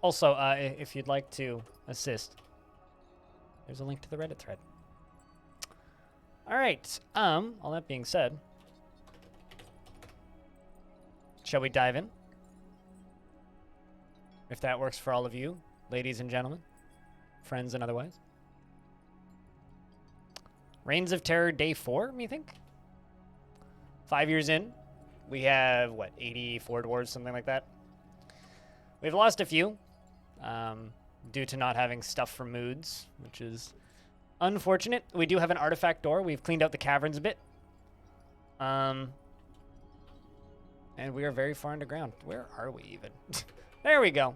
Also, if you'd like to assist, there's a link to the Reddit thread. All right. All that being said, shall we dive in? If that works for all of you, ladies and gentlemen, friends and otherwise. Reigns of Terror Day 4, me think? 5 years in, we have, what, 84 dwarves, something like that? We've lost a few, due to not having stuff for moods, which is unfortunate. We do have an artifact door. We've cleaned out the caverns a bit. And we are very far underground. Where are we even? There we go.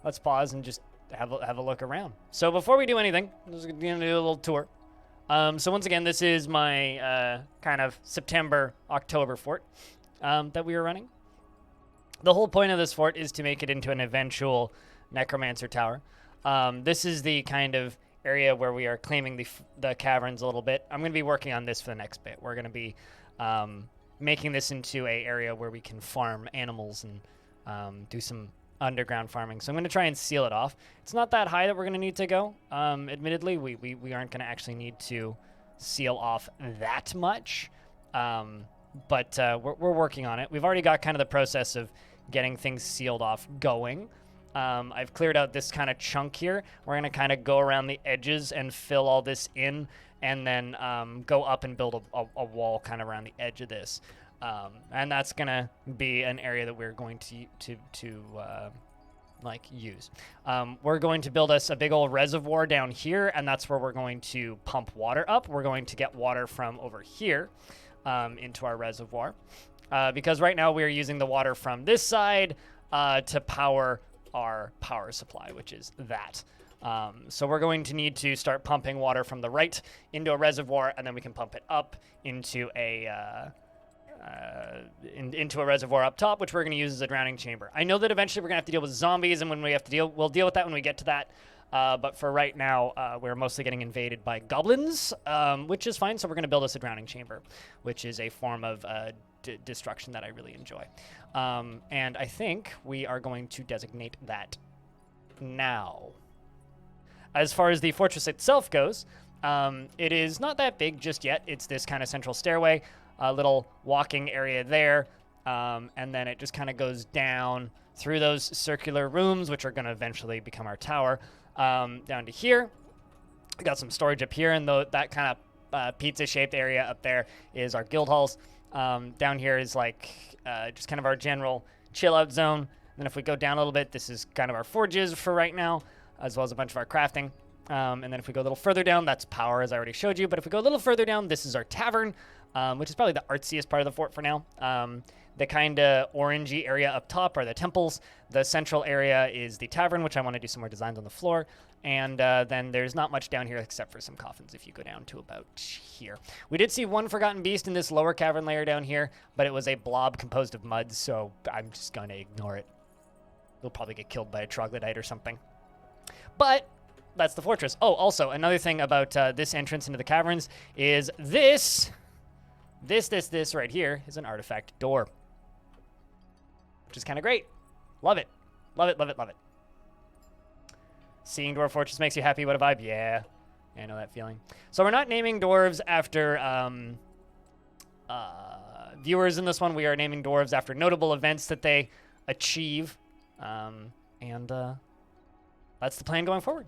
Let's pause and just have a look around. So before we do anything, I'm just going to do a little tour. So once again, this is my kind of September, October fort that we were running. The whole point of this fort is to make it into an eventual necromancer tower. This is the kind of area where we are claiming the caverns a little bit. I'm going to be working on this for the next bit. We're going to be making this into an area where we can farm animals and do some underground farming. So I'm going to try and seal it off. It's not that high that we're going to need to go. Admittedly, we aren't going to actually need to seal off that much. But we're working on it. We've already got kind of the process of getting things sealed off going. I've cleared out this kind of chunk here. We're going to kind of go around the edges and fill all this in, and then go up and build a wall kind of around the edge of this. And that's going to be an area that we're going to use. We're going to build us a big old reservoir down here, and that's where we're going to pump water up. We're going to get water from over here into our reservoir. Because right now we're using the water from this side to power our power supply, which is that. So we're going to need to start pumping water from the right into a reservoir, and then we can pump it up into a into a reservoir up top, which we're going to use as a drowning chamber. I know that eventually we're going to have to deal with zombies, and when we have to we'll deal with that when we get to that. But for right now, we're mostly getting invaded by goblins, which is fine. So we're going to build us a drowning chamber, which is a form of destruction that I really enjoy. And I think we are going to designate that now. As far as the fortress itself goes, it is not that big just yet. It's this kind of central stairway, a little walking area there, and then it just kind of goes down through those circular rooms, which are going to eventually become our tower, down to here. We got some storage up here, and that kind of pizza-shaped area up there is our guild halls. Down here is like just kind of our general chill-out zone. And then if we go down a little bit, this is kind of our forges for right now, as well as a bunch of our crafting. And then if we go a little further down, that's power, as I already showed you. But if we go a little further down, this is our tavern, which is probably the artsiest part of the fort for now. The kind of orangey area up top are the temples. The central area is the tavern, which I want to do some more designs on the floor. And then there's not much down here except for some coffins if you go down to about here. We did see one forgotten beast in this lower cavern layer down here, but it was a blob composed of mud, so I'm just going to ignore it. It'll probably get killed by a troglodyte or something. But that's the fortress. Oh, also, another thing about this entrance into the caverns is this right here is an artifact door, which is kind of great. Love it. Love it, love it, love it. Seeing Dwarf Fortress makes you happy. What a vibe. Yeah, I know that feeling. So we're not naming dwarves after viewers in this one. We are naming dwarves after notable events that they achieve. And that's the plan going forward.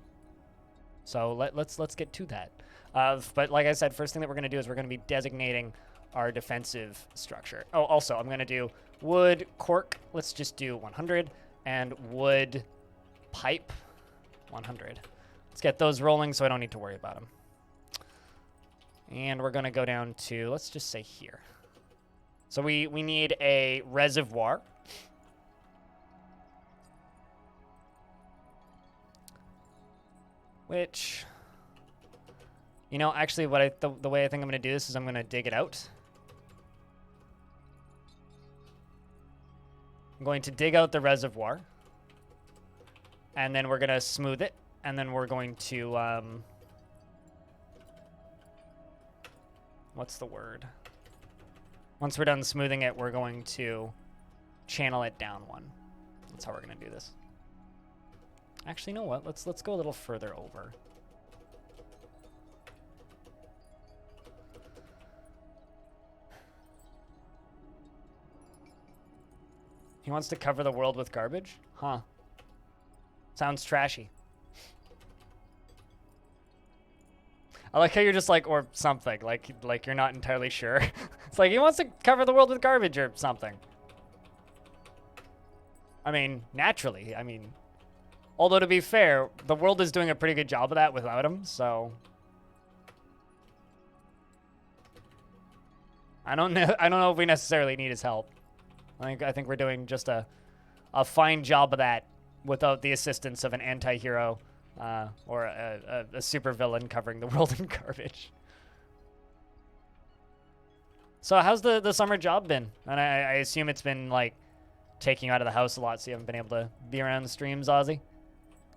So let's get to that. But like I said, first thing that we're going to do is we're going to be designating our defensive structure. Oh, also, I'm going to do wood cork. Let's just do 100. And wood pipe 100. Let's get those rolling so I don't need to worry about them. And we're going to go down to, let's just say here. So we need a reservoir. Which, you know, actually the way I think I'm going to do this is I'm going to dig it out. I'm going to dig out the reservoir. And then we're going to smooth it. And then we're going to, what's the word? Once we're done smoothing it, we're going to channel it down one. That's how we're going to do this. Actually, you know what? Let's go a little further over. He wants to cover the world with garbage? Huh. Sounds trashy. I like how you're just like, or something, like you're not entirely sure. It's like he wants to cover the world with garbage or something. I mean, naturally. I mean, although to be fair, the world is doing a pretty good job of that without him, so I don't know if we necessarily need his help. I think we're doing just a fine job of that without the assistance of an anti-hero or a supervillain covering the world in garbage. So how's the summer job been? And I assume it's been like taking you out of the house a lot, so you haven't been able to be around the streams, Ozzy.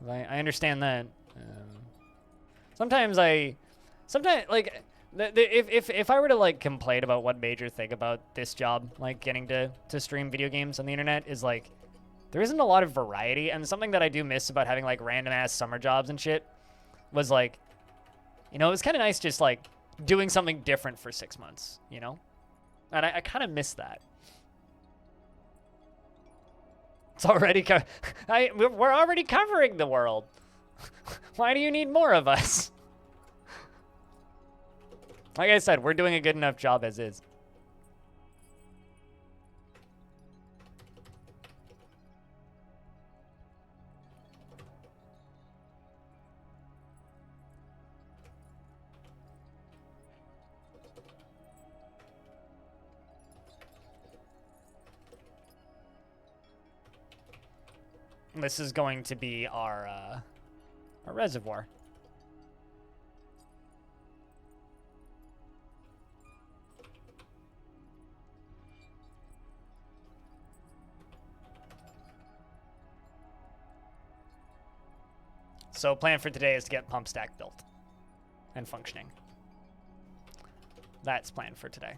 I understand that. Sometimes like if I were to like complain about one major thing about this job, like getting to stream video games on the internet, is like there isn't a lot of variety. And something that I do miss about having like random ass summer jobs and shit was like, you know, it was kind of nice just like doing something different for 6 months, you know? And I kind of miss that. It's already we're already covering the world. Why do you need more of us? Like I said, we're doing a good enough job as is. This is going to be our reservoir. So plan for today is to get pump stack built and functioning. That's planned for today.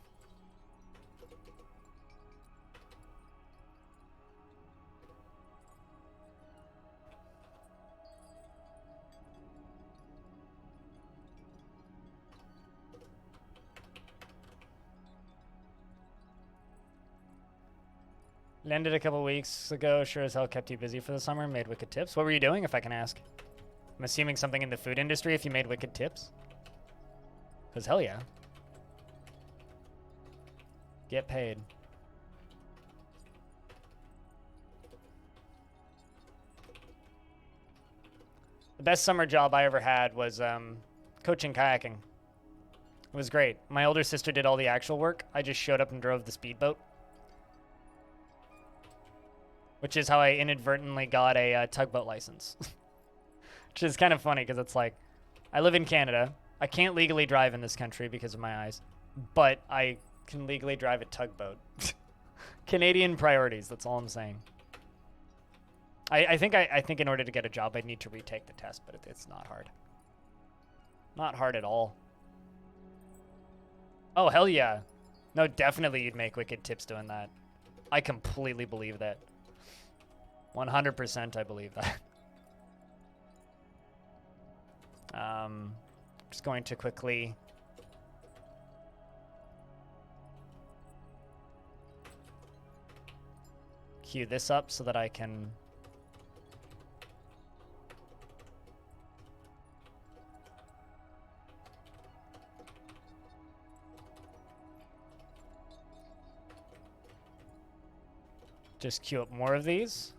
Landed a couple weeks ago. Sure as hell kept you busy for the summer. Made wicked tips. What were you doing, if I can ask? I'm assuming something in the food industry if you made wicked tips. Because hell yeah. Get paid. The best summer job I ever had was coaching kayaking. It was great. My older sister did all the actual work. I just showed up and drove the speedboat. Which is how I inadvertently got a tugboat license. Which is kind of funny because it's like, I live in Canada. I can't legally drive in this country because of my eyes. But I can legally drive a tugboat. Canadian priorities, that's all I'm saying. I think in order to get a job, I'd need to retake the test, but it's not hard. Not hard at all. Oh, hell yeah. No, definitely you'd make wicked tips doing that. I completely believe that. 100% I believe that. Just going to quickly queue this up so that I can just queue up more of these.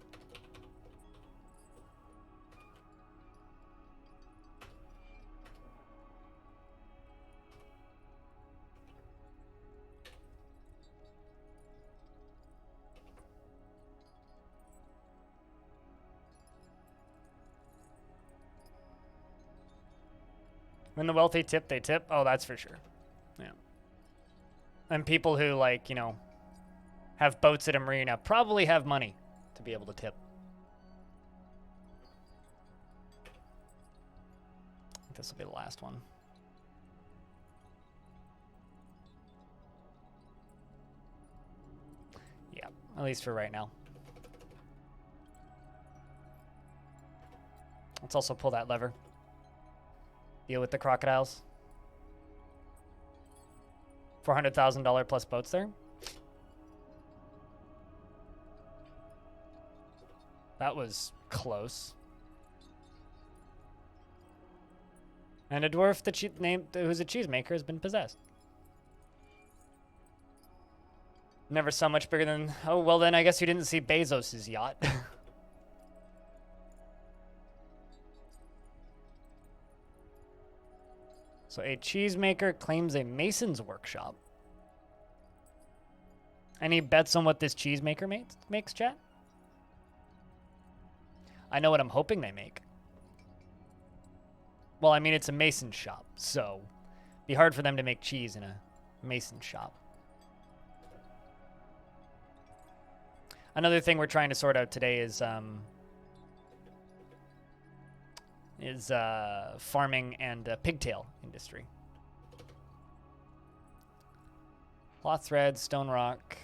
When the wealthy tip, they tip. Oh, that's for sure. Yeah. And people who, like, you know, have boats at a marina probably have money to be able to tip. This will be the last one. Yeah, at least for right now. Let's also pull that lever. Deal with the crocodiles. $400,000 plus boats there. That was close. And a dwarf who's a cheesemaker has been possessed. Never saw much bigger than... Oh, well then I guess you didn't see Bezos' yacht. So a cheesemaker claims a mason's workshop. Any bets on what this cheesemaker makes, chat? I know what I'm hoping they make. Well, I mean, it's a mason shop, so it'd be hard for them to make cheese in a mason shop. Another thing we're trying to sort out today is farming and pigtail industry. Cloth thread, stone rock,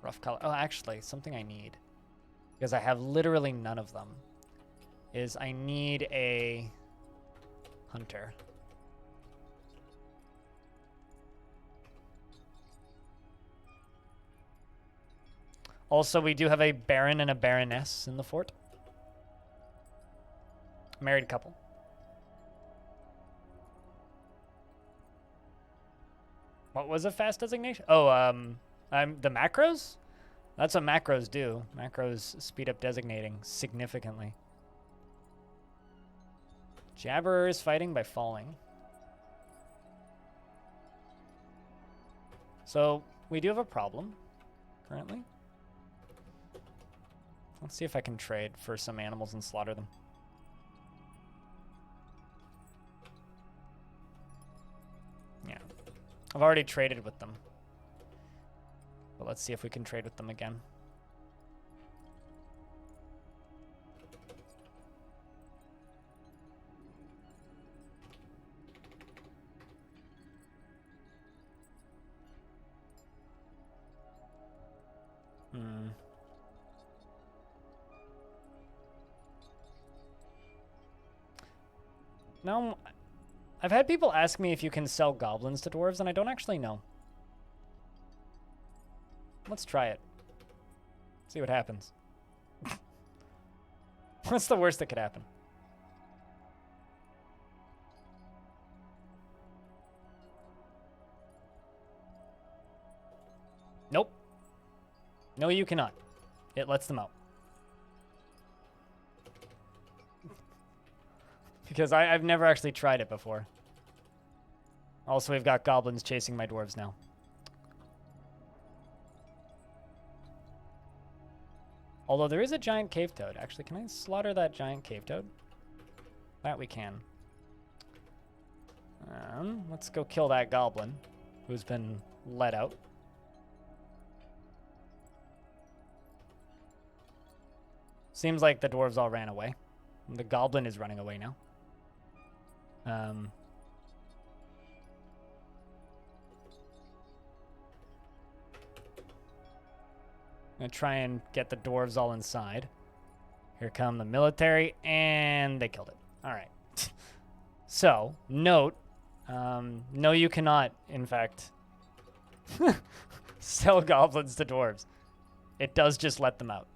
rough color. Oh, actually, something I need, because I have literally none of them, is I need a hunter. Also, we do have a baron and a baroness in the fort. Married couple. What was a fast designation? Oh, the macros? That's what macros do. Macros speed up designating significantly. Jabberer is fighting by falling. So we do have a problem currently. Let's see if I can trade for some animals and slaughter them. Yeah. I've already traded with them. But let's see if we can trade with them again. No, I've had people ask me if you can sell goblins to dwarves, and I don't actually know. Let's try it. See what happens. What's the worst that could happen? Nope. No, you cannot. It lets them out. Because I've never actually tried it before. Also, we've got goblins chasing my dwarves now. Although there is a giant cave toad. Actually, can I slaughter that giant cave toad? That we can. Let's go kill that goblin who's been let out. Seems like the dwarves all ran away. The goblin is running away now. I'm gonna try and get the dwarves all inside. Here come the military, and they killed it. All right. So, note, no, you cannot, in fact, sell goblins to dwarves. It does just let them out.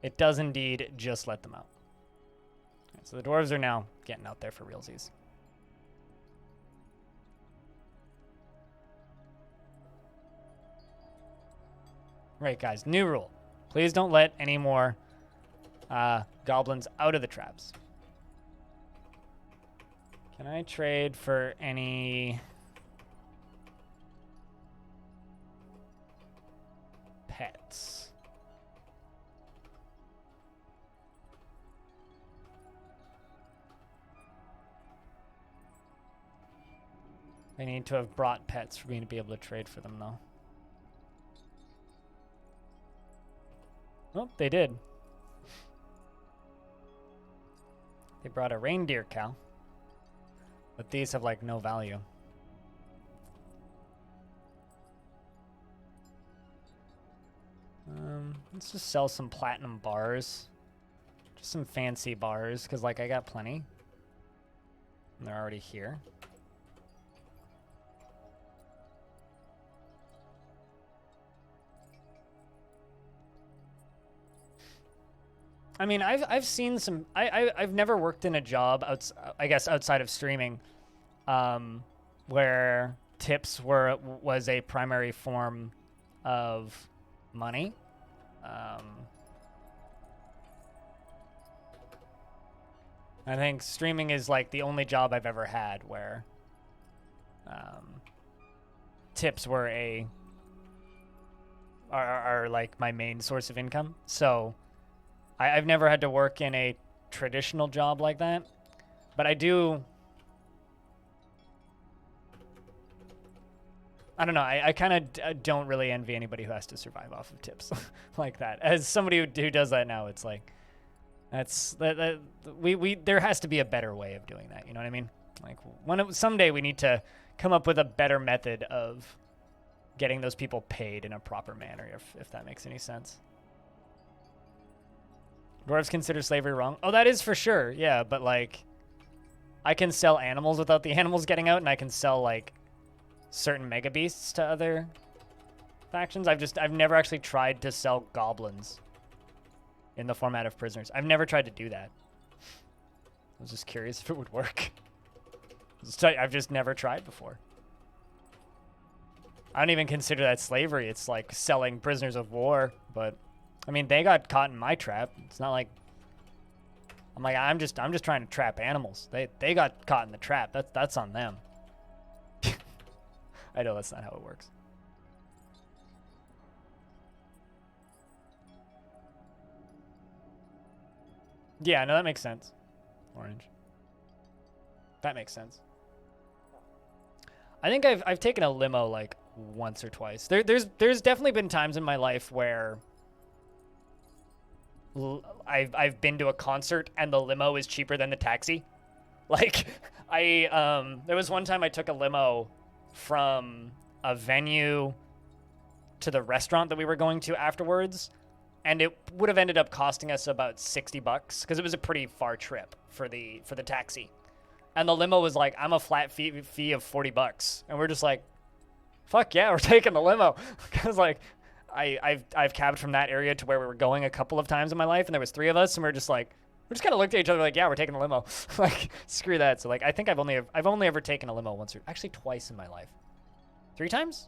It does indeed just let them out. Right, so the dwarves are now getting out there for realsies. Right, guys, new rule. Please don't let any more goblins out of the traps. Can I trade for any pets? They need to have brought pets for me to be able to trade for them, though. Oh, they did. They brought a reindeer cow. But these have, like, no value. Let's just sell some platinum bars. Just some fancy bars, because, like, I got plenty. And they're already here. I mean, I've seen some. I've never worked in a job outside of streaming, where tips was a primary form of money. I think streaming is like the only job I've ever had where tips were are like my main source of income. So I've never had to work in a traditional job like that, but I do. I don't know. I kind of don't really envy anybody who has to survive off of tips like that. As somebody who does that now, it's like there has to be a better way of doing that. You know what I mean? Like someday we need to come up with a better method of getting those people paid in a proper manner, if that makes any sense. Dwarves consider slavery wrong? Oh, that is for sure. Yeah, but like, I can sell animals without the animals getting out, and I can sell like certain mega beasts to other factions. I've never actually tried to sell goblins in the format of prisoners. I've never tried to do that. I was just curious if it would work. I've just never tried before. I don't even consider that slavery. It's like selling prisoners of war, but I mean, they got caught in my trap. It's not like I'm just trying to trap animals. They got caught in the trap. That's on them. I know that's not how it works. Yeah, no, that makes sense. Orange. That makes sense. I think I've taken a limo like once or twice. There's definitely been times in my life where I've been to a concert and the limo is cheaper than the taxi. Like there was one time I took a limo from a venue to the restaurant that we were going to afterwards, and it would have ended up costing us about $60 because it was a pretty far trip for the taxi. And the limo was like, I'm a flat fee of $40, and we're just like, fuck yeah, we're taking the limo. Because like I've cabbed from that area to where we were going a couple of times in my life, and there was 3 of us, and we just kind of looked at each other like, yeah, we're taking the limo. Like, screw that. So like, I think I've only ever taken a limo once, or actually twice in my life. 3 times?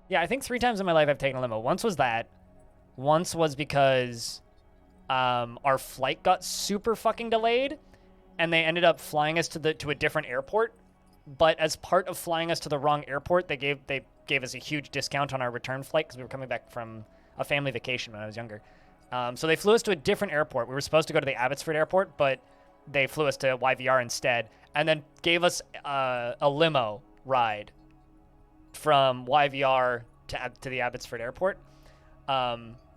Yeah, I think 3 times in my life I've taken a limo. Once was that. Once was because our flight got super fucking delayed, and they ended up flying us to a different airport. But as part of flying us to the wrong airport, they gave us a huge discount on our return flight because we were coming back from a family vacation when I was younger. So they flew us to a different airport. We were supposed to go to the Abbotsford airport, but they flew us to YVR instead, and then gave us a limo ride from YVR to the Abbotsford airport.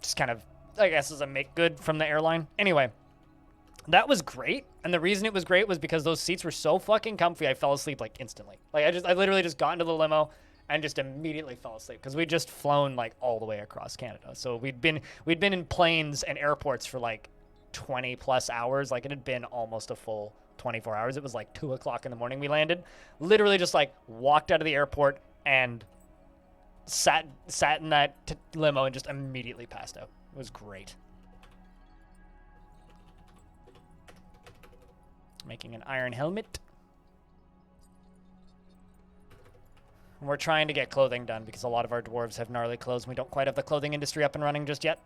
Just kind of, I guess, as a make good from the airline. Anyway, that was great, and the reason it was great was because those seats were so fucking comfy, I fell asleep like instantly. Like I literally just got into the limo and just immediately fell asleep because we'd just flown like all the way across Canada. So we'd been in planes and airports for like 20 plus hours. Like it had been almost a full 24 hours. It was like 2 o'clock in the morning we landed. Literally just like walked out of the airport and sat in that limo and just immediately passed out. It was great. Making an iron helmet. We're trying to get clothing done because a lot of our dwarves have gnarly clothes and we don't quite have the clothing industry up and running just yet.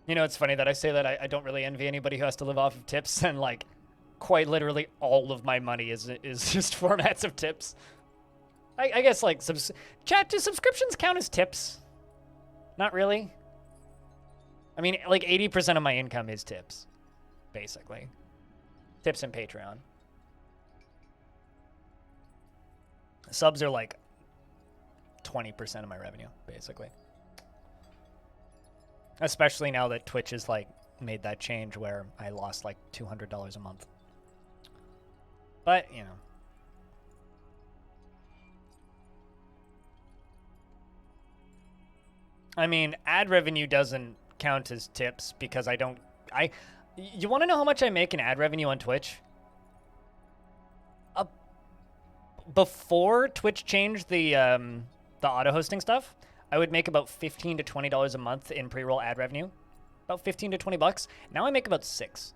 You know, it's funny that I say that I don't really envy anybody who has to live off of tips, and like quite literally all of my money is just formats of tips. I guess like chat, do subscriptions count as tips? Not really. I mean, like 80% of my income is tips, basically. Tips and Patreon. Subs are like 20% of my revenue, basically. Especially now that Twitch has like made that change where I lost like $200 a month. But, you know. I mean, ad revenue doesn't count as tips because you want to know how much I make in ad revenue on Twitch? Before Twitch changed the auto hosting stuff, I would make about $15 to $20 a month in pre-roll ad revenue. About 15 to 20 bucks. Now I make about $6.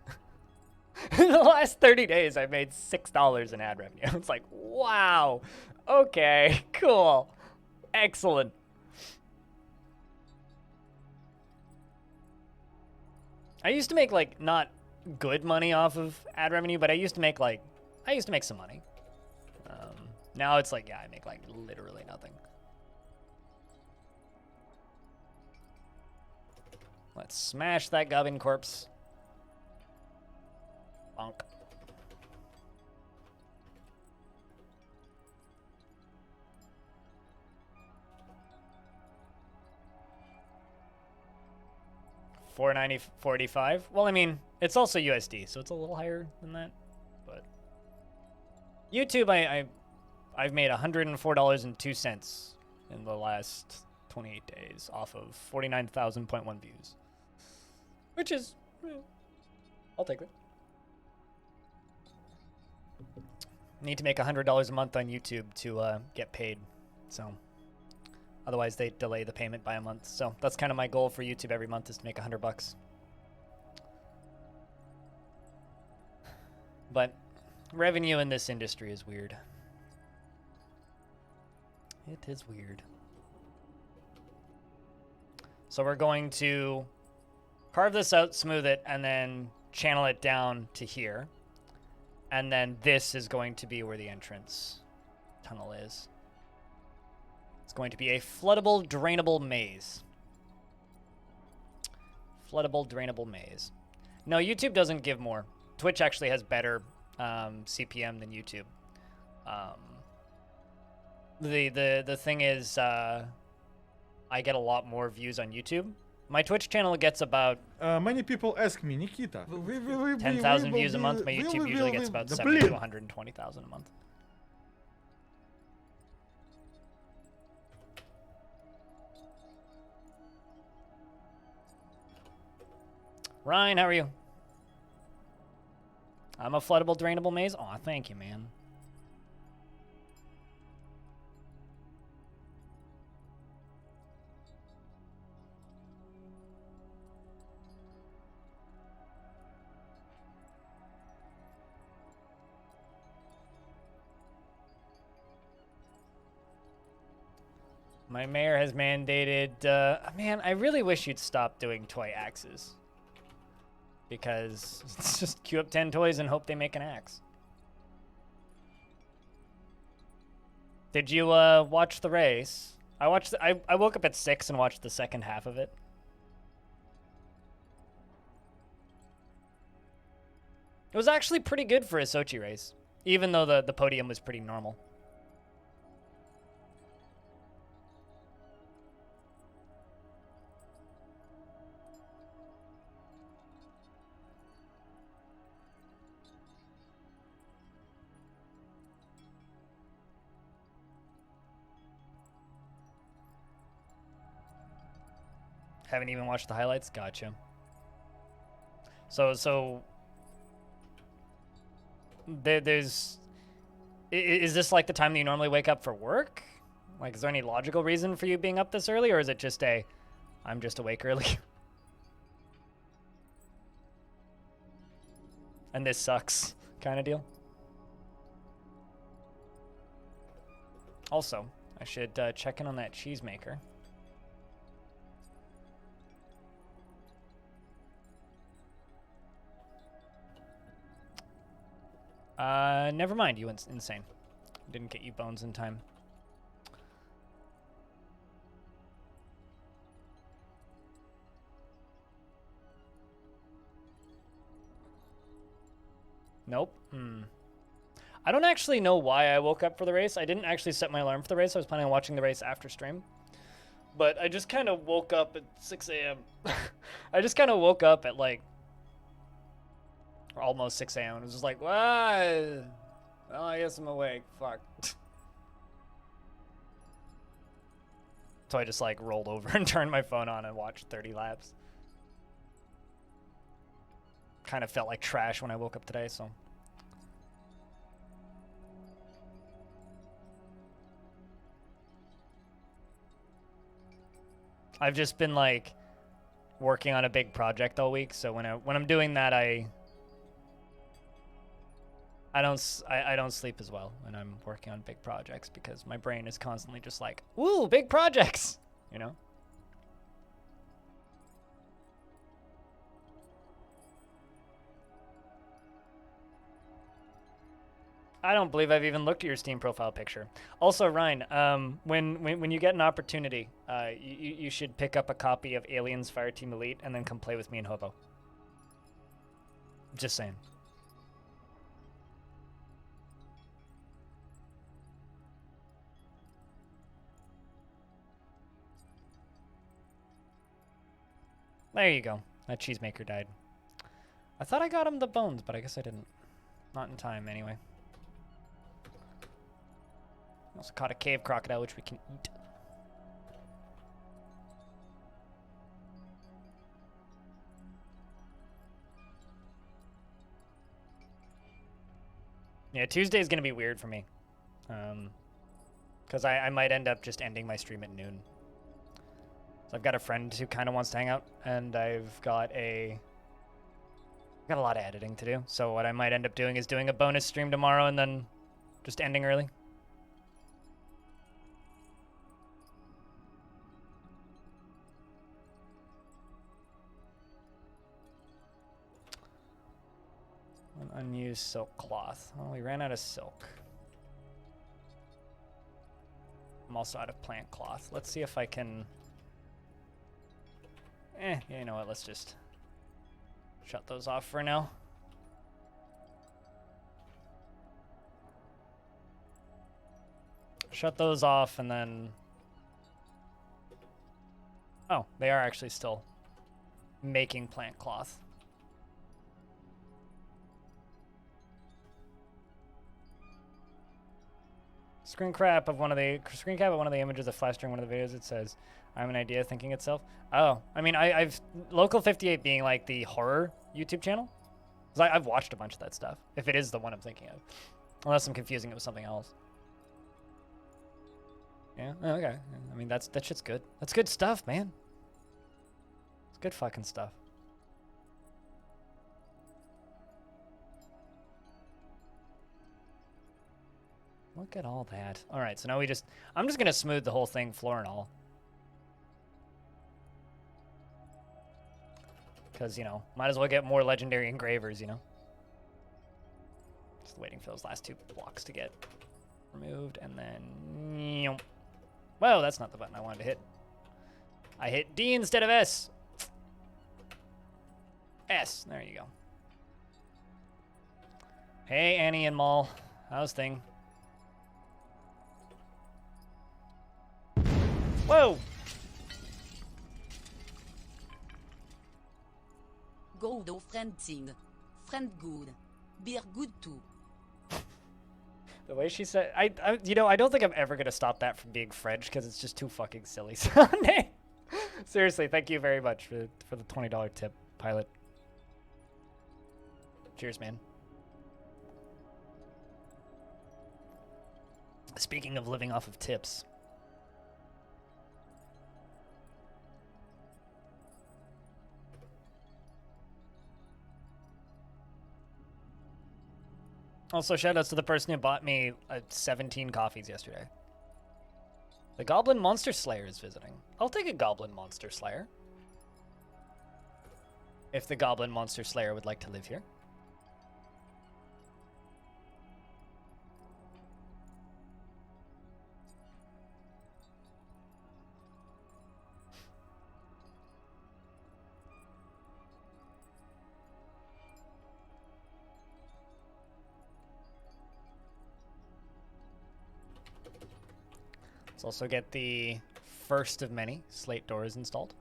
In the last 30 days, I made $6 in ad revenue. It's like, wow. Okay, cool. Excellent. I used to make like not good money off of ad revenue, but I used to make some money. Now it's like, yeah, I make like literally nothing. Let's smash that goblin corpse. Bonk. $4.90.45. Well, I mean, it's also USD, so it's a little higher than that. But YouTube, I've made $104.02 in the last 28 days off of 49,000.1 views, which is, I'll take it. Need to make $100 a month on YouTube to get paid, so otherwise they delay the payment by a month. So that's kind of my goal for YouTube every month, is to make $100. But revenue in this industry is weird. It is weird. So we're going to carve this out, smooth it, and then channel it down to here. And then this is going to be where the entrance tunnel is. It's going to be a floodable, drainable maze. Floodable, drainable maze. No, YouTube doesn't give more. Twitch actually has better CPM than YouTube. The thing is, I get a lot more views on YouTube. My Twitch channel gets about many people ask me, Nikita, 10,000 views a month. My YouTube usually gets about 70 to 120,000 a month. Ryan, how are you? I'm a floodable, drainable maze. Aw, thank you, man. My mayor has mandated, man, I really wish you'd stop doing toy axes. Because it's just queue up 10 toys and hope they make an axe. Did you watch the race? I woke up at 6 and watched the second half of it. It was actually pretty good for a Sochi race, even though the podium was pretty normal. Haven't even watched the highlights? Gotcha. So there's... Is this like the time that you normally wake up for work? Like, is there any logical reason for you being up this early, or is it just I'm just awake early? And this sucks kind of deal? Also, I should check in on that cheese maker. Never mind, you insane. Didn't get you bones in time. Nope. I don't actually know why I woke up for the race. I didn't actually set my alarm for the race. I was planning on watching the race after stream. But I just kind of woke up at 6 a.m. I just kind of woke up at like almost 6 a.m. and was just like, well, I guess I'm awake. Fuck. So I just like rolled over and turned my phone on and watched 30 laps. Kind of felt like trash when I woke up today, so. I've just been like working on a big project all week, so when I'm doing that, I don't sleep as well when I'm working on big projects because my brain is constantly just like, "Woo, big projects," you know? I don't believe I've even looked at your Steam profile picture. Also, Ryan, when you get an opportunity, you should pick up a copy of Aliens Fireteam Elite and then come play with me in Hobo. Just saying. There you go. That cheesemaker died. I thought I got him the bones, but I guess I didn't. Not in time, anyway. Also caught a cave crocodile, which we can eat. Yeah, Tuesday's gonna be weird for me. Because I might end up just ending my stream at noon. So I've got a friend who kind of wants to hang out, and I've got a lot of editing to do. So what I might end up doing is doing a bonus stream tomorrow and then just ending early. An unused silk cloth. Well, we ran out of silk. I'm also out of plant cloth. Let's see if I can... you know what, let's just shut those off for now. Shut those off and then... Oh, they are actually still making plant cloth. Screen cap of one of the images that flashed during one of the videos. It says, "I'm an idea thinking itself." Oh, I mean, I've Local 58 being like the horror YouTube channel. 'Cause I've watched a bunch of that stuff. If it is the one I'm thinking of, unless I'm confusing it with something else. Yeah. Oh, okay. I mean, that shit's good. That's good stuff, man. It's good fucking stuff. Look at all that. All right, so now I'm just gonna smooth the whole thing, floor and all. Because, you know, might as well get more legendary engravers, you know? Just waiting for those last two blocks to get removed, and then... Whoa, that's not the button I wanted to hit. I hit D instead of S. S, there you go. Hey, Annie and Maul. How's thing? Whoa! Go do friend thing. Friend good. Beer good too. The way she said, I don't think I'm ever gonna stop that from being French because it's just too fucking silly. Seriously, thank you very much for the $20 tip, pilot. Cheers, man. Speaking of living off of tips. Also, shoutouts to the person who bought me 17 coffees yesterday. The Goblin Monster Slayer is visiting. I'll take a Goblin Monster Slayer. If the Goblin Monster Slayer would like to live here. Let's also get the first of many slate doors installed.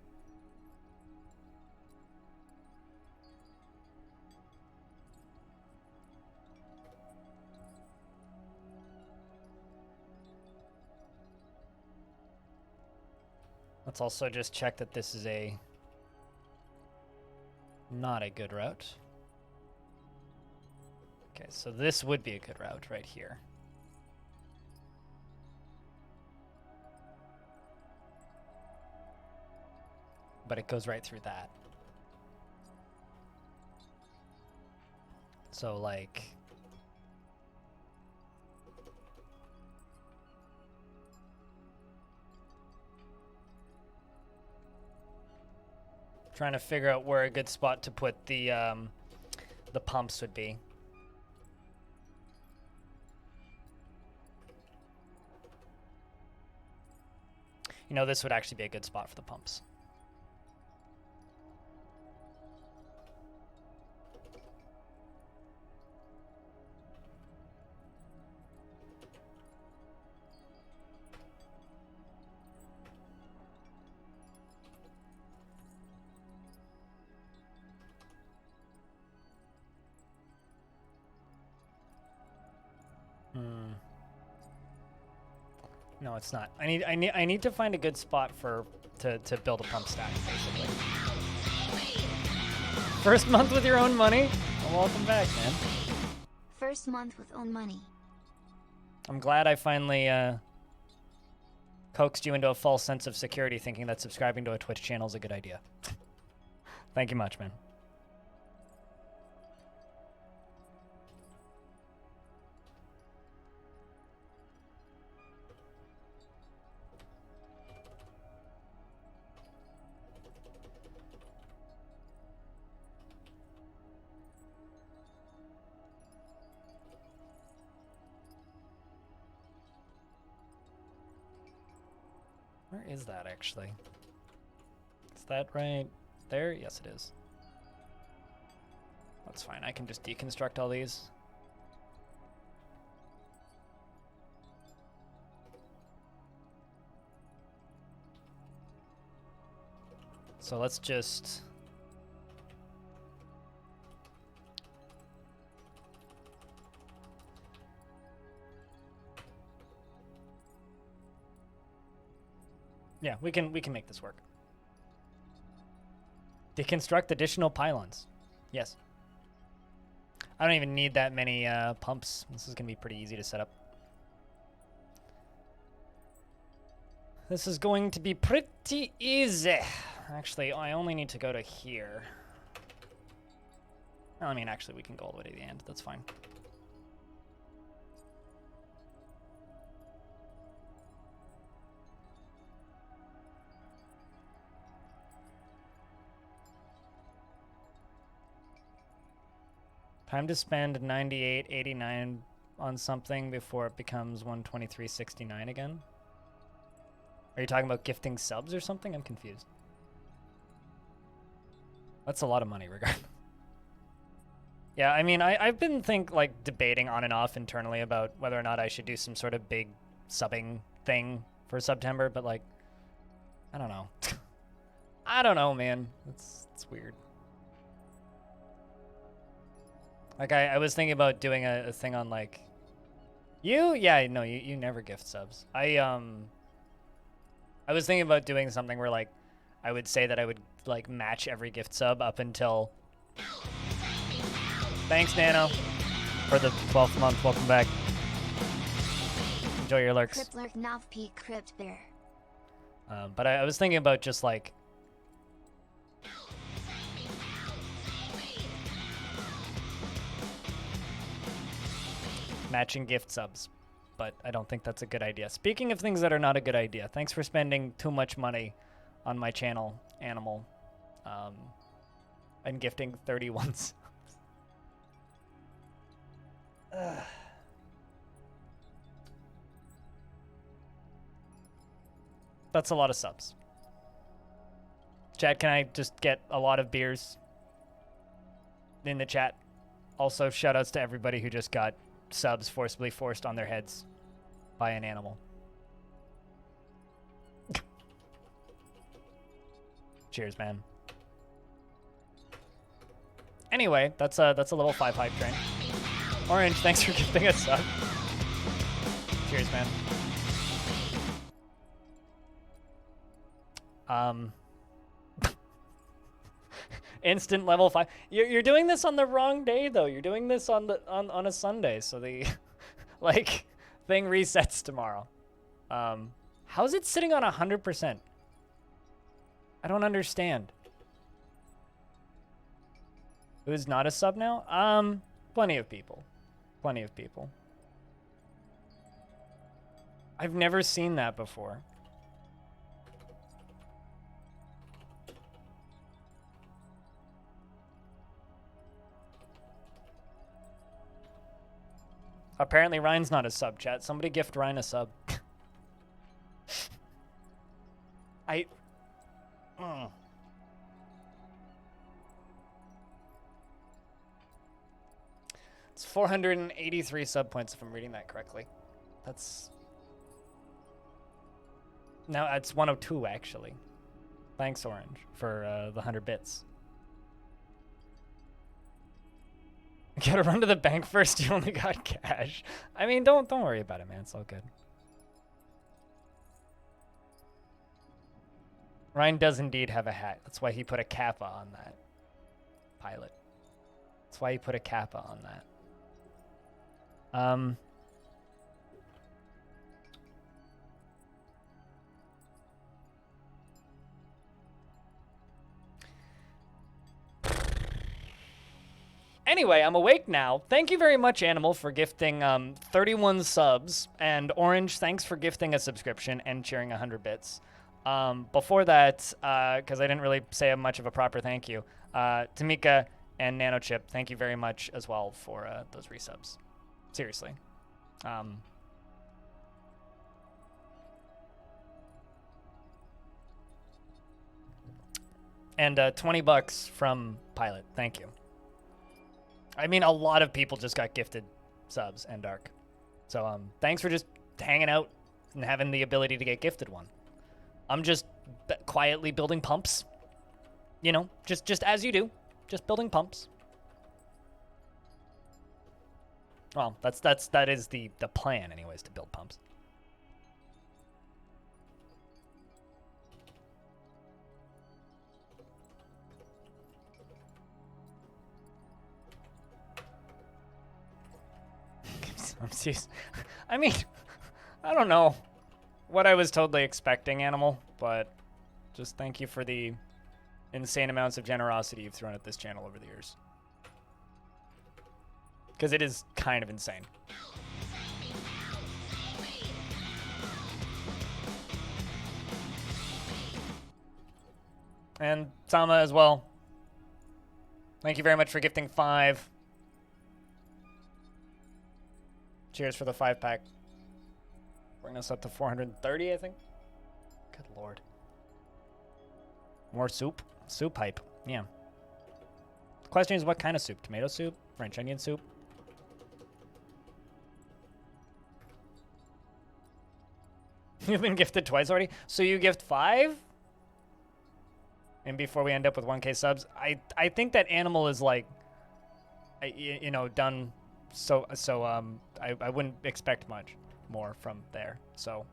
Let's also just check that this is not a good route. Okay, so this would be a good route right here. But it goes right through that. So, like... trying to figure out where a good spot to put the pumps would be. You know, this would actually be a good spot for the pumps. No, it's not. I need to find a good spot to build a pump stack, basically. First month with your own money? Well, welcome back, man. First month with own money. I'm glad I finally coaxed you into a false sense of security, thinking that subscribing to a Twitch channel is a good idea. Thank you much, man. Where is that, actually? Is that right there? Yes, it is. That's fine. I can just deconstruct all these. So let's just... yeah, we can make this work. Deconstruct additional pylons. Yes. I don't even need that many pumps. This is going to be pretty easy to set up. This is going to be pretty easy. Actually, I only need to go to here. I mean, actually, we can go all the way to the end. That's fine. Time to spend 98.89 on something before it becomes 123.69 again. Are you talking about gifting subs or something? I'm confused. That's a lot of money, regardless. Yeah, I mean, I've been debating on and off internally about whether or not I should do some sort of big subbing thing for September, but like, I don't know. I don't know, man. It's weird. Like, I was thinking about doing a thing on, like... You? Yeah, no, you never gift subs. I was thinking about doing something where, like, I would say that I would, like, match every gift sub up until... Thanks, Nano, for the 12th month. Welcome back. Enjoy your lurks. Crypt lurk nav peak crypt there. But I was thinking about just, like... matching gift subs, but I don't think that's a good idea. Speaking of things that are not a good idea, thanks for spending too much money on my channel, Animal, and gifting 31 subs. That's a lot of subs. Chat, can I just get a lot of beers in the chat? Also, shoutouts to everybody who just got subs forcibly forced on their heads by an animal. Cheers, man. Anyway, that's a level 5 hype train. Orange, thanks for giving us sub. Cheers, man. Instant level 5. You're doing this on the wrong day though. You're doing this on a Sunday, so the like thing resets tomorrow. How's it sitting on 100%? I don't understand. Who's not a sub now? Plenty of people. Plenty of people. I've never seen that before. Apparently Ryan's not a sub, chat. Somebody gift Ryan a sub. It's 483 sub points if I'm reading that correctly. That's... No, it's 102 actually. Thanks, Orange, for the 100 bits. You gotta run to the bank first. You only got cash. I mean, don't worry about it, man. It's all good. Ryan does indeed have a hat. That's why he put a kappa on that. Pilot. That's why he put a kappa on that. Anyway, I'm awake now. Thank you very much, Animal, for gifting 31 subs. And Orange, thanks for gifting a subscription and cheering 100 bits. Before that, because I didn't really say much of a proper thank you, Tamika and Nanochip, thank you very much as well for those resubs. Seriously. And 20 bucks from Pilot. Thank you. I mean, a lot of people just got gifted subs and Dark. So thanks for just hanging out and having the ability to get gifted one. I'm just quietly building pumps. You know, just as you do. Just building pumps. Well, that is the plan anyways, to build pumps. I mean, I don't know what I was totally expecting, Animal, but just thank you for the insane amounts of generosity you've thrown at this channel over the years. Because it is kind of insane. And Sama as well. Thank you very much for gifting 5. Cheers for the 5-pack. Bring us up to 430, I think. Good lord. More soup? Soup hype. Yeah. The question is, what kind of soup? Tomato soup? French onion soup? You've been gifted twice already? So you gift 5? And before we end up with 1K subs? I think that Animal is like, you know, done... So I wouldn't expect much more from there. So,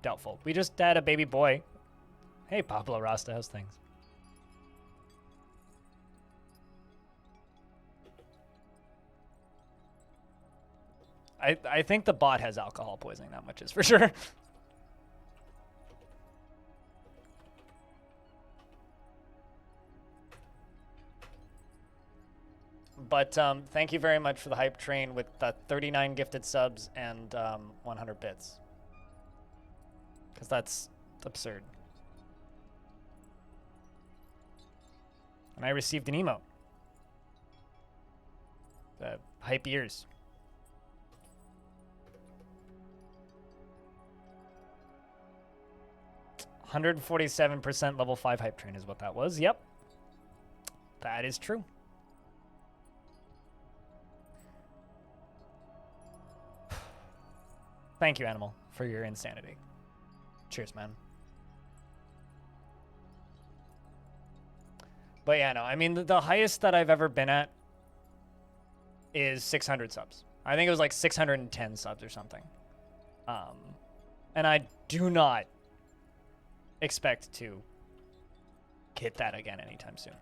doubtful. We just had a baby boy. Hey, Pablo Rasta, how's things? I think the bot has alcohol poisoning, that much is for sure. But thank you very much for the hype train with 39 gifted subs and 100 bits. Because that's absurd. And I received an emote. The hype ears. %147% level 5 hype train is what that was. Yep. That is true. Thank you, Animal, for your insanity. Cheers, man. But yeah, no, I mean, the highest that I've ever been at is 600 subs. I think it was like 610 subs or something. And I do not expect to hit that again anytime soon.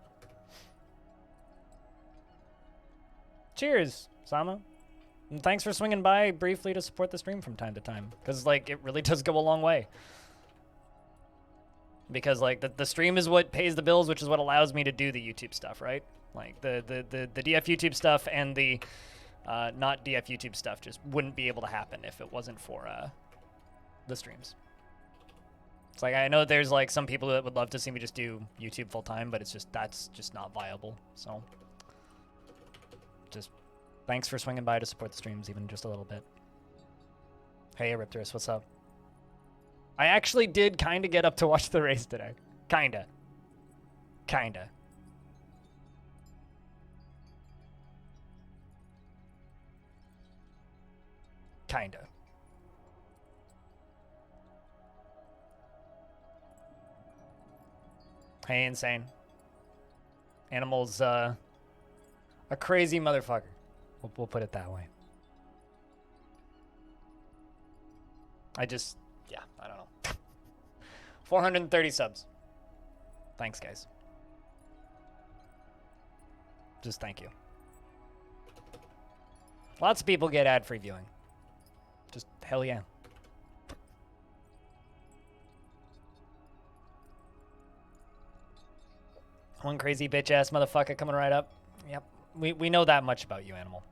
Cheers, Sama. And thanks for swinging by briefly to support the stream from time to time. Because, like, it really does go a long way. Because, like, the stream is what pays the bills, which is what allows me to do the YouTube stuff, right? Like, the DF YouTube stuff and the not DF YouTube stuff just wouldn't be able to happen if it wasn't for the streams. It's like, I know there's, like, some people that would love to see me just do YouTube full-time, but that's just not viable, so... Just thanks for swinging by to support the streams even just a little bit. Hey, Ripterus, what's up? I actually did kind of get up to watch the race today. Kinda. Kinda. Kinda. Hey, Insane. Animal's, a crazy motherfucker. We'll put it that way. I don't know. 430 subs. Thanks, guys. Just thank you. Lots of people get ad-free viewing. Just hell yeah. One crazy bitch-ass motherfucker coming right up. Yep. We know that much about you, Animal.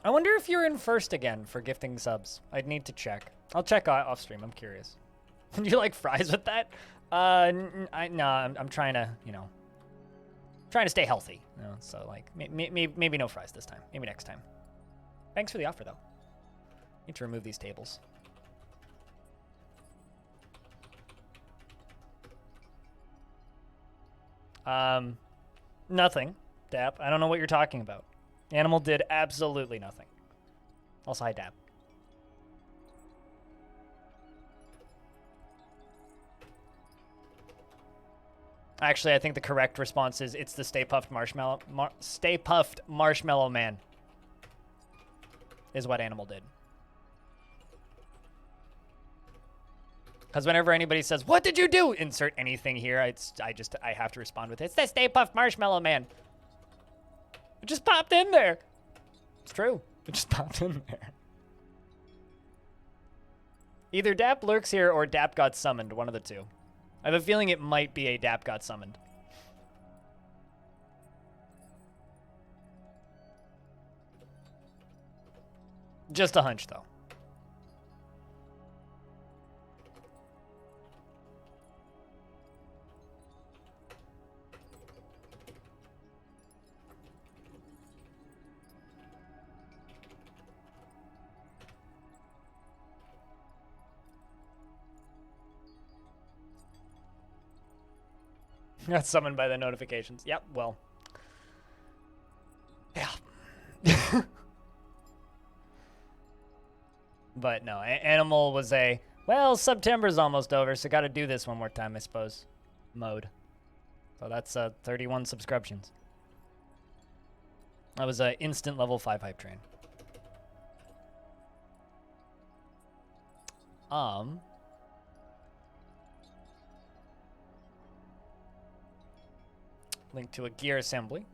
I wonder if you're in first again for gifting subs. I'd need to check. I'll check off stream. I'm curious. Do you like fries with that? No, I'm trying to, trying to stay healthy. So like maybe no fries this time. Maybe next time. Thanks for the offer though. Need to remove these tables. Nothing, Dap. I don't know what you're talking about. Animal did absolutely nothing. Also, hi, Dap. Actually, I think the correct response is it's the Stay Puffed Marshmallow. Stay Puffed Marshmallow Man is what Animal did. Because whenever anybody says, "What did you do?" Insert anything here. I have to respond with, "It's the Stay Puffed Marshmallow Man." It just popped in there. It's true. It just popped in there. Either Dap lurks here or Dap got summoned. One of the two. I have a feeling it might be a Dap got summoned. Just a hunch, though. Got summoned by the notifications. Yep, well. Yeah. But no, Animal was well, September's almost over, so gotta do this one more time, I suppose. Mode. So that's 31 subscriptions. That was an instant level 5 hype train. Link to a gear assembly.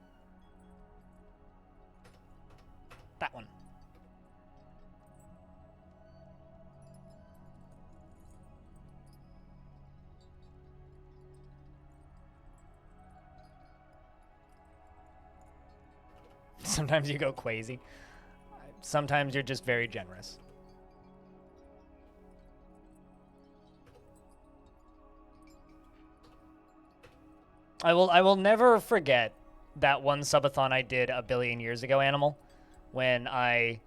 That one. Sometimes you go crazy. Sometimes you're just very generous. I will never forget that one subathon I did a billion years ago, Animal, when I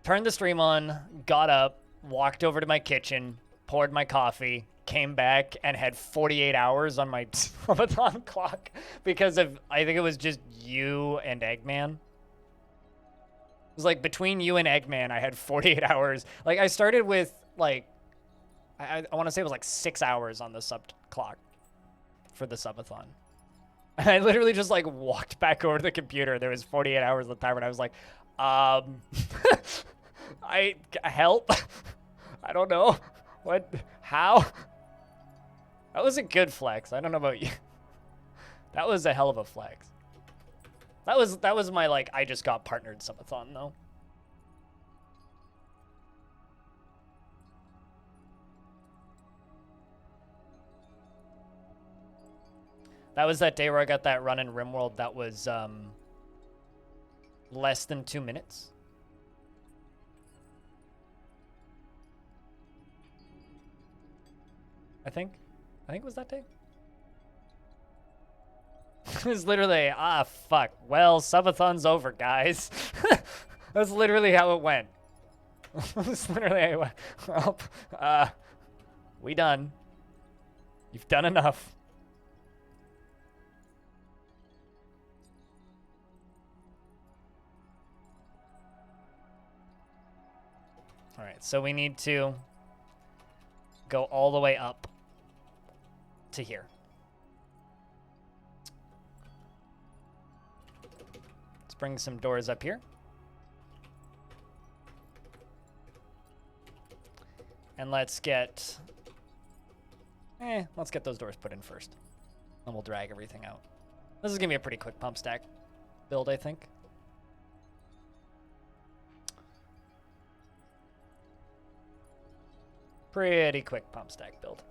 turned the stream on, got up, walked over to my kitchen, poured my coffee, came back, and had 48 hours on my subathon clock because of, I think it was just you and Eggman. It was like between you and Eggman, I had 48 hours. Like I started with like, I want to say it was like 6 hours on the sub clock for the subathon. And I literally just like walked back over to the computer. There was 48 hours of time and I was like, I help. I don't know. What? How? That was a good flex. I don't know about you. That was a hell of a flex. That was my, like, I just got partnered subathon, though. That was that day where I got that run in RimWorld that was less than 2 minutes. I think it was that day. It was literally, fuck. Well, subathon's over, guys. That's literally how it went. That's literally how it went. Well, we done. You've done enough. All right, so we need to go all the way up to here. Let's bring some doors up here. And let's get those doors put in first. Then we'll drag everything out. This is gonna be a pretty quick pump stack build, I think. Pretty quick pump stack build.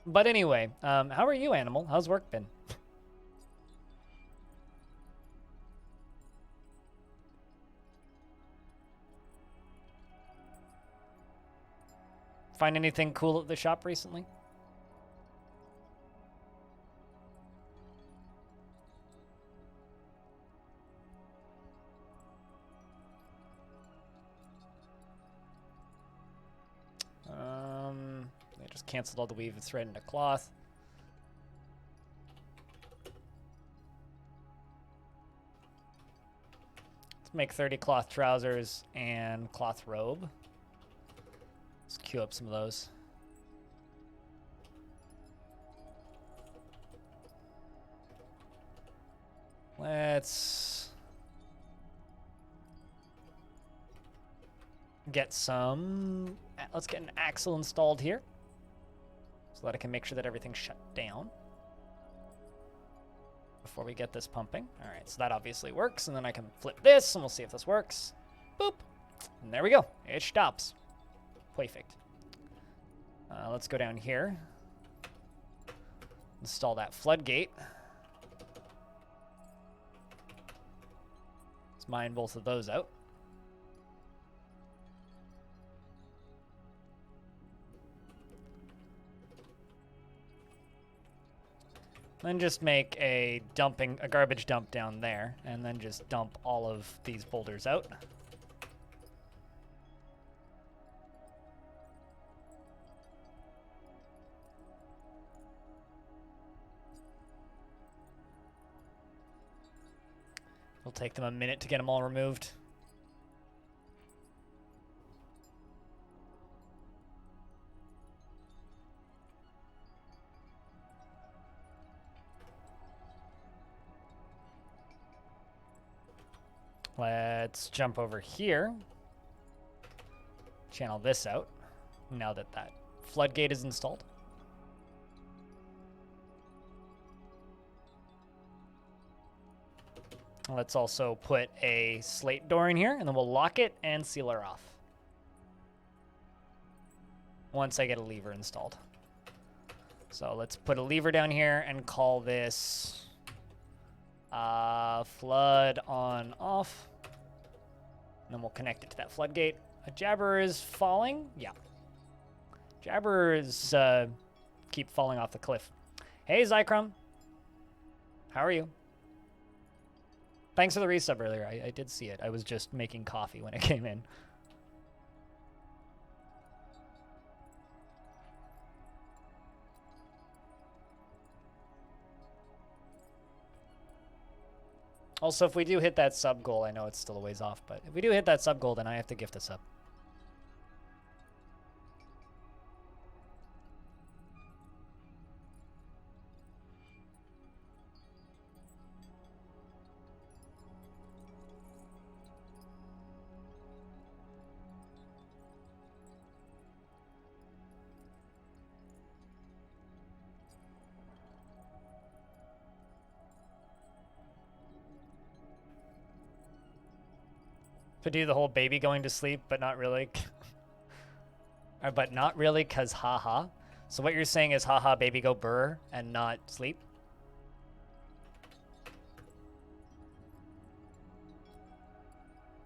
But anyway, how are you, Animal? How's work been? Find anything cool at the shop recently? They just canceled all the weave and thread into cloth. Let's make 30 cloth trousers and cloth robe. Let's queue up some of those. Let's get let's get an axle installed here so that I can make sure that everything's shut down before we get this pumping. All right, so that obviously works, and then I can flip this and we'll see if this works. Boop, and there we go, it stops. Perfect. Let's go down here, install that floodgate. Let's mine both of those out. Then just make a garbage dump down there, and then just dump all of these boulders out. It'll take them a minute to get them all removed. Let's jump over here. Channel this out now that that floodgate is installed. Let's also put a slate door in here, and then we'll lock it and seal her off once I get a lever installed. So let's put a lever down here and call this flood on off. And then we'll connect it to that floodgate. A jabber is falling. Yeah. Jabbers keep falling off the cliff. Hey, Zycrum. How are you? Thanks for the resub earlier. I did see it. I was just making coffee when it came in. Also, if we do hit that sub goal, I know it's still a ways off, but if we do hit that sub goal, then I have to gift a sub. To do the whole baby going to sleep, but not really. But not really, cause haha. So what you're saying is haha, baby go burr and not sleep?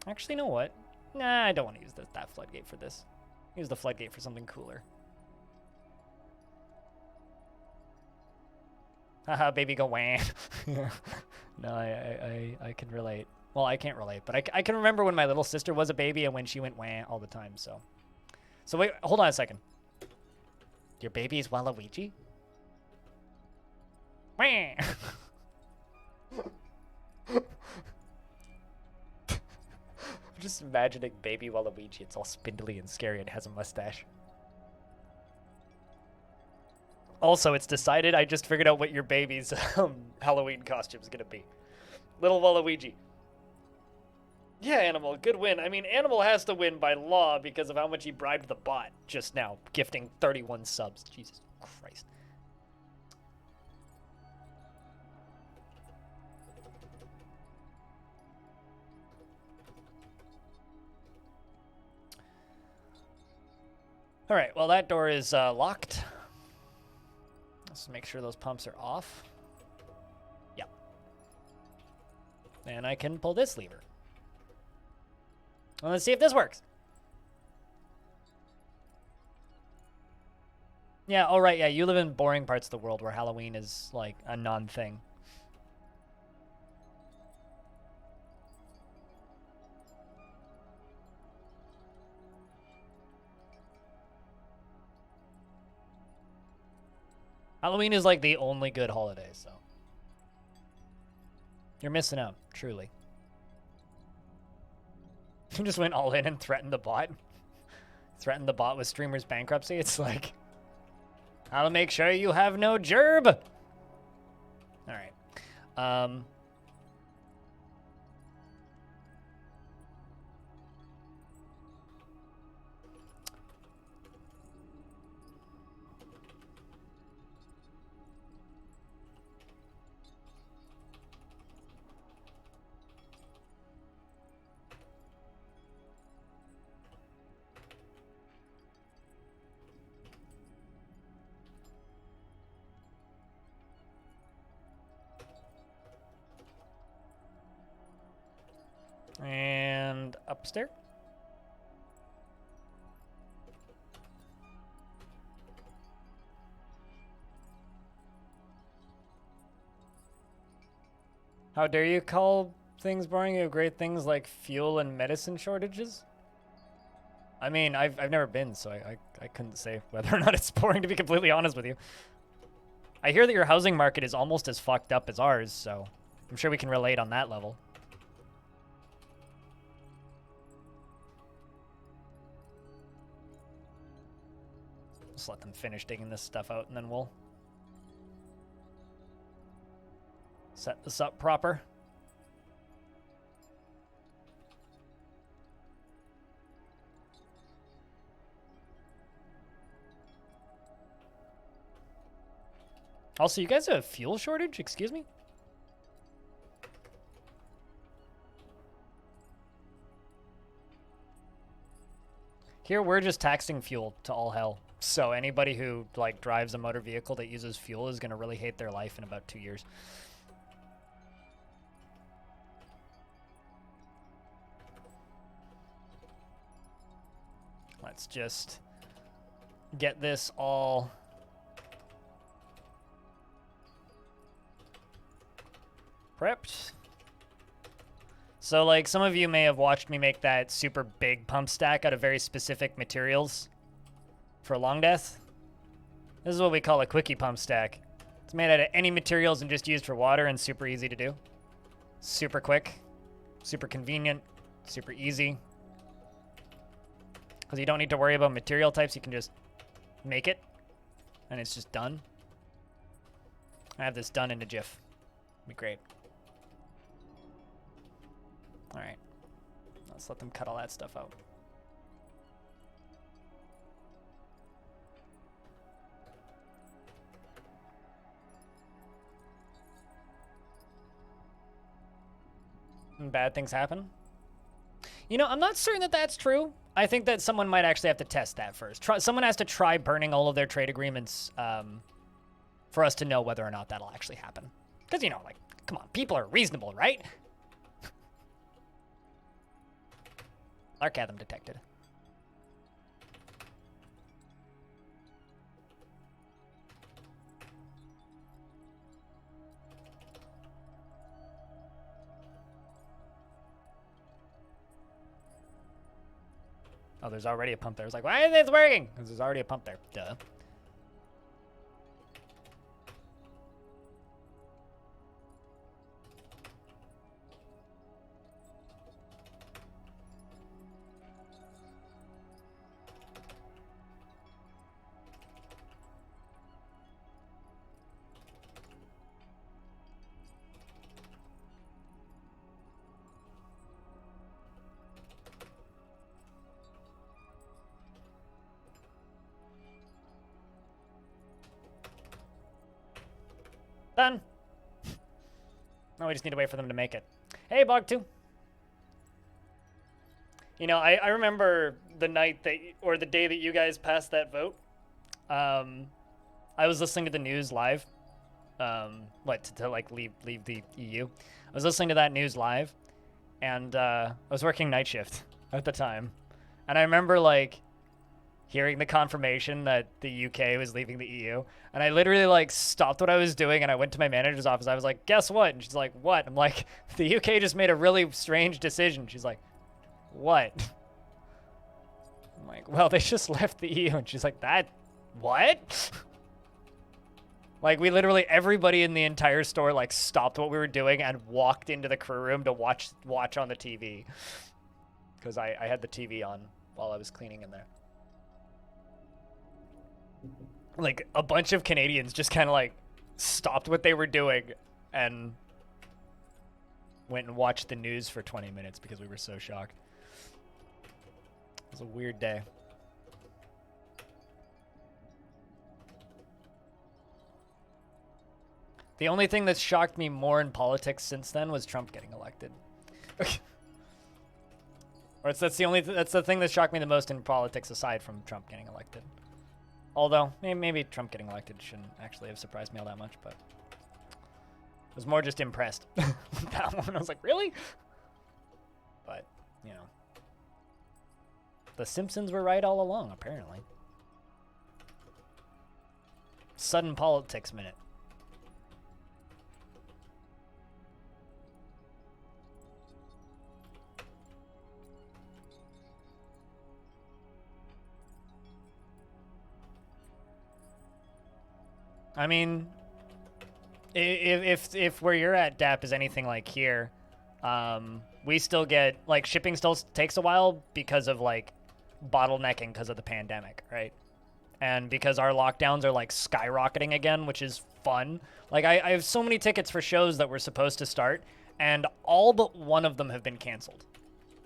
Actually, you know what? Nah, I don't want to use that floodgate for this. Use the floodgate for something cooler. Haha, baby go wah. No, I can relate. Well, I can't relate, but I can remember when my little sister was a baby and when she went wah all the time, so. So wait, hold on a second. Your baby is Waluigi? Wah! I'm just imagining baby Waluigi. It's all spindly and scary and has a mustache. Also, it's decided. I just figured out what your baby's Halloween costume is going to be. Little Waluigi. Yeah, Animal, good win. I mean, Animal has to win by law because of how much he bribed the bot just now, gifting 31 subs. Jesus Christ. All right, well, that door is locked. Let's make sure those pumps are off. Yep. And I can pull this lever. Well, let's see if this works. Yeah, oh right, yeah, you live in boring parts of the world where Halloween is like a non-thing. Halloween is like the only good holiday, so. You're missing out, truly. You just went all in and threatened the bot. Threatened the bot with streamer's bankruptcy. It's like, I'll make sure you have no gerb. All right. And upstairs. How dare you call things boring? You have great things like fuel and medicine shortages? I mean, I've never been, so I couldn't say whether or not it's boring, to be completely honest with you. I hear that your housing market is almost as fucked up as ours, so I'm sure we can relate on that level. Just let them finish digging this stuff out, and then we'll set this up proper. Also, you guys have a fuel shortage? Excuse me? Here, we're just taxing fuel to all hell. So anybody who, like, drives a motor vehicle that uses fuel is going to really hate their life in about 2 years. Let's just get this all prepped. So, like, some of you may have watched me make that super big pump stack out of very specific materials for long death. This is what we call a quickie pump stack. It's made out of any materials and just used for water and super easy to do. Super quick, super convenient, super easy. Because you don't need to worry about material types, you can just make it and it's just done. I have this done in a GIF. It'd be great. All right, let's let them cut all that stuff out. And bad things happen. You know, I'm not certain that that's true. I think that someone might actually have to test that first. Someone has to try burning all of their trade agreements for us to know whether or not that'll actually happen. Because, you know, like, come on, people are reasonable, right? Larkatham detected. Oh, there's already a pump there. It's like, why isn't this working? Because there's already a pump there. Duh. Done. Now we just need to wait for them to make it. Hey, Bog2. You know, I remember the night that, or the day that you guys passed that vote. I was listening to the news live. To like leave the EU. I was listening to that news live, and I was working night shift at the time, and I remember like hearing the confirmation that the UK was leaving the EU, and I literally like stopped what I was doing and I went to my manager's office. I was like, guess what? And she's like, what? I'm like, the UK just made a really strange decision. She's like, what? I'm like, well, they just left the EU. And she's like, that, what? Like, we literally, everybody in the entire store like stopped what we were doing and walked into the crew room to watch on the TV. Because I had the TV on while I was cleaning in there. Like, a bunch of Canadians just kind of, like, stopped what they were doing and went and watched the news for 20 minutes because we were so shocked. It was a weird day. The only thing that shocked me more in politics since then was Trump getting elected. Or that's the thing that shocked me the most in politics aside from Trump getting elected. Although, maybe Trump getting elected shouldn't actually have surprised me all that much, but I was more just impressed with that one. I was like, really? But, you know. The Simpsons were right all along, apparently. Sudden politics minute. I mean, if where you're at, DAP, is anything like here, we still get, like, shipping still takes a while because of, like, bottlenecking because of the pandemic, right? And because our lockdowns are, like, skyrocketing again, which is fun. Like, I have so many tickets for shows that were supposed to start, and all but one of them have been canceled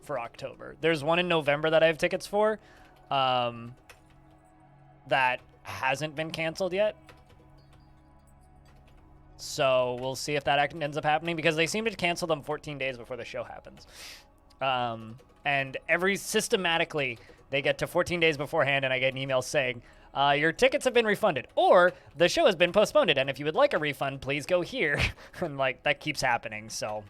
for October. There's one in November that I have tickets for that hasn't been canceled yet. So we'll see if that ends up happening, because they seem to cancel them 14 days before the show happens. And systematically, they get to 14 days beforehand, and I get an email saying, your tickets have been refunded, or the show has been postponed, and if you would like a refund, please go here. And, like, that keeps happening, so.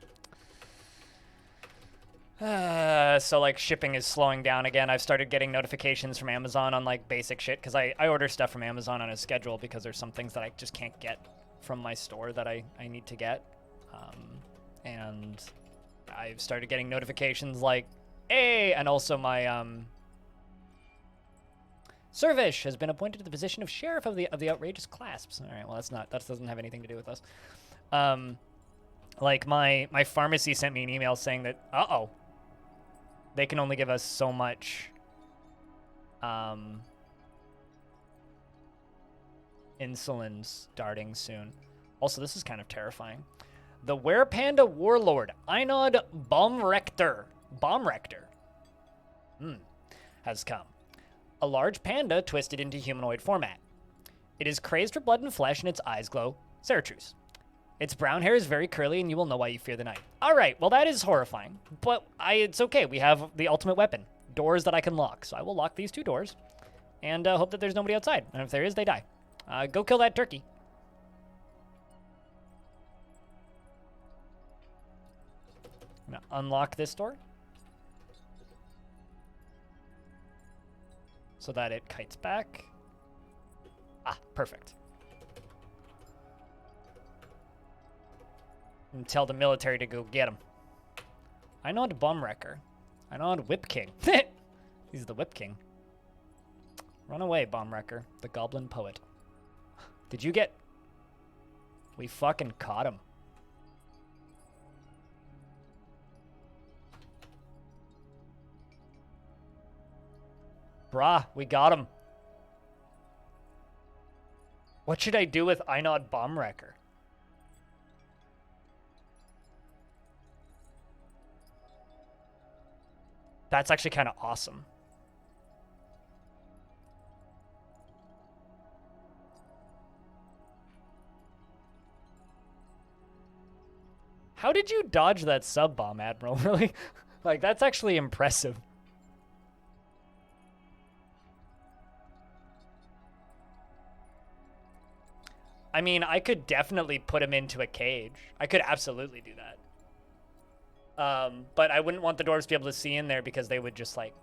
So, like, shipping is slowing down again. I've started getting notifications from Amazon on, like, basic shit, because I order stuff from Amazon on a schedule, because there's some things that I just can't get from my store that I need to get. And I've started getting notifications like, hey, and also my Servish has been appointed to the position of sheriff of the outrageous clasps. All right, well, that doesn't have anything to do with us. Like my pharmacy sent me an email saying that they can only give us so much insulin starting soon. Also, this is kind of terrifying. The Werepanda warlord, Einod Baumrechter, has come. A large panda twisted into humanoid format. It is crazed for blood and flesh, and its eyes glow chartreuse. Its brown hair is very curly, and you will know why you fear the night. All right, well, that is horrifying, but it's okay. We have the ultimate weapon, doors that I can lock. So I will lock these 2 doors and hope that there's nobody outside. And if there is, they die. Go kill that turkey. I'm going to unlock this door so that it kites back. Ah, perfect. And tell the military to go get him. I know the Bomb Wrecker. I know the Whip King. He's the Whip King. Run away, Bomb Wrecker, the Goblin Poet. Did you get... We fucking caught him. Brah, we got him. What should I do with Einod Bomb Wrecker? That's actually kind of awesome. How did you dodge that sub bomb, Admiral? Really? Like, that's actually impressive. I mean, I could definitely put him into a cage. I could absolutely do that. But I wouldn't want the dwarves to be able to see in there because they would just, like...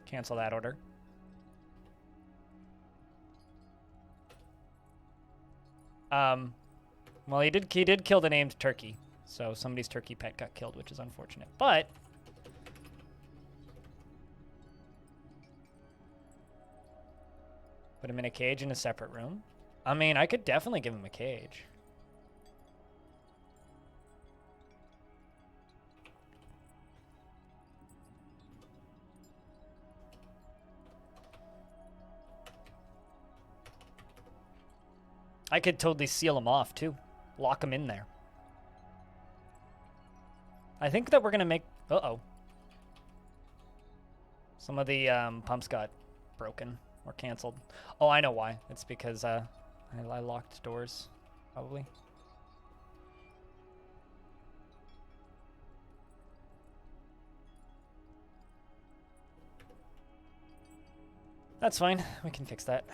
Cancel that order. Well, he did kill the named turkey. So somebody's turkey pet got killed, which is unfortunate. But... Put him in a cage in a separate room. I mean, I could definitely give him a cage. I could totally seal him off, too. Lock him in there. I think that we're going to make... Uh-oh. Some of the pumps got broken or canceled. Oh, I know why. It's because I locked doors, probably. That's fine. We can fix that.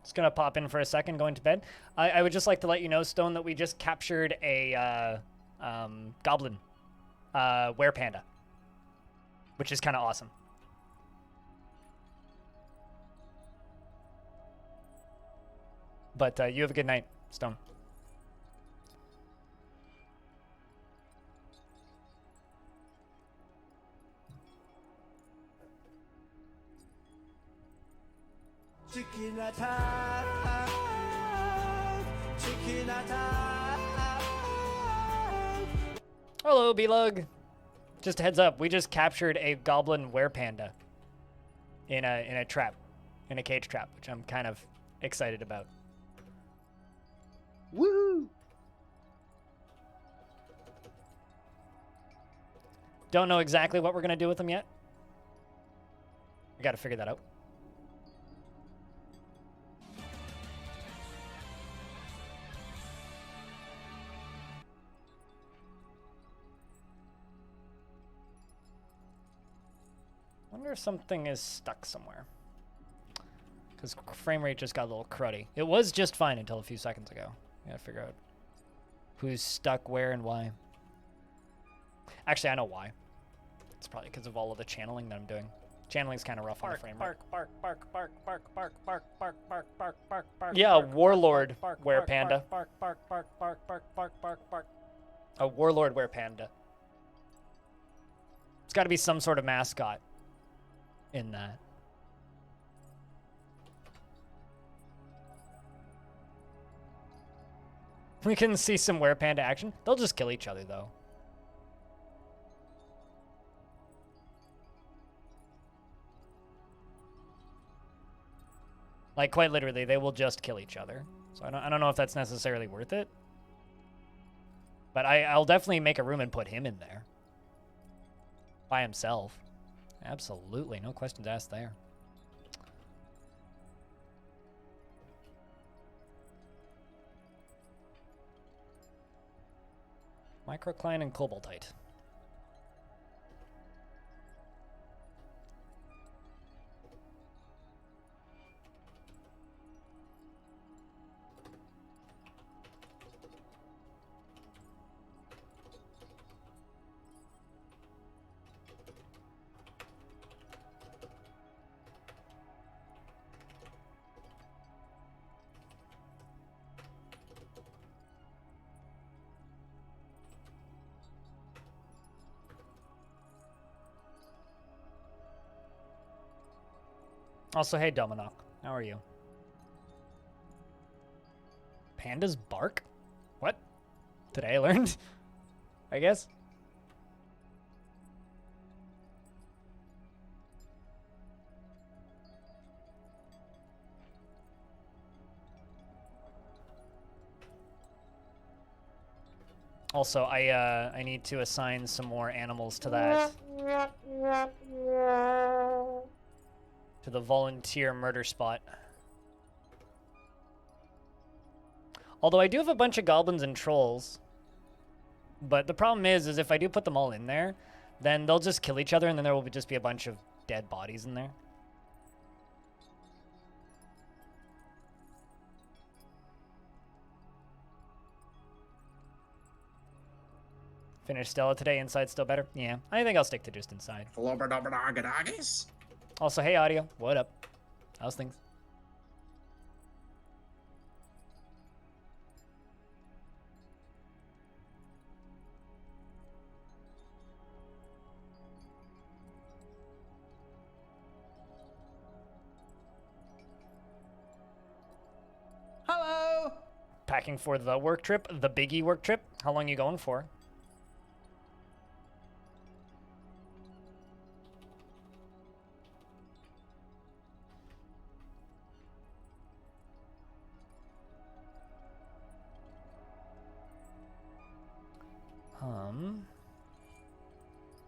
Just gonna pop in for a second, going to bed. I would just like to let you know, Stone, that we just captured a goblin werepanda, which is kind of awesome. But you have a good night, Stone. Chicken attack, chicken attack. Hello, B-Lug. Just a heads up, we just captured a goblin werepanda in a trap, in a cage trap, which I'm kind of excited about. Woo! Don't know exactly what we're gonna do with them yet. We gotta figure that out. Wonder if something is stuck somewhere. Because frame rate just got a little cruddy. It was just fine until a few seconds ago. Gotta figure out who's stuck where and why. Actually, I know why. It's probably because of all of the channeling that I'm doing. Channeling's kind of rough on the frame rate. Yeah, Warlord werepanda. A Warlord werepanda. It's got to be some sort of mascot in that. We can see some werepanda action. They'll just kill each other, though. Like, quite literally, they will just kill each other. So I don't know if that's necessarily worth it. But I'll definitely make a room and put him in there. By himself. Absolutely, no questions asked there. Microcline and Cobaltite. Also, hey, Dominoc. How are you? Pandas bark? What? Today I learned? I guess? Also, I need to assign some more animals to that. To the volunteer murder spot. Although I do have a bunch of goblins and trolls. But the problem is if I do put them all in there, then they'll just kill each other and then there will just be a bunch of dead bodies in there. Finished Stella today, inside still better? Yeah, I think I'll stick to just inside. Also, hey, audio. What up? How's things? Hello. Packing for the work trip, the biggie work trip. How long you going for?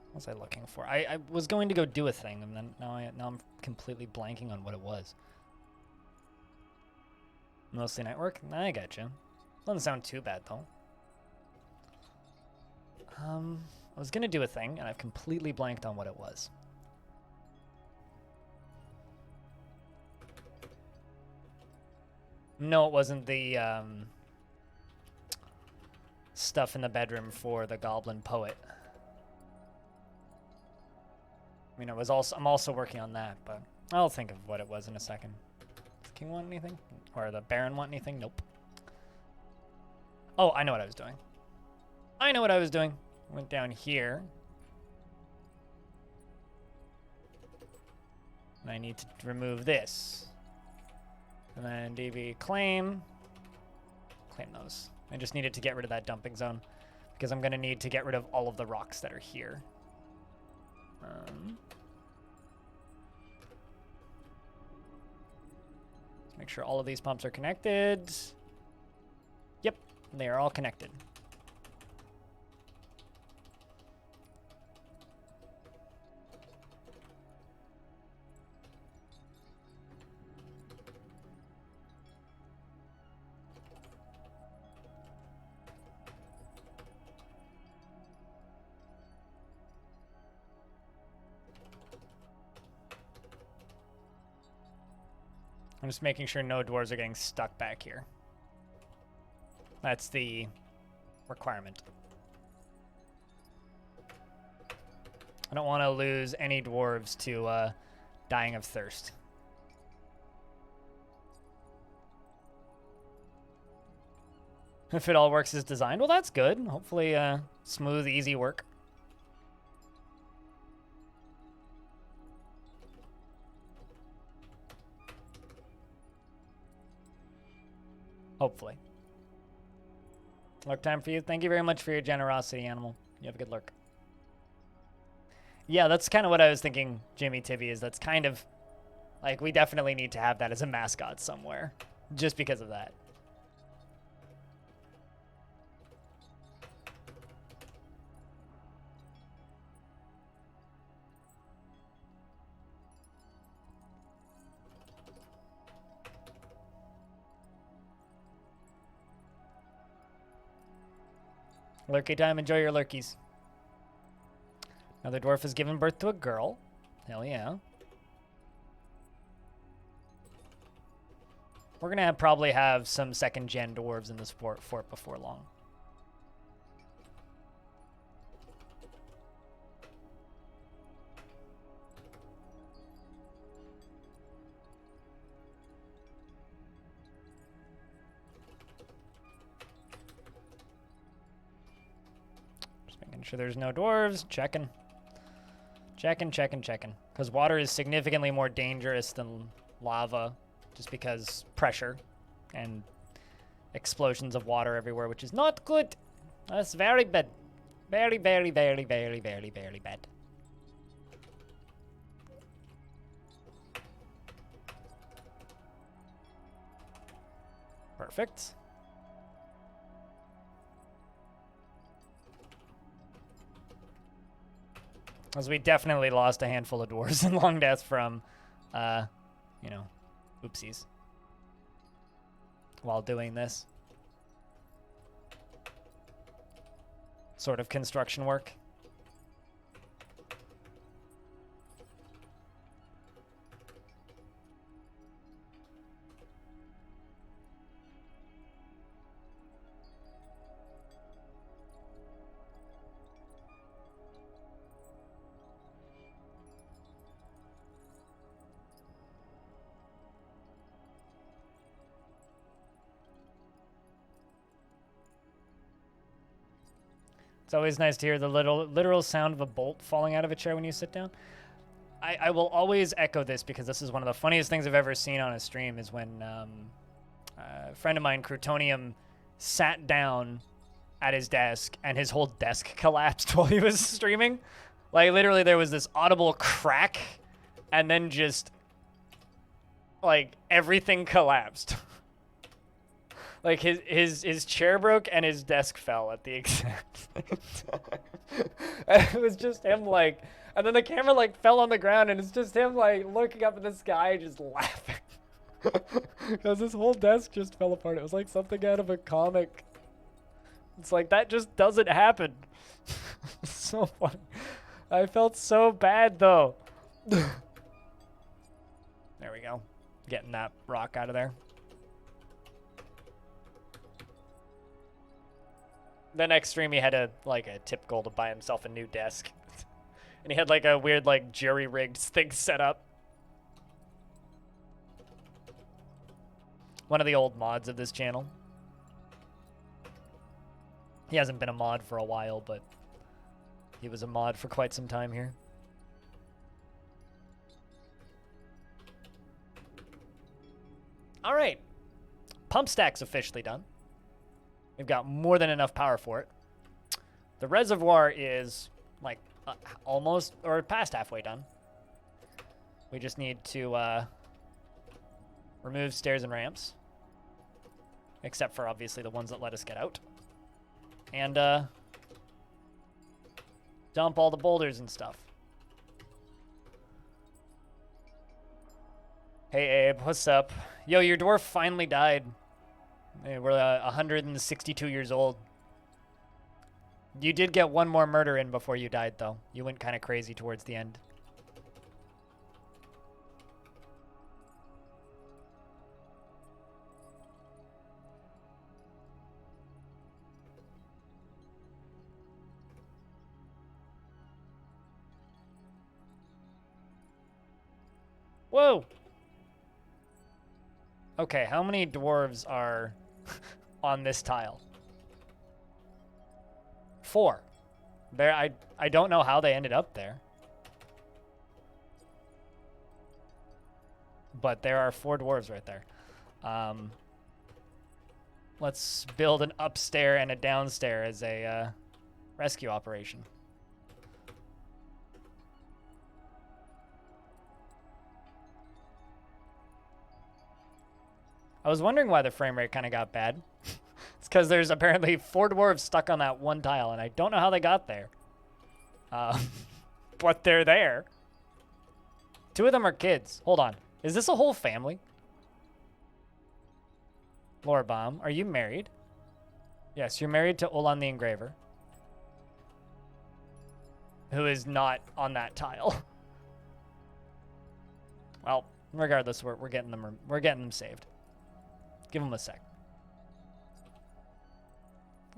What was I looking for? I was going to go do a thing, and then now I'm completely blanking on what it was. Mostly night work? I gotcha. Doesn't sound too bad though. I was gonna do a thing, and I've completely blanked on what it was. No, it wasn't the stuff in the bedroom for the goblin poet. I mean, I'm also working on that, but I'll think of what it was in a second. Does King want anything? Or the Baron want anything? Nope. Oh, I know what I was doing. I know what I was doing. Went down here. And I need to remove this. And then DB claim. Claim those. I just needed to get rid of that dumping zone because I'm going to need to get rid of all of the rocks that are here. Let's make sure all of these pumps are connected. Yep, they are all connected. I'm just making sure no dwarves are getting stuck back here. That's the requirement. I don't want to lose any dwarves to dying of thirst. If it all works as designed, well, that's good. Hopefully, smooth, easy work. Hopefully. Lurk time for you. Thank you very much for your generosity, animal. You have a good lurk. Yeah, that's kind of what I was thinking, Jimmy Tibby, is that's kind of, like, we definitely need to have that as a mascot somewhere. Just because of that. Lurky time, enjoy your lurkies. Another dwarf has given birth to a girl. Hell yeah. We're gonna probably have some second-gen dwarves in this fort before long. Just making sure there's no dwarves. Checking. Checking. Because water is significantly more dangerous than lava. Just because pressure and explosions of water everywhere, which is not good. That's very bad. Very bad. Perfect. As we definitely lost a handful of dwarves in long deaths from, you know, oopsies. While doing this sort of construction work. It's always nice to hear the literal sound of a bolt falling out of a chair when you sit down. I will always echo this because this is one of the funniest things I've ever seen on a stream is when a friend of mine, Crutonium, sat down at his desk and his whole desk collapsed while he was streaming. Like, literally, there was this audible crack and then just, like, everything collapsed. Like, his chair broke and his desk fell at the exact same time. And it was just him, like... And then the camera, like, fell on the ground, and it's just him, like, looking up at the sky just laughing. Because his whole desk just fell apart. It was like something out of a comic. It's like, that just doesn't happen. So funny. I felt so bad, though. There we go. Getting that rock out of there. The next stream, he had a tip goal to buy himself a new desk. And he had like a weird like jury-rigged thing set up. One of the old mods of this channel. He hasn't been a mod for a while, but he was a mod for quite some time here. All right. Pump stack's officially done. We've got more than enough power for it. The reservoir is like almost or past halfway done. We just need to remove stairs and ramps. Except for obviously the ones that let us get out. And dump all the boulders and stuff. Hey Abe, what's up? Yo, your dwarf finally died. We're 162 years old. You did get one more murder in before you died, though. You went kind of crazy towards the end. Whoa! Okay, how many dwarves are on this tile? 4. There, I don't know how they ended up there. But there are 4 dwarves right there. Let's build an upstair and a downstair as a rescue operation. I was wondering why the frame rate kind of got bad. It's because there's apparently 4 dwarves stuck on that one tile, and I don't know how they got there. But they're there. 2 of them are kids. Hold on. Is this a whole family? Lorebaum, are you married? Yes, you're married to Olan the Engraver, who is not on that tile. Well, regardless, we're getting them saved. Give them a sec.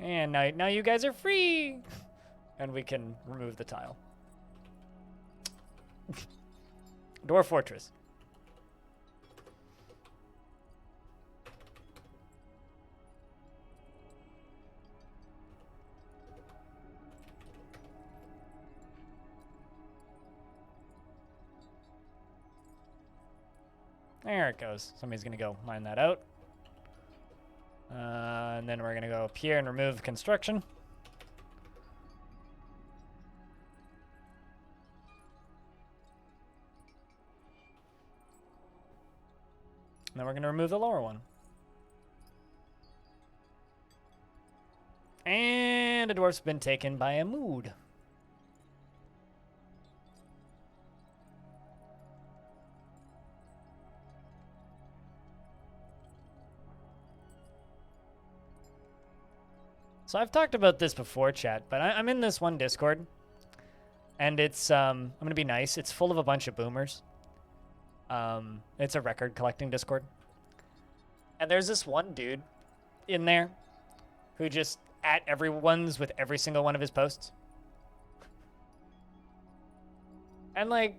And now you guys are free, and we can remove the tile. Dwarf Fortress. There it goes. Somebody's gonna go mine that out. And then we're gonna go up here and remove construction. And then we're gonna remove the lower one. And a dwarf's been taken by a mood. So I've talked about this before, chat, but I'm in this one Discord, and it's, I'm gonna be nice, it's full of a bunch of boomers. It's a record collecting Discord. And there's this one dude in there who just at everyone's with every single one of his posts. And like,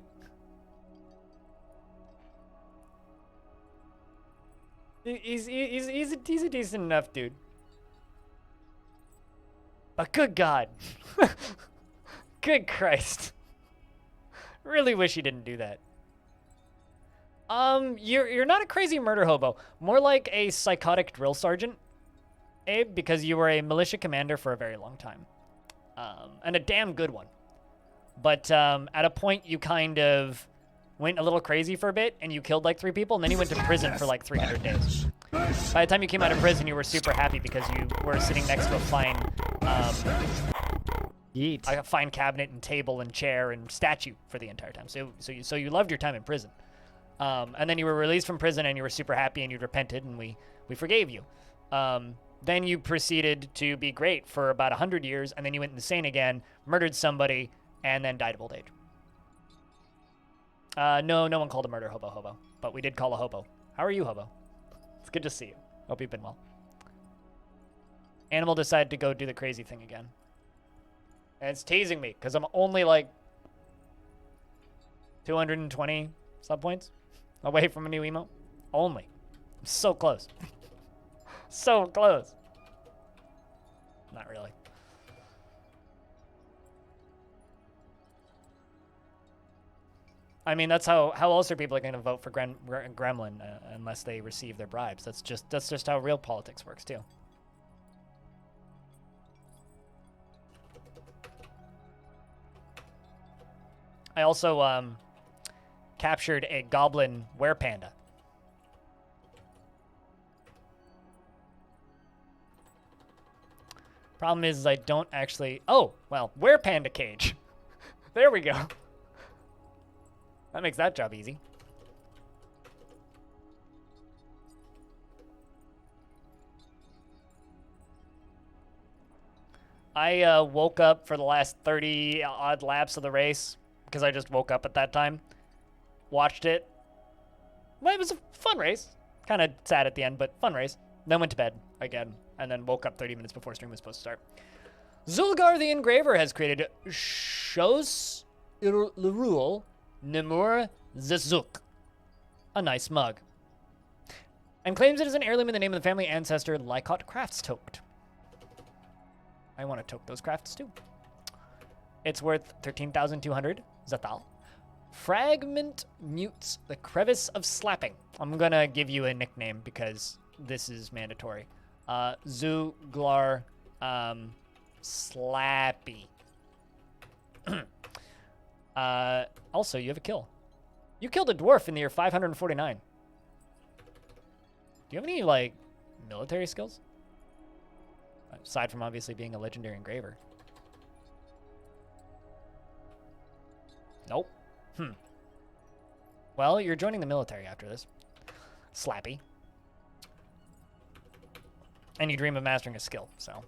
he's a decent enough dude. But good God. Good Christ. Really wish he didn't do that. You're not a crazy murder hobo. More like a psychotic drill sergeant, Abe, because you were a militia commander for a very long time. And a damn good one. But at a point you kind of went a little crazy for a bit and you killed like 3 people and then you went to prison for like 300 days. By the time you came out of prison, you were super happy because you were sitting next to a fine a fine cabinet and table and chair and statue for the entire time. So you loved your time in prison. And then you were released from prison and you were super happy and you repented and we forgave you. Then you proceeded to be great for about 100 years and then you went insane again, murdered somebody, and then died of old age. No one called a murder hobo, but we did call a hobo. How are you, hobo? It's good to see you. Hope you've been well. Animal decided to go do the crazy thing again. And it's teasing me because I'm only like 220 sub points away from a new emote. Only. I'm so close. So close. Not really. I mean, that's how else are people going to vote for Gremlin unless they receive their bribes? That's just how real politics works too. I also captured a goblin werepanda. Problem is I don't actually... Oh, well, werepanda cage. There we go. That makes that job easy. I woke up for the last 30 odd laps of the race because I just woke up at that time. Watched it. Well, it was a fun race. Kind of sad at the end, but fun race. Then went to bed again, and then woke up 30 minutes before stream was supposed to start. Zulgar the Engraver has created Shos Lurul Nemur Zizuk, a nice mug, and claims it is an heirloom in the name of the family ancestor Lykot Crafts Toked. I want to toke those crafts too. It's worth 13,200 Zathal. Fragment mutes the crevice of slapping. I'm gonna give you a nickname because this is mandatory. Zuglar Slappy. Also, you have a kill. You killed a dwarf in the year 549. Do you have any, like, military skills? Aside from obviously being a legendary engraver. Nope. Well, you're joining the military after this. Slappy. And you dream of mastering a skill, so.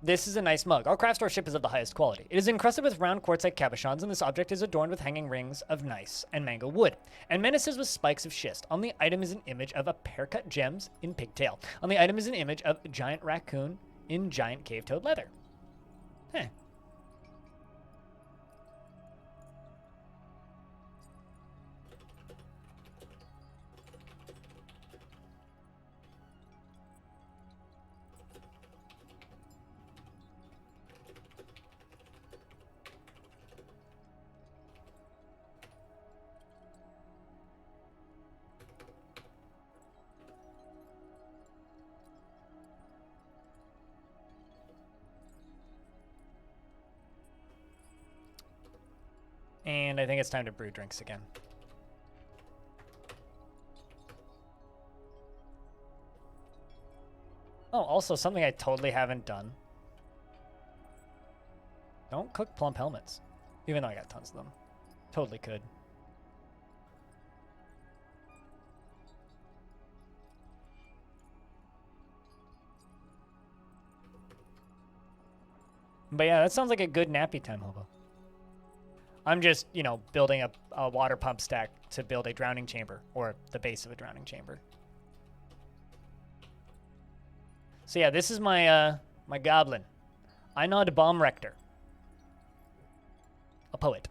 This is a nice mug. Our craft store ship is of the highest quality. It is encrusted with round quartzite cabochons, and this object is adorned with hanging rings of nice and mango wood, and menaces with spikes of schist. On the item is an image of a pear-cut gems in pigtail. On the item is an image of a giant raccoon in giant cave-toed leather. Heh. And I think it's time to brew drinks again. Oh, also something I totally haven't done. Don't cook plump helmets. Even though I got tons of them. Totally could. But yeah, that sounds like a good nappy time, hobo. I'm just, you know, building a water pump stack to build a drowning chamber, or the base of a drowning chamber. So yeah, this is my my goblin, Einod Baumrechter, a poet,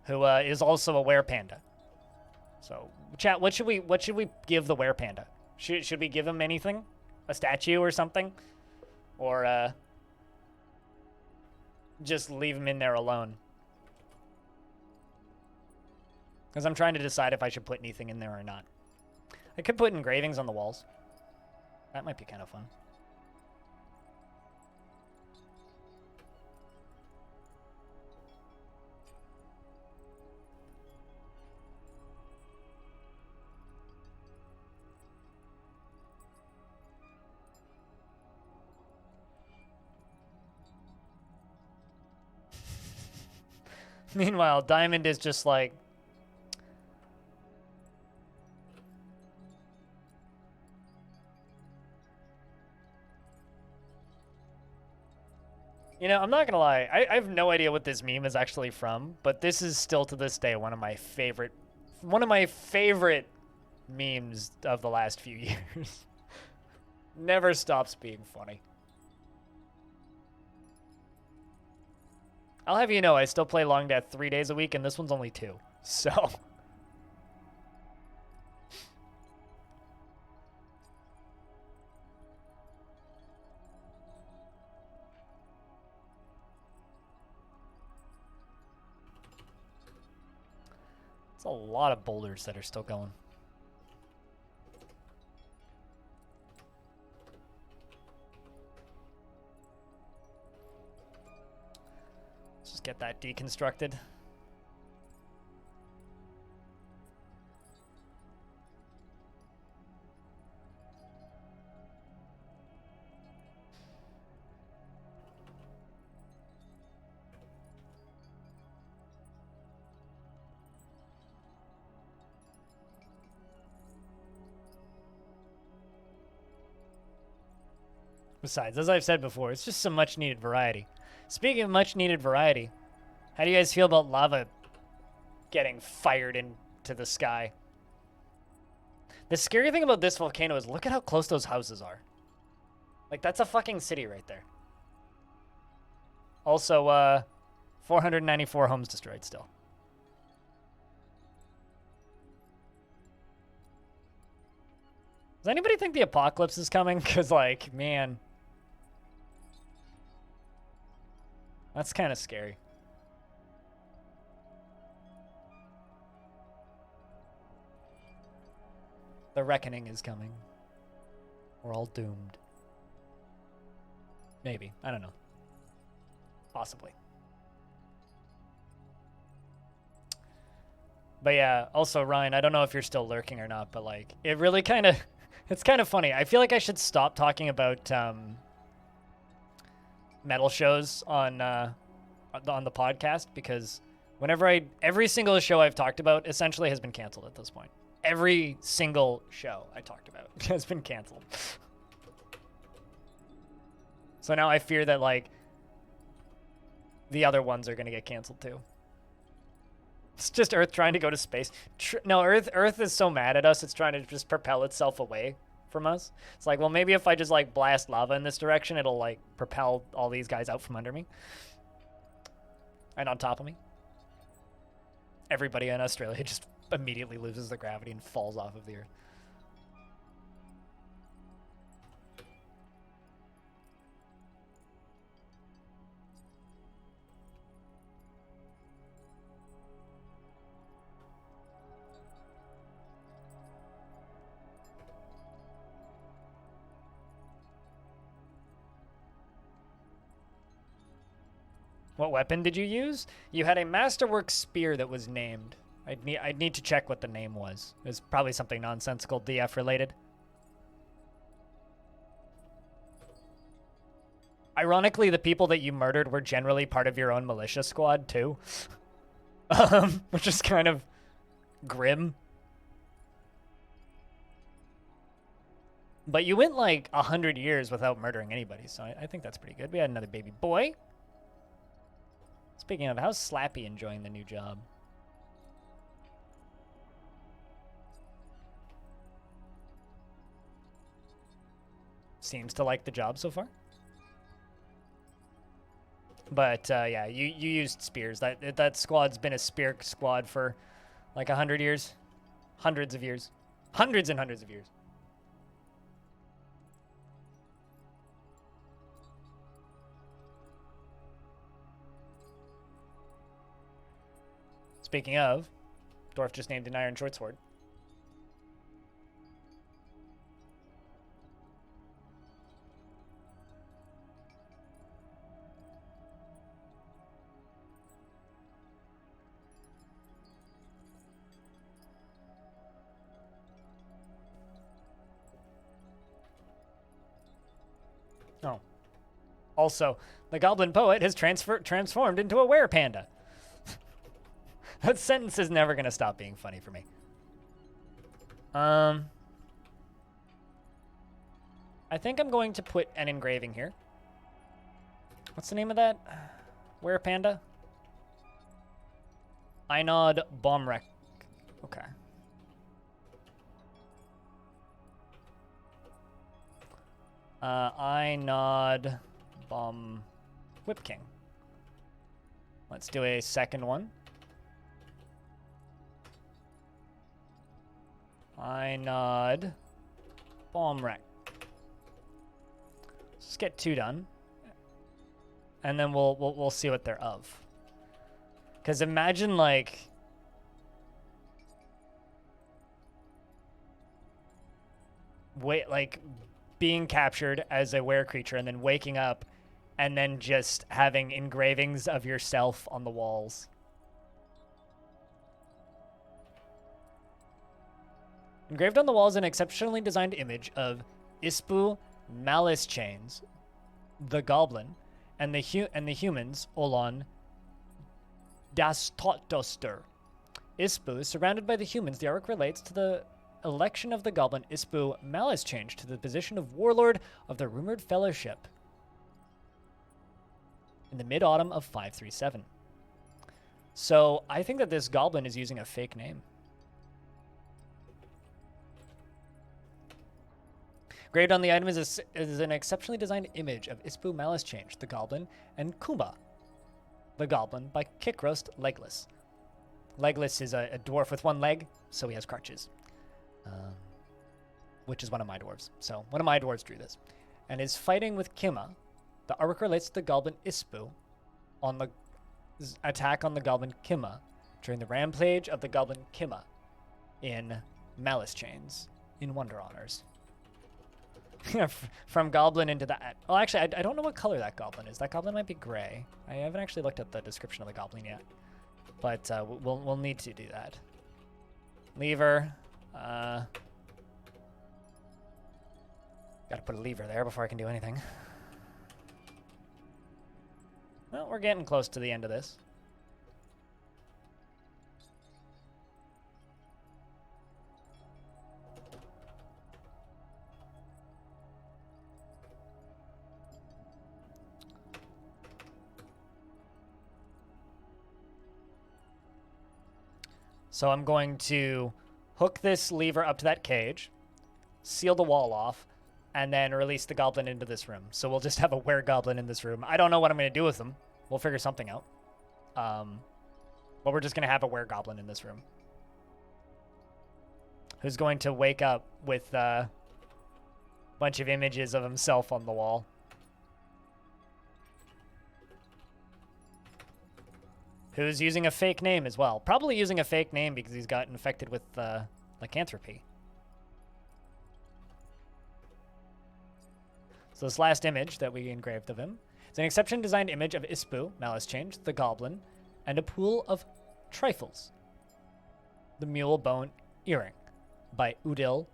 who is also a werepanda. So, chat, what should we give the werepanda? Should we give him anything, a statue or something, or just leave him in there alone? Because I'm trying to decide if I should put anything in there or not. I could put engravings on the walls. That might be kind of fun. Meanwhile, Diamond is just like, you know, I'm not gonna lie. I have no idea what this meme is actually from, but this is still to this day one of my favorite memes of the last few years. Never stops being funny. I'll have you know, I still play Long Death 3 days a week, and this one's only 2. So. It's a lot of boulders that are still going. Let's just get that deconstructed. Besides, as I've said before, it's just some much-needed variety. Speaking of much-needed variety, how do you guys feel about lava getting fired into the sky? The scary thing about this volcano is look at how close those houses are. Like, that's a fucking city right there. Also, 494 homes destroyed still. Does anybody think the apocalypse is coming? Because, like, man... that's kind of scary. The reckoning is coming. We're all doomed. Maybe. I don't know. Possibly. But yeah, also Ryan, I don't know if you're still lurking or not, but like it really kind of it's kind of funny. I feel like I should stop talking about metal shows on the podcast, because every single show I've talked about essentially has been canceled at this point. Every single show I talked about has been canceled. So now I fear that like the other ones are going to get canceled too. It's just Earth trying to go to space. No, Earth is so mad at us, it's trying to just propel itself away from us. It's like, well, maybe if I just like blast lava in this direction, it'll like propel all these guys out from under me. And on top of me. Everybody in Australia just immediately loses the gravity and falls off of the Earth. What weapon did you use? You had a masterwork spear that was named. I'd need to check what the name was. It was probably something nonsensical DF related. Ironically, the people that you murdered were generally part of your own militia squad too. Which is kind of grim. But you went like 100 years without murdering anybody, so I think that's pretty good. We had another baby boy. Speaking of, how's Slappy enjoying the new job? Seems to like the job so far. But yeah, you used spears. That squad's been a spear squad for like 100 years. Hundreds of years. Hundreds and hundreds of years. Speaking of, Dwarf just named an iron short sword. Oh. Also, the Goblin Poet has transformed into a were-panda. That sentence is never going to stop being funny for me. I think I'm going to put an engraving here. What's the name of that? Were-panda? Einod Bomrek. Okay. Einod Bomb Whip King. Let's do a second one. Einod Bomrek. Let's get 2 done. And then we'll see what they're of. Because imagine like being captured as a were creature and then waking up and then just having engravings of yourself on the walls. Engraved on the wall is an exceptionally designed image of Ispu Malice Chains, the Goblin, and the humans Olon Das Tottoster. Ispu, surrounded by the humans, the artwork relates to the election of the Goblin Ispu Malice Change to the position of Warlord of the Rumored Fellowship in the mid-autumn of 537. So I think that this Goblin is using a fake name. Engraved on the item is an exceptionally designed image of Ispu Malice Change, the Goblin, and Kumba, the Goblin, by Kickroast Legless. Legless is a dwarf with 1 leg, so he has crutches, which is one of my dwarves. So one of my dwarves drew this, and is fighting with Kima. The artwork relates to the Goblin Ispu on the attack on the Goblin Kima during the rampage of the Goblin Kima in Malice Chains in Wonder Honors. From goblin into that. Oh, actually, I don't know what color that goblin is. That goblin might be gray. I haven't actually looked at the description of the goblin yet. But we'll need to do that. Lever. Gotta put a lever there before I can do anything. Well, we're getting close to the end of this. So I'm going to hook this lever up to that cage, seal the wall off, and then release the goblin into this room. So we'll just have a were-goblin in this room. I don't know what I'm going to do with them. We'll figure something out. But we're just going to have a were-goblin in this room. Who's going to wake up with a bunch of images of himself on the wall. Who's using a fake name as well. Probably using a fake name because he's got infected with lycanthropy. So this last image that we engraved of him is an exception designed image of Ispu, Malice Change, the Goblin, and a pool of trifles. The Mule Bone Earring by Udil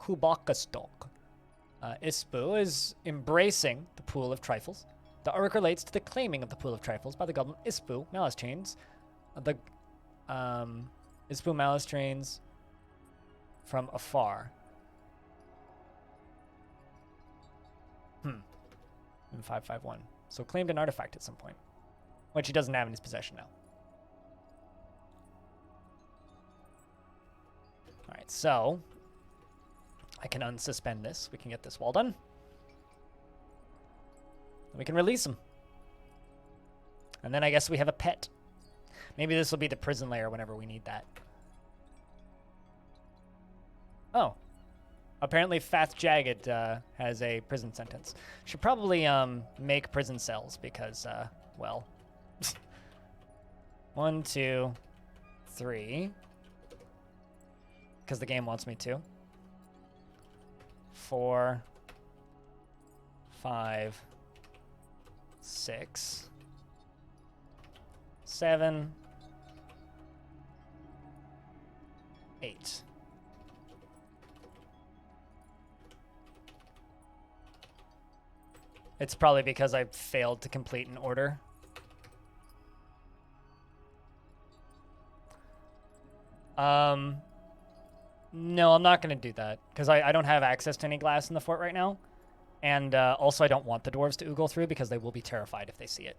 Kubakastok. Ispu is embracing the pool of trifles. The artwork relates to the claiming of the pool of trifles by the Goblin Ispu, Malice Chains. The Ispu Malice Chains from afar. In 551. So claimed an artifact at some point, which he doesn't have in his possession now. All right, so I can unsuspend this. We can get this wall done. We can release him. And then I guess we have a pet. Maybe this will be the prison lair whenever we need that. Oh. Apparently Fat Jagged has a prison sentence. Should probably make prison cells because, well... 1, 2, 3. Because the game wants me to. 4, 5, 6, 7, 8. It's probably because I failed to complete an order. No, I'm not going to do that because I don't have access to any glass in the fort right now. And also I don't want the dwarves to oogle through because they will be terrified if they see it.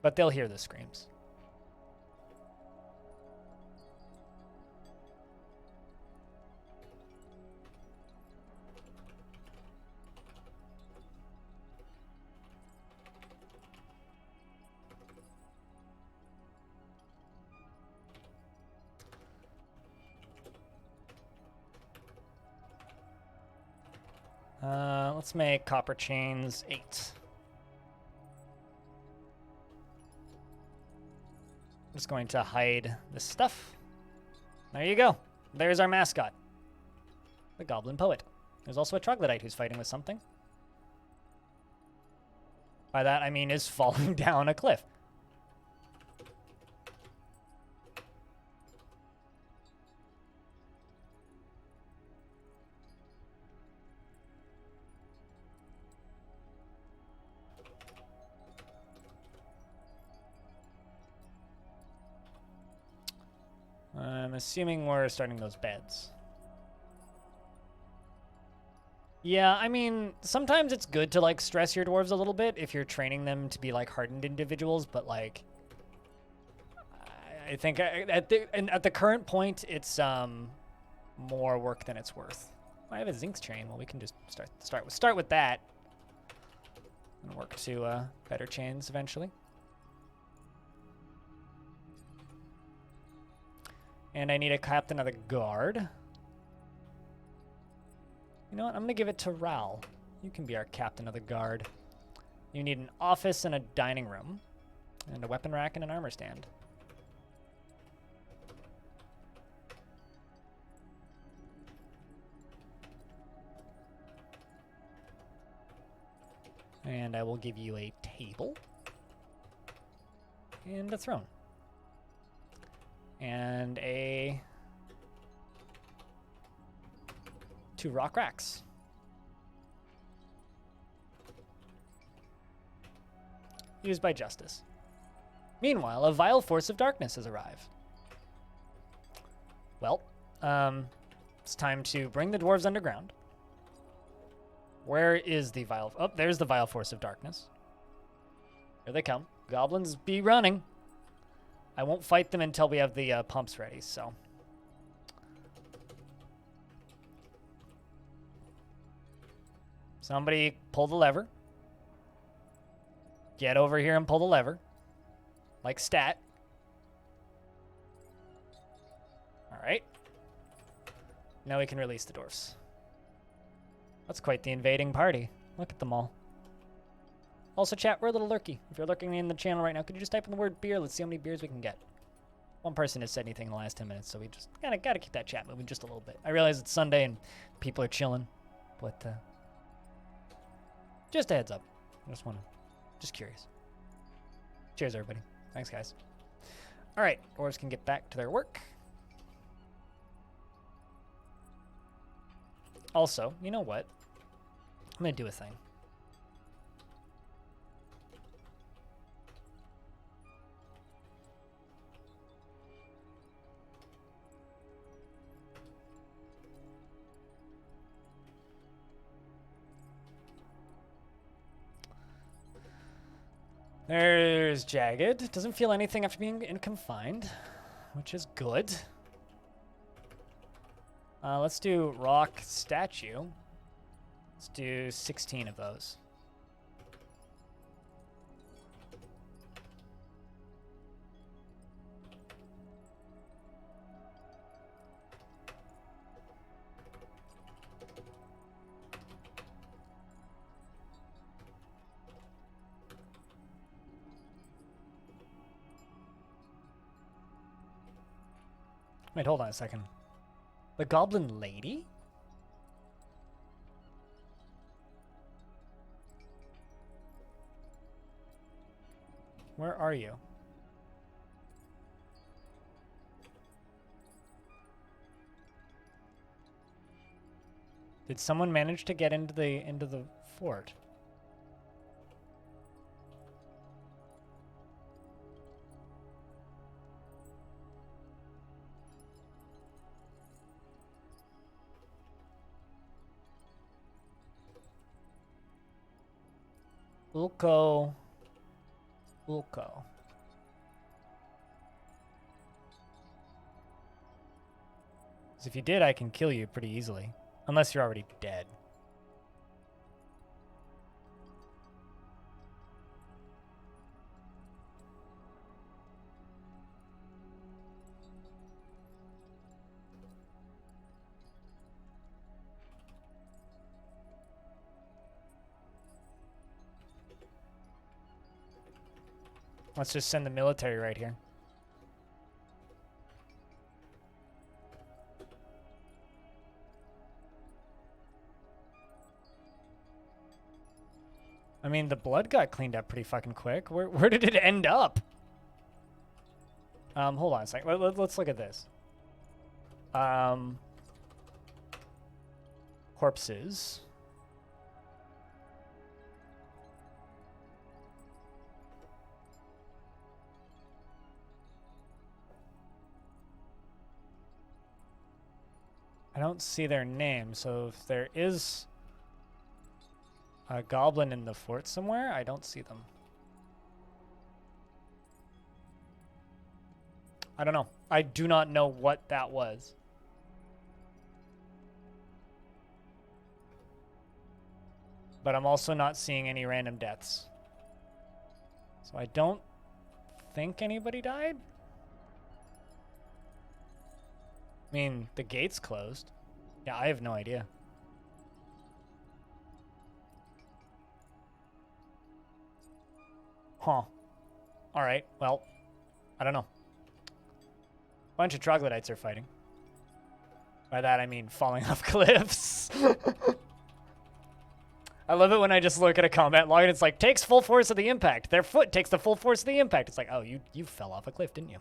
But they'll hear the screams. Let's make copper chains 8. I'm just going to hide this stuff. There you go. There's our mascot. The Goblin Poet. There's also a troglodyte who's fighting with something. By that, I mean is falling down a cliff. I'm assuming we're starting those beds. Yeah, I mean, sometimes it's good to, like, stress your dwarves a little bit if you're training them to be, like, hardened individuals, but, like, I think at the current point, it's more work than it's worth. I have a zinc chain. Well, we can just start with that and work to better chains eventually. And I need a captain of the guard. You know what? I'm going to give it to Ral. You can be our captain of the guard. You need an office and a dining room. And a weapon rack and an armor stand. And I will give you a table. And a throne. And a... 2 rock racks. Used by Justice. Meanwhile, a vile force of darkness has arrived. Well, it's time to bring the dwarves underground. Where is the vile... Oh, there's the vile force of darkness. Here they come. Goblins be running. I won't fight them until we have the pumps ready, so... Somebody pull the lever. Get over here and pull the lever. Like stat. Alright. Now we can release the dwarfs. That's quite the invading party. Look at them all. Also, chat, we're a little lurky. If you're lurking in the channel right now, could you just type in the word beer? Let's see how many beers we can get. One person has said anything in the last 10 minutes, so we just gotta keep that chat moving just a little bit. I realize it's Sunday and people are chilling, but just a heads up. Just curious. Cheers, everybody. Thanks, guys. All right, dwarves can get back to their work. Also, you know what? I'm gonna do a thing. There's Jagged. Doesn't feel anything after being confined, which is good. Let's do rock statue. Let's do 16 of those. Wait, hold on a second. The Goblin Lady? Where are you? Did someone manage to get into the fort? Ulko. 'Cause if you did, I can kill you pretty easily. Unless you're already dead. Let's just send the military right here. I mean, the blood got cleaned up pretty fucking quick. Where did it end up? Hold on a second. Let's look at this. Corpses. I don't see their name, so if there is a goblin in the fort somewhere, I don't see them. I don't know. I do not know what that was. But I'm also not seeing any random deaths. So I don't think anybody died. I mean, the gate's closed. Yeah, I have no idea. Huh. Alright, well, I don't know. Bunch of troglodytes are fighting. By that I mean falling off cliffs. I love it when I just look at a combat log and it's like, takes full force of the impact. Their foot takes the full force of the impact. It's like, oh, you fell off a cliff, didn't you?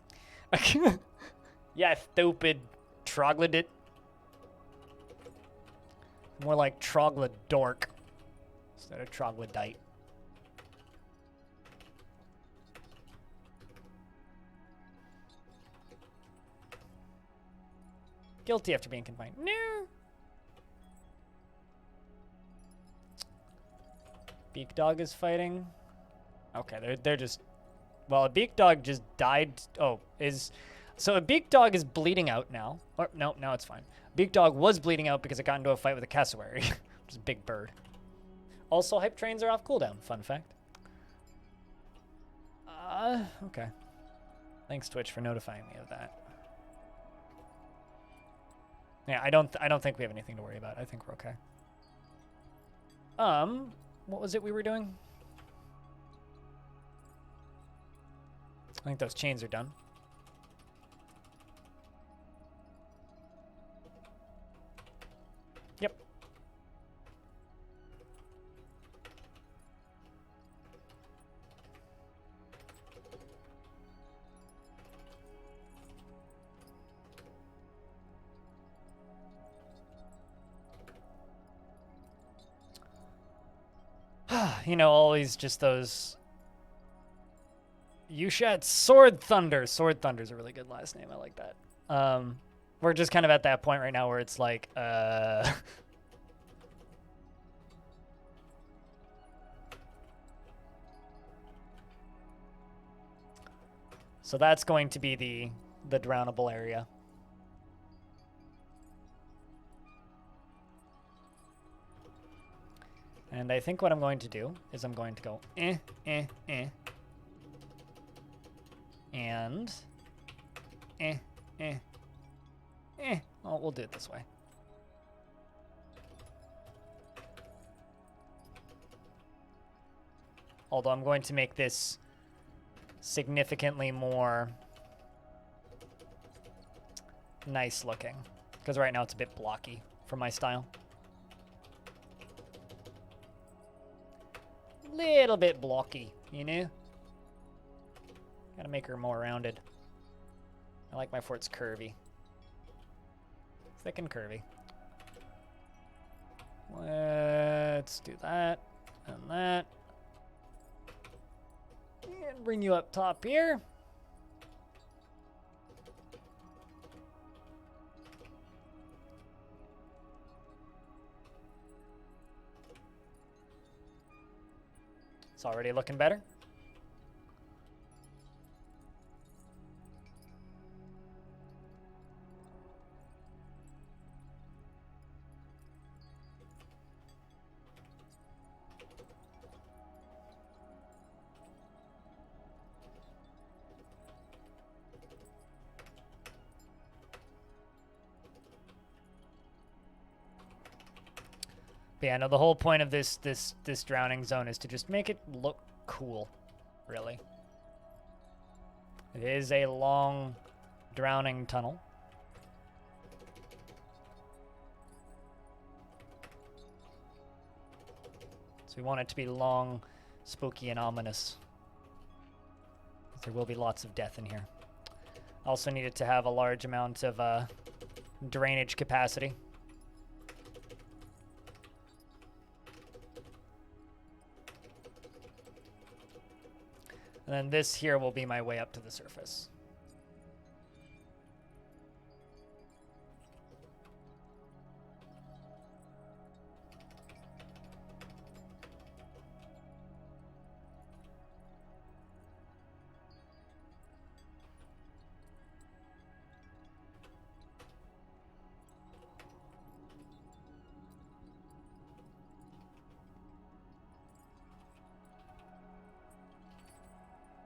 Yeah, stupid troglodyte. More like troglodork instead of troglodyte. Guilty after being confined. No. Beak dog is fighting. Okay, they're just. Well, a beak dog just died. Oh, so a beak dog is bleeding out now. Or no, now it's fine. Beak dog was bleeding out because it got into a fight with a cassowary, which is a big bird. Also, hype trains are off cooldown. Fun fact. Okay. Thanks Twitch for notifying me of that. Yeah, I don't think we have anything to worry about. I think we're okay. What was it we were doing? I think those chains are done. Yep. You know, always just those. You shed Sword Thunder. Sword Thunder's a really good last name. I like that. We're just kind of at that point right now where it's like, So that's going to be the drownable area. And I think what I'm going to do is I'm going to go and oh, we'll do it this way. Although I'm going to make this significantly more nice looking, because right now it's a bit blocky for my style. Little bit blocky, you know? Gotta make her more rounded. I like my forts curvy. Thick and curvy. Let's do that and that. And bring you up top here. It's already looking better. But yeah, no, the whole point of this drowning zone is to just make it look cool, really. It is a long drowning tunnel. So we want it to be long, spooky, and ominous. There will be lots of death in here. Also need it to have a large amount of drainage capacity. And then this here will be my way up to the surface.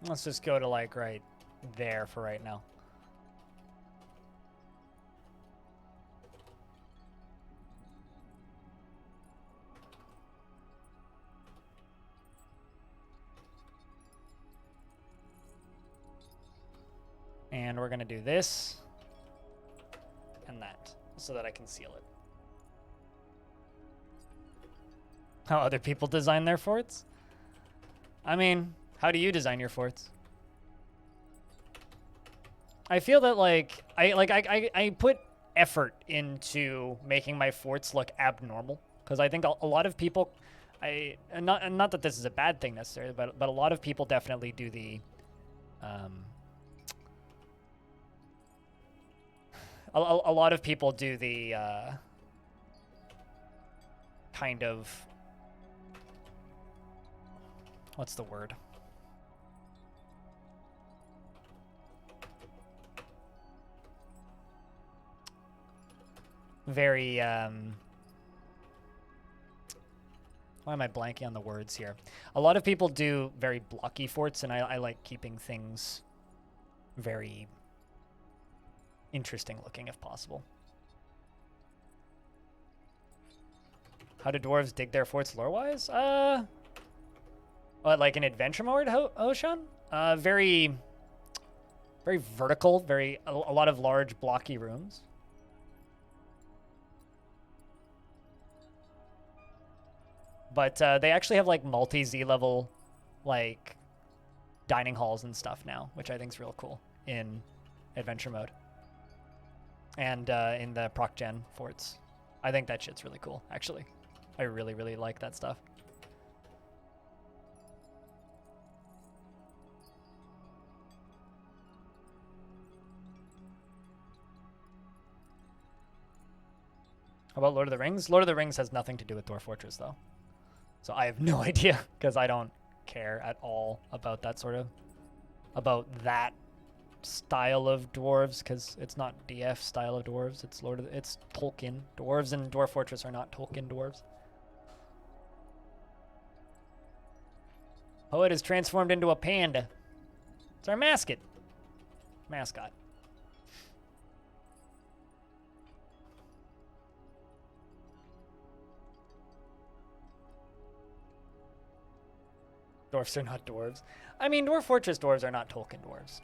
Let's just go to like right there for right now. And we're gonna do this and that so that I can seal it. How other people design their forts? I mean, how do you design your forts? I feel that I put effort into making my forts look abnormal because I think a lot of people, not that this is a bad thing necessarily, but a lot of people definitely do the, a lot of people do the kind of, what's the word? Very, why am I blanking on the words here? A lot of people do very blocky forts, and I like keeping things very interesting looking if possible. How do dwarves dig their forts lore-wise? What, like an adventure mode, Ocean? Very vertical, a lot of large blocky rooms. But they actually have like multi-Z level like dining halls and stuff now, which I think is real cool in adventure mode. And in the proc gen forts. I think that shit's really cool, actually. I really, really like that stuff. How about Lord of the Rings? Lord of the Rings has nothing to do with Dwarf Fortress, though. So I have no idea, because I don't care at all about that style of dwarves, because it's not DF style of dwarves. It's Tolkien. Dwarves and Dwarf Fortress are not Tolkien dwarves. Poet is transformed into a panda. It's our mascot. Mascot. Dwarfs are not dwarves. I mean, Dwarf Fortress dwarves are not Tolkien dwarves.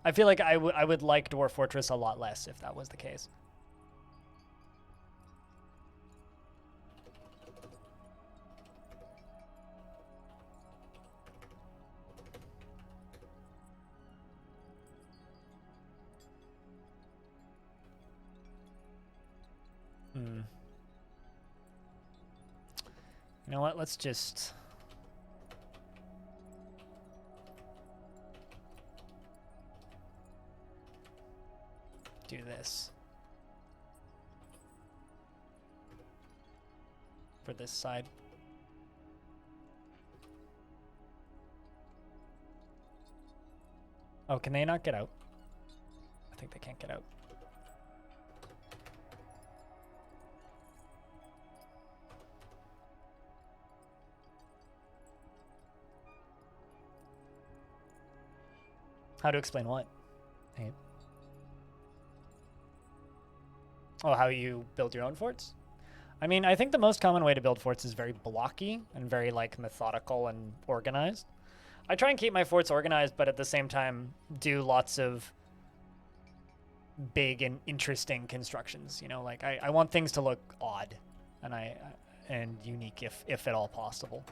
I feel like I would like Dwarf Fortress a lot less if that was the case. You know what? Let's just... do this. For this side. Oh, can they not get out? I think they can't get out. How to explain what? Hey. Oh, how you build your own forts? I mean, I think the most common way to build forts is very blocky and very, like, methodical and organized. I try and keep my forts organized, but at the same time do lots of big and interesting constructions. You know, like, I want things to look odd and unique if at all possible.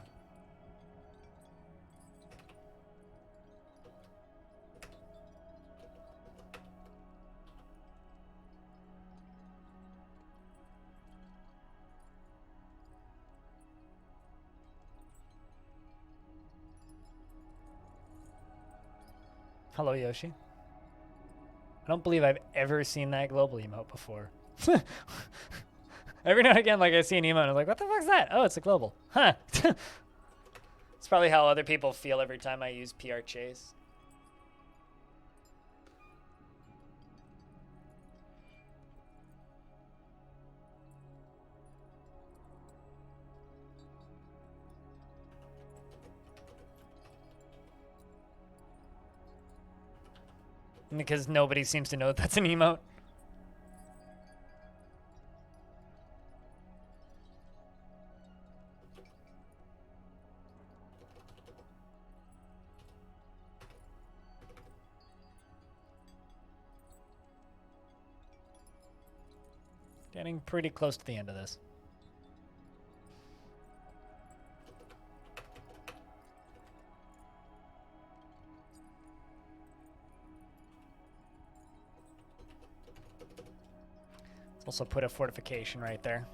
Hello, Yoshi. I don't believe I've ever seen that global emote before. Every now and again, like, I see an emote and I'm like, what the fuck's that? Oh, it's a global. Huh. It's probably how other people feel every time I use PR Chase. Because nobody seems to know that that's an emote. Getting pretty close to the end of this. Let's also put a fortification right there.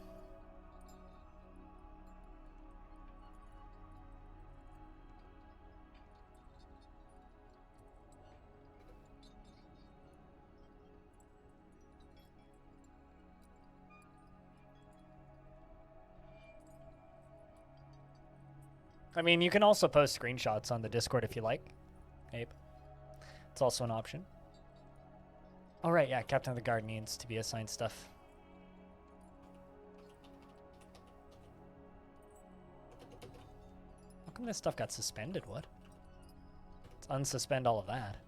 I mean, you can also post screenshots on the Discord if you like, Abe. It's also an option. Oh, right, yeah, Captain of the Guard needs to be assigned stuff. How come this stuff got suspended? What? Let's unsuspend all of that.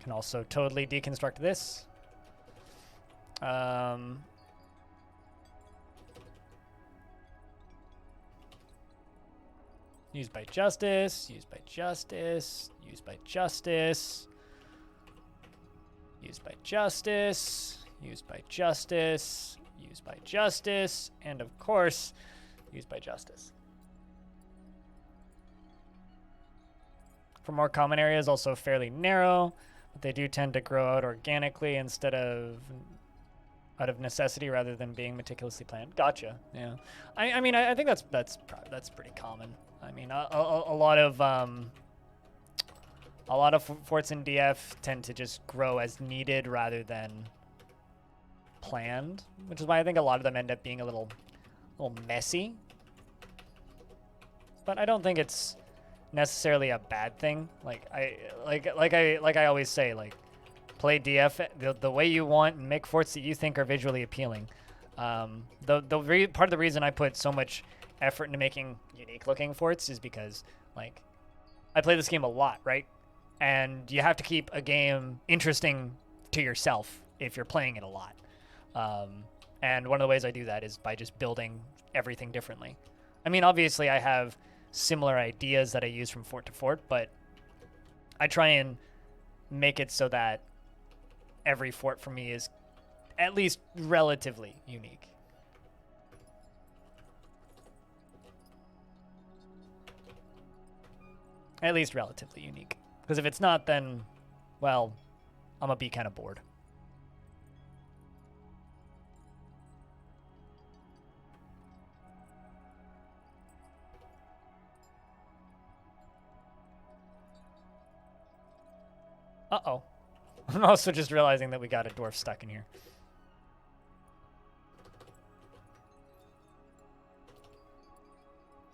Can also totally deconstruct this. Used by justice, used by justice, used by justice, used by justice, used by justice, used by justice, and of course, used by justice. For more common areas, also fairly narrow, but they do tend to grow out organically instead of out of necessity rather than being meticulously planned. Gotcha. Yeah. I mean, I think that's pretty common. I mean, a lot of forts in DF tend to just grow as needed rather than planned, which is why I think a lot of them end up being a little messy. But I don't think it's necessarily a bad thing. Like I always say, like, play DF the way you want and make forts that you think are visually appealing. Part of the reason I put so much effort into making unique looking forts is because, like, I play this game a lot, right? And you have to keep a game interesting to yourself if you're playing it a lot. And one of the ways I do that is by just building everything differently. I mean, obviously I have similar ideas that I use from fort to fort, but I try and make it so that every fort for me is at least relatively unique. At least relatively unique. Because if it's not, then, well, I'm gonna be kind of bored. Uh-oh. I'm also just realizing that we got a dwarf stuck in here.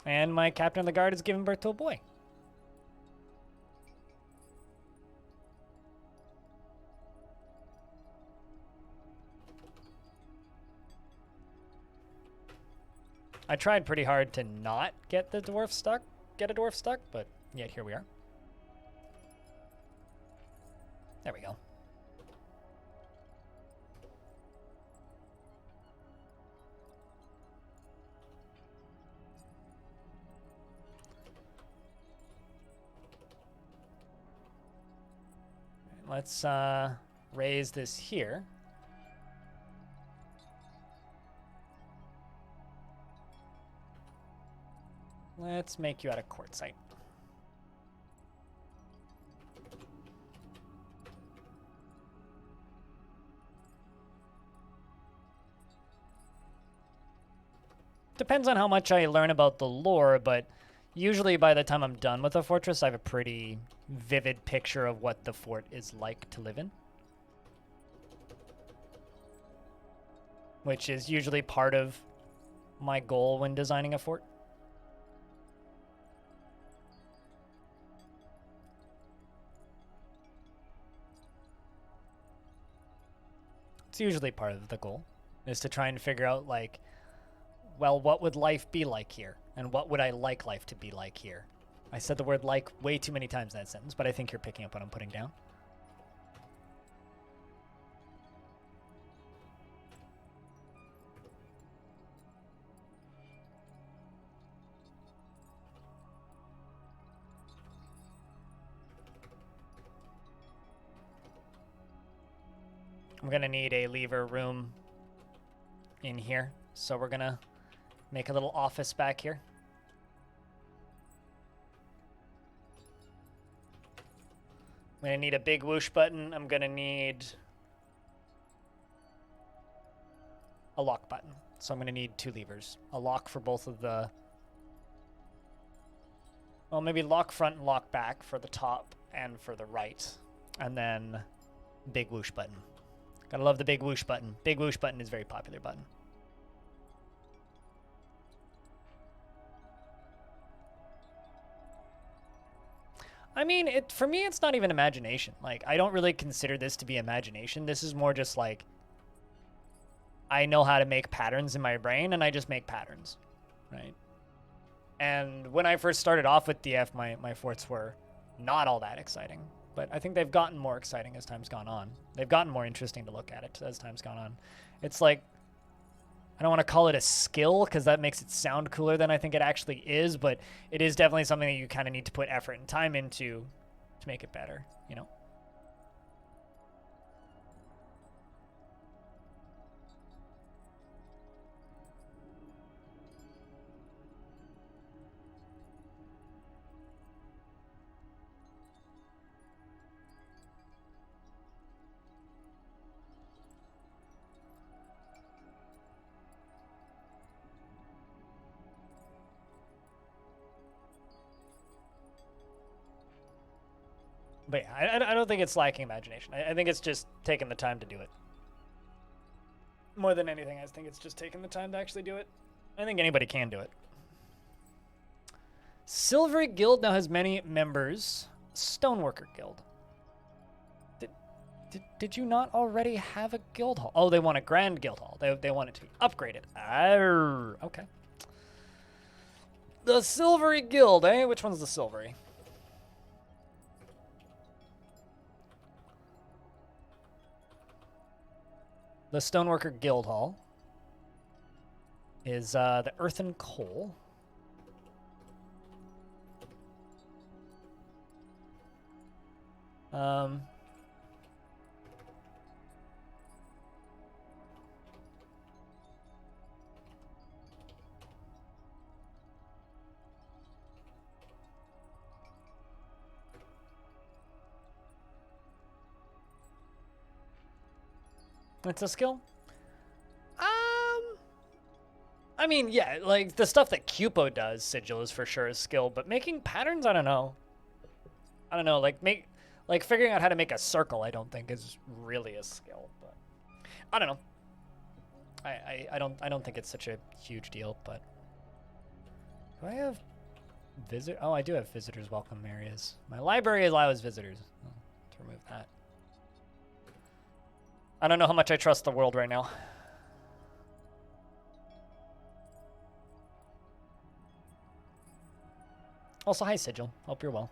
And my captain of the guard has given birth to a boy. I tried pretty hard to not get a dwarf stuck, but yet here we are. There we go. Let's raise this here. Let's make you out of quartzite. Depends on how much I learn about the lore, but usually by the time I'm done with a fortress, I have a pretty vivid picture of what the fort is like to live in. Which is usually part of my goal when designing a fort. It's usually part of the goal, is to try and figure out, like, well, what would life be like here? And what would I like life to be like here? I said the word like way too many times in that sentence, but I think you're picking up what I'm putting down. I'm gonna need a lever room in here. So we're gonna make a little office back here. I'm gonna need a big whoosh button. I'm gonna need a lock button. So I'm gonna need 2 levers. A lock for both of the... Well, maybe lock front and lock back for the top and for the right. And then big whoosh button. Gotta love the big whoosh button. Big whoosh button is a very popular button. I mean, for me, it's not even imagination. Like, I don't really consider this to be imagination. This is more just like, I know how to make patterns in my brain, and I just make patterns, right? And when I first started off with DF, my forts were not all that exciting. But I think they've gotten more exciting as time's gone on. They've gotten more interesting to look at it as time's gone on. It's like, I don't want to call it a skill because that makes it sound cooler than I think it actually is, but it is definitely something that you kind of need to put effort and time into to make it better, you know? But yeah, I don't think it's lacking imagination. I think it's just taking the time to do it. More than anything, I think it's just taking the time to actually do it. I think anybody can do it. Silvery Guild now has many members. Stoneworker Guild. Did you not already have a guild hall? Oh, they want a grand guild hall. They want it to be upgraded. Arr, okay. The Silvery Guild, eh? Which one's the Silvery? The Stoneworker Guild Hall is the Earth and Coal. It's a skill? I mean, yeah, like, the stuff that Cupo does, Sigil, is for sure a skill, but making patterns, I don't know. I don't know, like, figuring out how to make a circle, I don't think is really a skill, but I don't know. I don't think it's such a huge deal, but do I have Oh, I do have visitors welcome areas. My library allows visitors. Oh, let's remove that. I don't know how much I trust the world right now. Also, hi, Sigil. Hope you're well.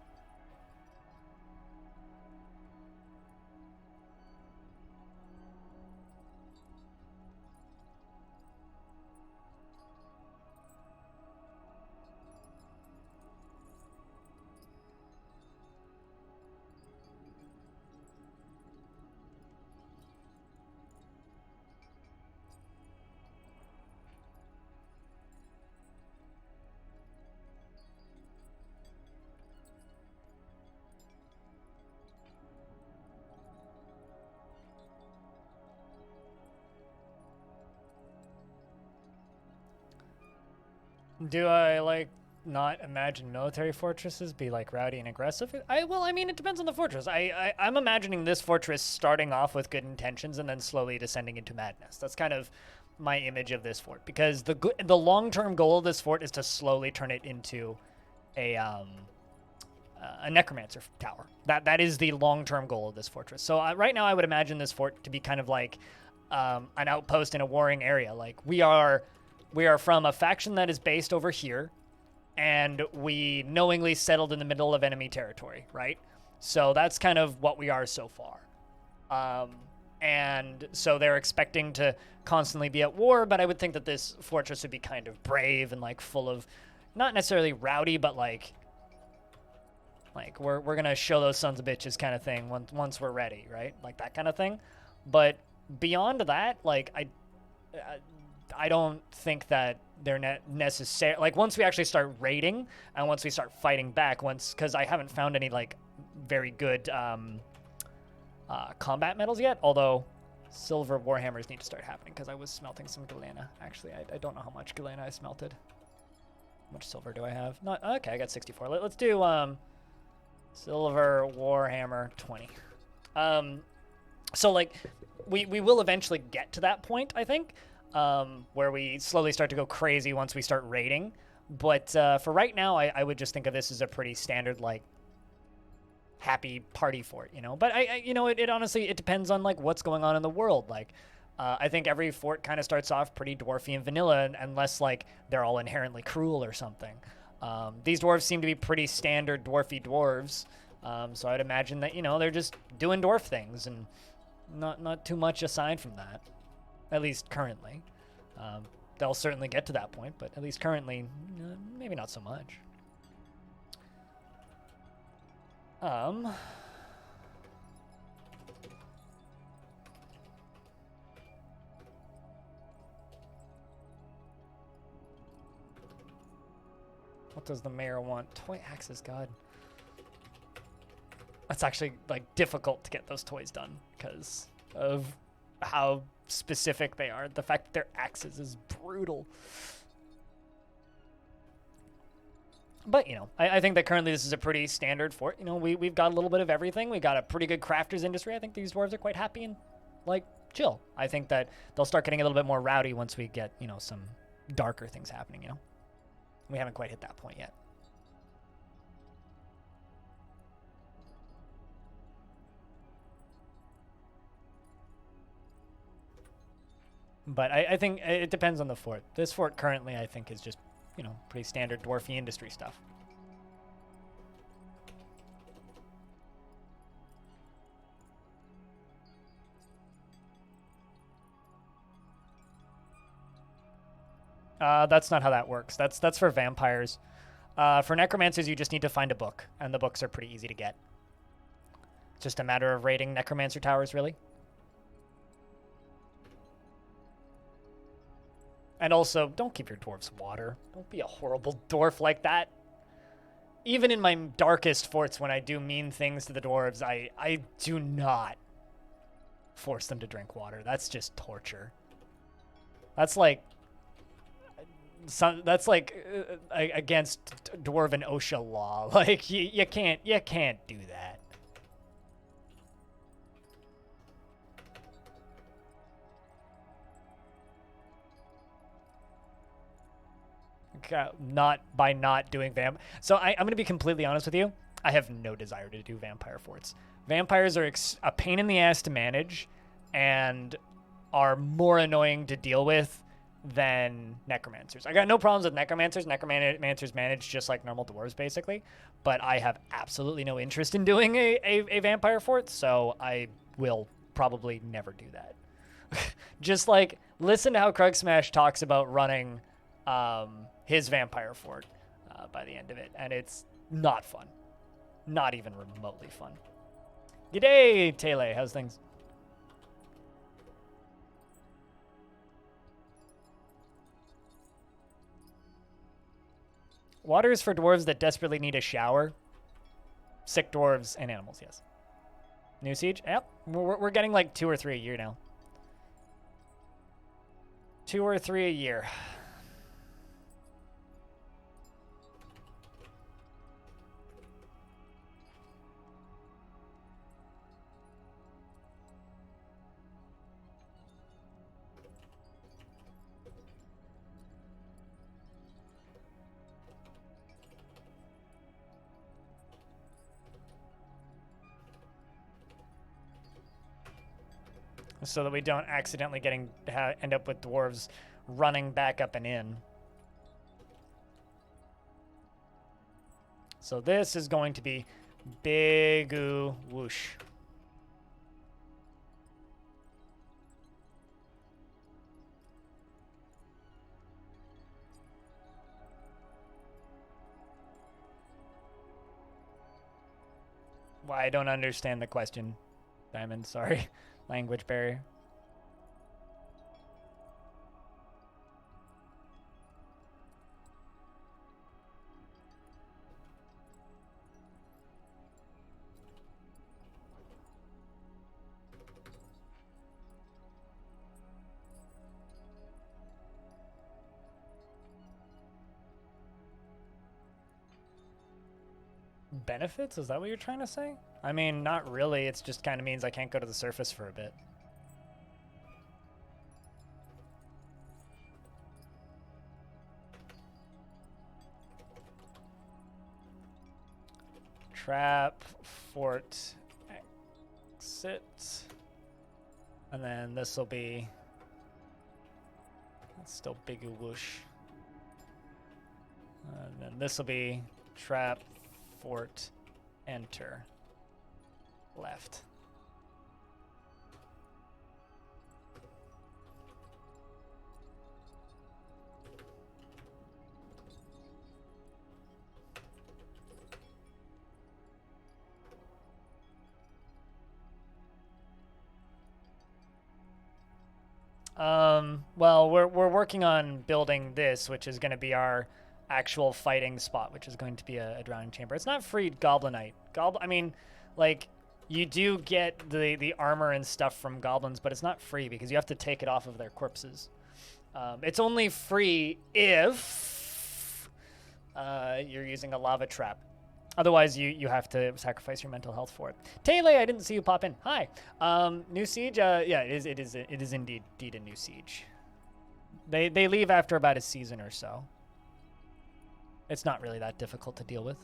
Do I, like, not imagine military fortresses be, like, rowdy and aggressive? Well, I mean, it depends on the fortress. I'm imagining this fortress starting off with good intentions and then slowly descending into madness. That's kind of my image of this fort. Because the long-term goal of this fort is to slowly turn it into a necromancer tower. That is the long-term goal of this fortress. So right now I would imagine this fort to be kind of like an outpost in a warring area. Like, we are from a faction that is based over here, and we knowingly settled in the middle of enemy territory, right? So that's kind of what we are so far. And so they're expecting to constantly be at war, but I would think that this fortress would be kind of brave and, like, full of, not necessarily rowdy, but like we're gonna show those sons of bitches kind of thing once we're ready, right? Like that kind of thing. But beyond that, like I don't think that they're necessary. Like once we actually start raiding and once we start fighting back, because I haven't found any like very good combat metals yet. Although silver warhammers need to start happening because I was smelting some galena. Actually, I don't know how much galena I smelted. How much silver do I have? Not okay. I got 64. Let's do silver warhammer 20. So like we will eventually get to that point, I think, where we slowly start to go crazy once we start raiding. But for right now, I would just think of this as a pretty standard like happy party fort, you know. But it honestly it depends on like what's going on in the world. Like I think every fort kind of starts off pretty dwarfy and vanilla, unless like they're all inherently cruel or something. These dwarves seem to be pretty standard dwarfy dwarves, so I'd imagine that they're just doing dwarf things and not too much aside from that, at least currently. They'll certainly get to that point, but at least currently, maybe not so much. What does the mayor want? Toy axes, God. That's actually like difficult to get those toys done because of how specific they are. The fact that they're axes is brutal. But, I think that currently this is a pretty standard fort. We've got a little bit of everything. We got a pretty good crafters industry. I think these dwarves are quite happy and, like, chill. I think that they'll start getting a little bit more rowdy once we get, some darker things happening, We haven't quite hit that point yet. But I think it depends on the fort. This fort currently, I think, is just, pretty standard dwarfy industry stuff. That's not how that works. That's for vampires. For necromancers, you just need to find a book, and the books are pretty easy to get. It's just a matter of raiding necromancer towers, really. And also, don't give your dwarves water. Don't be a horrible dwarf like that. Even in my darkest forts, when I do mean things to the dwarves, I do not force them to drink water. That's just torture. That's like against dwarven OSHA law. Like you can't do that. Not doing vamp. So I'm going to be completely honest with you. I have no desire to do vampire forts. Vampires are a pain in the ass to manage and are more annoying to deal with than necromancers. I got no problems with necromancers. Necromancers manage just like normal dwarves, basically. But I have absolutely no interest in doing a vampire fort, so I will probably never do that. Just like, listen to how Krug Smash talks about running his vampire fort by the end of it, and it's not fun. Not even remotely fun. G'day, Tele. How's things? Water is for dwarves that desperately need a shower. Sick dwarves and animals, yes. New siege? Yep. We're getting like 2 or 3 a year now. 2 or 3 a year. So that we don't accidentally end up with dwarves running back up and in. So this is going to be big ooh whoosh. Well, I don't understand the question, Diamond. Sorry. Language barrier. benefits? Is that what you're trying to say? I mean, not really. It just kind of means I can't go to the surface for a bit. Trap, fort, exit. And then this will be... That's still big whoosh. And then this will be trap, fort, enter, left. Well, we're working on building this, which is going to be our actual fighting spot, which is going to be a drowning chamber. It's not free Goblinite. I mean, like, you do get the armor and stuff from goblins, but it's not free because you have to take it off of their corpses. It's only free if you're using a lava trap. Otherwise, you have to sacrifice your mental health for it. Taylor, I didn't see you pop in. Hi. New Siege? Yeah, it is indeed a new Siege. They leave after about a season or so. It's not really that difficult to deal with.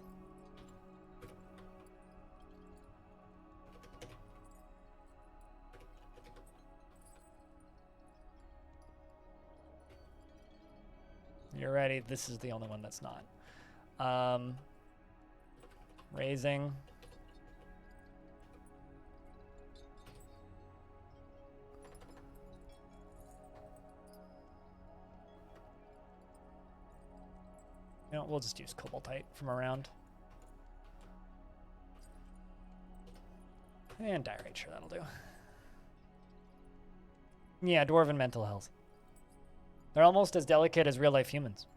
You're ready. This is the only one that's not. Raising. You know, we'll just use Cobaltite from around. And Diorite, sure, that'll do. Yeah, Dwarven mental health. They're almost as delicate as real-life humans.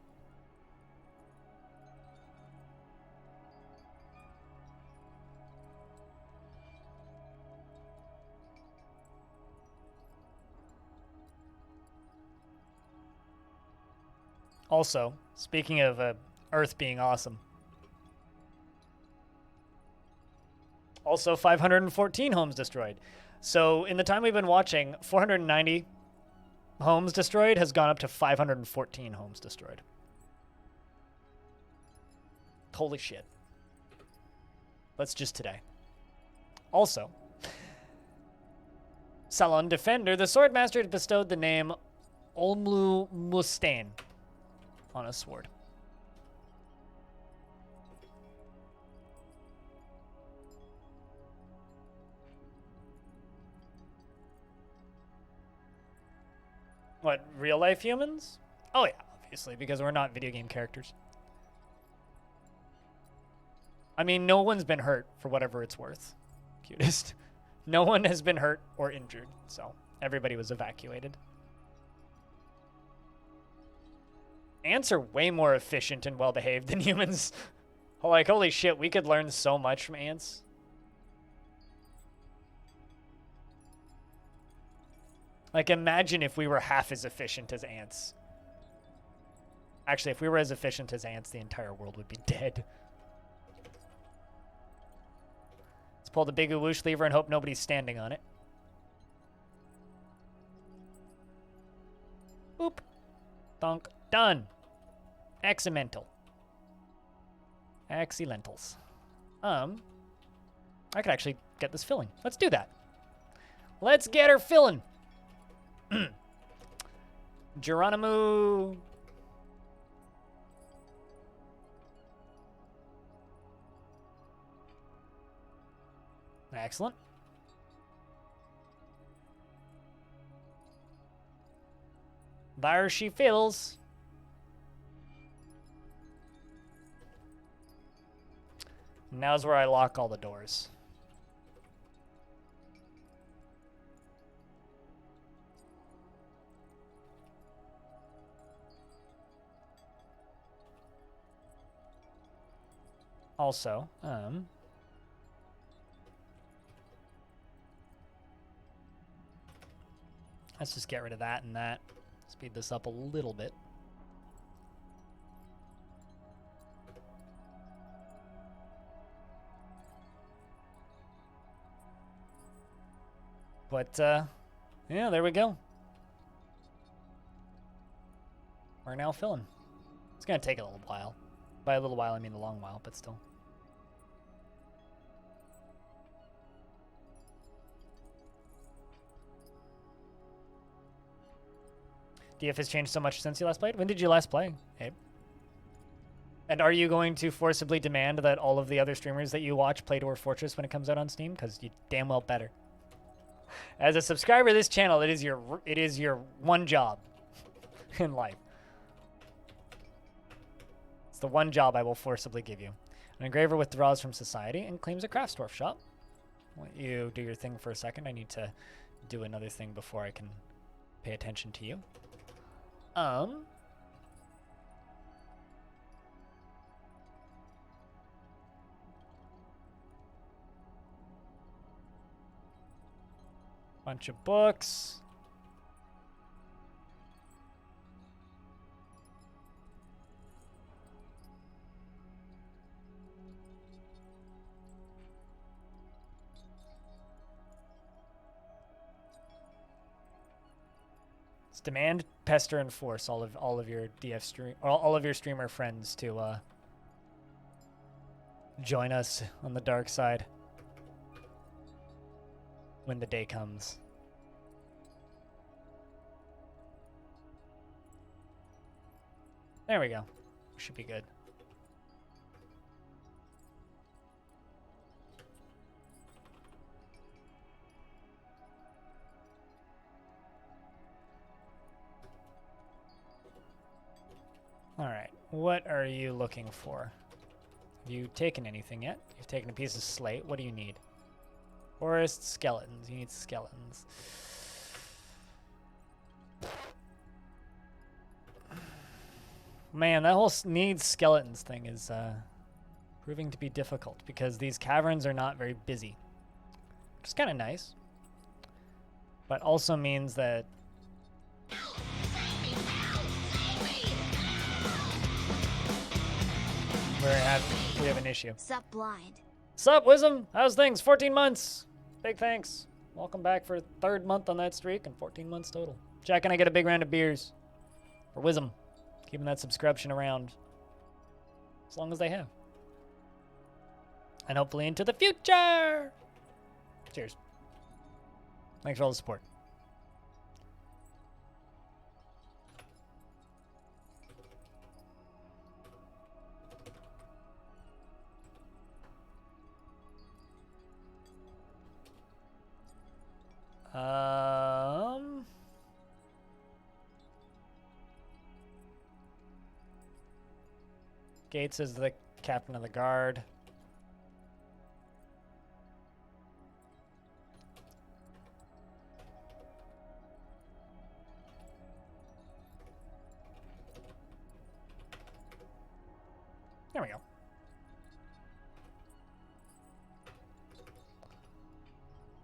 Also, speaking of Earth being awesome. Also, 514 homes destroyed. So, in the time we've been watching, 490 homes destroyed has gone up to 514 homes destroyed. Holy shit. That's just today. Also, Salon Defender, the Swordmaster, had bestowed the name Olmlu Mustain on a sword. What, real life humans? Oh yeah, obviously, because we're not video game characters. I mean, no one's been hurt for whatever it's worth. Cutest. No one has been hurt or injured, so everybody was evacuated. Ants are way more efficient and well-behaved than humans. Like, holy shit, we could learn so much from ants. Like, imagine if we were half as efficient as ants. Actually, if we were as efficient as ants, the entire world would be dead. Let's pull the big whoosh lever and hope nobody's standing on it. Boop. Donk. Done. Accidental. Accidentals. I could actually get this filling. Let's do that. Let's get her filling. Geronimo. Excellent. There she fills. Now's where I lock all the doors. Also, let's just get rid of that and that. Speed this up a little bit. But, yeah, there we go. We're now filling. It's going to take a little while. By a little while, I mean a long while, but still. DF has changed so much since you last played? When did you last play, Abe? And are you going to forcibly demand that all of the other streamers that you watch play Dwarf Fortress when it comes out on Steam? Because you damn well better. As a subscriber to this channel, it is your one job in life. It's the one job I will forcibly give you. An engraver withdraws from society and claims a crafts dwarf shop. I'll let you do your thing for a second. I need to do another thing before I can pay attention to you. Bunch of books. Let's demand, pester, and force all of your DF stream, all of your streamer friends to join us on the dark side when the day comes. There we go. Should be good. All right. What are you looking for? Have you taken anything yet? You've taken a piece of slate. What do you need? Forest skeletons. You need skeletons. Man, that whole needs skeletons thing is proving to be difficult because these caverns are not very busy. Which is kind of nice. But also means that we have an issue. Sup, blind. Sup, Wisdom? How's things? 14 months. Big thanks. Welcome back for third month on that streak and 14 months total. Jack and I get a big round of beers for Wisdom. Keeping that subscription around as long as they have. And hopefully into the future. Cheers. Thanks for all the support. Gates is the captain of the guard. There we go.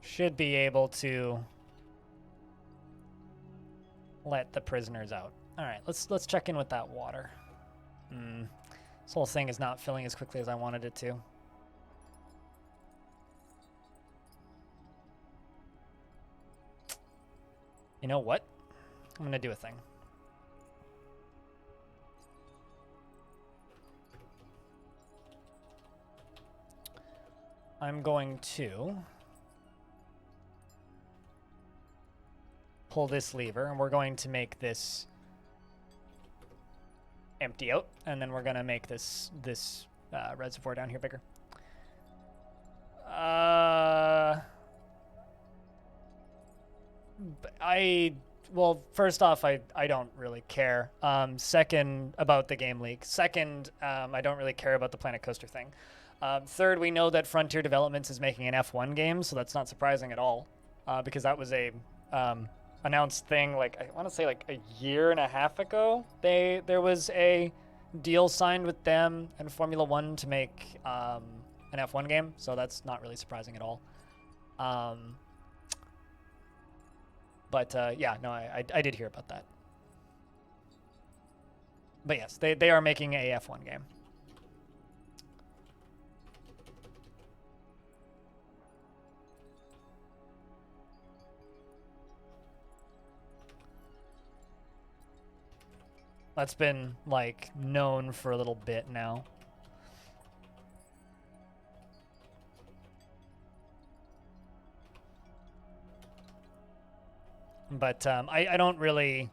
Should be able to let the prisoners out. All right, let's check in with that water. This whole thing is not filling as quickly as I wanted it to. You know what? I'm gonna do a thing. I'm going to pull this lever, and we're going to make this empty out, and then we're gonna make this reservoir down here bigger. Well, first off, I don't really care. Second, about the game leak. Second, I don't really care about the Planet Coaster thing. Third, we know that Frontier Developments is making an F1 game, so that's not surprising at all, because that was a announced thing, like, I want to say like a year and a half ago. There was a deal signed with them and Formula One to make an F1 game, so that's not really surprising at all. Yeah, no, I did hear about that. But yes, they are making a F1 game. That's been, like, known for a little bit now. But I don't really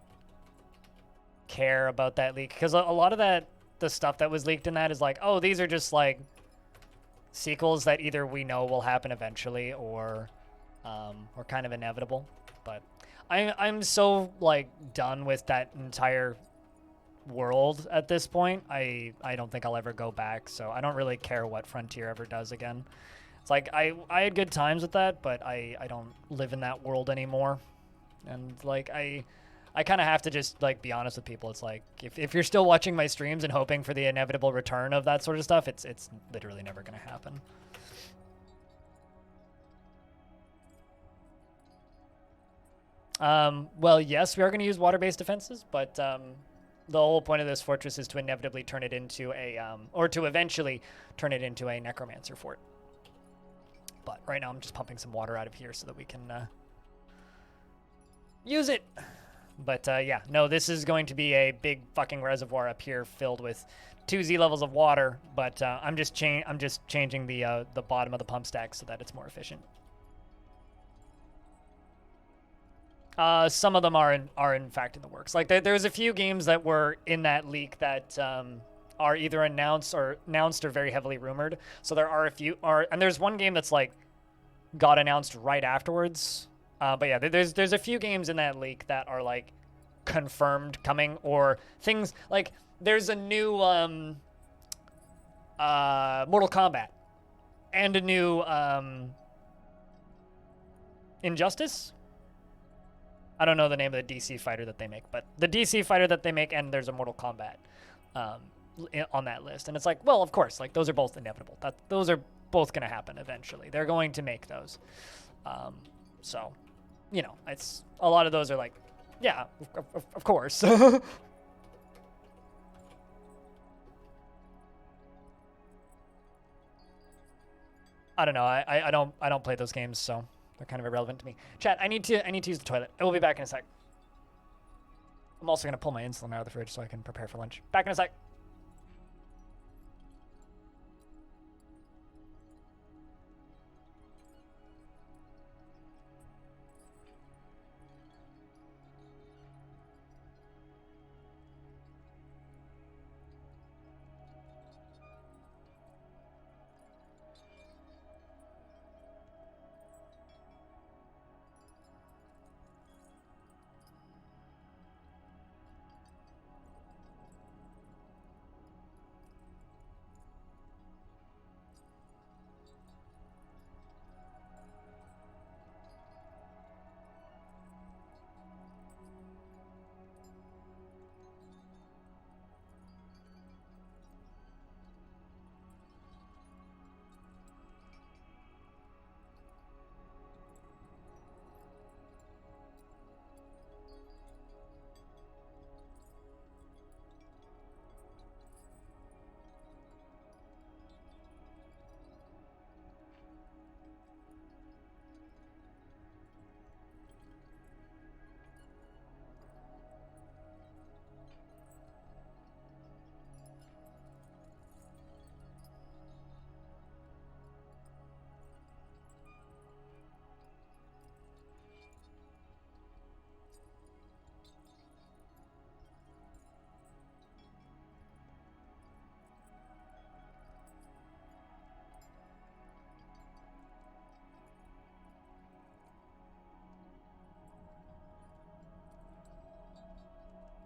care about that leak, because a lot of the stuff that was leaked in that is like, oh, these are just, like, sequels that either we know will happen eventually or kind of inevitable. But I'm so, like, done with that entire world at this point. I don't think I'll ever go back, so I don't really care what Frontier ever does again. It's like I had good times with that, but I don't live in that world anymore. And like I kind of have to just like be honest with people. It's like if you're still watching my streams and hoping for the inevitable return of that sort of stuff, it's literally never going to happen. Well, yes, we are going to use water-based defenses, but the whole point of this fortress is to inevitably turn it into a or to eventually turn it into a necromancer fort. But right now I'm just pumping some water out of here so that we can use it. But yeah, no, this is going to be a big fucking reservoir up here filled with 2 Z levels of water. But I'm just changing the bottom of the pump stack so that it's more efficient. Some of them are in fact in the works. Like there's a few games that were in that leak that are either announced or very heavily rumored. So there are a few, and there's one game that's like got announced right afterwards. But yeah, there's a few games in that leak that are like confirmed coming, or things like there's a new Mortal Kombat and a new Injustice. I don't know the name of the DC fighter that they make, but the DC fighter that they make, and there's a Mortal Kombat on that list. And it's like, well, of course, like those are both inevitable. Those are both going to happen eventually. They're going to make those. So, you know, it's a lot of those are like, yeah, of course. I don't know. I don't play those games, so they're kind of irrelevant to me. Chat, I need to use the toilet. I will be back in a sec. I'm also gonna pull my insulin out of the fridge so I can prepare for lunch. Back in a sec.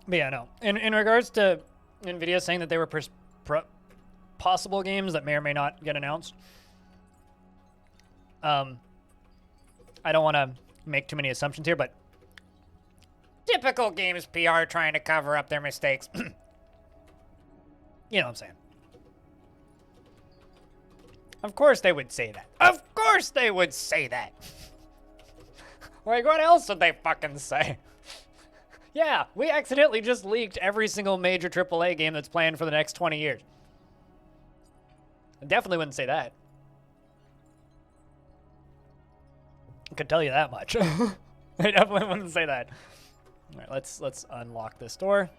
But yeah, no. In regards to NVIDIA saying that they were possible games that may or may not get announced, I don't want to make too many assumptions here, but typical games PR trying to cover up their mistakes. You know what I'm saying? Of course they would say that. Of course they would say that. Like, what else would they fucking say? Yeah, we accidentally just leaked every single major AAA game that's planned for the next 20 years. I definitely wouldn't say that. I could tell you that much. I definitely wouldn't say that. All right, let's unlock this door.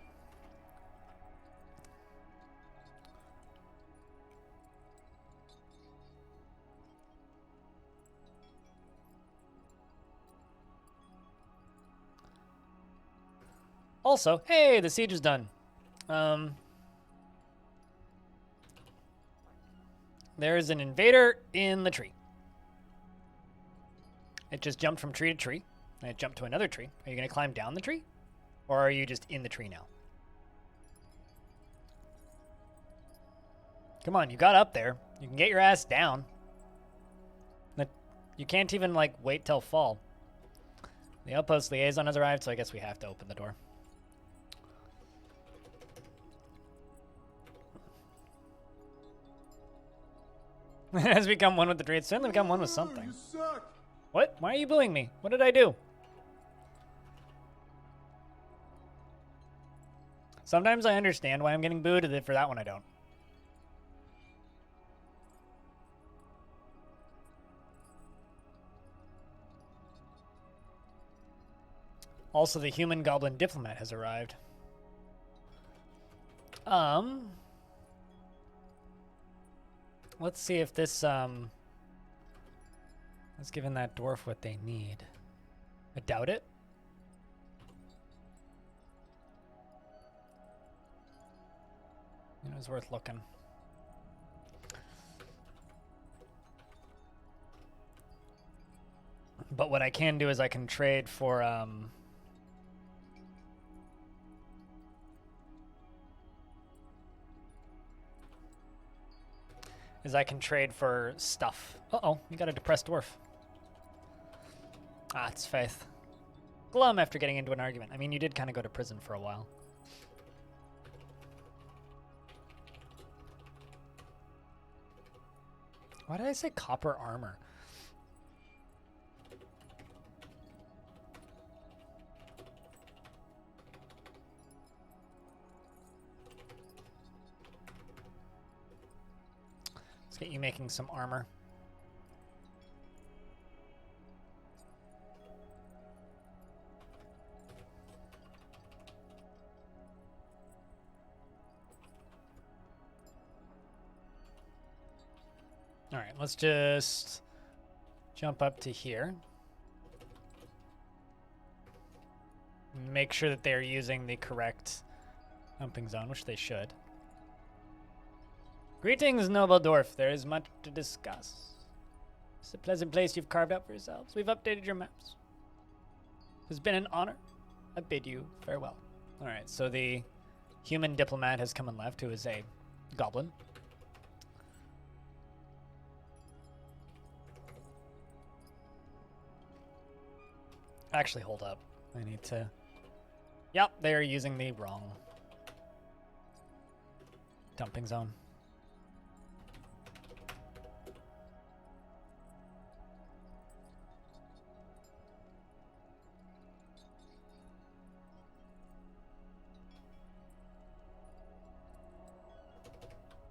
Also, hey, the siege is done. There is an invader in the tree. It just jumped from tree to tree, and it jumped to another tree. Are you going to climb down the tree? Or are you just in the tree now? Come on, you got up there. You can get your ass down. You can't even, like, wait till fall. The outpost liaison has arrived, so I guess we have to open the door. It has become one with the tree. It's certainly become one with something. You suck. What? Why are you booing me? What did I do? Sometimes I understand why I'm getting booed, and for that one I don't. Also, the human goblin diplomat has arrived. Let's see if this, has given that dwarf what they need. I doubt it. It was worth looking. But what I can do is I can trade for, stuff. Uh-oh, you got a depressed dwarf. Ah, it's Faith. Glum after getting into an argument. I mean, you did kind of go to prison for a while. Why did I say copper armor? Let's get you making some armor. All right, let's just jump up to here. Make sure that they're using the correct dumping zone, which they should. Greetings, noble dwarf. There is much to discuss. It's a pleasant place you've carved out for yourselves. We've updated your maps. It's been an honor. I bid you farewell. All right, so the human diplomat has come and left, who is a goblin. Actually, hold up. I need to... Yep, they are using the wrong dumping zone.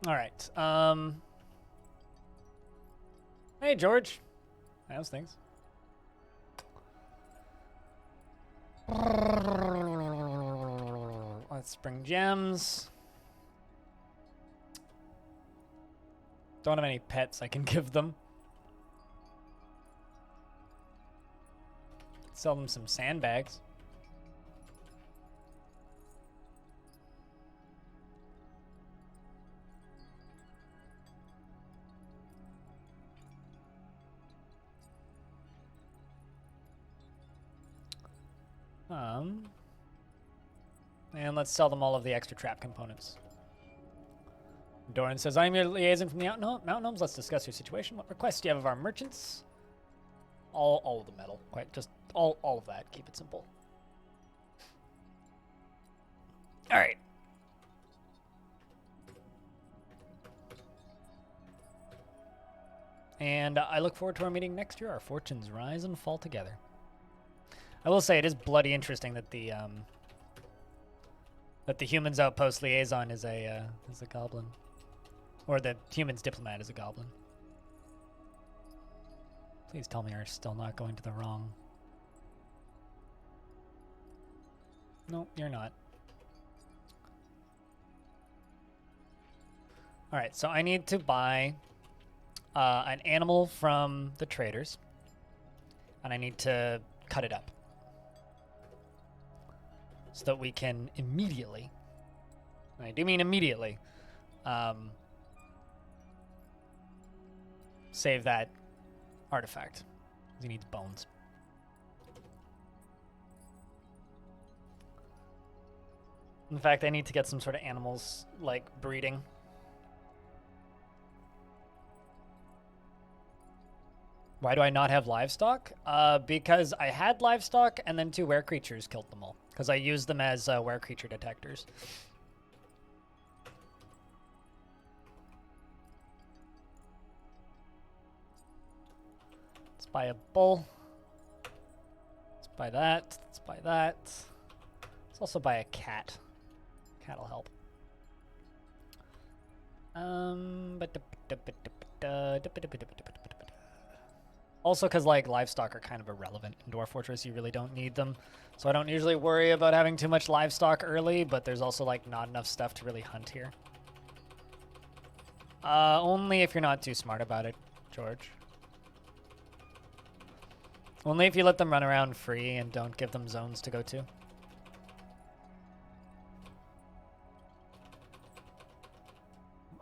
All right. Hey, George. How's things? Let's bring gems. Don't have any pets I can give them. Sell them some sandbags. And let's sell them all of the extra trap components. Doran says, I'm your liaison from the Mountain Gnomes. Let's discuss your situation. What requests do you have of our merchants? All of the metal. Quite just all of that. Keep it simple. All right. And I look forward to our meeting next year. Our fortunes rise and fall together. I will say it is bloody interesting that the humans outpost liaison is a goblin, or the humans diplomat is a goblin. Please tell me you're still not going to the wrong. No, you're not. All right, so I need to buy an animal from the traders, and I need to cut it up. so that we can immediately, and I do mean immediately, save that artifact. He needs bones. In fact, I need to get some sort of animals, like, breeding. Why do I not have livestock? Because I had livestock, and then 2 were creatures killed them all. Because I used them as were creature detectors. Let's buy a bull. Let's buy that. Let's buy that. Let's also buy a cat. Cat'll help. Also, because like livestock are kind of irrelevant in Dwarf Fortress, you really don't need them. So I don't usually worry about having too much livestock early, but there's also like not enough stuff to really hunt here. Only if you're not too smart about it, George. Only if you let them run around free and don't give them zones to go to.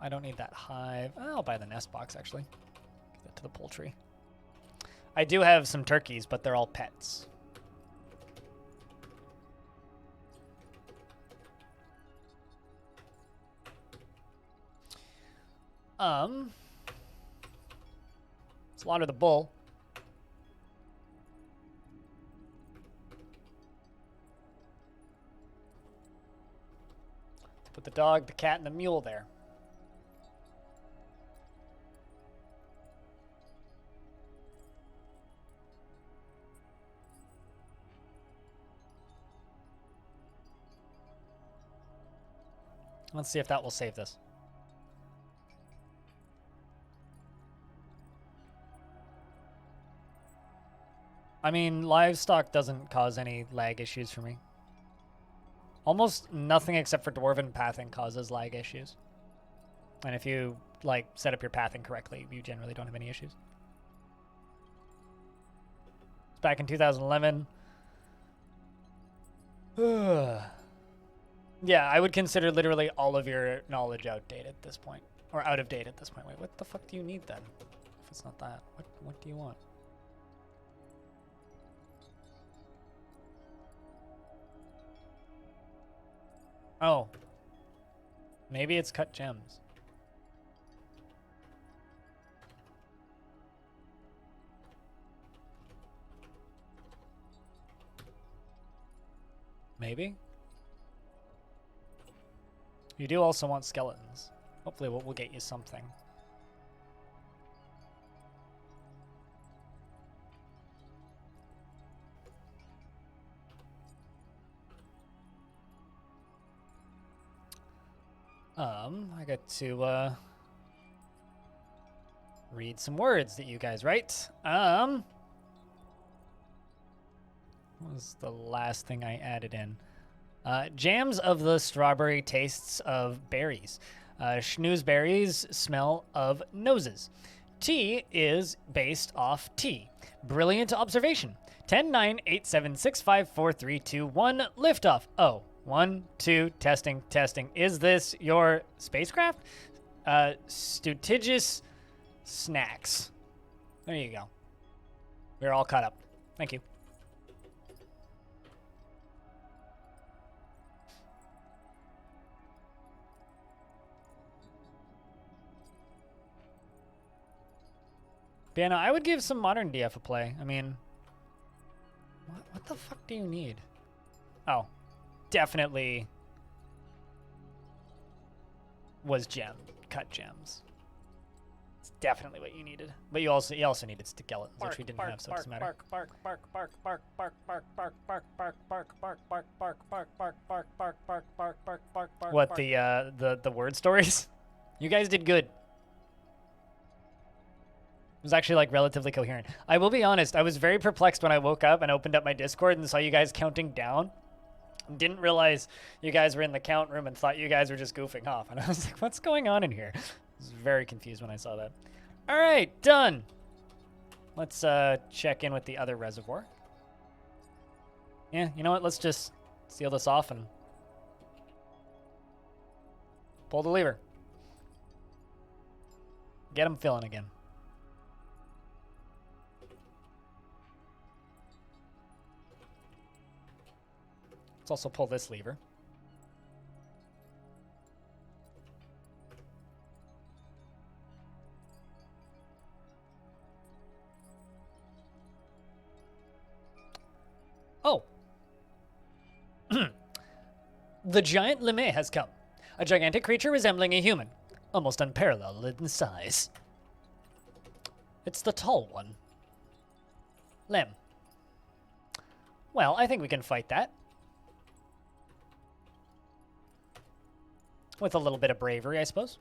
I don't need that hive. I'll buy the nest box, actually. Give that to the poultry. I do have some turkeys, but they're all pets. Slaughter the bull. Put the dog, the cat, and the mule there. Let's see if that will save this. I mean, livestock doesn't cause any lag issues for me. Almost nothing except for dwarven pathing causes lag issues. And if you, like, set up your pathing correctly, you generally don't have any issues. It's back in 2011. Yeah, I would consider literally all of your knowledge outdated at this point. Or out of date at this point. Wait, what the fuck do you need then? If it's not that, what do you want? Oh. Maybe it's cut gems. Maybe? You do also want skeletons. Hopefully we'll get you something. I got to read some words that you guys write. What was the last thing I added in? Jams of the strawberry tastes of berries. Schnoozeberries smell of noses. Tea is based off tea. Brilliant observation. 10, 9, 8, 7, 6, 5, 4, 3, 2, 1. Liftoff. Oh, 1, 2, testing, testing. Is this your spacecraft? Stutigious snacks. There you go. We're all caught up. Thank you. But yeah, no, I would give some modern DF a play. I mean, what the fuck do you need? Oh, definitely was cut gems. It's definitely what you needed. But you also needed skeletons, which we didn't have, so it doesn't matter. What, the word stories? You guys did good. It was actually like relatively coherent. I will be honest, I was very perplexed when I woke up and opened up my Discord and saw you guys counting down. Didn't realize you guys were in the count room and thought you guys were just goofing off. And I was like, what's going on in here? I was very confused when I saw that. All right, done. Let's check in with the other reservoir. Yeah, you know what? Let's just seal this off and pull the lever. Get them filling again. Let's also pull this lever. Oh. The giant Lemay has come. A gigantic creature resembling a human, almost unparalleled in size. It's the tall one. Lem. Well, I think we can fight that. With a little bit of bravery, I suppose.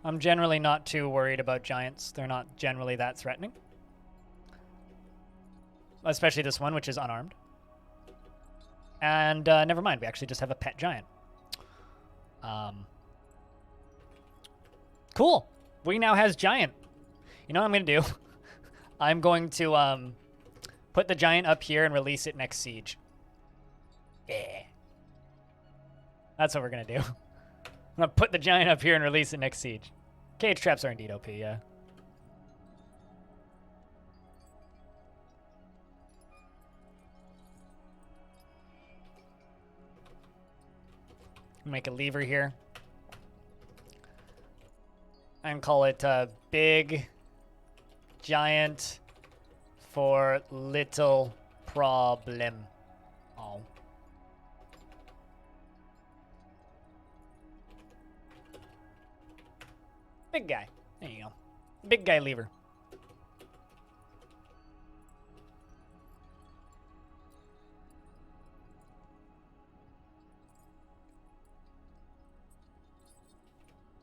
I'm generally not too worried about giants. They're not generally that threatening. Especially this one, which is unarmed. And never mind, we actually just have a pet giant. Cool. We now has giant. You know what I'm going to do? I'm going to put the giant up here and release it next siege. Yeah. That's what we're going to do. I'm going to put the giant up here and release it next siege. Cage traps are indeed OP, yeah. Make a lever here. And call it big giant for little problem. Oh. Big guy. There you go. Big guy lever.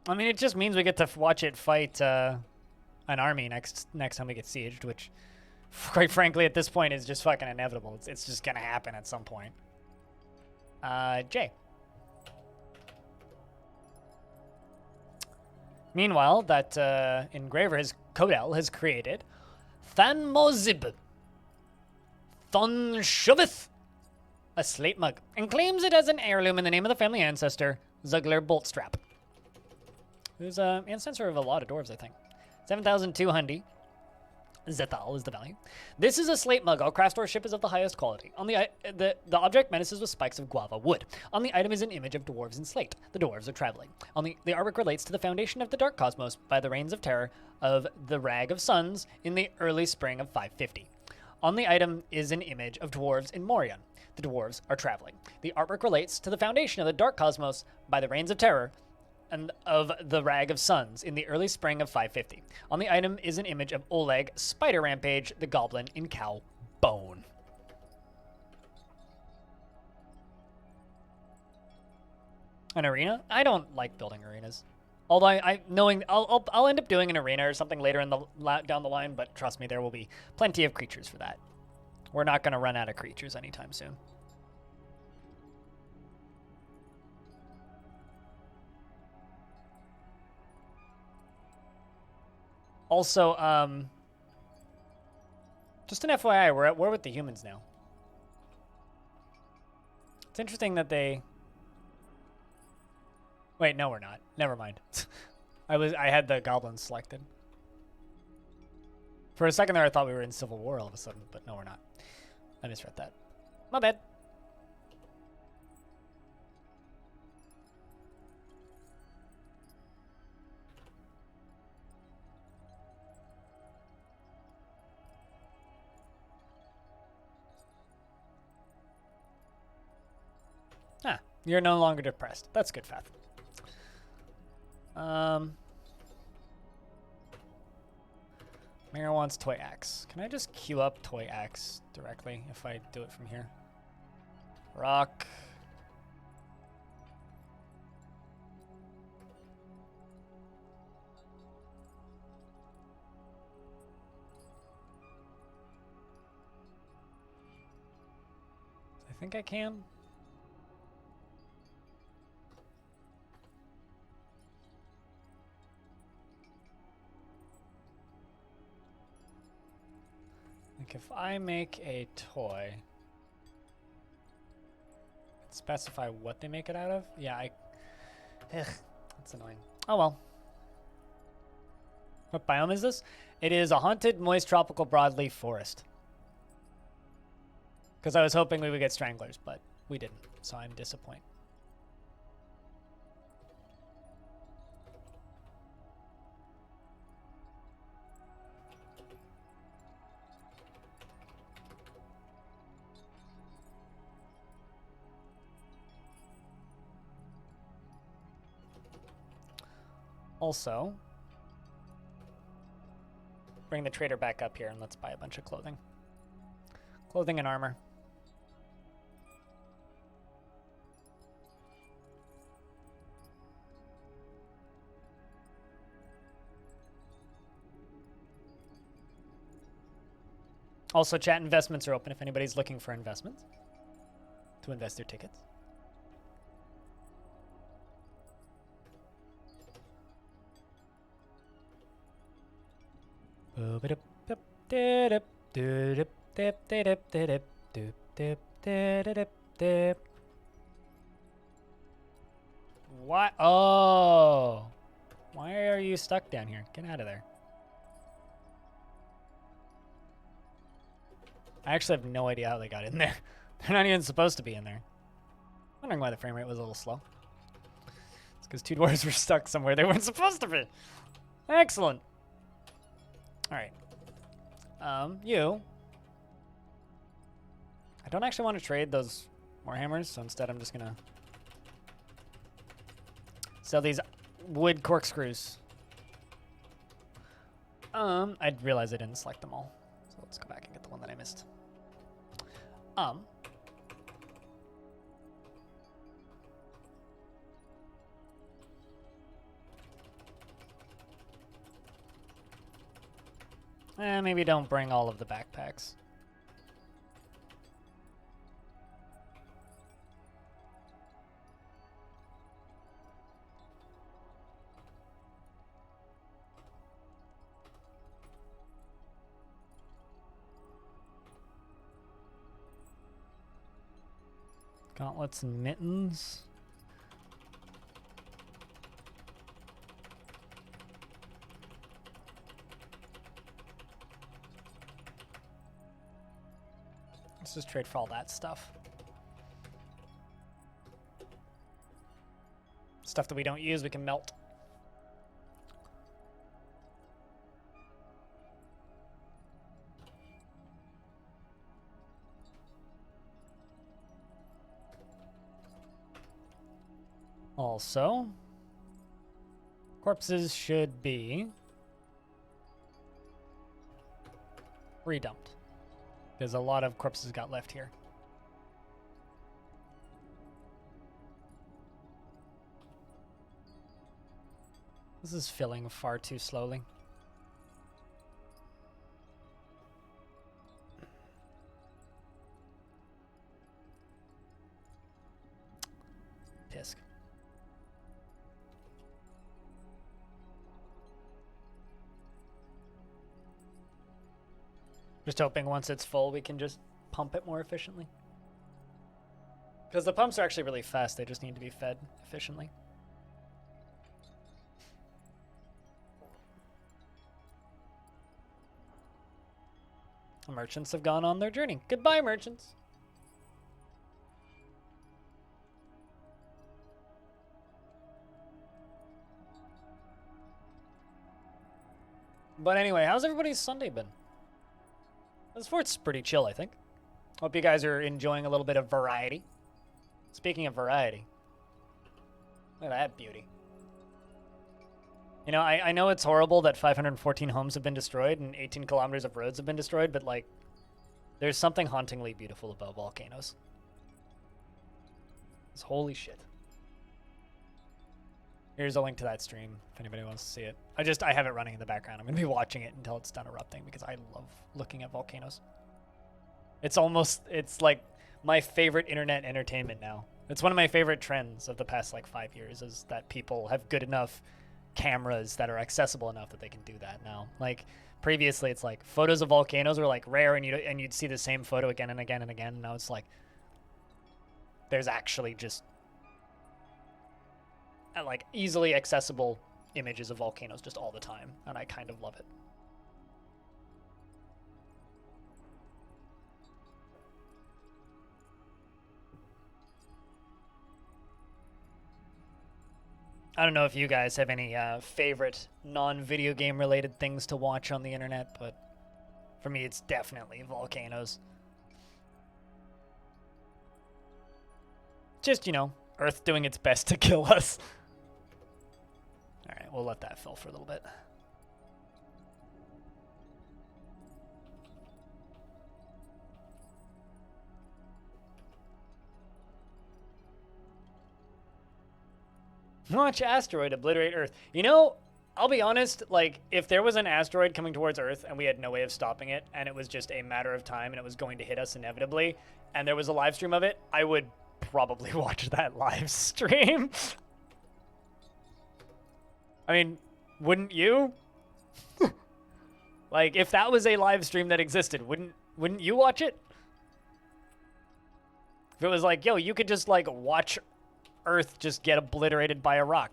I mean, it just means we get to watch it fight an army next time we get sieged, which, quite frankly, at this point is just fucking inevitable. It's just gonna happen at some point. Jay. Meanwhile, that engraver, Kodel, has created Thanmozib Thonshovith, a slate mug, and claims it as an heirloom in the name of the family ancestor, Zugler Boltstrap. Who's ancestor of a lot of dwarves, I think. 7,200. Zethal is the value. This is a slate mug. All craft store ship is of the highest quality. On the object menaces with spikes of guava wood. On the item is an image of dwarves in slate. The dwarves are traveling. The artwork relates to the foundation of the Dark Cosmos by the reigns of terror of the Rag of Suns in the early spring of 550. On the item is an image of dwarves in Morion. The dwarves are traveling. The artwork relates to the foundation of the Dark Cosmos by the reigns of terror and of the Rag of Suns in the early spring of 550. On the item is an image of Oleg, Spider Rampage, the Goblin in Cow Bone. An arena? I don't like building arenas. Although I'll end up doing an arena or something later in down the line, but trust me, there will be plenty of creatures for that. We're not going to run out of creatures anytime soon. Also, just an FYI, we're at war with the humans now. It's interesting that they... Wait, no, we're not. Never mind. I had the goblins selected. For a second there, I thought we were in civil war all of a sudden, but no, we're not. I misread that. My bad. Ah, you're no longer depressed. That's good, Fath. Mara wants Toy Axe. Can I just queue up Toy Axe directly if I do it from here? Rock. I think I can. I Like if I make a toy, specify what they make it out of? Yeah, ugh, that's annoying. Oh well. What biome is this? It is a haunted, moist, tropical broadleaf forest. Because I was hoping we would get stranglers, but we didn't, so I'm disappointed. Also, bring the trader back up here and let's buy a bunch of clothing. Clothing and armor. Also, chat investments are open if anybody's looking for investments to invest their tickets. What? Oh. Why are you stuck down here? Get out of there. I actually have no idea how they got in there. They're not even supposed to be in there. Wondering why the frame rate was a little slow. It's because two dwarves were stuck somewhere they weren't supposed to be. Excellent. All right. You. I don't actually want to trade those warhammers, so instead I'm just gonna sell these wood corkscrews. I realized I didn't select them all, so let's go back and get the one that I missed. Maybe don't bring all of the backpacks. Gauntlets and mittens. Let's just trade for all that stuff. Stuff that we don't use, we can melt. Also, corpses should be redumped. Because a lot of corpses got left here. This is filling far too slowly. Pisk. Just hoping once it's full, we can just pump it more efficiently. Because the pumps are actually really fast. They just need to be fed efficiently. The merchants have gone on their journey. Goodbye, merchants. But anyway, how's everybody's Sunday been? This fort's pretty chill, I think. Hope you guys are enjoying a little bit of variety. Speaking of variety, look at that beauty. You know, I know it's horrible that 514 homes have been destroyed and 18 kilometers of roads have been destroyed, but like, there's something hauntingly beautiful about volcanoes. It's holy shit. Here's a link to that stream if anybody wants to see it. I have it running in the background. I'm going to be watching it until it's done erupting because I love looking at volcanoes. It's like my favorite internet entertainment now. It's one of my favorite trends of the past like 5 years is that people have good enough cameras that are accessible enough that they can do that now. Like previously, it's like photos of volcanoes were like rare, and you'd see the same photo again and again and again. And now it's like there's actually just like easily accessible images of volcanoes just all the time, and I kind of love it. I don't know if you guys have any favorite non-video game related things to watch on the internet, but for me it's definitely volcanoes. Just, you know, Earth doing its best to kill us. Alright, we'll let that fill for a little bit. Watch asteroid obliterate Earth. You know, I'll be honest, like, if there was an asteroid coming towards Earth and we had no way of stopping it, and it was just a matter of time and it was going to hit us inevitably, and there was a live stream of it, I would probably watch that live stream. I mean, wouldn't you? Like, if that was a live stream that existed, wouldn't you watch it? If it was like, yo, you could just, like, watch Earth just get obliterated by a rock.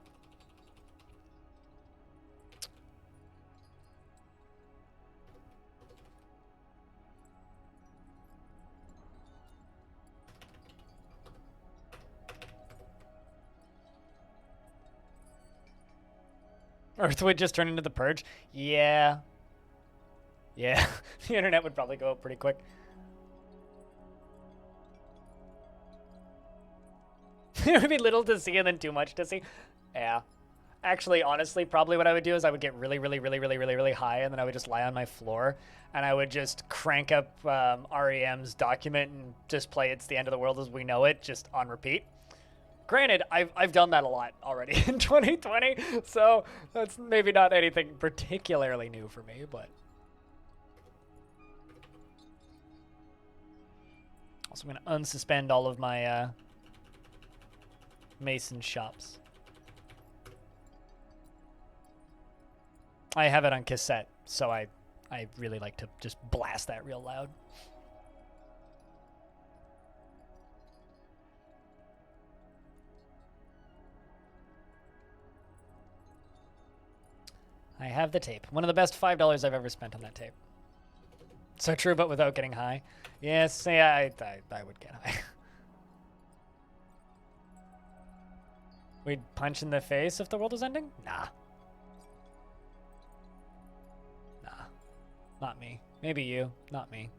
Earth would just turn into the Purge? Yeah. Yeah. The internet would probably go up pretty quick. There would be little to see and then too much to see. Yeah. Actually, honestly, probably what I would do is I would get really high, and then I would just lie on my floor, and I would just crank up REM's document and just play It's the End of the World as We Know It, just on repeat. Granted, I've done that a lot already in 2020, so that's maybe not anything particularly new for me, but... Also, I'm going to unsuspend all of my mason shops. I have it on cassette, so I really like to just blast that real loud. I have the tape. One of the best $5 I've ever spent on that tape. So true, but without getting high. Yes, yeah, I would get high. We'd punch in the face if the world was ending? Nah. Nah. Not me. Maybe you. Not me.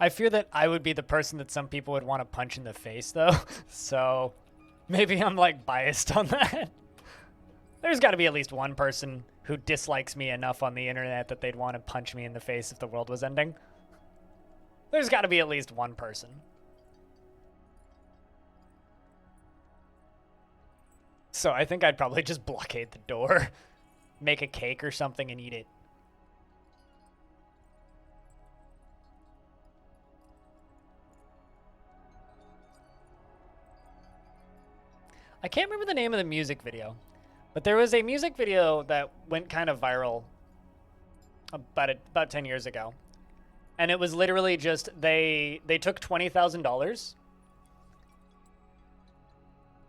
I fear that I would be the person that some people would want to punch in the face, though. So maybe I'm, like, biased on that. There's got to be at least one person who dislikes me enough on the internet that they'd want to punch me in the face if the world was ending. There's got to be at least one person. So I think I'd probably just blockade the door, make a cake or something, and eat it. I can't remember the name of the music video, but there was a music video that went kind of viral about 10 years ago. And it was literally just, they took $20,000,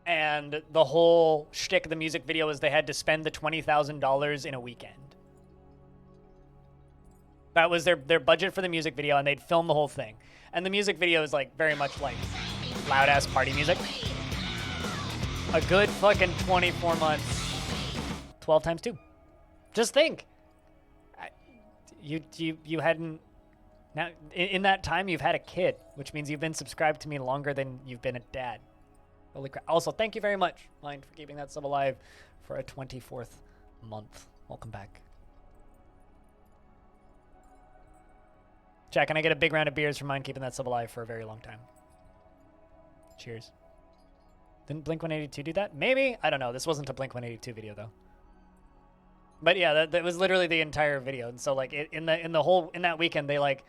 and the whole shtick of the music video was they had to spend the $20,000 in a weekend. That was their budget for the music video, and they'd film the whole thing. And the music video is like very much like loud-ass party music. A good fucking 24 months. 12 times 2. Just think. You hadn't... Now, in that time, you've had a kid, which means you've been subscribed to me longer than you've been a dad. Holy crap. Also, thank you very much, Mind, for keeping that sub alive for a 24th month. Welcome back. Jack, can I get a big round of beers for Mind keeping that sub alive for a very long time? Cheers. Didn't Blink-182 do that? Maybe? I don't know. This wasn't a Blink-182 video, though. But yeah, that was literally the entire video. And so like in that weekend, they like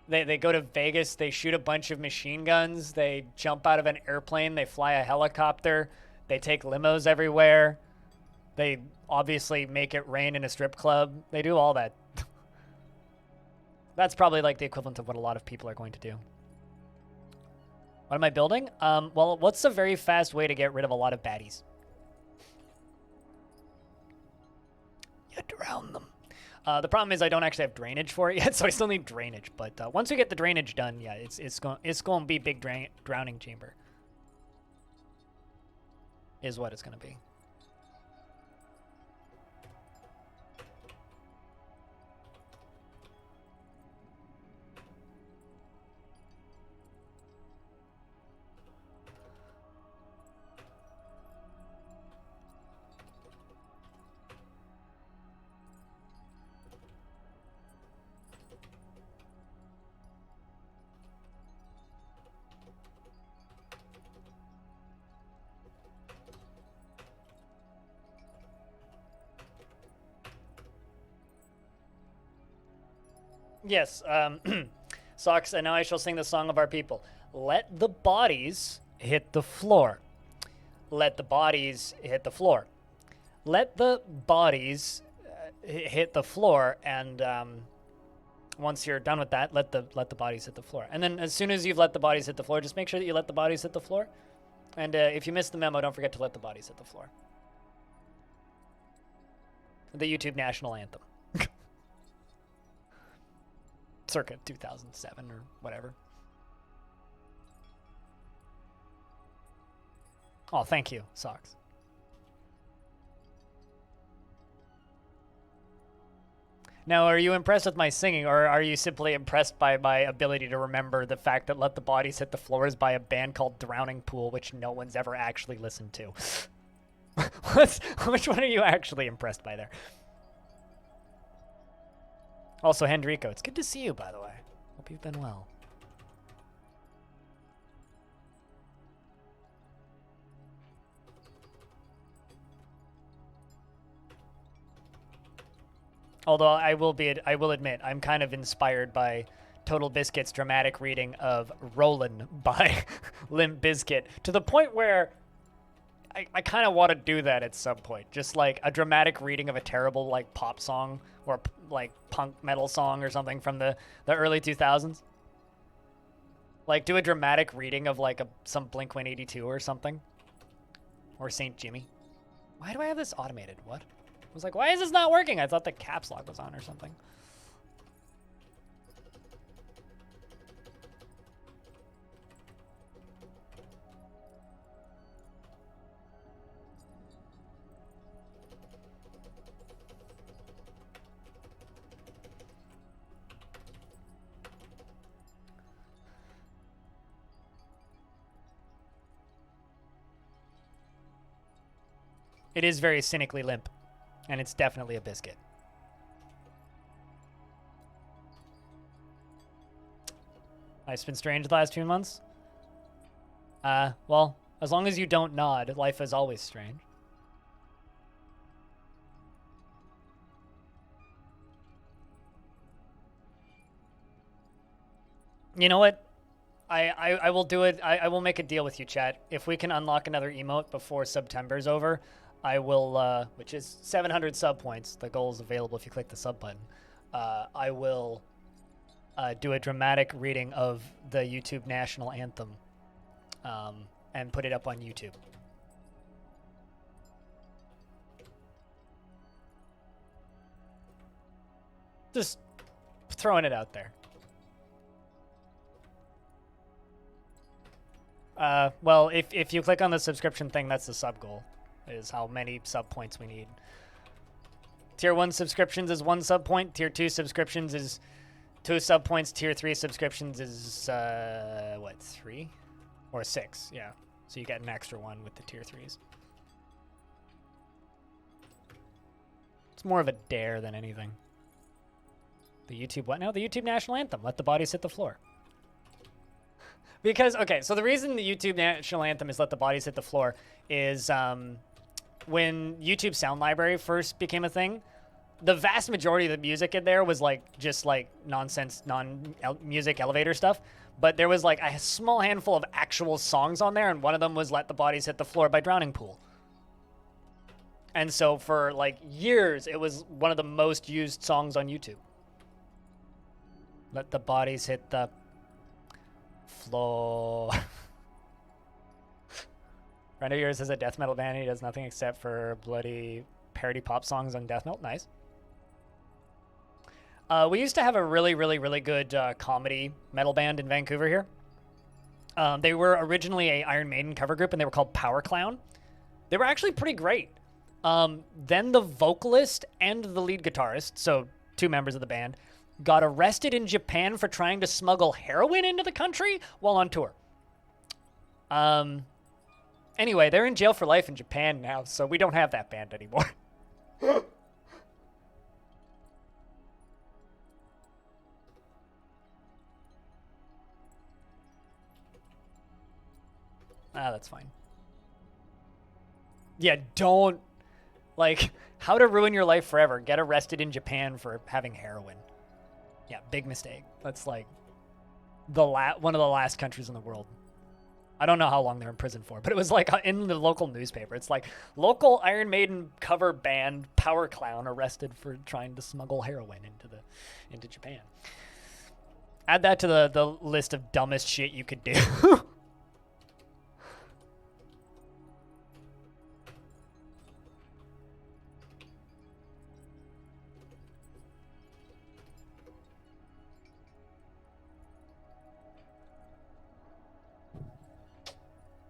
they go to Vegas, they shoot a bunch of machine guns, they jump out of an airplane, they fly a helicopter, they take limos everywhere. They obviously make it rain in a strip club. They do all that. That's probably like the equivalent of what a lot of people are going to do. What am I building? Well, what's a very fast way to get rid of a lot of baddies? You drown them. The problem is I don't actually have drainage for it yet, so I still need drainage. But once we get the drainage done, yeah, it's going to be big drowning chamber. Is what it's going to be. Yes, Socks, and now I shall sing the song of our people. Let the bodies hit the floor. Let the bodies hit the floor. Let the bodies hit the floor, and once you're done with that, let the bodies hit the floor. And then as soon as you've let the bodies hit the floor, just make sure that you let the bodies hit the floor. And if you missed the memo, don't forget to let the bodies hit the floor. The YouTube national anthem. Circa 2007 or whatever. Oh, thank you, Socks. Now, are you impressed with my singing, or are you simply impressed by my ability to remember the fact that Let the Bodies Hit the Floor is by a band called Drowning Pool, which no one's ever actually listened to? Which one are you actually impressed by there? Also, Hendrico, it's good to see you, by the way. Hope you've been well. Although I will admit, I'm kind of inspired by Total Biscuit's dramatic reading of Rollin' by Limp Bizkit, to the point where I kind of want to do that at some point. Just like a dramatic reading of a terrible like pop song or like punk metal song or something from the early 2000s. Like do a dramatic reading of like some Blink-182 or something. Or St. Jimmy. Why do I have this automated? What? I was like, why is this not working? I thought the caps lock was on or something. It is very cynically limp, and it's definitely a biscuit. Life's been strange the last few months? Well, as long as you don't nod, life is always strange. You know what? I will do it. I will make a deal with you, chat. If we can unlock another emote before September's over, I will, which is 700 sub points. The goal is available if you click the sub button. I will do a dramatic reading of the YouTube national anthem and put it up on YouTube. Just throwing it out there. Well, if you click on the subscription thing, that's the sub goal, is how many sub points we need. Tier 1 subscriptions is 1 sub point. Tier 2 subscriptions is 2 sub points. Tier 3 subscriptions is, what, 3? Or 6, yeah. So you get an extra 1 with the tier 3s. It's more of a dare than anything. The YouTube what now? The YouTube national anthem. Let the bodies hit the floor. Because, okay, so the reason the YouTube national anthem is Let the Bodies Hit the Floor is when YouTube Sound Library first became a thing, the vast majority of the music in there was like just like nonsense, non-music elevator stuff. But there was like a small handful of actual songs on there, and one of them was "Let the Bodies Hit the Floor" by Drowning Pool. And so for like years, it was one of the most used songs on YouTube. Let the bodies hit the floor. Friend of yours is a death metal band. He does nothing except for bloody parody pop songs on death metal. Nice. We used to have a really, really, really good comedy metal band in Vancouver here. They were originally a Iron Maiden cover group, and they were called Power Clown. They were actually pretty great. Then the vocalist and the lead guitarist, so 2 members of the band, got arrested in Japan for trying to smuggle heroin into the country while on tour. Anyway, they're in jail for life in Japan now, so we don't have that band anymore. That's fine. Yeah, don't... Like, how to ruin your life forever. Get arrested in Japan for having heroin. Yeah, big mistake. That's like one of the last countries in the world. I don't know how long they're in prison for, but it was like in the local newspaper. It's like, local Iron Maiden cover band Power Clown arrested for trying to smuggle heroin into Japan. Add that to the list of dumbest shit you could do.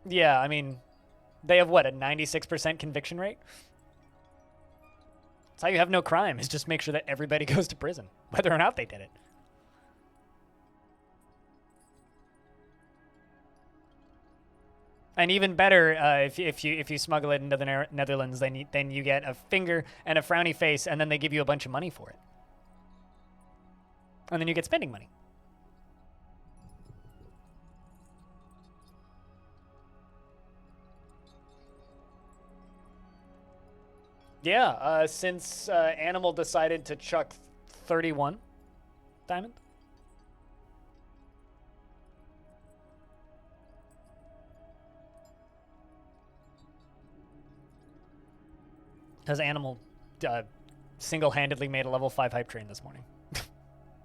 Yeah, I mean, they have, what, a 96% conviction rate? That's how you have no crime, is just make sure that everybody goes to prison, whether or not they did it. And even better, if you smuggle it into the Netherlands, then you get a finger and a frowny face, and then they give you a bunch of money for it. And then you get spending money. Yeah, since Animal decided to chuck 31 diamond. Because Animal single-handedly made a level 5 hype train this morning.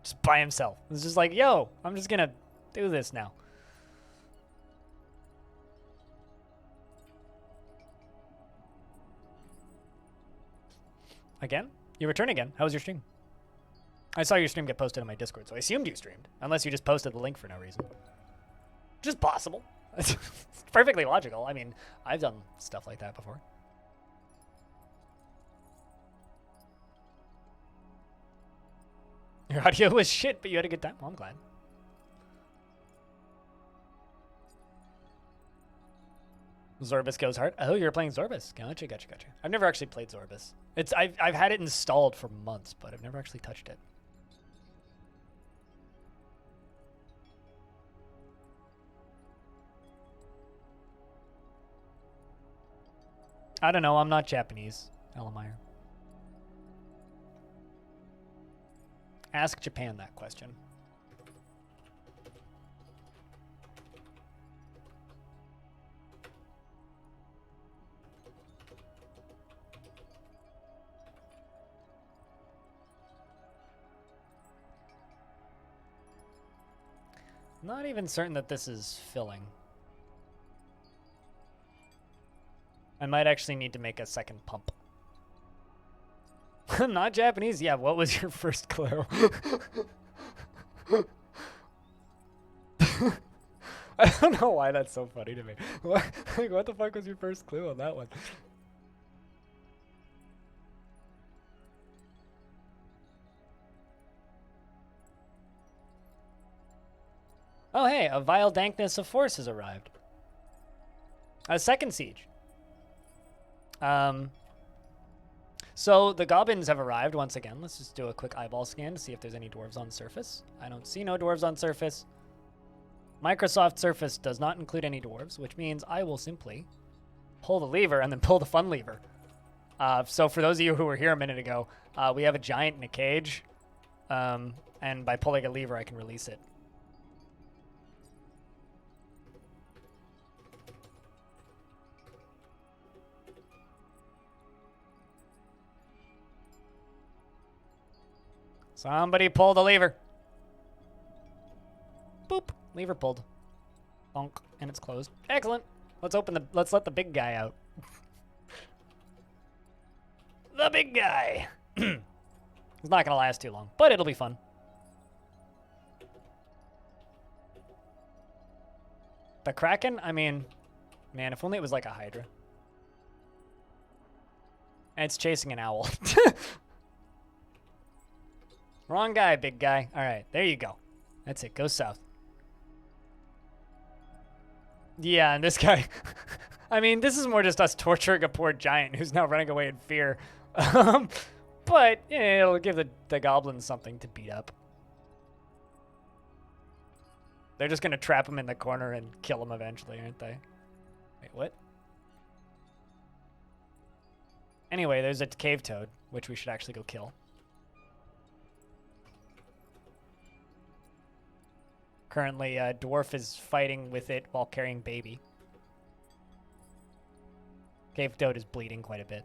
Just by himself. It was just like, yo, I'm just gonna do this now. Again? You return again. How was your stream? I saw your stream get posted on my Discord, so I assumed you streamed. Unless you just posted the link for no reason. Just possible. It's perfectly logical. I mean, I've done stuff like that before. Your audio was shit, but you had a good time. Well, I'm glad. Zorbus goes hard. Oh, you're playing Zorbus. Gotcha. I've never actually played Zorbus. I've had it installed for months, but I've never actually touched it. I don't know. I'm not Japanese, Elamire. Ask Japan that question. Not even certain that this is filling. I might actually need to make a second pump. Not Japanese? Yeah, what was your first clue? I don't know why that's so funny to me. What the fuck was your first clue on that one? Oh hey, a vile dankness of force has arrived. A second siege. So the goblins have arrived once again. Let's just do a quick eyeball scan to see if there's any dwarves on surface. I don't see no dwarves on surface. Microsoft Surface does not include any dwarves, which means I will simply pull the lever and then pull the fun lever. So for those of you who were here a minute ago, we have a giant in a cage, and by pulling a lever, I can release it. Somebody pull the lever. Boop. Lever pulled. Bonk. And it's closed. Excellent. Let's let the big guy out. The big guy. It's not gonna last too long, but it'll be fun. The Kraken? I mean, man, if only it was like a Hydra. And it's chasing an owl. Wrong guy, big guy. All right, there you go. That's it. Go south. Yeah, and this guy... I mean, this is more just us torturing a poor giant who's now running away in fear. But yeah, it'll give the goblins something to beat up. They're just going to trap him in the corner and kill him eventually, aren't they? Wait, what? Anyway, there's a cave toad, which we should actually go kill. Currently, Dwarf is fighting with it while carrying baby. Cave toad is bleeding quite a bit.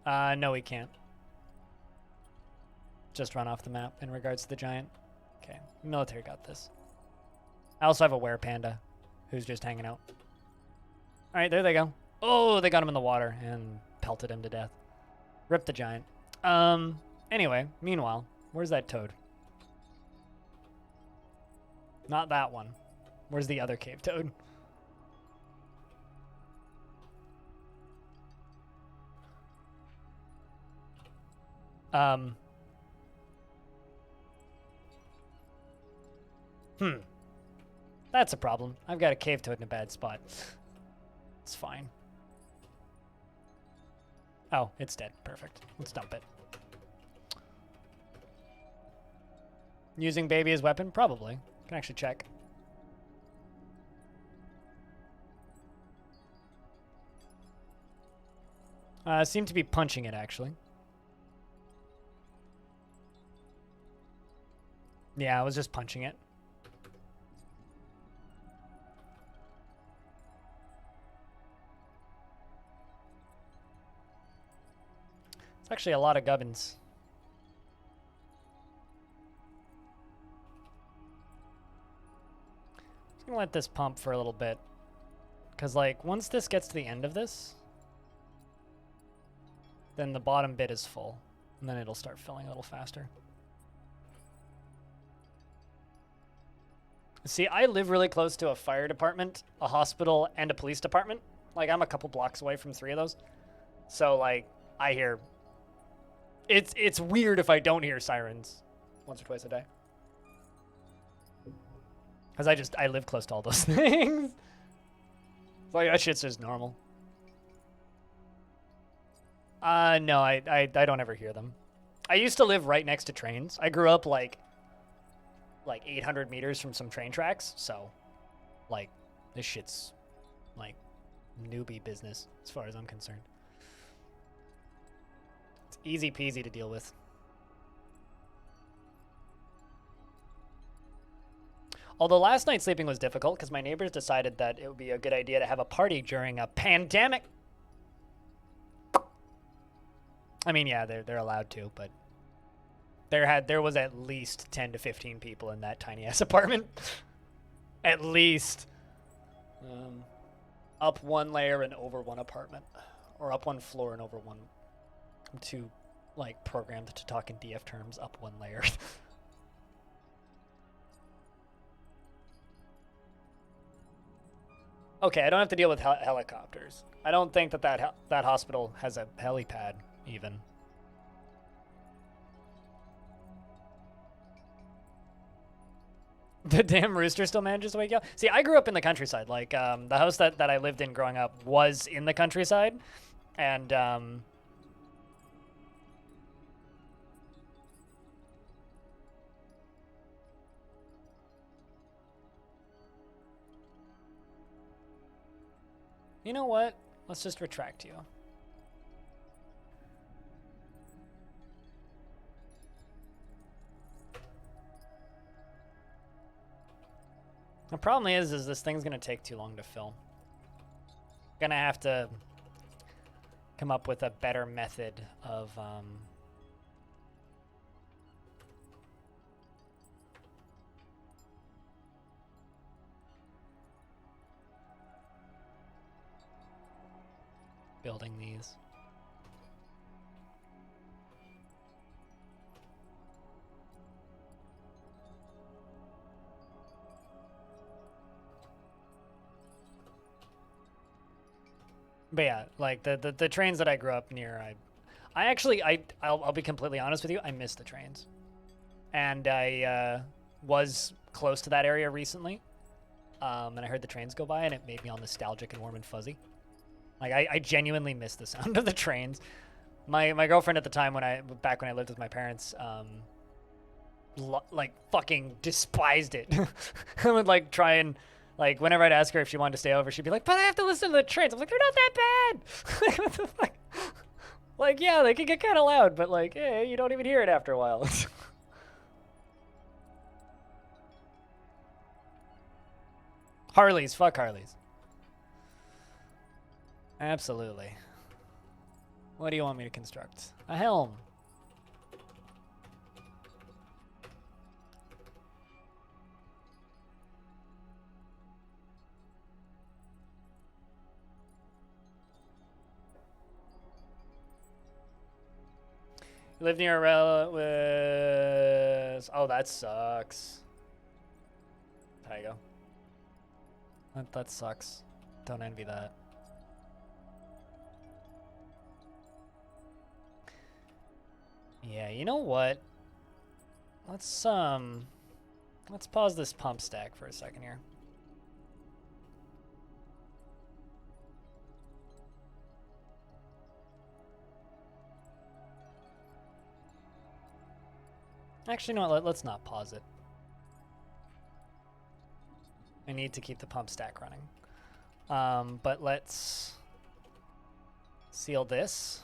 No, we can't. Just run off the map in regards to the giant. Okay, military got this. I also have a werepanda who's just hanging out. All right, there they go. Oh, they got him in the water and pelted him to death. Rip the giant. Anyway, meanwhile, where's that toad? Not that one. Where's the other cave toad? That's a problem. I've got a cave toad in a bad spot. It's fine. Oh, it's dead. Perfect. Let's dump it. Using baby as weapon? Probably. Can actually check. Seem to be punching it, actually. Yeah, I was just punching it. It's actually a lot of gubbins. I'm gonna let this pump for a little bit. Because, like, once this gets to the end of this, then the bottom bit is full. And then it'll start filling a little faster. See, I live really close to a fire department, a hospital, and a police department. Like, I'm a couple blocks away from 3 of those. So, like, I hear... It's weird if I don't hear sirens once or twice a day. Because I live close to all those things. Like, that shit's just normal. No, I don't ever hear them. I used to live right next to trains. I grew up, like 800 meters from some train tracks, so, like, this shit's, like, newbie business, as far as I'm concerned. It's easy peasy to deal with. Although last night sleeping was difficult, because my neighbors decided that it would be a good idea to have a party during a pandemic. I mean, yeah, they're allowed to, but... There was at least 10 to 15 people in that tiny ass apartment. At least. Up 1 layer and over 1 apartment. Or up 1 floor and over 1. I'm too, like, programmed to talk in DF terms. Up 1 layer. Okay, I don't have to deal with helicopters. I don't think that hospital has a helipad, even. The damn rooster still manages to wake you up. See, I grew up in the countryside. Like, the house that I lived in growing up was in the countryside. And, You know what? Let's just retract you. The problem is this thing's gonna take too long to fill. Gonna have to come up with a better method of building these. But yeah, like the trains that I grew up near, I'll be completely honest with you, I miss the trains. And I was close to that area recently, and I heard the trains go by, and it made me all nostalgic and warm and fuzzy. Like I genuinely miss the sound of the trains. My girlfriend at the time back when I lived with my parents, like fucking despised it. I would like try and like whenever I'd ask her if she wanted to stay over, she'd be like, "But I have to listen to the trains." I'm like, "They're not that bad." What the fuck? Like, yeah, they can get kind of loud, but like, hey, you don't even hear it after a while. Harleys, fuck Harleys. Absolutely. What do you want me to construct? A helm. You live near a relative. Oh, that sucks. There you go. That sucks. Don't envy that. Yeah, you know what? Let's pause this pump stack for a second here. Actually, no, let's not pause it. I need to keep the pump stack running. But let's seal this.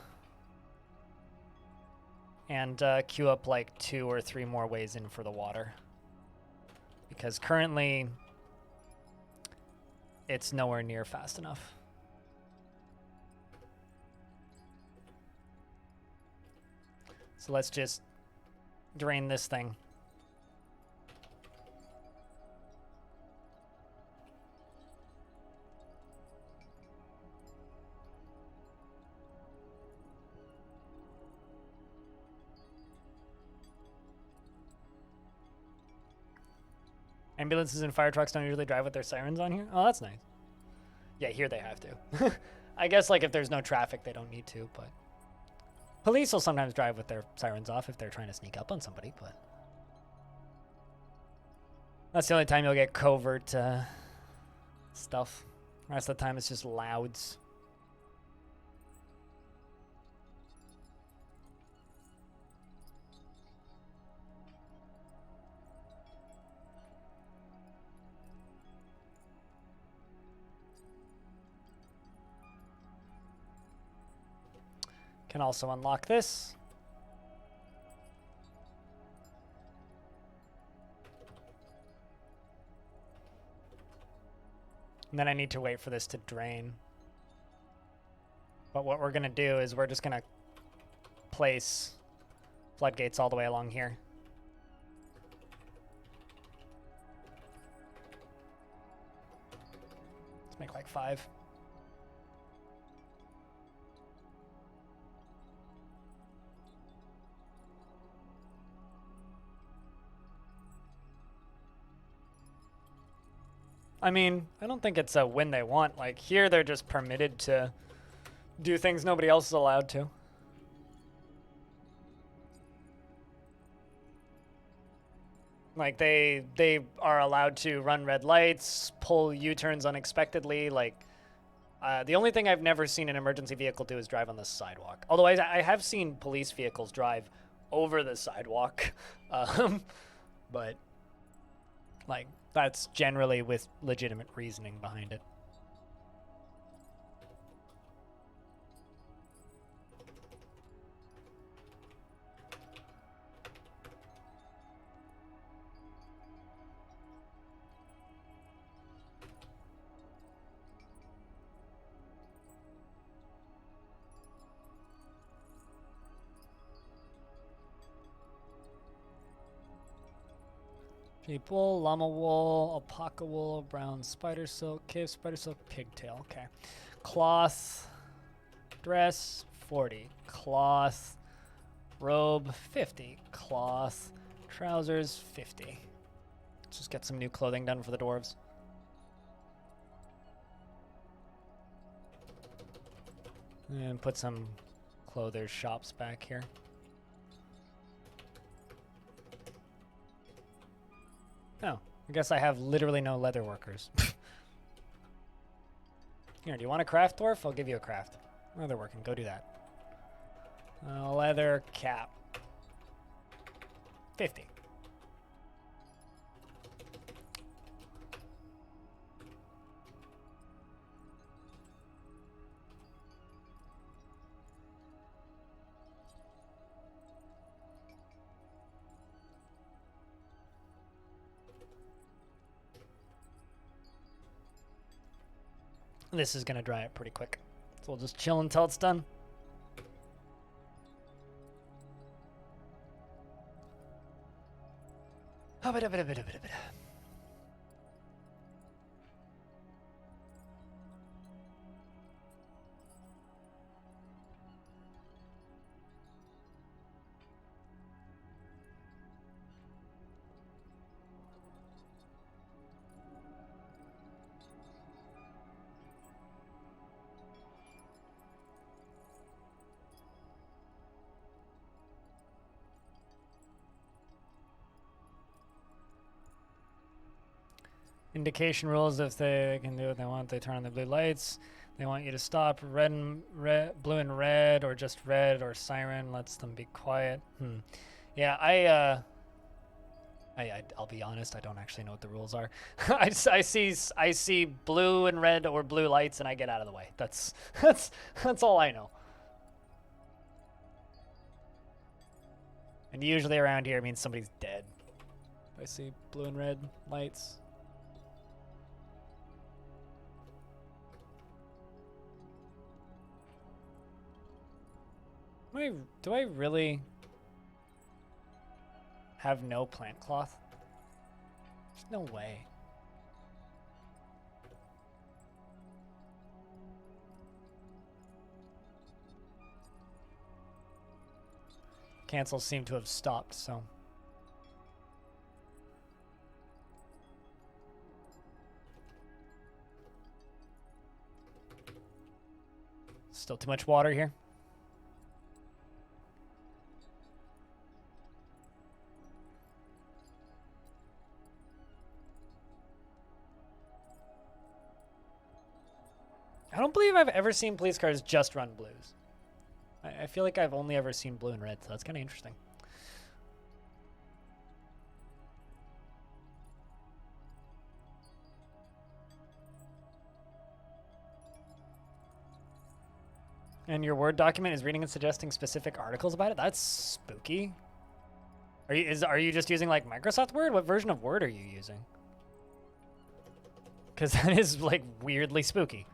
And queue up like 2 or 3 more ways in for the water. Because currently, it's nowhere near fast enough. So let's just drain this thing. Ambulances and fire trucks don't usually drive with their sirens on here? Oh, that's nice. Yeah, here they have to. I guess like if there's no traffic, they don't need to, but police will sometimes drive with their sirens off if they're trying to sneak up on somebody, but that's the only time you'll get covert stuff. The rest of the time it's just louds. Can also unlock this. And then I need to wait for this to drain. But what we're going to do is we're just going to place floodgates all the way along here. Let's make like 5. I mean, I don't think it's a win they want. Like, here they're just permitted to do things nobody else is allowed to. Like, they are allowed to run red lights, pull U-turns unexpectedly. Like, the only thing I've never seen an emergency vehicle do is drive on the sidewalk. Although I have seen police vehicles drive over the sidewalk. But, like, that's generally with legitimate reasoning behind it. Sheep wool, llama wool, alpaca wool, brown spider silk, cave spider silk, pigtail. Okay. Cloth, dress, 40. Cloth, robe, 50. Cloth, trousers, 50. Let's just get some new clothing done for the dwarves. And put some clothers shops back here. Oh, I guess I have literally no leather workers. Here, do you want a craft, Dwarf? I'll give you a craft. Leather working, go do that. Leather cap. 50. This is gonna dry up pretty quick. So we'll just chill until it's done. Indication rules: if they can do what they want, they turn on the blue lights. They want you to stop. Red and red, blue and red, or just red, or siren lets them be quiet. Yeah, I'll be honest. I don't actually know what the rules are. I see blue and red or blue lights, and I get out of the way. That's all I know. And usually around here means somebody's dead. I see blue and red lights. Do I really have no plant cloth? There's no way. Cancels seem to have stopped, so. Still too much water here. I don't believe I've ever seen police cars just run blues. I feel like I've only ever seen blue and red, so that's kind of interesting. And your Word document is reading and suggesting specific articles about it? That's spooky. Are you just using like Microsoft Word? What version of Word are you using? Because that is like weirdly spooky.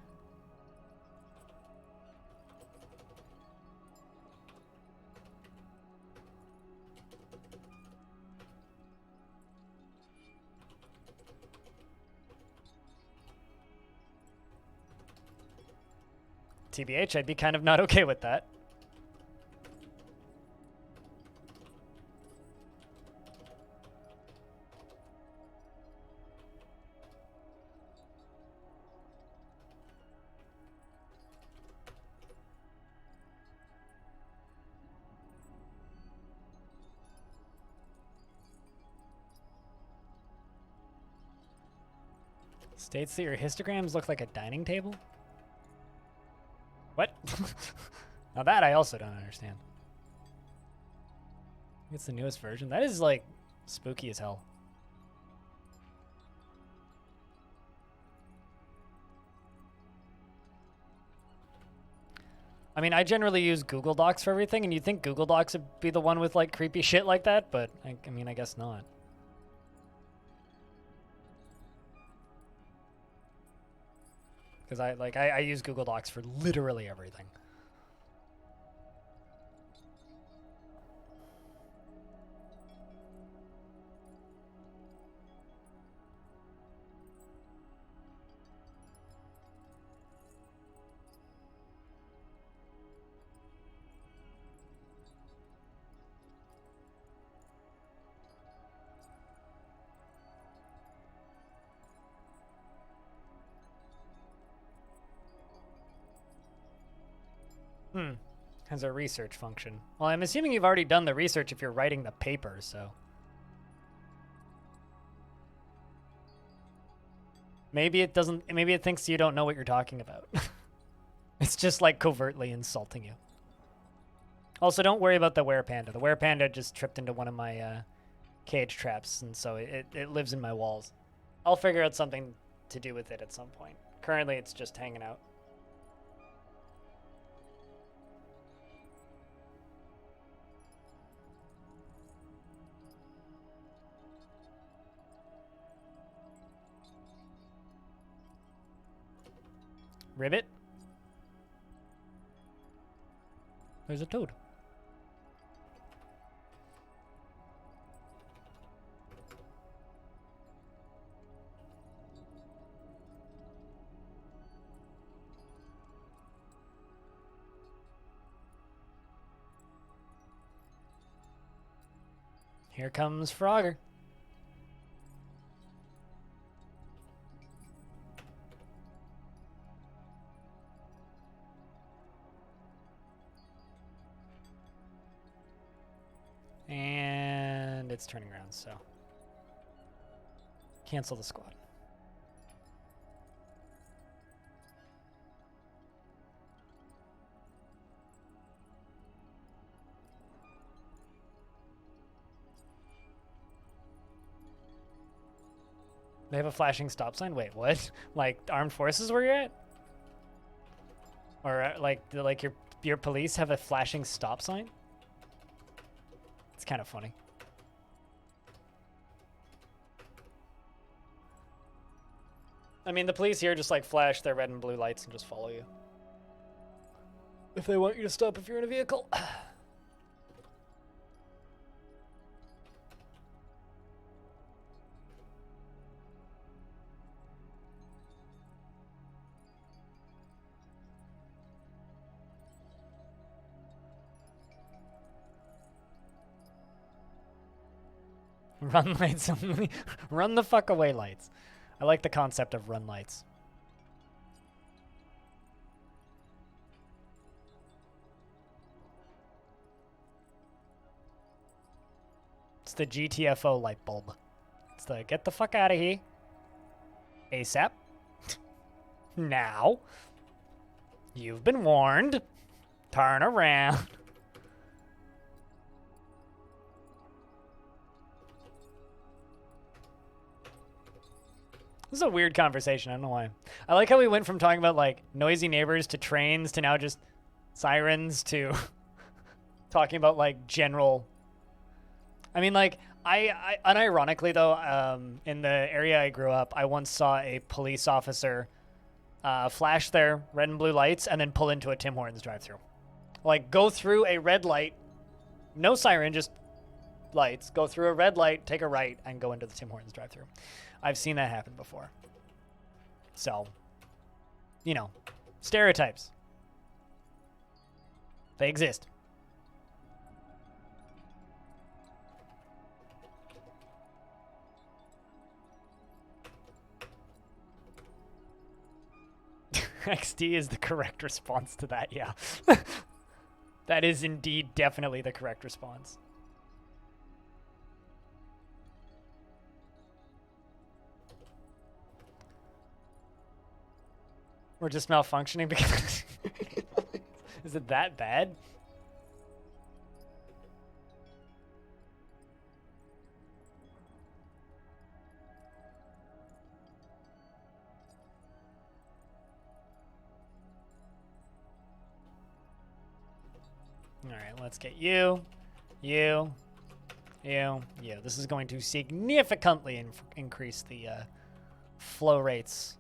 TBH, I'd be kind of not okay with that. States that your histograms look like a dining table? What? Now that I also don't understand. It's the newest version. That is like spooky as hell. I mean, I generally use Google Docs for everything, and you'd think Google Docs would be the one with like creepy shit like that, but I mean, I guess not. Because I use Google Docs for literally everything. Has a research function. Well, I'm assuming you've already done the research if you're writing the paper, so. Maybe it doesn't, maybe it thinks you don't know what you're talking about. It's just like covertly insulting you. Also, don't worry about the werepanda. The werepanda just tripped into one of my cage traps, and so it lives in my walls. I'll figure out something to do with it at some point. Currently, it's just hanging out. Ribbit? There's a toad. Here comes Frogger. And it's turning around, so cancel the squad. They have a flashing stop sign? Wait, what? Like armed forces where you're at? Or like your police have a flashing stop sign? It's kind of funny. I mean, the police here just like flash their red and blue lights and just follow you. If they want you to stop if you're in a vehicle. Run lights only. Run the fuck away lights. I like the concept of run lights. It's the GTFO light bulb. It's the get the fuck out of here. ASAP. Now. You've been warned. Turn around. This is a weird conversation. I don't know why. I like how we went from talking about like noisy neighbors to trains to now just sirens to talking about like general. I mean, like I unironically though, in the area I grew up, I once saw a police officer flash their red and blue lights and then pull into a Tim Hortons drive-thru. Like go through a red light, no siren, just lights. Go through a red light, take a right, and go into the Tim Hortons drive-thru. I've seen that happen before. So, you know, stereotypes. They exist. XD is the correct response to that, yeah. That is indeed definitely the correct response. We're just malfunctioning because... Is it that bad? Alright, let's get you. This is going to significantly increase the flow rates.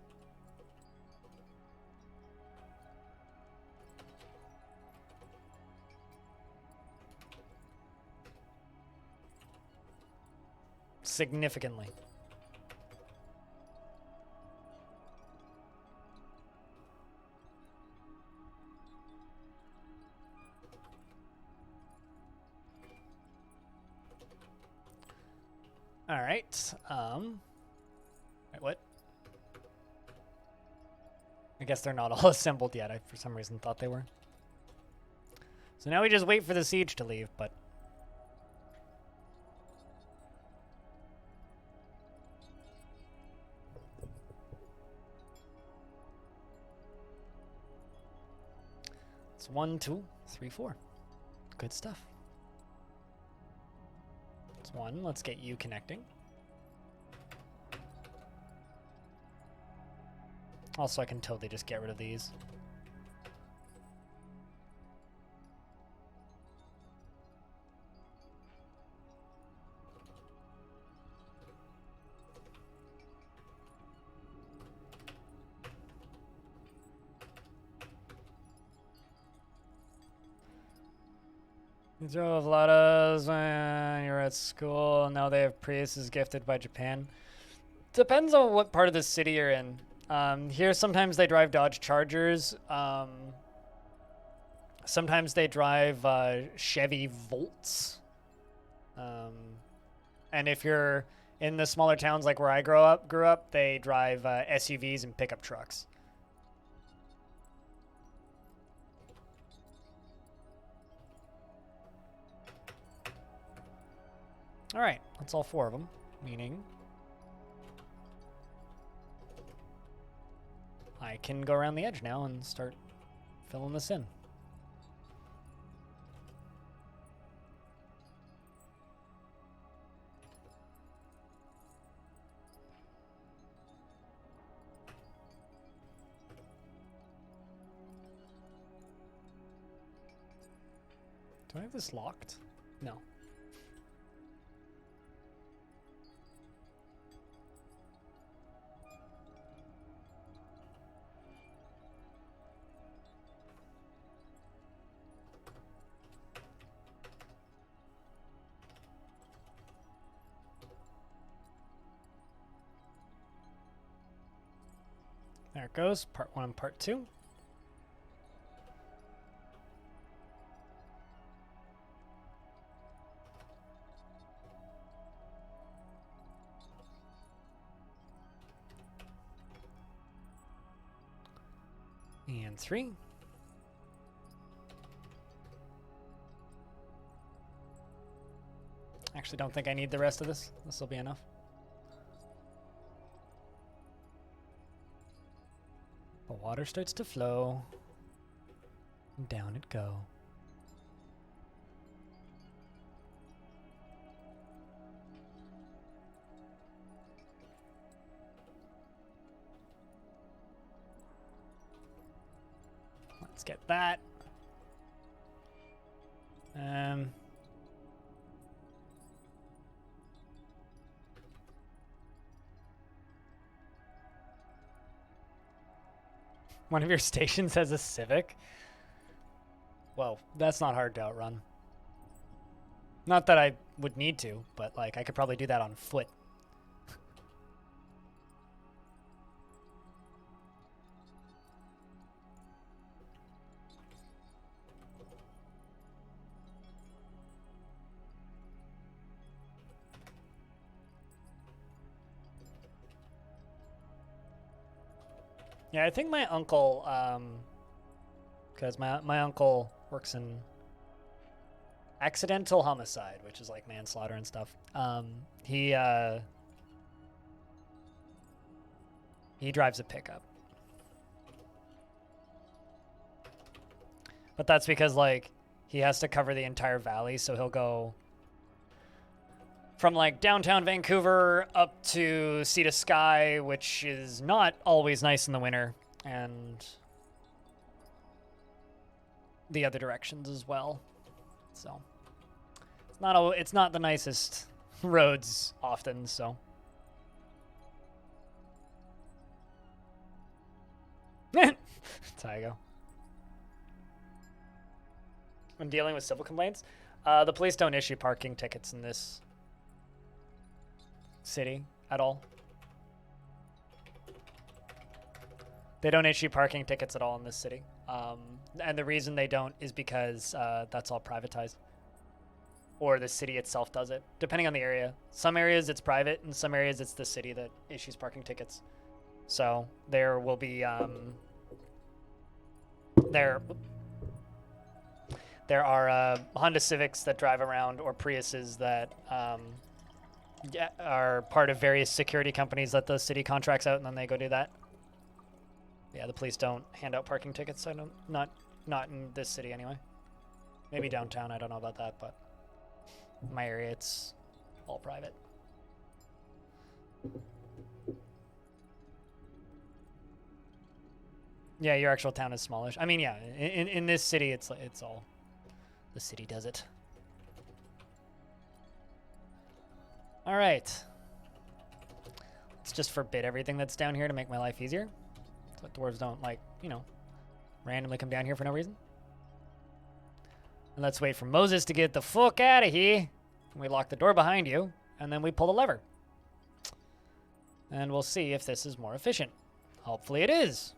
Significantly. All right. Wait, what? I guess they're not all assembled yet. I, for some reason, thought they were. So now we just wait for the siege to leave, but... It's 1, 2, 3, 4. Good stuff. It's 1. Let's get you connecting. Also, I can totally just get rid of these. You drove Ladas when you were at school. Now they have Priuses gifted by Japan. Depends on what part of the city you're in. Here, sometimes they drive Dodge Chargers. Sometimes they drive Chevy Volts. And if you're in the smaller towns like where I grew up, they drive SUVs and pickup trucks. All right, that's all 4 of them, meaning I can go around the edge now and start filling this in. Do I have this locked? No. There it goes, part 1 and part 2. And 3. Actually, don't think I need the rest of this. This will be enough. The water starts to flow. And down it go. Let's get that. One of your stations has a Civic? Well, that's not hard to outrun. Not that I would need to, but like I could probably do that on foot. Yeah, I think my uncle, because my uncle works in accidental homicide, which is like manslaughter and stuff. He drives a pickup. But that's because like he has to cover the entire valley, so he'll go from like downtown Vancouver up to Sea to Sky, which is not always nice in the winter, and the other directions as well. So it's not the nicest roads often, so. That's how I go. When dealing with civil complaints, the police don't issue parking tickets in this city at all. They don't issue parking tickets at all in this city. And the reason they don't is because that's all privatized. Or the city itself does it, depending on the area. Some areas it's private, and some areas it's the city that issues parking tickets. So there will be There are Honda Civics that drive around, or Priuses that are part of various security companies that the city contracts out, and then they go do that. Yeah, the police don't hand out parking tickets. I don't, not in this city anyway. Maybe downtown. I don't know about that, but in my area, it's all private. Yeah, your actual town is smallish. I mean, yeah, in this city, it's all the city does it. All right. Let's just forbid everything that's down here to make my life easier. So dwarves don't, like, you know, randomly come down here for no reason. And let's wait for Moses to get the fuck out of here. And we lock the door behind you, and then we pull the lever. And we'll see if this is more efficient. Hopefully it is.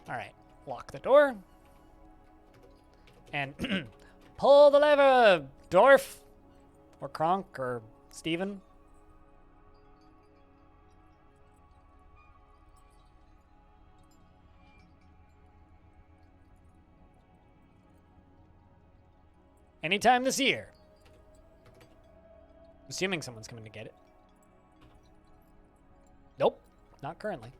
All right, lock the door. And pull the lever, Dwarf. Or Kronk, or Steven. Anytime this year. Assuming someone's coming to get it. Nope, not currently.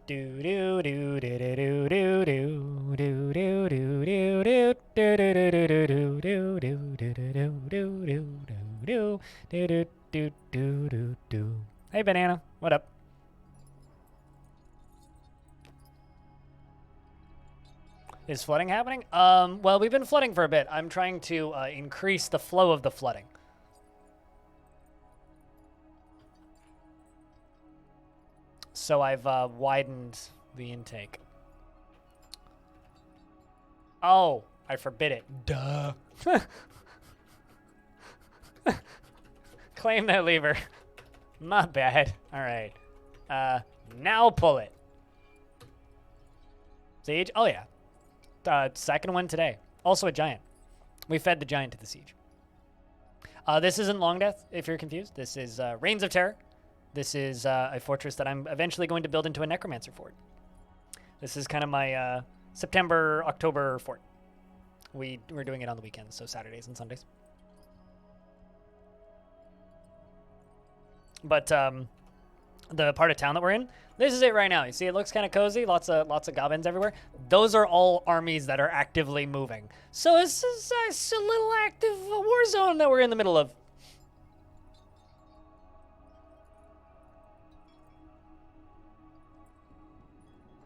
Do do do do do do do do do do do do do do do do do. Hey, Banana, what up? Is flooding happening? Well, we've been flooding for a bit. I'm trying to increase the flow of the flooding. So I've widened the intake. Oh, I forbid it. Duh. Claim that lever. My bad. All right. Now pull it. Siege? Oh, yeah. Second one today. Also a giant. We fed the giant to the siege. This isn't Long Death, if you're confused. This is Reigns of Terror. This is a fortress that I'm eventually going to build into a necromancer fort. This is kind of my September, October fort. We're doing it on the weekends, so Saturdays and Sundays. But the part of town that we're in, this is it right now. You see, it looks kind of cozy. Lots of goblins everywhere. Those are all armies that are actively moving. So it's a little active war zone that we're in the middle of.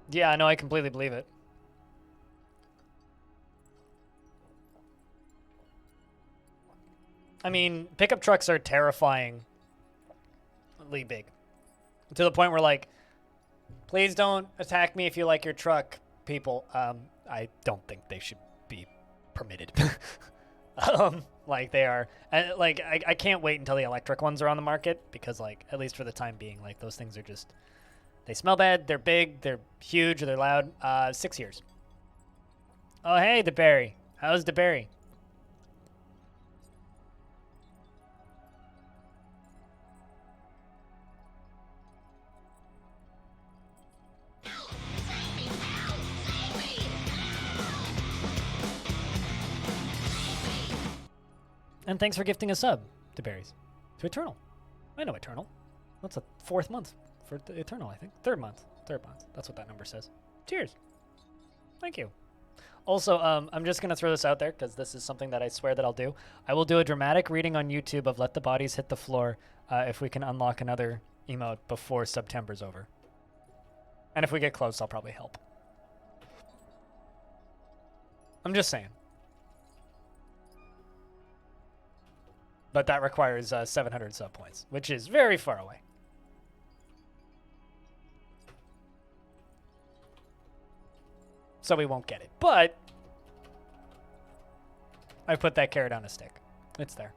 Yeah, I know. I completely believe it. I mean, pickup trucks are terrifyingly big. To the point where, like, please don't attack me if you like your truck, people. I don't think they should be permitted. Like, they are. Like, I can't wait until the electric ones are on the market because, like, at least for the time being, like, those things are just... They smell bad, they're big, they're huge, they're loud. 6 years. Oh, hey, DeBerry. How's DeBerry? And thanks for gifting a sub to Berries. To Eternal. I know Eternal. That's the 4th month for Eternal, I think. 3rd month. 3rd month. That's what that number says. Cheers. Thank you. Also, I'm just going to throw this out there because this is something that I swear that I'll do. I will do a dramatic reading on YouTube of Let the Bodies Hit the Floor if we can unlock another emote before September's over. And if we get close, I'll probably help. I'm just saying. But that requires 700 sub points, which is very far away. So we won't get it. But I put that carrot on a stick. It's there.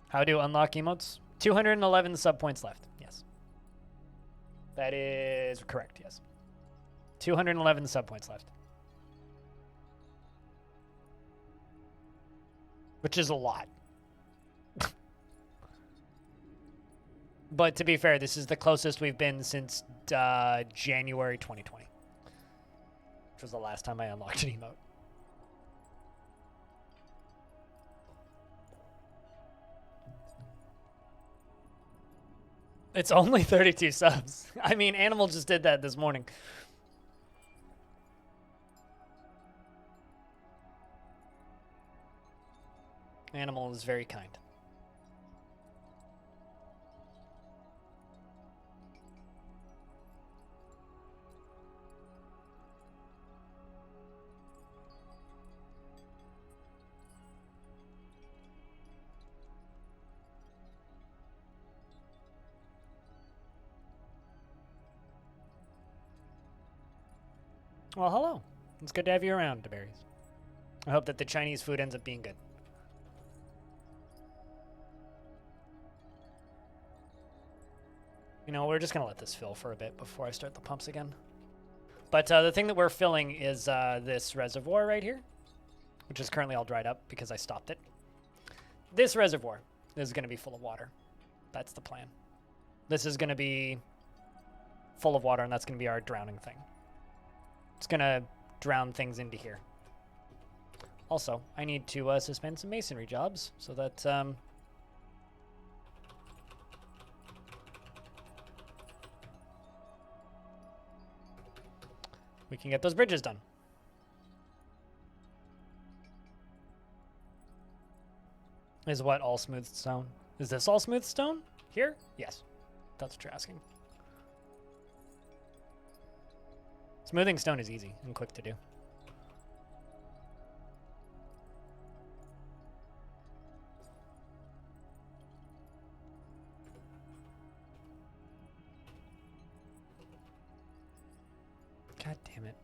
How to unlock emotes? 211 sub points left. Yes. That is correct, yes. 211 sub points left. Which is a lot. But to be fair, this is the closest we've been since January 2020. Which was the last time I unlocked an emote. It's only 32 subs. I mean, Animal just did that this morning. Animal is very kind. Well, hello. It's good to have you around, DeBerries. I hope that the Chinese food ends up being good. You know, we're just going to let this fill for a bit before I start the pumps again. But the thing that we're filling is this reservoir right here, which is currently all dried up because I stopped it. This reservoir is going to be full of water. That's the plan. This is going to be full of water, and that's going to be our drowning thing. It's going to drown things into here. Also, I need to suspend some masonry jobs so that we can get those bridges done. Is what all smooth stone? Is this all smooth stone? Here? Yes. That's what you're asking. Smoothing stone is easy and quick to do. God damn it.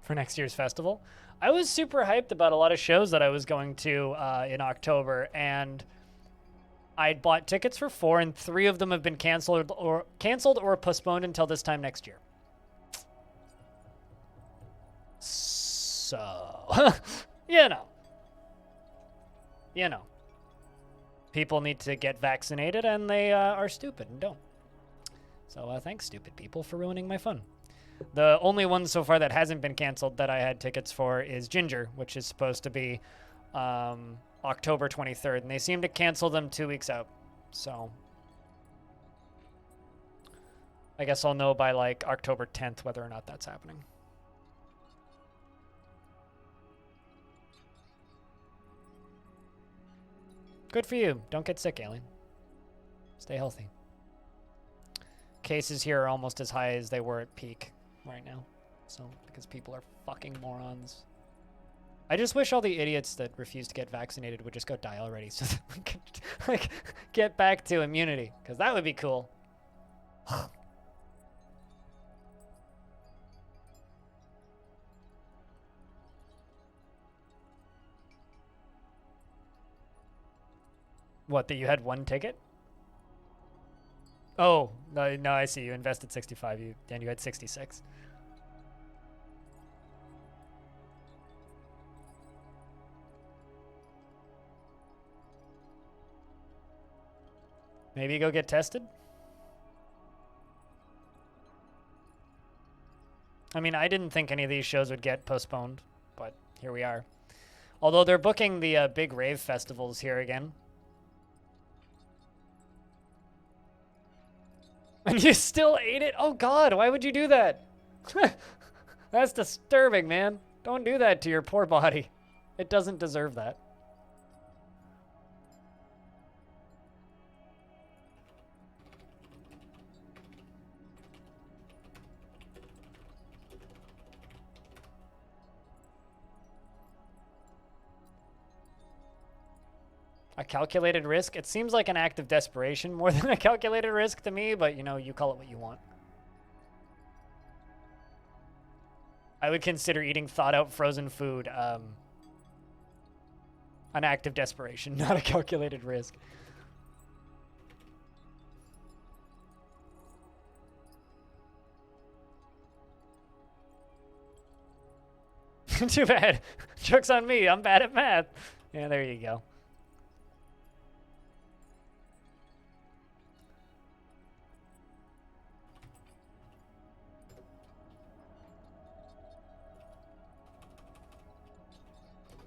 For next year's festival. I was super hyped about a lot of shows that I was going to in October, and I'd bought tickets for 4, and 3 of them have been canceled or postponed until this time next year. So, you know, people need to get vaccinated, and they are stupid and don't. So thanks, stupid people, for ruining my fun. The only one so far that hasn't been canceled that I had tickets for is Ginger, which is supposed to be October 23rd, and they seem to cancel them 2 weeks out. So I guess I'll know by like October 10th whether or not that's happening. Good for you. Don't get sick, Alien. Stay healthy. Cases here are almost as high as they were at peak right now. So, because people are fucking morons. I just wish all the idiots that refuse to get vaccinated would just go die already so that we could like get back to immunity, because that would be cool. What, that you had 1 ticket? Oh, no, I see. You invested 65, and you had 66. Maybe go get tested? I mean, I didn't think any of these shows would get postponed, but here we are. Although they're booking the big rave festivals here again. And you still ate it? Oh God, why would you do that? That's disturbing, man. Don't do that to your poor body. It doesn't deserve that. A calculated risk? It seems like an act of desperation more than a calculated risk to me, but you know, you call it what you want. I would consider eating thought-out frozen food an act of desperation, not a calculated risk. Too bad. Joke's on me. I'm bad at math. Yeah, there you go.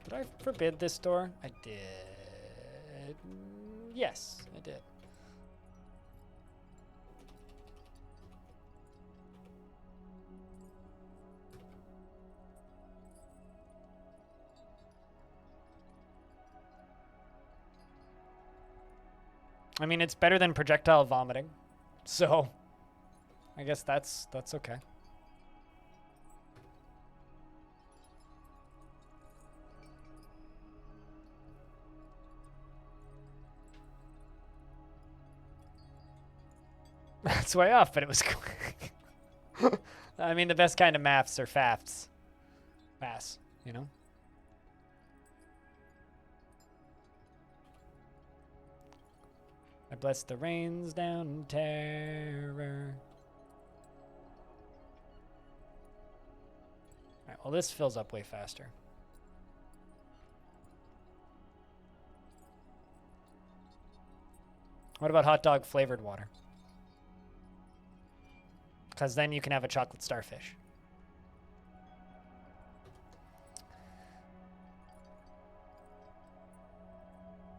Did I forbid this door? I did. Yes, I did. I mean, it's better than projectile vomiting, so I guess that's okay. That's way off, but it was quick. I mean, the best kind of maths are fafts. Mass, you know? I bless the rains down in terror. Alright, well, this fills up way faster. What about hot dog flavored water? Because then you can have a chocolate starfish.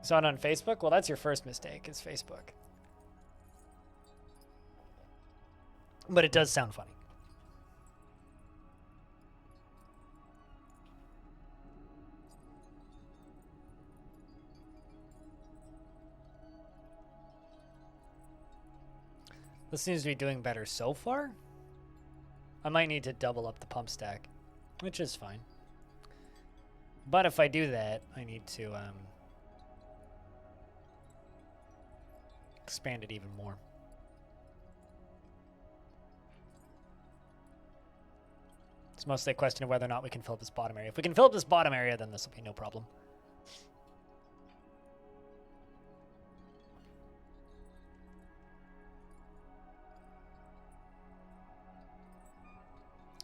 Saw it on Facebook? Well, that's your first mistake, is Facebook. But it does sound funny. This seems to be doing better so far. I might need to double up the pump stack, which is fine. But if I do that, I need to expand it even more. It's mostly a question of whether or not we can fill up this bottom area. If we can fill up this bottom area, then this will be no problem.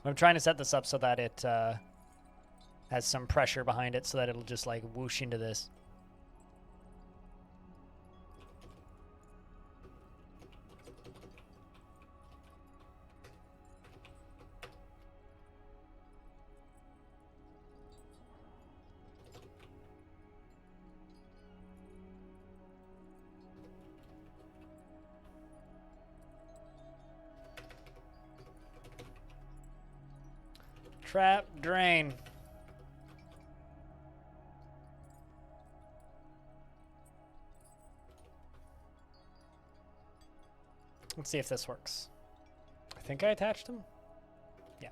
I'm trying to set this up so that it has some pressure behind it so that it'll just like whoosh into this. Trap, drain. Let's see if this works. I think I attached them. Yeah.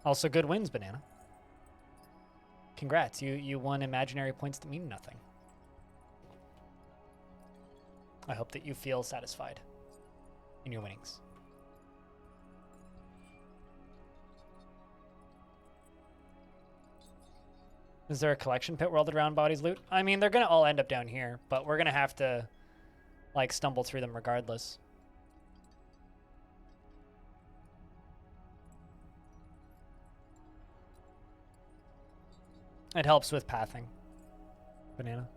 Also, good wins, Banana. Congrats, you won imaginary points that mean nothing. I hope that you feel satisfied in your winnings. Is there a collection pit where all the drowned bodies loot? I mean, they're gonna all end up down here, but we're gonna have to, like, stumble through them regardless. It helps with pathing. Banana.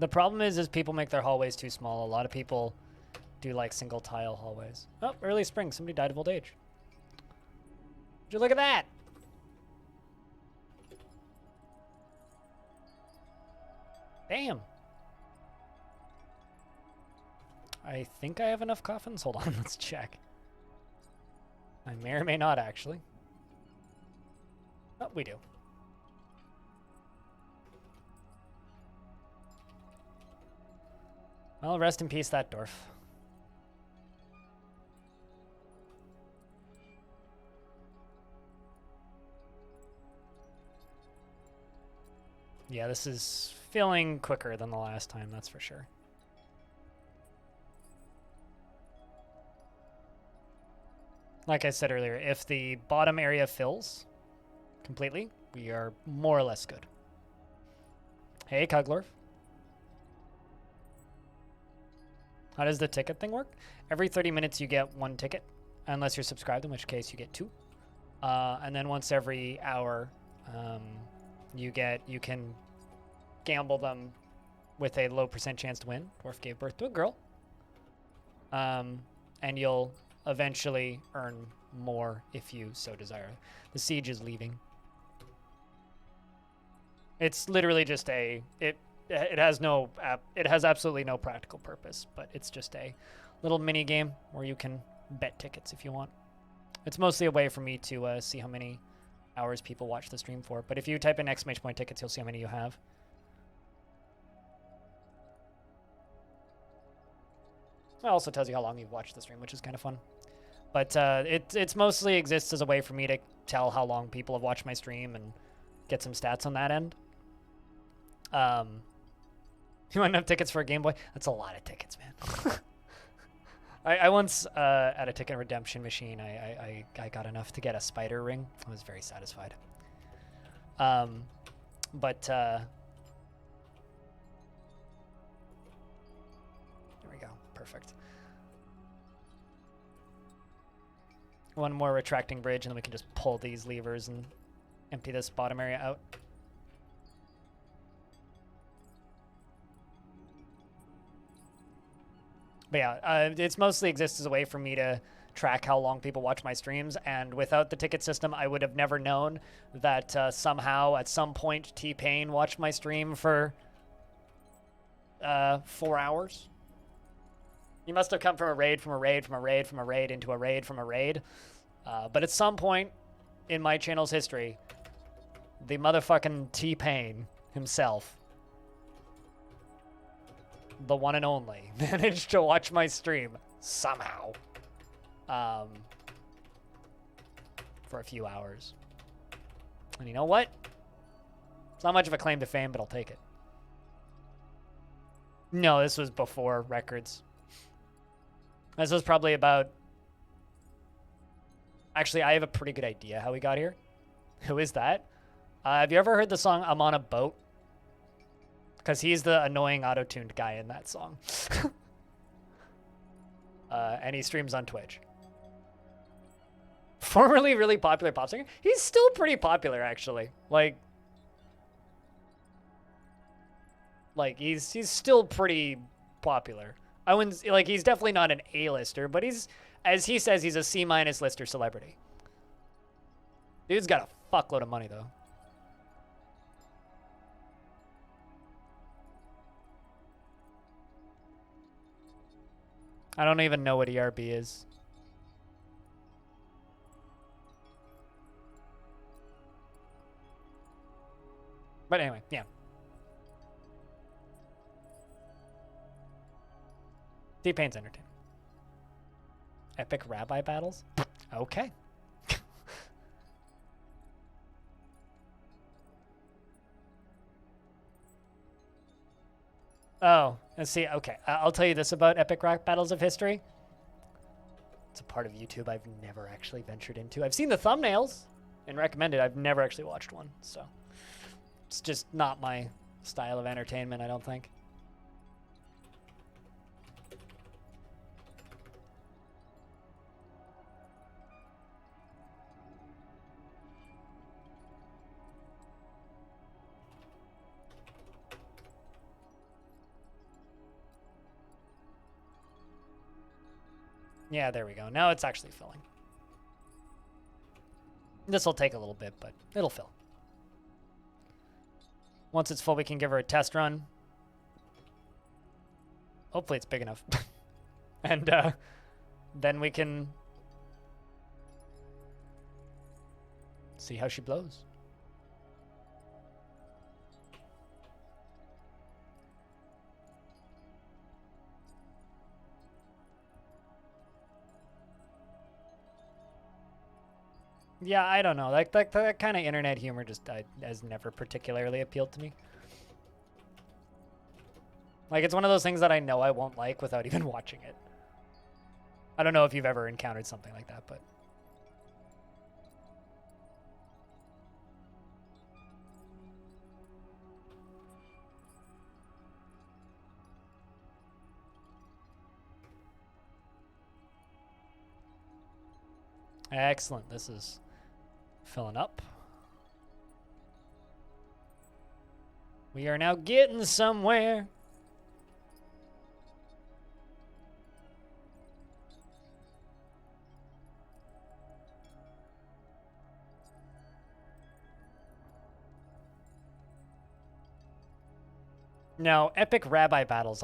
The problem is people make their hallways too small. A lot of people do like single tile hallways. Oh, early spring. Somebody died of old age. Would you look at that? Damn. I think I have enough coffins. Hold on, let's check. I may or may not actually. Oh, we do. Well, rest in peace, that dwarf. Yeah, this is filling quicker than the last time, that's for sure. Like I said earlier, if the bottom area fills completely, we are more or less good. Hey, Cuglorf. How does the ticket thing work? Every 30 minutes you get 1 ticket, unless you're subscribed, in which case you get 2. And then once every hour, you can gamble them with a low % chance to win. Dwarf gave birth to a girl. And you'll eventually earn more if you so desire. The siege is leaving. It's literally just it has absolutely no practical purpose, but it's just a little mini game where you can bet tickets if you want. It's mostly a way for me to see how many hours people watch the stream for. But if you type in ! tickets, you'll see how many you have. It also tells you how long you've watched the stream, which is kind of fun. But it's mostly exists as a way for me to tell how long people have watched my stream and get some stats on that end. You want enough tickets for a Game Boy? That's a lot of tickets, man. I once, at a ticket redemption machine, I got enough to get a spider ring. I was very satisfied. There we go. Perfect. One more retracting bridge, and then we can just pull these levers and empty this bottom area out. But yeah, it's mostly exists as a way for me to track how long people watch my streams, and without the ticket system, I would have never known that somehow, at some point, T-Pain watched my stream for 4 hours. He must have come from a raid, from a raid, from a raid, from a raid, into a raid, from a raid. But at some point in my channel's history, the motherfucking T-Pain himself, the one and only, managed to watch my stream somehow for a few hours. And you know what? It's not much of a claim to fame, but I'll take it. No, this was before records. This was probably about... Actually, I have a pretty good idea how we got here. Who is that? Have you ever heard the song I'm on a Boat? Because he's the annoying auto-tuned guy in that song. And he streams on Twitch. Formerly really popular pop singer. He's still pretty popular, actually. Like he's still pretty popular. I wouldn't, like, he's definitely not an A-lister, but he's, as he says, he's a C- lister celebrity. Dude's got a fuckload of money, though. I don't even know what ERB is. But anyway, yeah. T-Pain's entertaining. Epic rabbi battles? Okay. Oh, let's see. Okay, I'll tell you this about epic rap battles of history. It's a part of YouTube I've never actually ventured into. I've seen the thumbnails and recommended. I've never actually watched one, so it's just not my style of entertainment, I don't think. Yeah, there we go. Now it's actually filling. This will take a little bit, but it'll fill. Once it's full, we can give her a test run. Hopefully it's big enough. And then we can see how she blows. Yeah, I don't know. That kind of internet humor just has never particularly appealed to me. Like, it's one of those things that I know I won't like without even watching it. I don't know if you've ever encountered something like that, but... Excellent. This is filling up. We are now getting somewhere. Now, epic rabbi battles,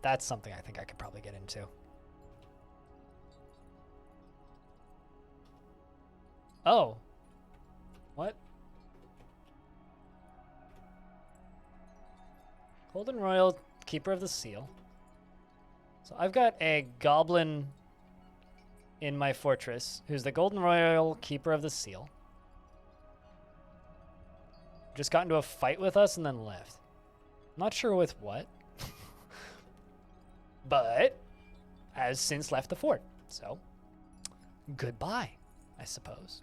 that's something I think I could probably get into. Oh. What? Golden Royal, Keeper of the Seal. So I've got a goblin in my fortress who's the Golden Royal, Keeper of the Seal. Just got into a fight with us and then left. Not sure with what. But has since left the fort. So, goodbye, I suppose.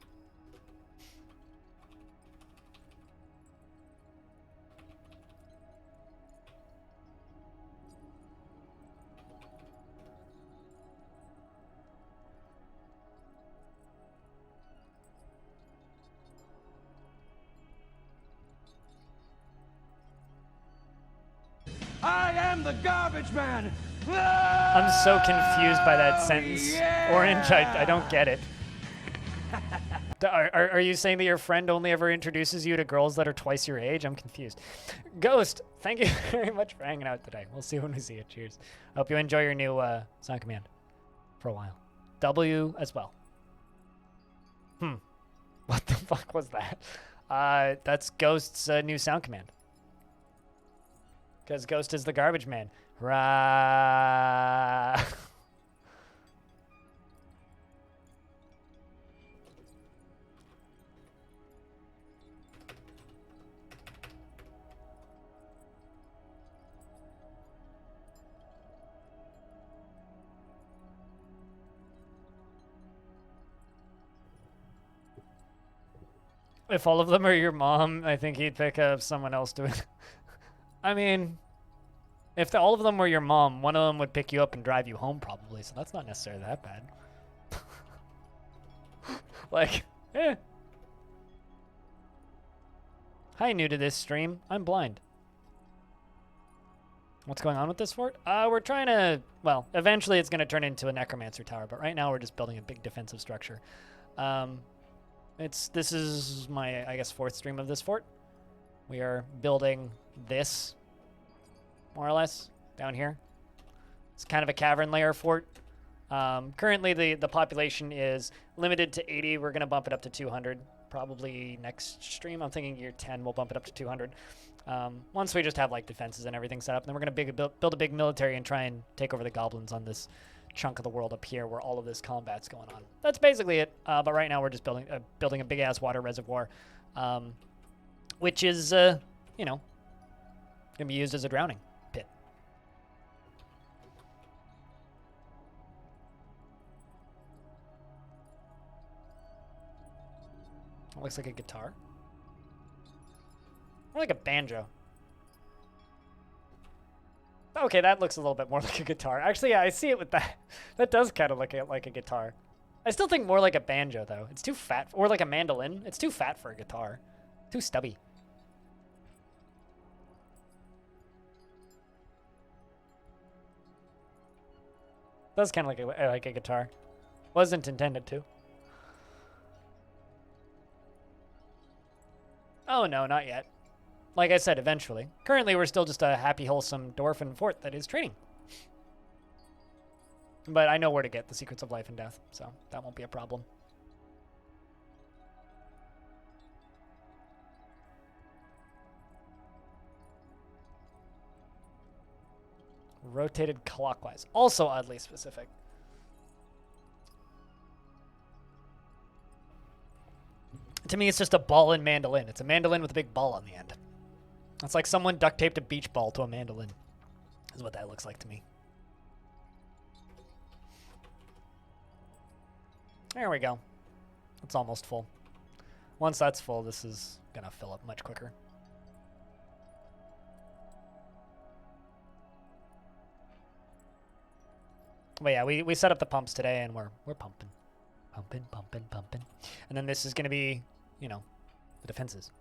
I am the garbage man. I'm so confused by that sentence. Yeah! Orange, I don't get it. Are you saying that your friend only ever introduces you to girls that are twice your age? I'm confused. Ghost, thank you very much for hanging out today. We'll see you when we see you. Cheers. Hope you enjoy your new sound command for a while. W as well. What the fuck was that? That's Ghost's new sound command. Because Ghost is the garbage man. Rah. If all of them are your mom, I think he'd pick up someone else to it. I mean, if all of them were your mom, one of them would pick you up and drive you home probably, so that's not necessarily that bad. Like, eh. Hi, new to this stream. I'm blind. What's going on with this fort? We're trying to, well, eventually it's going to turn into a necromancer tower, but right now we're just building a big defensive structure. This is my, I guess, fourth stream of this fort. We are building this, more or less, down here. It's kind of a cavern layer fort. Currently, the population is limited to 80. We're going to bump it up to 200. Probably next stream, I'm thinking year 10, we'll bump it up to 200. Once we just have like defenses and everything set up, and then we're going to build a big military and try and take over the goblins on this chunk of the world up here where all of this combat's going on. That's basically it. But right now we're just building a big ass water reservoir, which is you know, gonna be used as a drowning pit. It looks like a guitar. More like a banjo. Okay, that looks a little bit more like a guitar. Actually, yeah, I see it with that. That does kind of look like a guitar. I still think more like a banjo, though. It's too fat. Or like a mandolin. It's too fat for a guitar. Too stubby. Does kind of like a guitar. Wasn't intended to. Oh, no, not yet. Like I said, eventually. Currently, we're still just a happy, wholesome dwarven fort that is training. But I know where to get the secrets of life and death, so that won't be a problem. Rotated clockwise. Also oddly specific. To me, it's just a ball and mandolin. It's a mandolin with a big ball on the end. It's like someone duct taped a beach ball to a mandolin. Is what that looks like to me. There we go. It's almost full. Once that's full, this is gonna fill up much quicker. But yeah, we set up the pumps today, and we're pumping. Pumping. And then this is gonna be, you know, the defenses.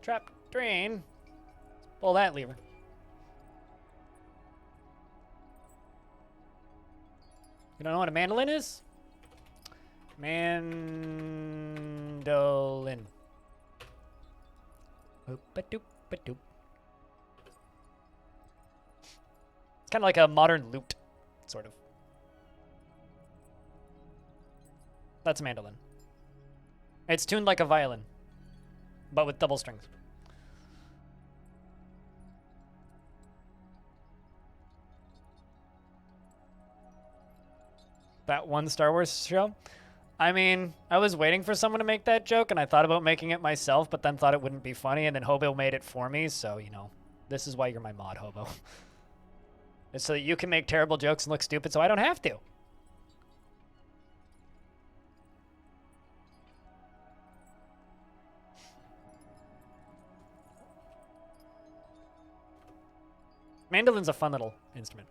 Trap drain. Pull that lever. You don't know what a mandolin is? Mandolin. Oop-a-doop-a-doop. It's kind of like a modern lute, sort of. That's a mandolin. It's tuned like a violin, but with double strings. That one Star Wars show? I mean, I was waiting for someone to make that joke, and I thought about making it myself, but then thought it wouldn't be funny, and then Hobo made it for me, so, you know, this is why you're my mod, Hobo. It's so that you can make terrible jokes and look stupid, so I don't have to. Mandolin's a fun little instrument.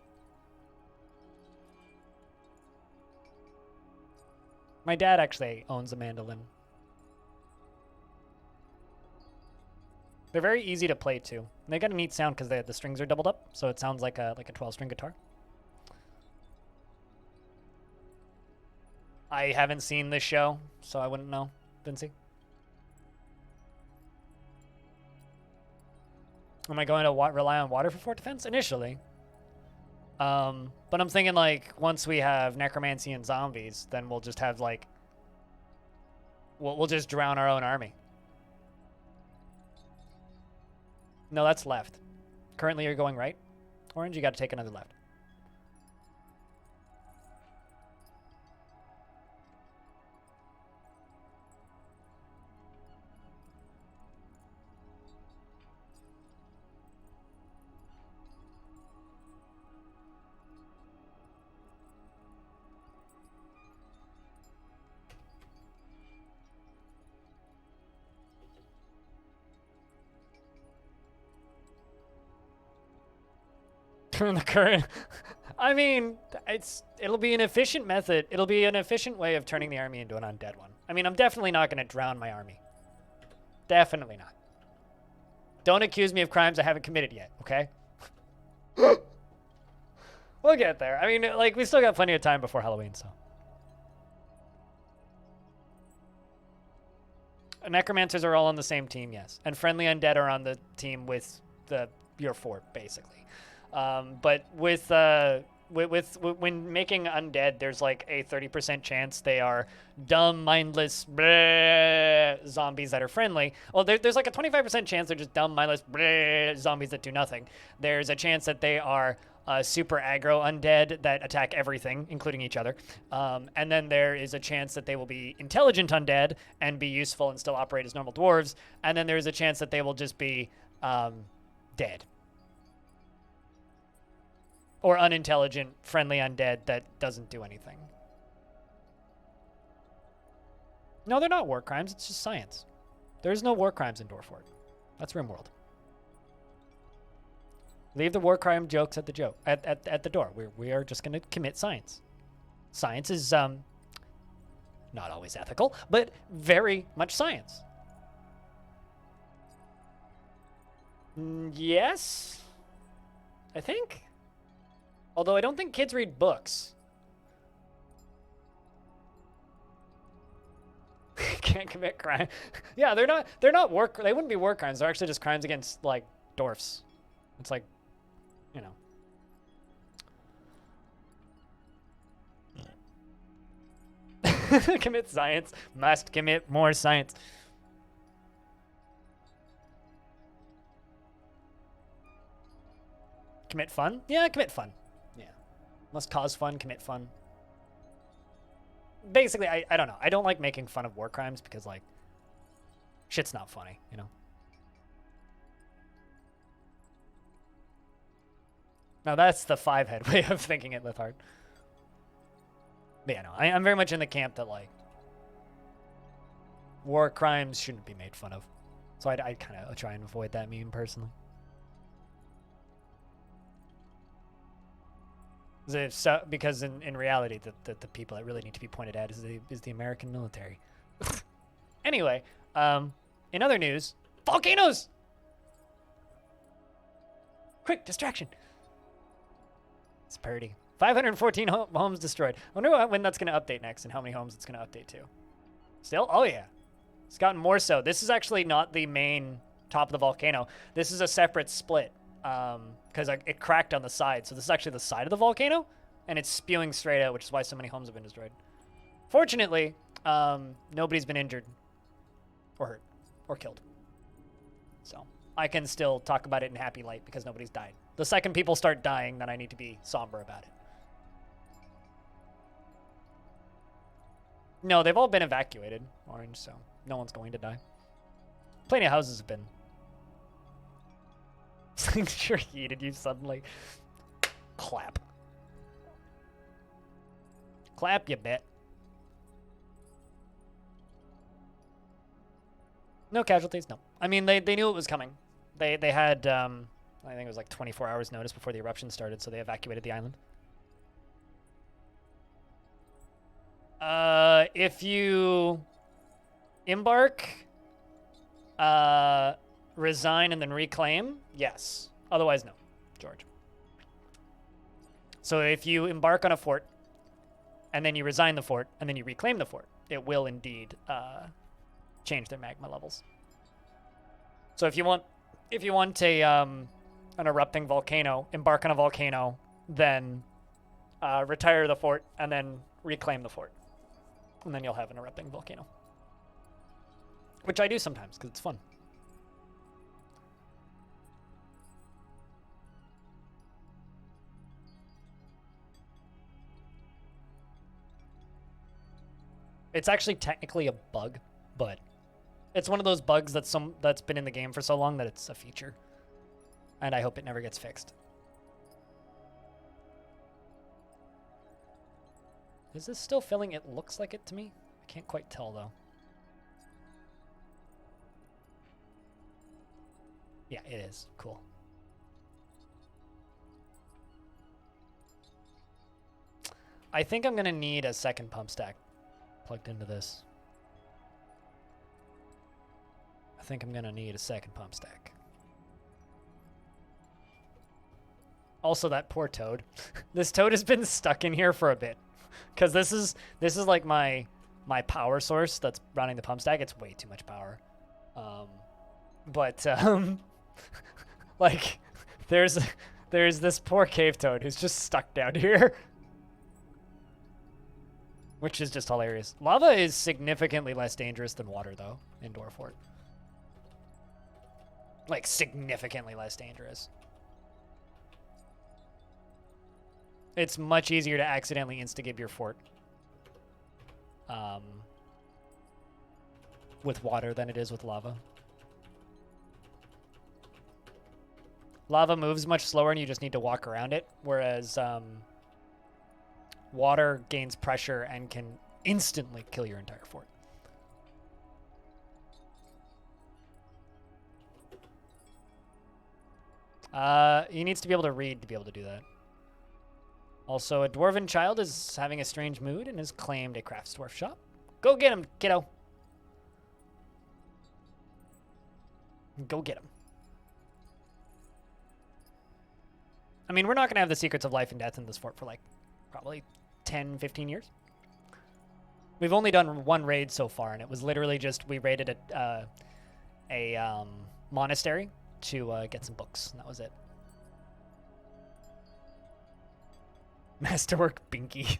My dad actually owns a mandolin. They're very easy to play too. And they got a neat sound because the strings are doubled up, so it sounds like a 12-string guitar. I haven't seen this show, so I wouldn't know. Vinci? Am I going to rely on water for fort defense? Initially. But I'm thinking, like, once we have necromancy and zombies, then we'll just have, like... We'll just drown our own army. No, that's left. Currently, you're going right. Orange, you got to take another left. The current, I mean, it'll be an efficient method. It'll be an efficient way of turning the army into an undead one. I mean, I'm definitely not going to drown my army. Definitely not. Don't accuse me of crimes I haven't committed yet, okay? We'll get there. I mean, like, we still got plenty of time before Halloween, so. Necromancers are all on the same team, yes. And friendly undead are on the team with your fort, basically. But with when making undead, there's like a 30% chance they are dumb, mindless zombies that are friendly. Well, there's like a 25% chance they're just dumb, mindless zombies that do nothing. There's a chance that they are super aggro undead that attack everything, including each other. And then there is a chance that they will be intelligent undead and be useful and still operate as normal dwarves. And then there's a chance that they will just be dead. Or unintelligent, friendly undead that doesn't do anything. No, they're not war crimes. It's just science. There's no war crimes in Dwarfort. That's RimWorld. Leave the war crime jokes at the door. We are just going to commit science. Science is not always ethical, but very much science. Yes, I think. Although I don't think kids read books. Can't commit crime. Yeah, they wouldn't be war crimes. They're actually just crimes against, like, dwarfs. It's like, you know. Commit science. Must commit more science. Commit fun? Yeah, commit fun. Must cause fun, commit fun. Basically, I don't know. I don't like making fun of war crimes because, like, Shit's not funny, you know? Now that's the 5-head way of thinking it, Lithard. But yeah, no, I'm very much in the camp that, like, war crimes shouldn't be made fun of. So I kind of try and avoid that meme personally. Because in reality, the people that really need to be pointed at is the American military. Anyway, in other news, volcanoes! Quick, distraction. It's pretty. 514 homes destroyed. I wonder when that's going to update next and how many homes it's going to update to. Still? Oh, yeah. It's gotten more so. This is actually not the main top of the volcano. This is a separate split because it cracked on the side. So this is actually the side of the volcano, and it's spewing straight out, which is why so many homes have been destroyed. Fortunately, nobody's been injured or hurt or killed. So I can still talk about it in happy light because nobody's died. The second people start dying, then I need to be somber about it. No, they've all been evacuated, Orange, so no one's going to die. Plenty of houses have been. Sure heated you suddenly. Clap. Clap, you bet. No casualties, no. I mean, they knew it was coming. They had, I think it was like 24 hours notice before the eruption started, so they evacuated the island. If you embark, resign, and then reclaim, yes. Otherwise, no, George. So if you embark on a fort, and then you resign the fort, and then you reclaim the fort, it will indeed change their magma levels. So if you want a an erupting volcano, embark on a volcano, then retire the fort, and then reclaim the fort. And then you'll have an erupting volcano. Which I do sometimes, because it's fun. It's actually technically a bug, but it's one of those bugs that's been in the game for so long that it's a feature. And I hope it never gets fixed. Is this still filling? It looks like it to me. I can't quite tell, though. Yeah, it is. Cool. I think I'm going to need a second pump stack plugged into this. I think I'm going to need a second pump stack. Also, that poor toad. This toad has been stuck in here for a bit. Because this is like my power source that's running the pump stack. It's way too much power. Like, there's this poor cave toad who's just stuck down here. Which is just hilarious. Lava is significantly less dangerous than water, though, in Dwarf Fort. Like, significantly less dangerous. It's much easier to accidentally insta-gib your fort with water than it is with lava. Lava moves much slower and you just need to walk around it, whereas water gains pressure and can instantly kill your entire fort. He needs to be able to read to be able to do that. Also, a dwarven child is having a strange mood and has claimed a crafts dwarf shop. Go get him, kiddo. Go get him. I mean, we're not going to have the secrets of life and death in this fort for like probably 10, 15 years. We've only done one raid so far, and it was literally just we raided a monastery to get some books, and that was it. Masterwork Binky.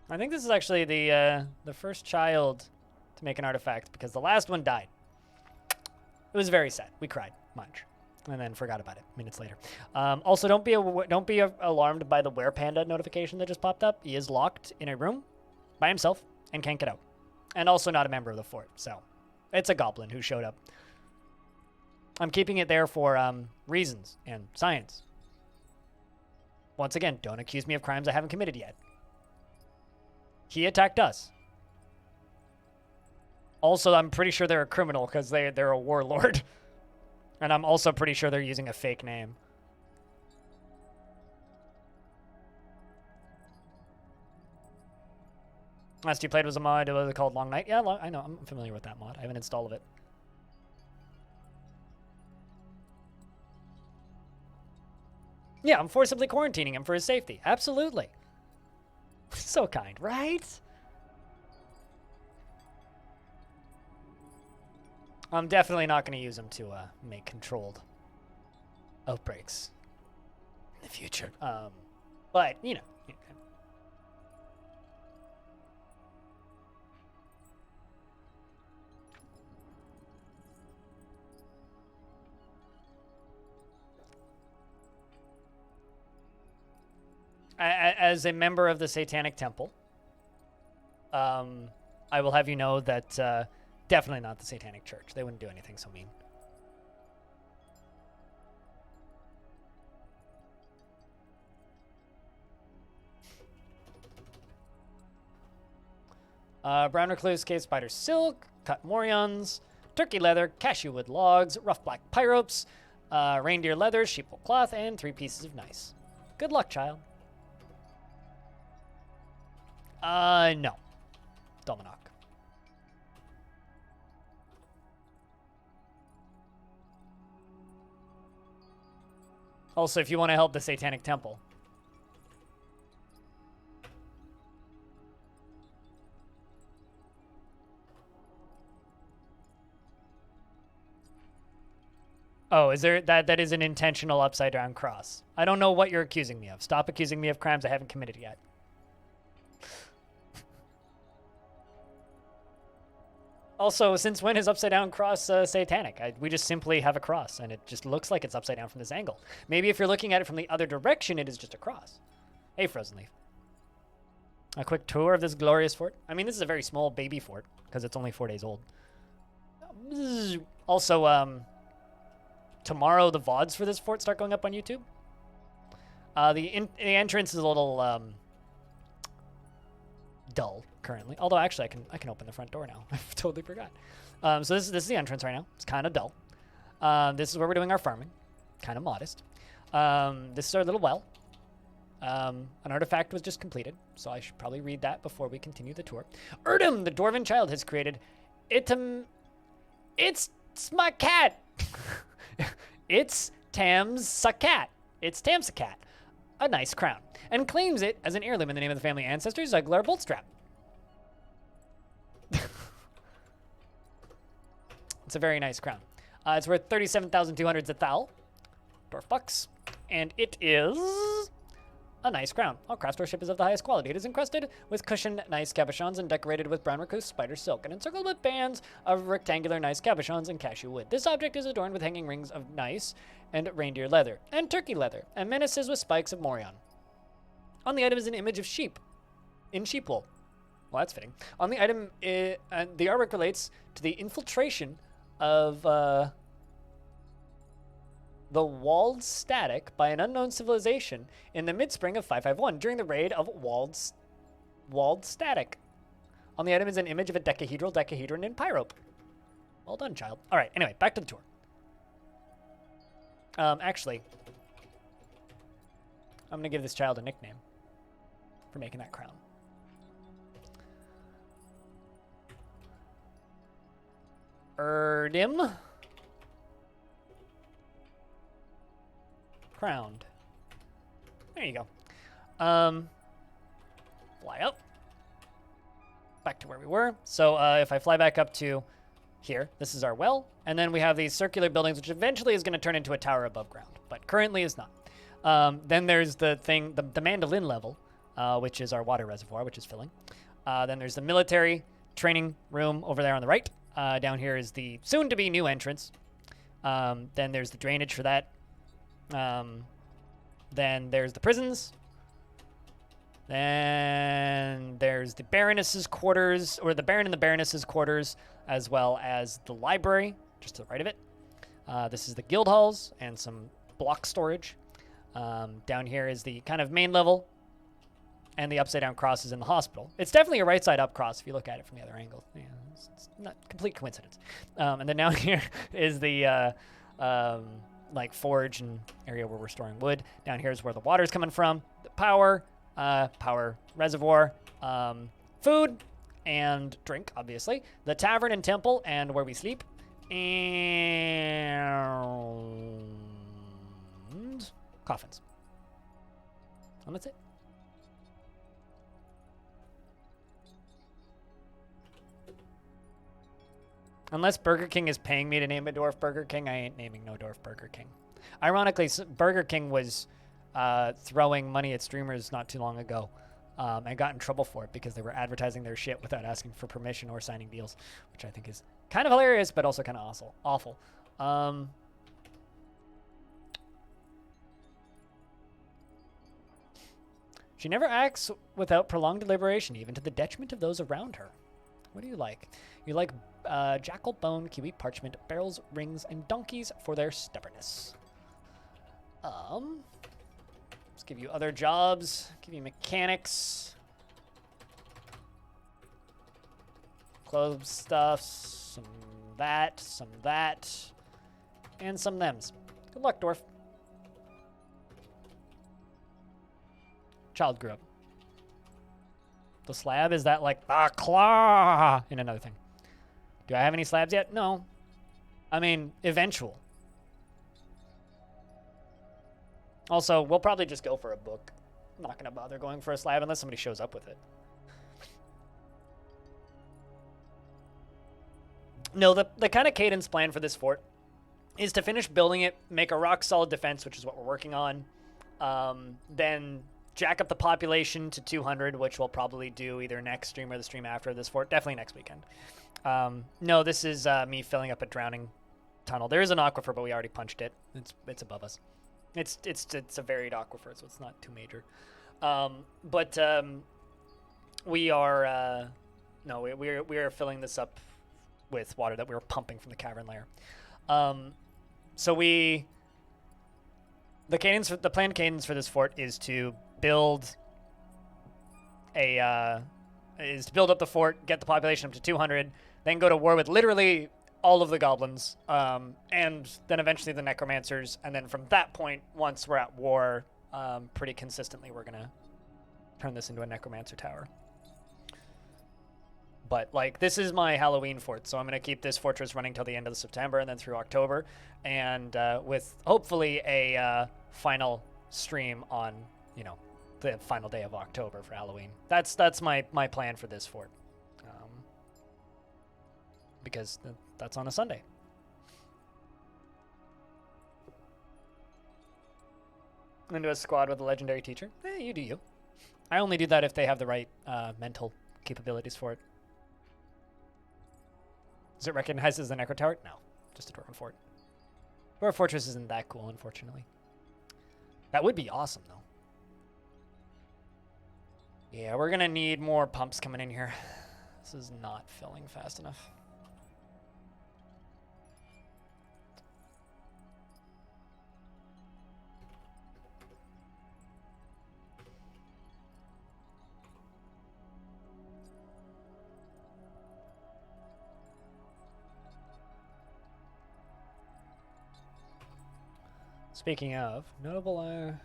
I think this is actually the first child to make an artifact because the last one died. It was very sad. We cried much, and then forgot about it minutes later. Also, don't be alarmed by the Were Panda notification that just popped up. He is locked in a room by himself and can't get out. And also not a member of the fort, so it's a goblin who showed up. I'm keeping it there for reasons and science. Once again, don't accuse me of crimes I haven't committed yet. He attacked us. Also, I'm pretty sure they're a criminal because they're a warlord. And I'm also pretty sure they're using a fake name. Last you played was a mod called Long Night. Yeah, I know. I'm familiar with that mod. I have an install of it. Yeah, I'm forcibly quarantining him for his safety. Absolutely. So kind, right? I'm definitely not going to use him to make controlled outbreaks in the future. But, you know. As a member of the Satanic Temple, I will have you know that definitely not the Satanic Church. They wouldn't do anything so mean. Brown recluse, cave spider silk, cut morions, turkey leather, cashew wood logs, rough black pyropes, reindeer leather, sheepwool cloth, and 3 pieces of nice. Good luck, child. No. Dominok. Also, if you want to help the Satanic Temple. Oh, is there that is an intentional upside down cross? I don't know what you're accusing me of. Stop accusing me of crimes I haven't committed yet. Also, since when is upside down cross satanic? We just simply have a cross, and it just looks like it's upside down from this angle. Maybe if you're looking at it from the other direction, it is just a cross. Hey, Frozen Leaf. A quick tour of this glorious fort. I mean, this is a very small baby fort, because it's only 4 days old. Also, tomorrow the VODs for this fort start going up on YouTube. The entrance is a little dull currently. Although actually I can open the front door now. I totally forgot. So this is the entrance right now. It's kind of dull. This is where we're doing our farming. Kind of modest. This is our little well. An artifact was just completed, so I should probably read that before we continue the tour. Erdem, the dwarven child, has created it's my cat. It's Tam's cat. It's Tam's cat. A nice crown, and claims it as an heirloom in the name of the family ancestors, Zuglar Boltstrap. It's a very nice crown. It's worth 37,200 Zethal, Dwarf bucks, and it is a nice crown. All craftsmanship is of the highest quality. It is encrusted with cushioned nice cabochons and decorated with brown recluse spider silk and encircled with bands of rectangular nice cabochons and cashew wood. This object is adorned with hanging rings of nice and reindeer leather and turkey leather and menaces with spikes of morion. On the item is an image of sheep in sheep wool. Well, that's fitting. On the item, the artwork relates to the infiltration of the walled static by an unknown civilization in the mid-spring of 551 during the raid of walled static. On the item is an image of a decahedron, and pyrope. Well done, child. All right, anyway, back to the tour. Actually, I'm going to give this child a nickname for making that crown. Erdim. Crowned. There you go. Fly up. Back to where we were. So if I fly back up to here, this is our well. And then we have these circular buildings, which eventually is going to turn into a tower above ground, but currently is not. Then there's the thing, the mandolin level, which is our water reservoir, which is filling. Then there's the military training room over there on the right. Down here is the soon-to-be new entrance. Then there's the drainage for that. Then there's the prisons. Then There's the Baroness's quarters, or the Baron and the Baroness's quarters, as well as the library, just to the right of it. This is the guild halls and some block storage. Down here is the kind of main level, and the upside down cross is in the hospital. It's definitely a right side up cross if you look at it from the other angle. Yeah, it's not complete coincidence. And then down here is the like forge and area where we're storing wood. Down here is where the water's coming from. The power reservoir, food and drink, obviously. The tavern and temple and where we sleep. And coffins. And that's it. Unless Burger King is paying me to name a Dwarf Burger King, I ain't naming no Dwarf Burger King. Ironically, Burger King was throwing money at streamers not too long ago and got in trouble for it because they were advertising their shit without asking for permission or signing deals, which I think is kind of hilarious, but also kind of awful. She never acts without prolonged deliberation, even to the detriment of those around her. What do you like? You like jackal bone, kiwi parchment, barrels, rings, and donkeys for their stubbornness. Let's give you other jobs. Give you mechanics. Clothes stuff. Some that. And some thems. Good luck, Dwarf. Child grew up. The slab, is that like the claw in another thing? Do I have any slabs yet? No. I mean, eventual. Also, we'll probably just go for a book. I'm not going to bother going for a slab unless somebody shows up with it. No, the kind of cadence plan for this fort is to finish building it, make a rock-solid defense, which is what we're working on. Then jack up the population to 200, which we'll probably do either next stream or the stream after this fort. Definitely next weekend. No, this is me filling up a drowning tunnel. There is an aquifer, but we already punched it. It's above us. It's a varied aquifer, so it's not too major. We are we are filling this up with water that we were pumping from the cavern layer. The planned cadence for this fort is to build up the fort, get the population up to 200, then go to war with literally all of the goblins, and then eventually the necromancers, and then from that point, once we're at war, pretty consistently, we're gonna turn this into a necromancer tower. But like, this is my Halloween fort, so I'm gonna keep this fortress running till the end of September and then through October, and with hopefully a final stream on, the final day of October for Halloween. That's my plan for this fort, because that's on a Sunday. Into a squad with a legendary teacher. You do you. I only do that if they have the right mental capabilities for it. Is it recognized as the Necro Tower? No, just a Dwarven fort. Dwarf Fortress isn't that cool, unfortunately. That would be awesome, though. Yeah, we're gonna need more pumps coming in here. This is not filling fast enough. Speaking of, notable,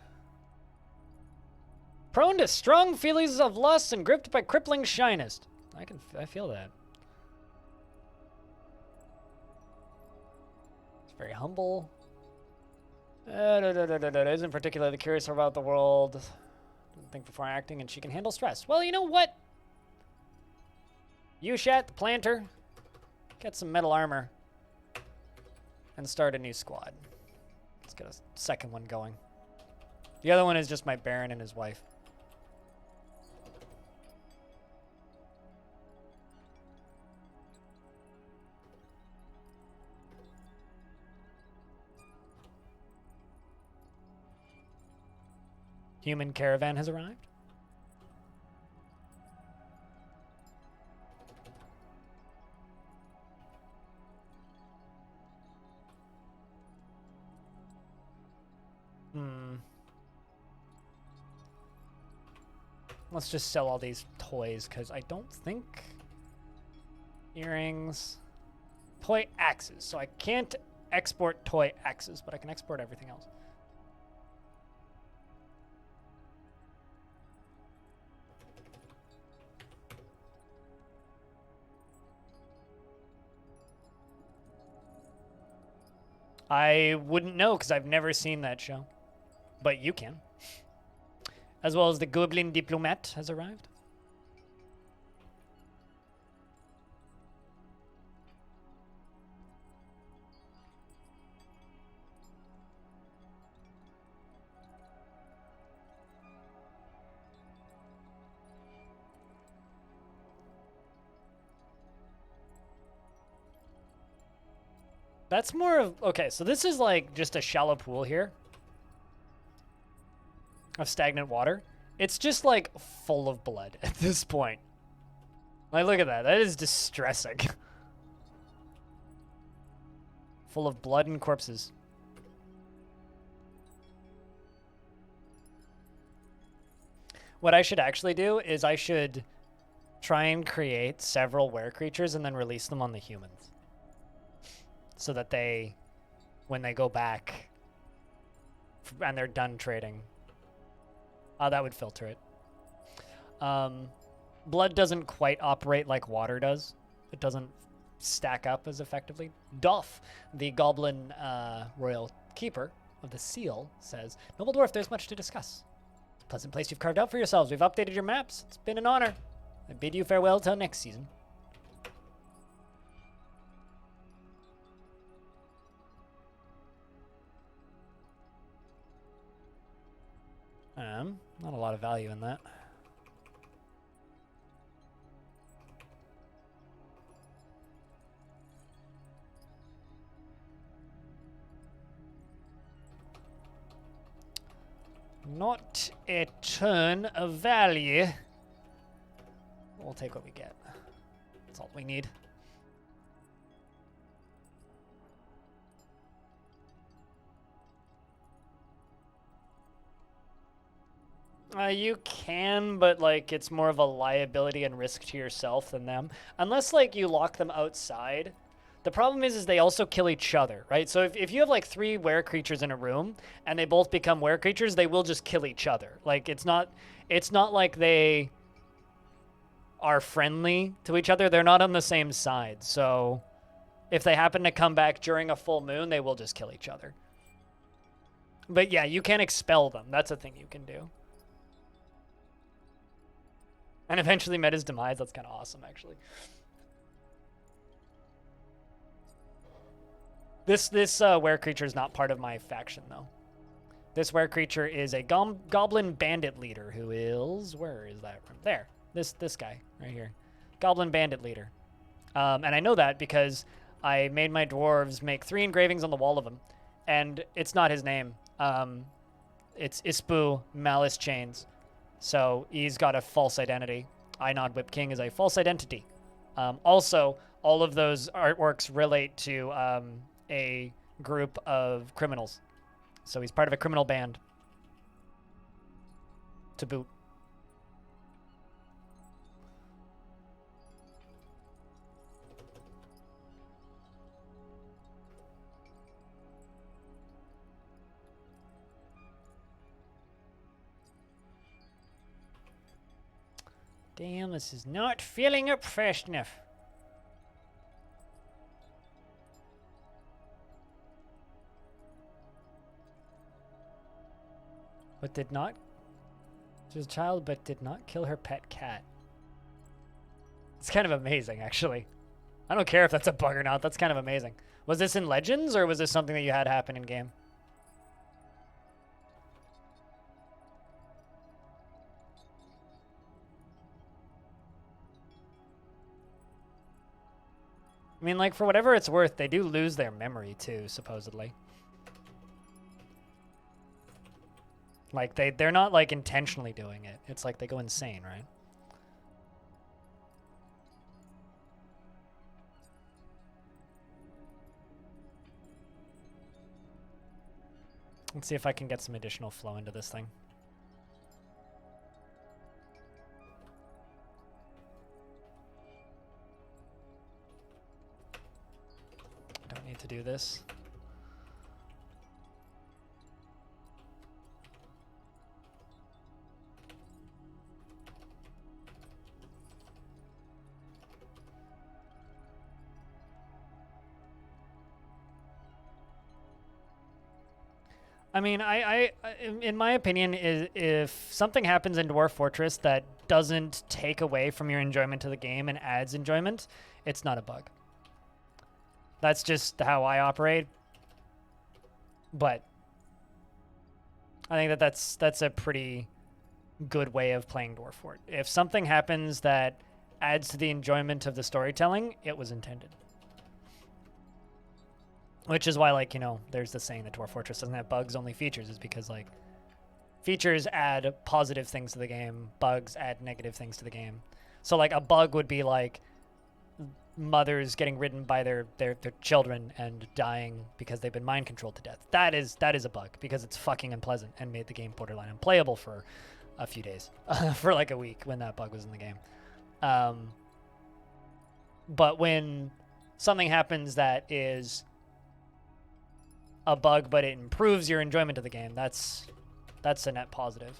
prone to strong feelings of lust and gripped by crippling shyness. I feel that. It's very humble. Isn't particularly curious about the world. Doesn't think before acting, and she can handle stress. Well, you know what? Ushat, the planter, get some metal armor and start a new squad. Let's get a second one going. The other one is just my Baron and his wife. Human caravan has arrived. Let's just sell all these toys, because I don't think... Earrings. Toy axes. So I can't export toy axes, but I can export everything else. I wouldn't know, because I've never seen that show. But you can. As well as the Goblin Diplomat has arrived. That's more of... Okay, so this is like just a shallow pool here. Of stagnant water. It's just like full of blood at this point. Like, look at that. That is distressing. Full of blood and corpses. What I should actually do is I should try and create several were creatures and then release them on the humans. So that they, when they go back and they're done trading, that would filter it. Blood doesn't quite operate like water does. It doesn't stack up as effectively. Dwarf, the goblin royal keeper of the seal, says, "Noble dwarf, there's much to discuss. It's a pleasant place you've carved out for yourselves. We've updated your maps. It's been an honor. I bid you farewell till next season." Not a lot of value in that. Not a ton of value. We'll take what we get. That's all we need. You can, but like it's more of a liability and risk to yourself than them. Unless like you lock them outside. The problem is they also kill each other, right? So if you have like 3 were creatures in a room and they both become were creatures, they will just kill each other. Like it's not like they are friendly to each other. They're not on the same side. So if they happen to come back during a full moon, they will just kill each other. But yeah, you can expel them. That's a thing you can do. And eventually met his demise. That's kind of awesome, actually. This were creature is not part of my faction, though. This were creature is a goblin bandit leader who is... Where is that from? There. This guy right here. Goblin bandit leader. And I know that because I made my dwarves make 3 engravings on the wall of him. And it's not his name. It's Ispu Malice Chains. So he's got a false identity. Einod Whip King is a false identity. Also, all of those artworks relate to a group of criminals. So he's part of a criminal band. To boot. Damn, this is not filling up fast enough. But did not... She was a child, but did not kill her pet cat. It's kind of amazing, actually. I don't care if that's a bug or not. That's kind of amazing. Was this in Legends, or was this something that you had happen in game? I mean, like, for whatever it's worth, they do lose their memory, too, supposedly. Like, they're not, like, intentionally doing it. It's like they go insane, right? Let's see if I can get some additional flow into this thing. Don't need to do this. I mean, in my opinion, is if something happens in Dwarf Fortress that doesn't take away from your enjoyment of the game and adds enjoyment, it's not a bug. That's just how I operate. But I think that's a pretty good way of playing Dwarf Fort. If something happens that adds to the enjoyment of the storytelling, it was intended. Which is why, like, you know, there's the saying that Dwarf Fortress doesn't have bugs, only features, is because, like, features add positive things to the game, bugs add negative things to the game. So, like, a bug would be, like, mothers getting ridden by their children and dying because they've been mind controlled to death. That is a bug, because it's fucking unpleasant and made the game borderline unplayable for a few days, for, like, a week when that bug was in the game. But when something happens that is a bug, but it improves your enjoyment of the game, that's a net positive.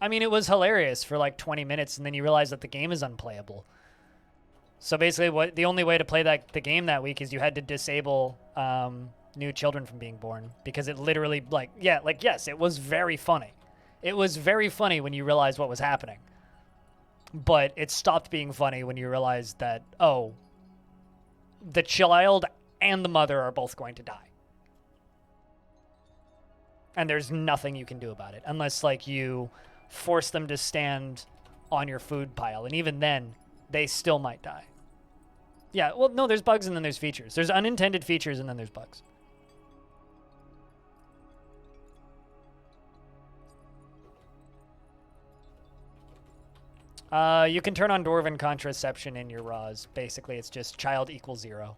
I mean, it was hilarious for like 20 minutes, and then you realize that the game is unplayable. So basically, the only way to play the game that week is you had to disable new children from being born, because it literally, yes, it was very funny. It was very funny when you realized what was happening. But it stopped being funny when you realized that, oh, the child and the mother are both going to die. And there's nothing you can do about it, unless, like, you force them to stand on your food pile. And even then, they still might die. Yeah, well, no, there's bugs and then there's features. There's unintended features and then there's bugs. You can turn on Dwarven contraception in your RAWs. Basically, it's just child equals 0.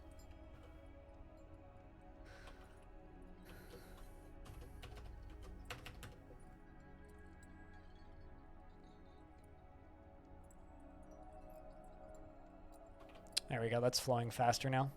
There we go. That's flowing faster now.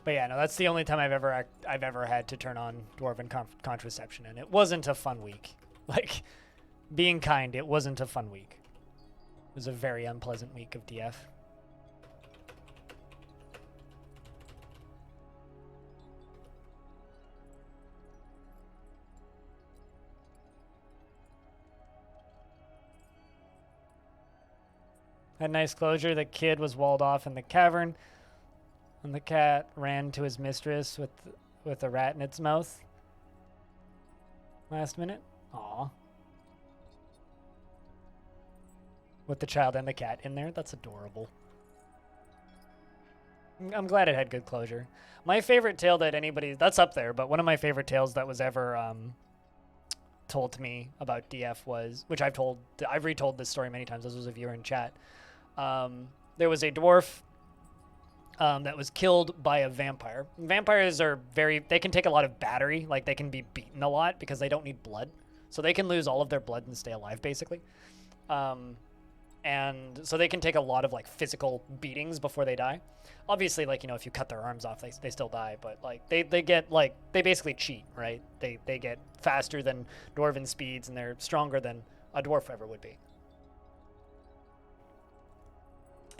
But yeah, no, that's the only time I've ever had to turn on Dwarven contraception, and it wasn't a fun week. Like, being kind, it wasn't a fun week. It was a very unpleasant week of DF. Had nice closure. The kid was walled off in the cavern, and the cat ran to his mistress with a rat in its mouth. Last minute. Aw. With the child and the cat in there. That's adorable. I'm glad it had good closure. My favorite tale that that's up there, but one of my favorite tales that was ever told to me about DF was, which I've retold this story many times. This was a viewer in chat. There was a dwarf that was killed by a vampire. Vampires they can take a lot of battery, like they can be beaten a lot because they don't need blood. So they can lose all of their blood and stay alive, basically. And so they can take a lot of, like, physical beatings before they die. Obviously, like, you know, if you cut their arms off, they still die, but, like, they get, like, they basically cheat, right? They get faster than dwarven speeds, and they're stronger than a dwarf ever would be.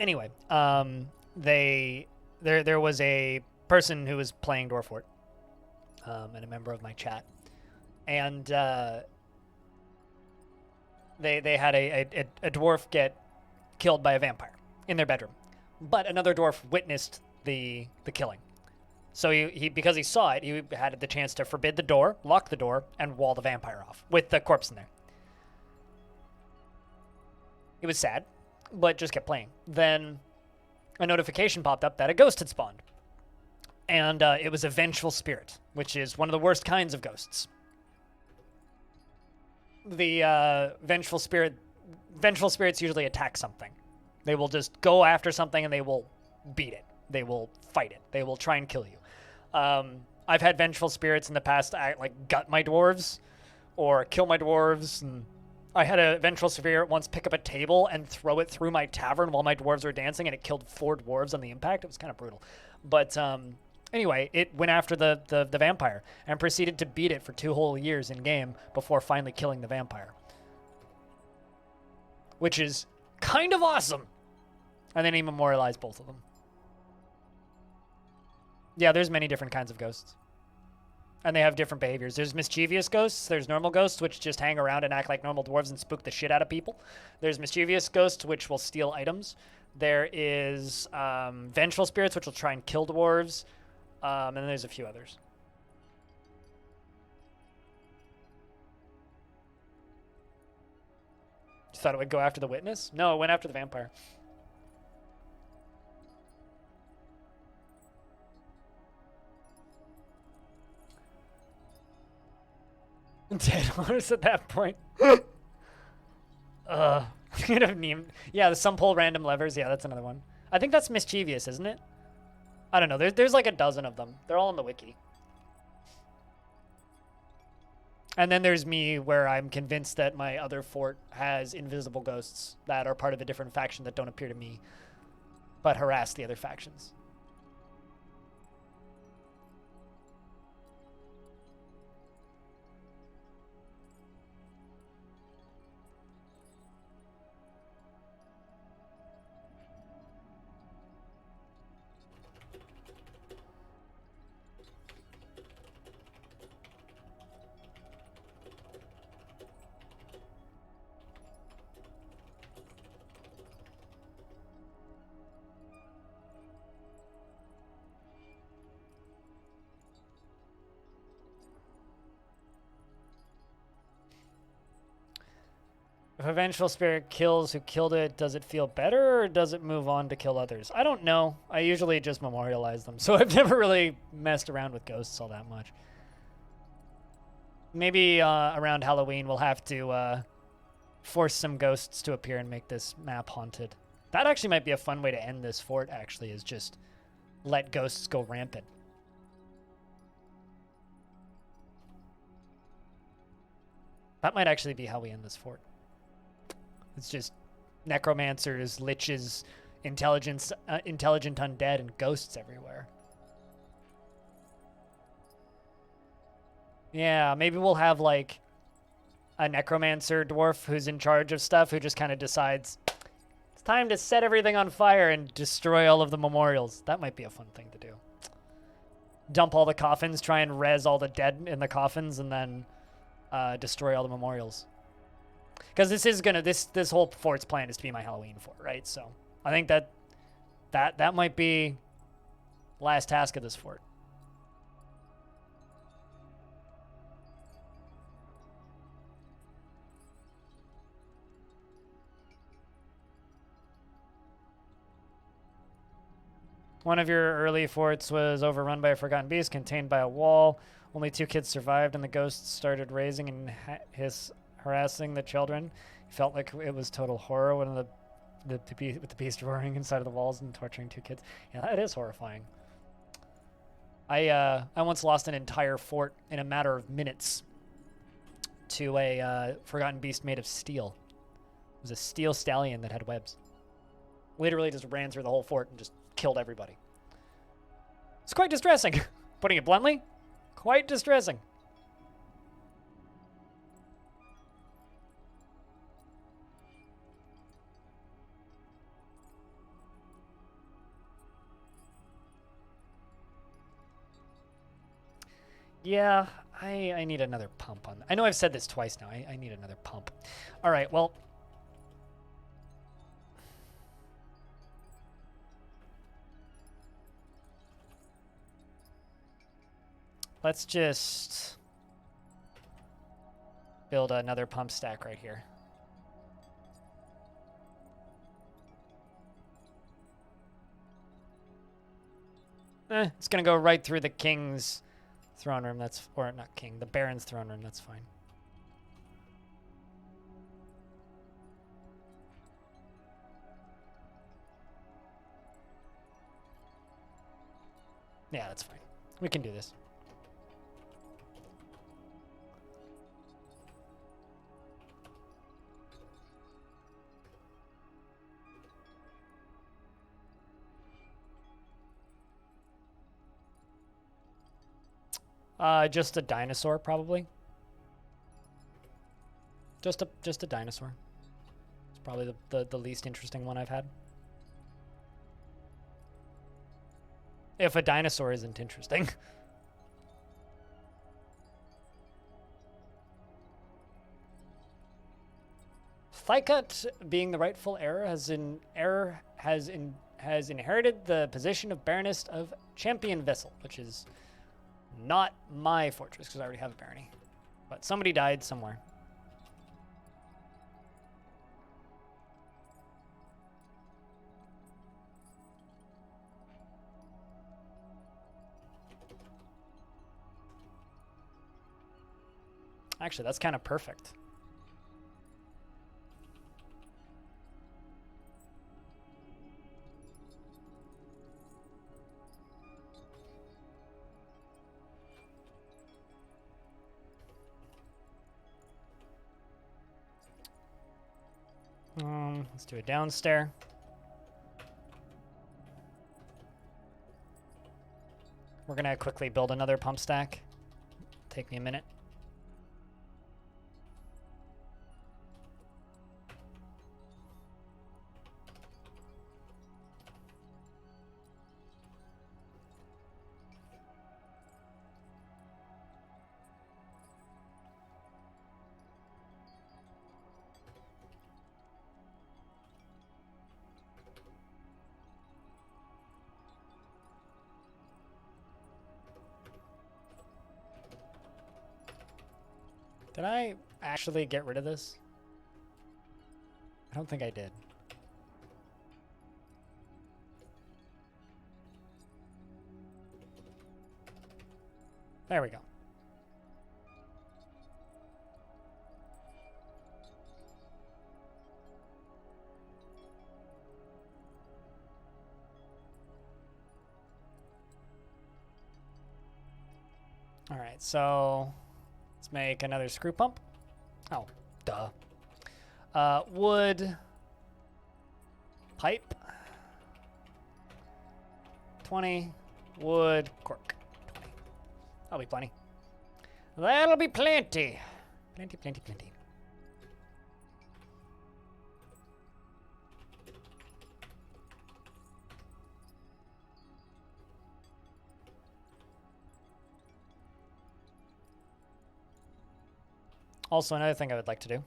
Anyway, there was a person who was playing Dwarf Fort, and a member of my chat, and They had a dwarf get killed by a vampire in their bedroom, but another dwarf witnessed the killing. So he because he saw it, he had the chance to forbid the door, lock the door, and wall the vampire off with the corpse in there. It was sad, but just kept playing. Then a notification popped up that a ghost had spawned. And it was a vengeful spirit, which is one of the worst kinds of ghosts. The vengeful spirits usually attack something. They will just go after something and they will beat it. They will fight it. They will try and kill you. I've had vengeful spirits in the past like gut my dwarves or kill my dwarves. And I had a vengeful spirit once pick up a table and throw it through my tavern while my dwarves were dancing, and it killed 4 dwarves on the impact. It was kind of brutal. But anyway, it went after the vampire and proceeded to beat it for 2 whole years in game before finally killing the vampire, which is kind of awesome. And then he memorialized both of them. Yeah, there's many different kinds of ghosts. And they have different behaviors. There's mischievous ghosts. There's normal ghosts, which just hang around and act like normal dwarves and spook the shit out of people. There's mischievous ghosts, which will steal items. There is vengeful spirits, which will try and kill dwarves. And then there's a few others. You thought it would go after the witness? No, it went after the vampire. Dead horse at that point. Kind of meme. Yeah, the some pull random levers. Yeah, that's another one. I think that's mischievous, isn't it? I don't know. There's like a dozen of them. They're all in the wiki. And then there's me, where I'm convinced that my other fort has invisible ghosts that are part of a different faction that don't appear to me, but harass the other factions. If a vengeful spirit kills who killed it, does it feel better or does it move on to kill others? I don't know. I usually just memorialize them, so I've never really messed around with ghosts all that much. Maybe around Halloween we'll have to force some ghosts to appear and make this map haunted. That actually might be a fun way to end this fort, actually, is just let ghosts go rampant. That might actually be how we end this fort. It's just necromancers, liches, intelligent undead, and ghosts everywhere. Yeah, maybe we'll have like a necromancer dwarf who's in charge of stuff, who just kind of decides it's time to set everything on fire and destroy all of the memorials. That might be a fun thing to do. Dump all the coffins, try and res all the dead in the coffins, and then destroy all the memorials. Because this is gonna this whole fort's plan is to be my Halloween fort, right? So I think that might be the last task of this fort. One of your early forts was overrun by a forgotten beast, contained by a wall. Only 2 kids survived, and the ghosts started raising and harassing the children. It felt like it was total horror when with the beast roaring inside of the walls and torturing 2 kids. Yeah, that is horrifying. I once lost an entire fort in a matter of minutes to a forgotten beast made of steel. It was a steel stallion that had webs. Literally just ran through the whole fort and just killed everybody. It's quite distressing. Putting it bluntly, quite distressing. Yeah, I need another pump on. I know I've said this twice now. I need another pump. All right, well. Let's just build another pump stack right here. It's gonna go right through the king's throne room. Or not king, the baron's throne room. That's fine. Yeah, that's fine. We can do this. Just a dinosaur, probably. Just a dinosaur. It's probably the least interesting one I've had. If a dinosaur isn't interesting. Thykut, being the rightful heir, has inherited the position of Baroness of Champion Vessel, which is not my fortress because I already have a barony. But somebody died somewhere. Actually, that's kind of perfect. Let's do a downstair. We're gonna quickly build another pump stack. Take me a minute. Did I actually get rid of this? I don't think I did. There we go. All right, so let's make another screw pump. Oh, duh. Wood. Pipe. 20. Wood. Cork. 20. That'll be plenty. That'll be plenty. Plenty, plenty, plenty. Also, another thing I would like to do.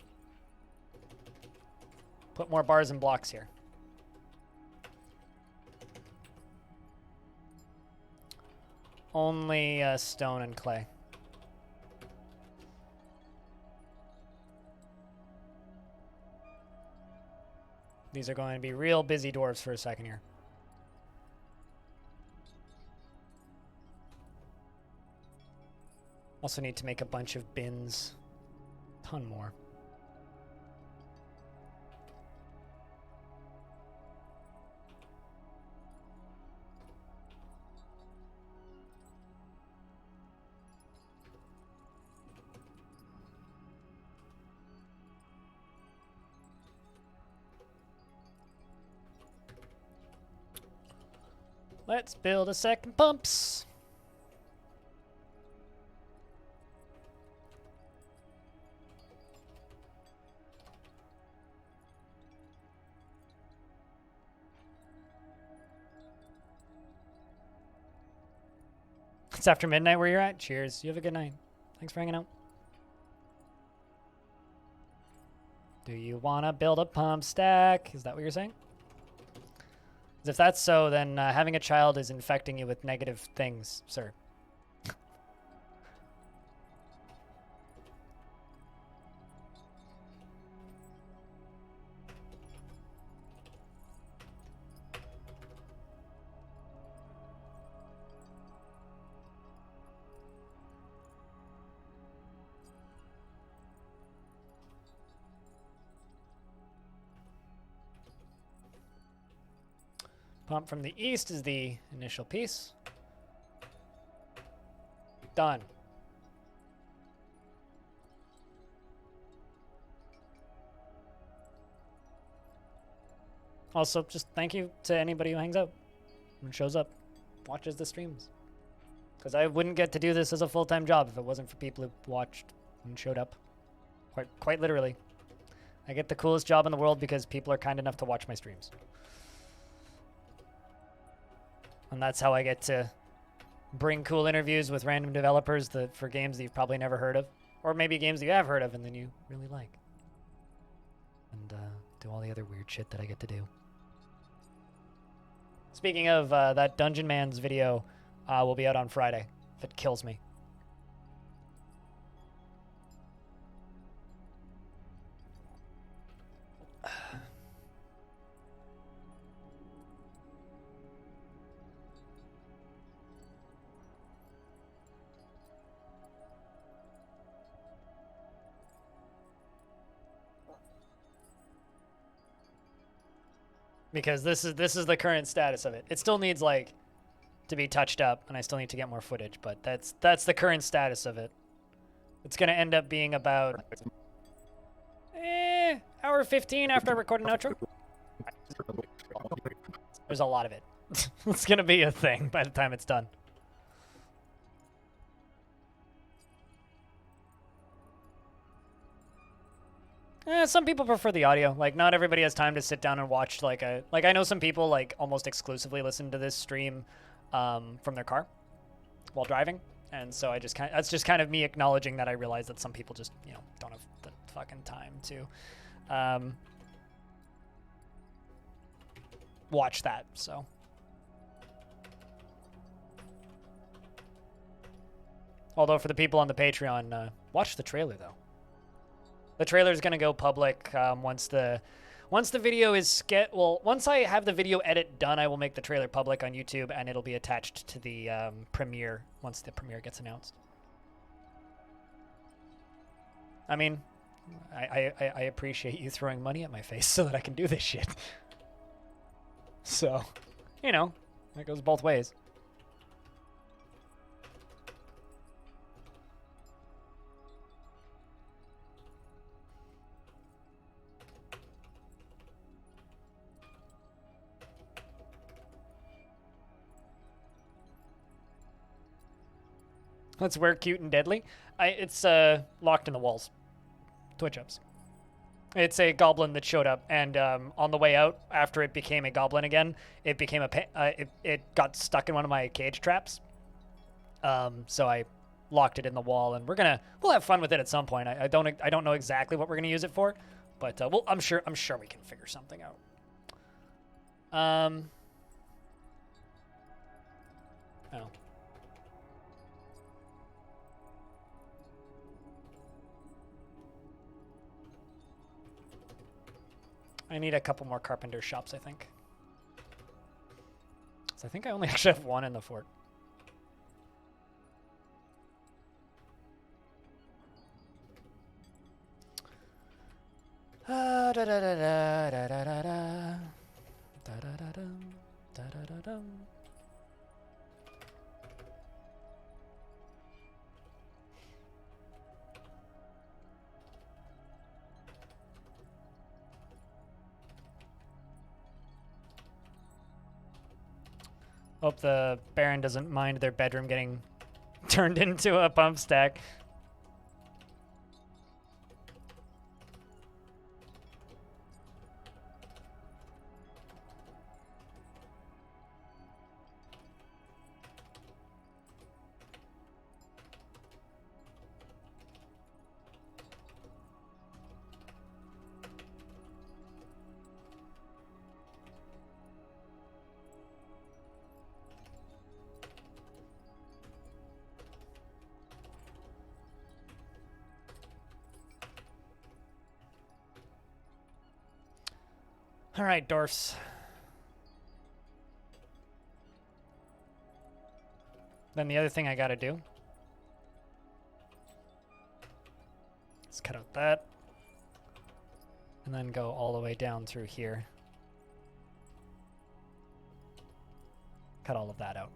Put more bars and blocks here. Only stone and clay. These are going to be real busy dwarves for a second here. Also need to make a bunch of bins. Ton more. Let's build a second pumps. It's after midnight where you're at. Cheers. You have a good night. Thanks for hanging out. Do you want to build a pump stack? Is that what you're saying? 'Cause if that's so, then having a child is infecting you with negative things, sir. Pump from the east is the initial piece. Done. Also, just thank you to anybody who hangs out and shows up, watches the streams. Because I wouldn't get to do this as a full-time job if it wasn't for people who watched and showed up. Quite literally. I get the coolest job in the world because people are kind enough to watch my streams. And that's how I get to bring cool interviews with random developers for games that you've probably never heard of. Or maybe games that you have heard of and then you really like. And do all the other weird shit that I get to do. Speaking of, that Dungeon Man's video will be out on Friday, if it kills me. Because this is the current status of it. It still needs like to be touched up, and I still need to get more footage, but that's the current status of it. It's gonna end up being about hour 15 after I record an outro. There's a lot of it. It's gonna be a thing by the time it's done. Some people prefer the audio. Like, not everybody has time to sit down and watch like I know some people like almost exclusively listen to this stream from their car while driving, and so that's just kind of me acknowledging that I realize that some people just don't have the fucking time to watch that. So although for the people on the Patreon, watch the trailer though. The trailer is going to go public once the video is once I have the video edit done, I will make the trailer public on YouTube, and it'll be attached to the premiere once the premiere gets announced. I mean, I appreciate you throwing money at my face so that I can do this shit. So, that goes both ways. Let's wear cute and deadly. It's locked in the walls. Twitch ups. It's a goblin that showed up, and on the way out, after it became a goblin again, it became it got stuck in one of my cage traps. So I locked it in the wall, and we'll have fun with it at some point. I don't know exactly what we're gonna use it for, but I'm sure we can figure something out. Oh. I need a couple more carpenter shops, I think. So I think I only actually have one in the fort. Da da da da da da da da da da da da da da. Hope the Baron doesn't mind their bedroom getting turned into a pump stack. All right, dwarfs. Then the other thing I gotta do is cut out that, and then go all the way down through here. Cut all of that out.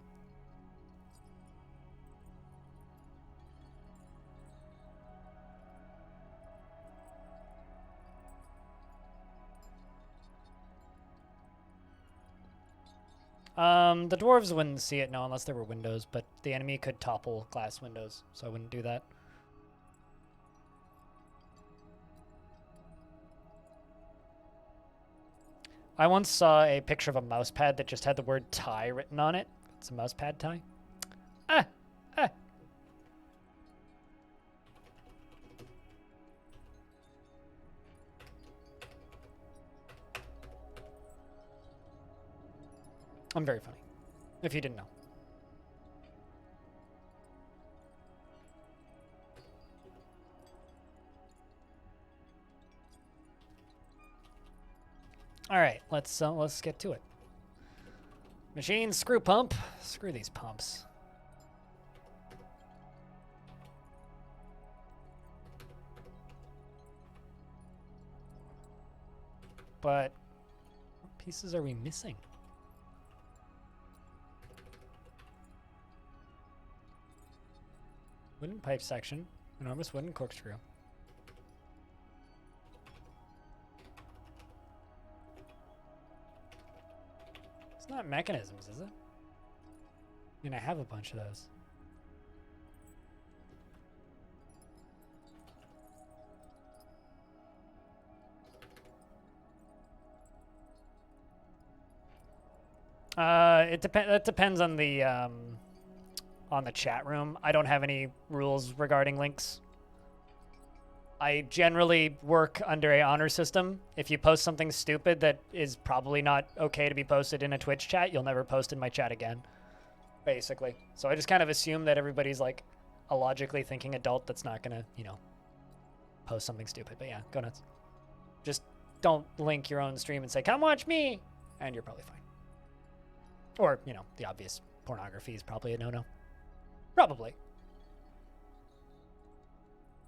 The dwarves wouldn't see it, no, unless there were windows, but the enemy could topple glass windows, so I wouldn't do that. I once saw a picture of a mouse pad that just had the word tie written on it. It's a mouse pad tie. Ah! Ah! I'm very funny, if you didn't know. All right, let's get to it. Machine screw pump. Screw these pumps. But what pieces are we missing? Wooden pipe section, enormous wooden corkscrew. It's not mechanisms, is it? I mean, I have a bunch of those. That depends on the chat room. I don't have any rules regarding links. I generally work under a honor system. If you post something stupid that is probably not okay to be posted in a Twitch chat, you'll never post in my chat again, basically. So I just kind of assume that everybody's like a logically thinking adult that's not gonna, you know, post something stupid. But yeah, go nuts. Just don't link your own stream and say, come watch me, and you're probably fine. Or, you know, the obvious pornography is probably a no-no. Probably.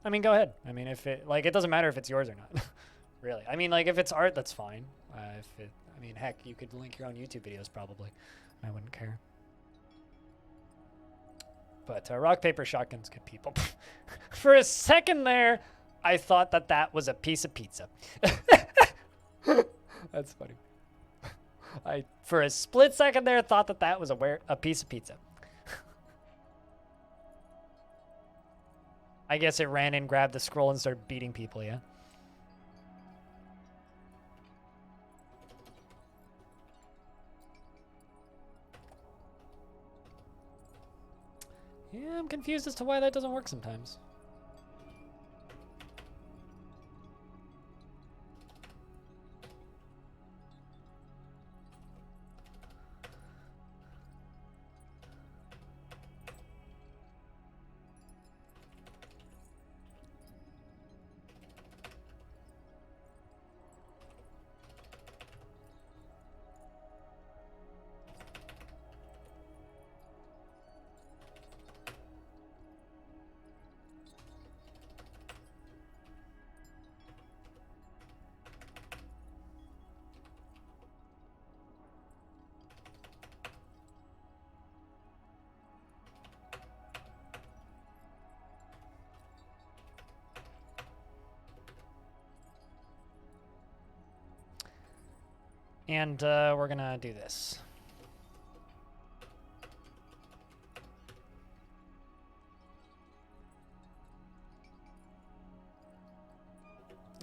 I mean, go ahead. I mean, if it, like, it doesn't matter if it's yours or not. Really. I mean, like, if it's art, that's fine. I mean, heck, you could link your own YouTube videos probably. I wouldn't care. But rock, paper, shotgun's good people. For a second there, I thought that that was a piece of pizza. That's funny. I, for a split second there, thought that that was a piece of pizza. I guess it ran in, grabbed the scroll, and started beating people, yeah? Yeah, I'm confused as to why that doesn't work sometimes. And we're gonna do this.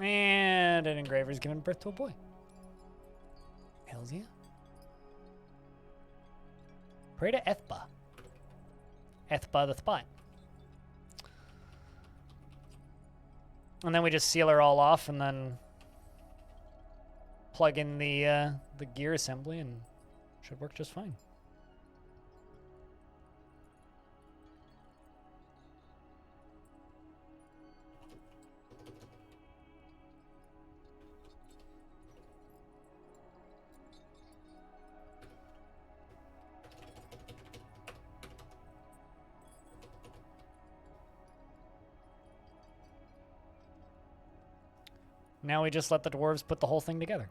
And an engraver's given birth to a boy. Hells yeah. Pray to Ethba. Ethba the Spot. And then we just seal her all off and then plug in the gear assembly and should work just fine. now we just let the dwarves put the whole thing together.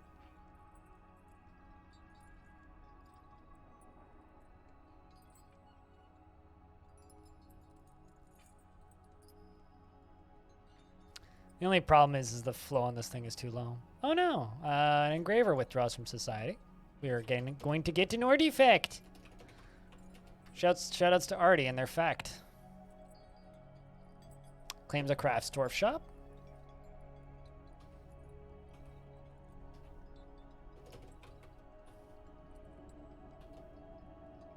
The only problem is the flow on this thing is too low. Oh no, an engraver withdraws from society. We are going to get an artifact. Shoutouts to Artie and their fact. Claims a crafts dwarf shop.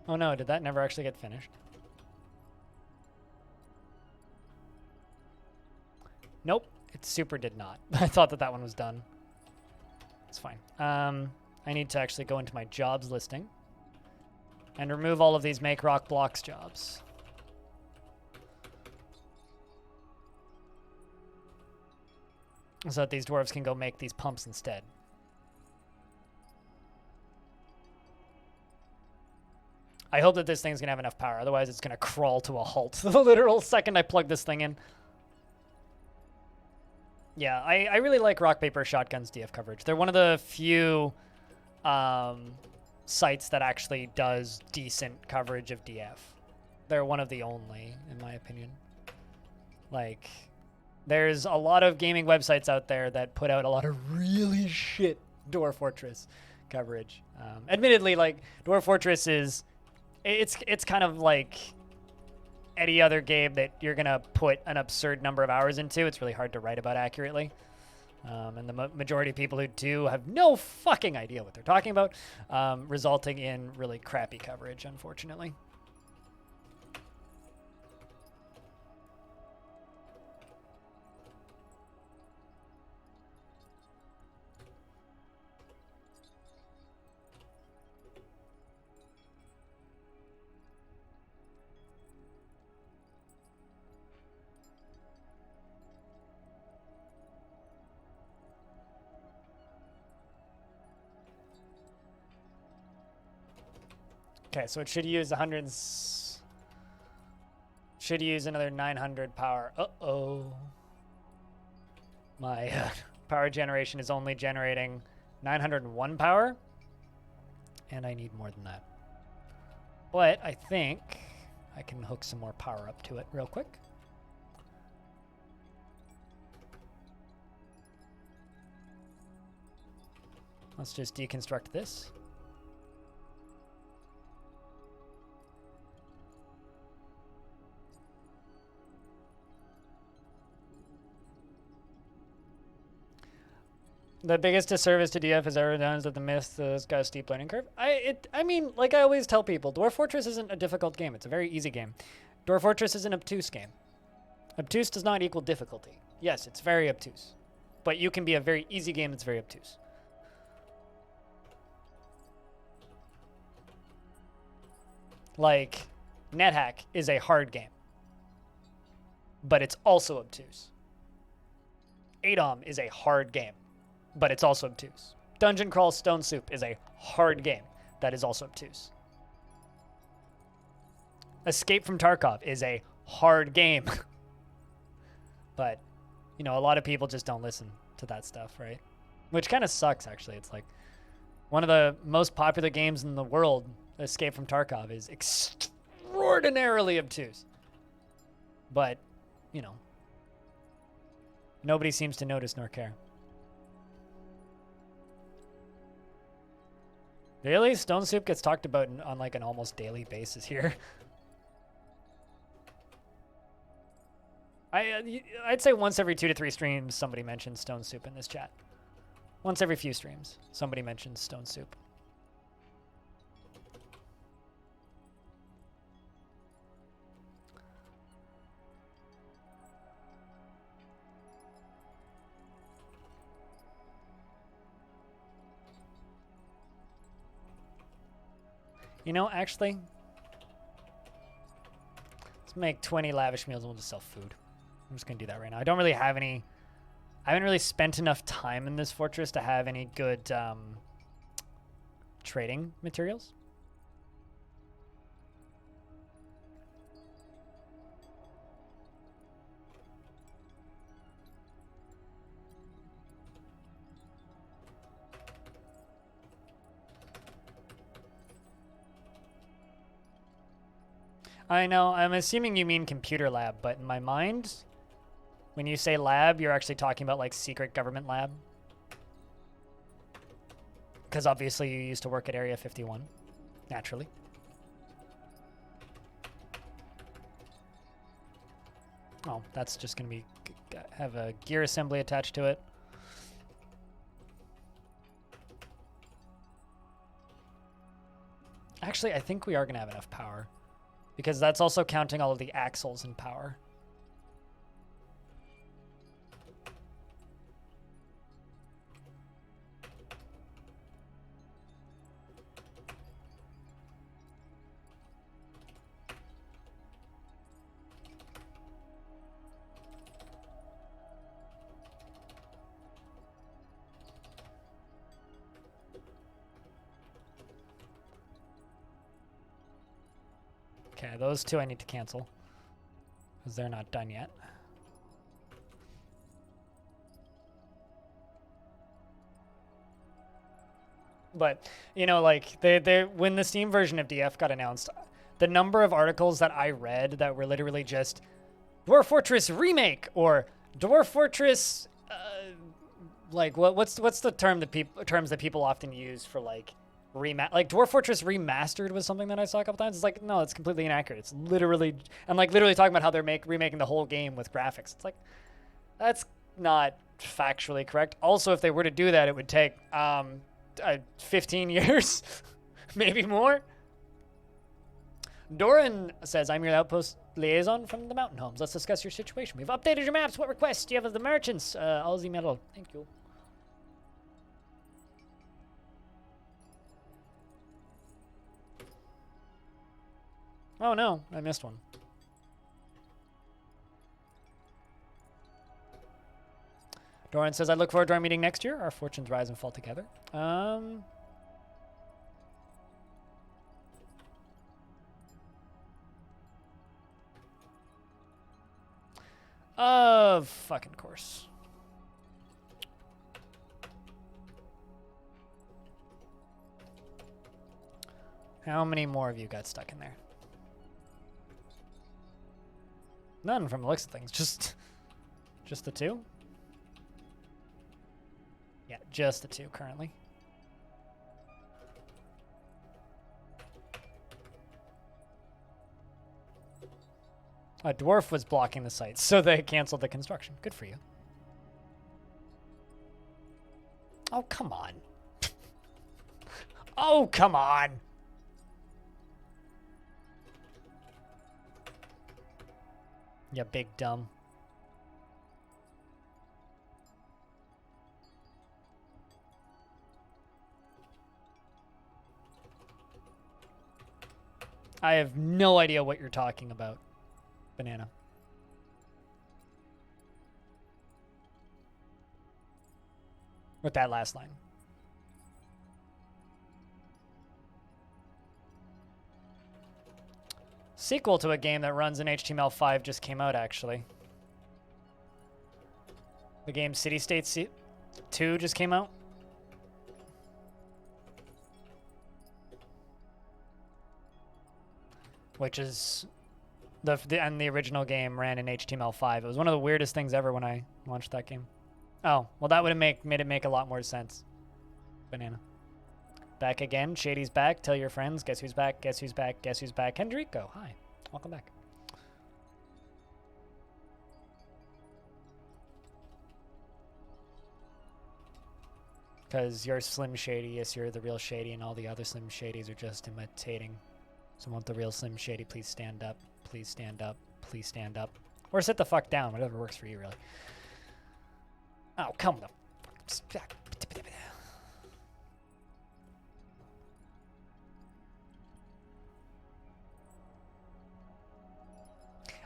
Oh no, did that never actually get finished? Nope, it super did not. I thought that one was done. It's fine. I need to actually go into my jobs listing and remove all of these make rock blocks jobs. So that these dwarves can go make these pumps instead. I hope that this thing's gonna have enough power, otherwise it's gonna crawl to a halt the literal second I plug this thing in. Yeah, I really like Rock Paper Shotgun's DF coverage. They're one of the few sites that actually does decent coverage of DF. They're one of the only, in my opinion. Like, there's a lot of gaming websites out there that put out a lot of really shit Dwarf Fortress coverage. Admittedly, like, Dwarf Fortress is... It's kind of like any other game that you're going to put an absurd number of hours into. It's really hard to write about accurately. And the majority of people who do have no fucking idea what they're talking about, resulting in really crappy coverage, unfortunately. Okay, so it should use should use another 900 power. Uh-oh. My power generation is only generating 901 power, and I need more than that. But I think I can hook some more power up to it real quick. Let's just deconstruct this. The biggest disservice to DF has ever done is that the myth has got a steep learning curve. I mean, like I always tell people, Dwarf Fortress isn't a difficult game. It's a very easy game. Dwarf Fortress is an obtuse game. Obtuse does not equal difficulty. Yes, it's very obtuse. But you can be a very easy game that's very obtuse. Like, NetHack is a hard game. But it's also obtuse. ADOM is a hard game. But it's also obtuse. Dungeon Crawl Stone Soup is a hard game that is also obtuse. Escape from Tarkov is a hard game. But, you know, a lot of people just don't listen to that stuff, right? Which kind of sucks, actually. It's like one of the most popular games in the world, Escape from Tarkov, is extraordinarily obtuse. But, you know, nobody seems to notice nor care. Really? Stone Soup gets talked about on like an almost daily basis here. I'd say once every 2 to 3 streams somebody mentions Stone Soup in this chat. Once every few streams somebody mentions Stone Soup. You know, actually, let's make 20 lavish meals and we'll just sell food. I'm just going to do that right now. I don't really have any... I haven't really spent enough time in this fortress to have any good trading materials. I know. I'm assuming you mean computer lab, but in my mind, when you say lab, you're actually talking about like secret government lab. Because obviously you used to work at Area 51, naturally. Oh, that's just going to be have a gear assembly attached to it. Actually, I think we are going to have enough power. Because that's also counting all of the axles in power. Okay, those two I need to cancel. Because they're not done yet. But, you know, like, when the Steam version of DF got announced, the number of articles that I read that were literally just Dwarf Fortress Remake or Dwarf Fortress, like, what's the terms that people often use for, like Dwarf Fortress Remastered was something that I saw a couple times. It's like, no, it's completely inaccurate. It's literally, I'm like literally talking about how they're remaking the whole game with graphics. It's like, that's not factually correct. Also, if they were to do that, it would take 15 years, maybe more. Doran says, I'm your outpost liaison from the mountain homes. Let's discuss your situation. We've updated your maps. What requests do you have of the merchants? Aussie metal. Thank you. Oh no, I missed one. Doran says, I look forward to our meeting next year. Our fortunes rise and fall together. Of fucking course. How many more of you got stuck in there? None from the looks of things. Just the two? Yeah, just the two currently. A dwarf was blocking the site, so they canceled the construction. Good for you. Oh, come on. Oh, come on. You big dumb. I have no idea what you're talking about, Banana. With that last line. Sequel to a game that runs in HTML5 just came out, actually. The game City States 2 just came out. Which is and the original game ran in HTML5. It was one of the weirdest things ever when I launched that game. Oh, well, that would have made it make a lot more sense. Banana. Back again. Shady's back. Tell your friends. Guess who's back? Guess who's back? Guess who's back? Hendrico. Hi. Welcome back. Because you're Slim Shady. Yes, you're the real Shady, and all the other Slim Shadys are just imitating. So won't the real Slim Shady please stand up? Please stand up. Please stand up. Or sit the fuck down. Whatever works for you, really. Oh, come the fuck.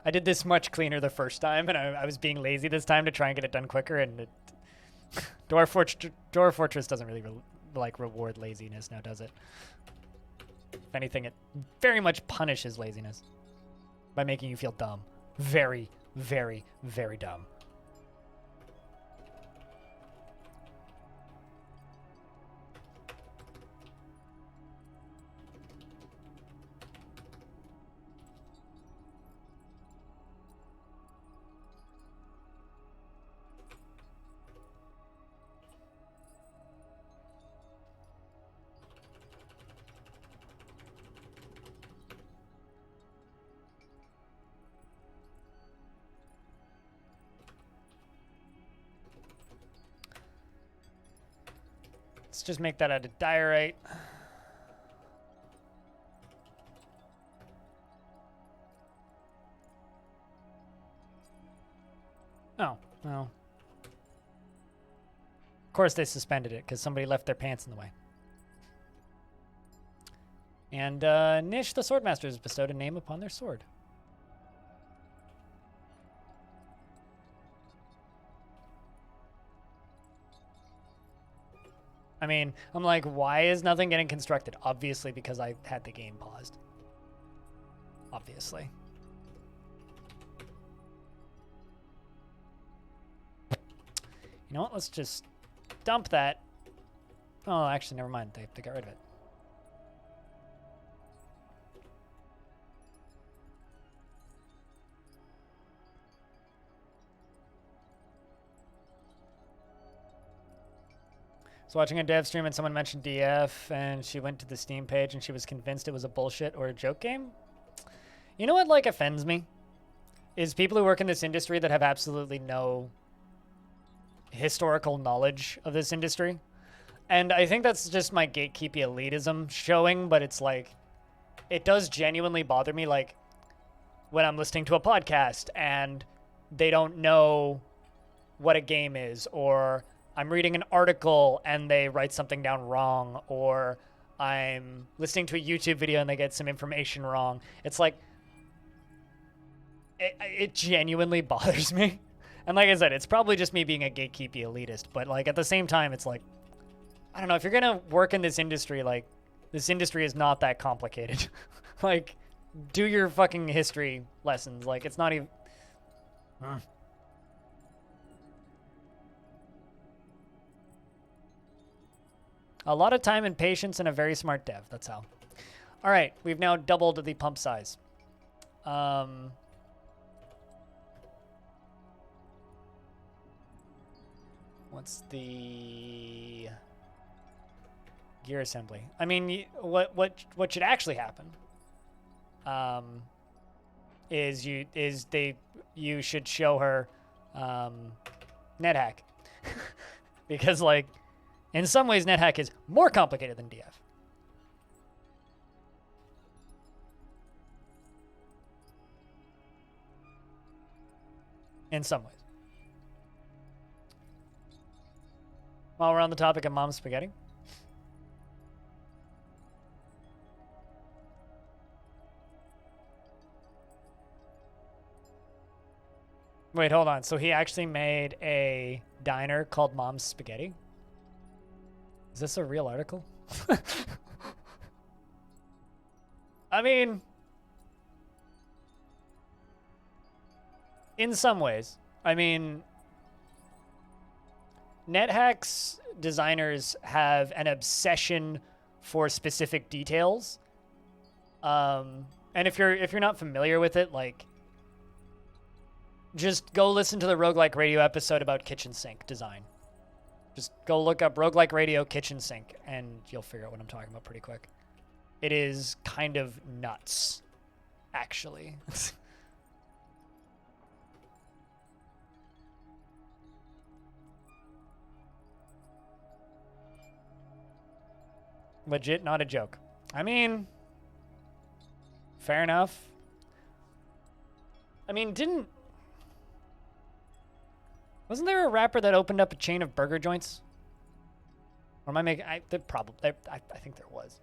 I did this much cleaner the first time, and I was being lazy this time to try and get it done quicker, and Dwarf Fortress doesn't really reward laziness now, does it? If anything, it very much punishes laziness by making you feel dumb. Very, very, very dumb. Let's just make that out of diorite. Oh, well. Of course they suspended it because somebody left their pants in the way. And Nish the Swordmaster has bestowed a name upon their sword. I mean, I'm like, why is nothing getting constructed? Obviously because I had the game paused. Obviously. You know what? Let's just dump that. Oh, actually, never mind. They got rid of it. So watching a dev stream and someone mentioned DF and she went to the Steam page and she was convinced it was a bullshit or a joke game. You know what like offends me? Is people who work in this industry that have absolutely no historical knowledge of this industry. And I think that's just my gatekeepy elitism showing, but it's like, it does genuinely bother me, like, when I'm listening to a podcast and they don't know what a game is, or I'm reading an article and they write something down wrong, or I'm listening to a YouTube video and they get some information wrong. It's like, it genuinely bothers me. And like I said, it's probably just me being a gatekeepy elitist, but like at the same time, it's like, I don't know, if you're gonna work in this industry, like, this industry is not that complicated. Like, do your fucking history lessons. Like, it's not even... A lot of time and patience and a very smart dev. That's how. All right, we've now doubled the pump size. What's the gear assembly? I mean, what should actually happen? Is you should show her NetHack because like. In some ways, NetHack is more complicated than DF. In some ways. While we're on the topic of mom's spaghetti. Wait, hold on. So he actually made a diner called Mom's Spaghetti? Is this a real article? I mean, in some ways. I mean, NetHack's designers have an obsession for specific details. And if you're not familiar with it, like, just go listen to the Roguelike Radio episode about kitchen sink design. Just go look up Roguelike Radio kitchen sink, and you'll figure out what I'm talking about pretty quick. It is kind of nuts, actually. Legit, not a joke. I mean, fair enough. I mean, wasn't there a rapper that opened up a chain of burger joints? Or am I making... I think there was.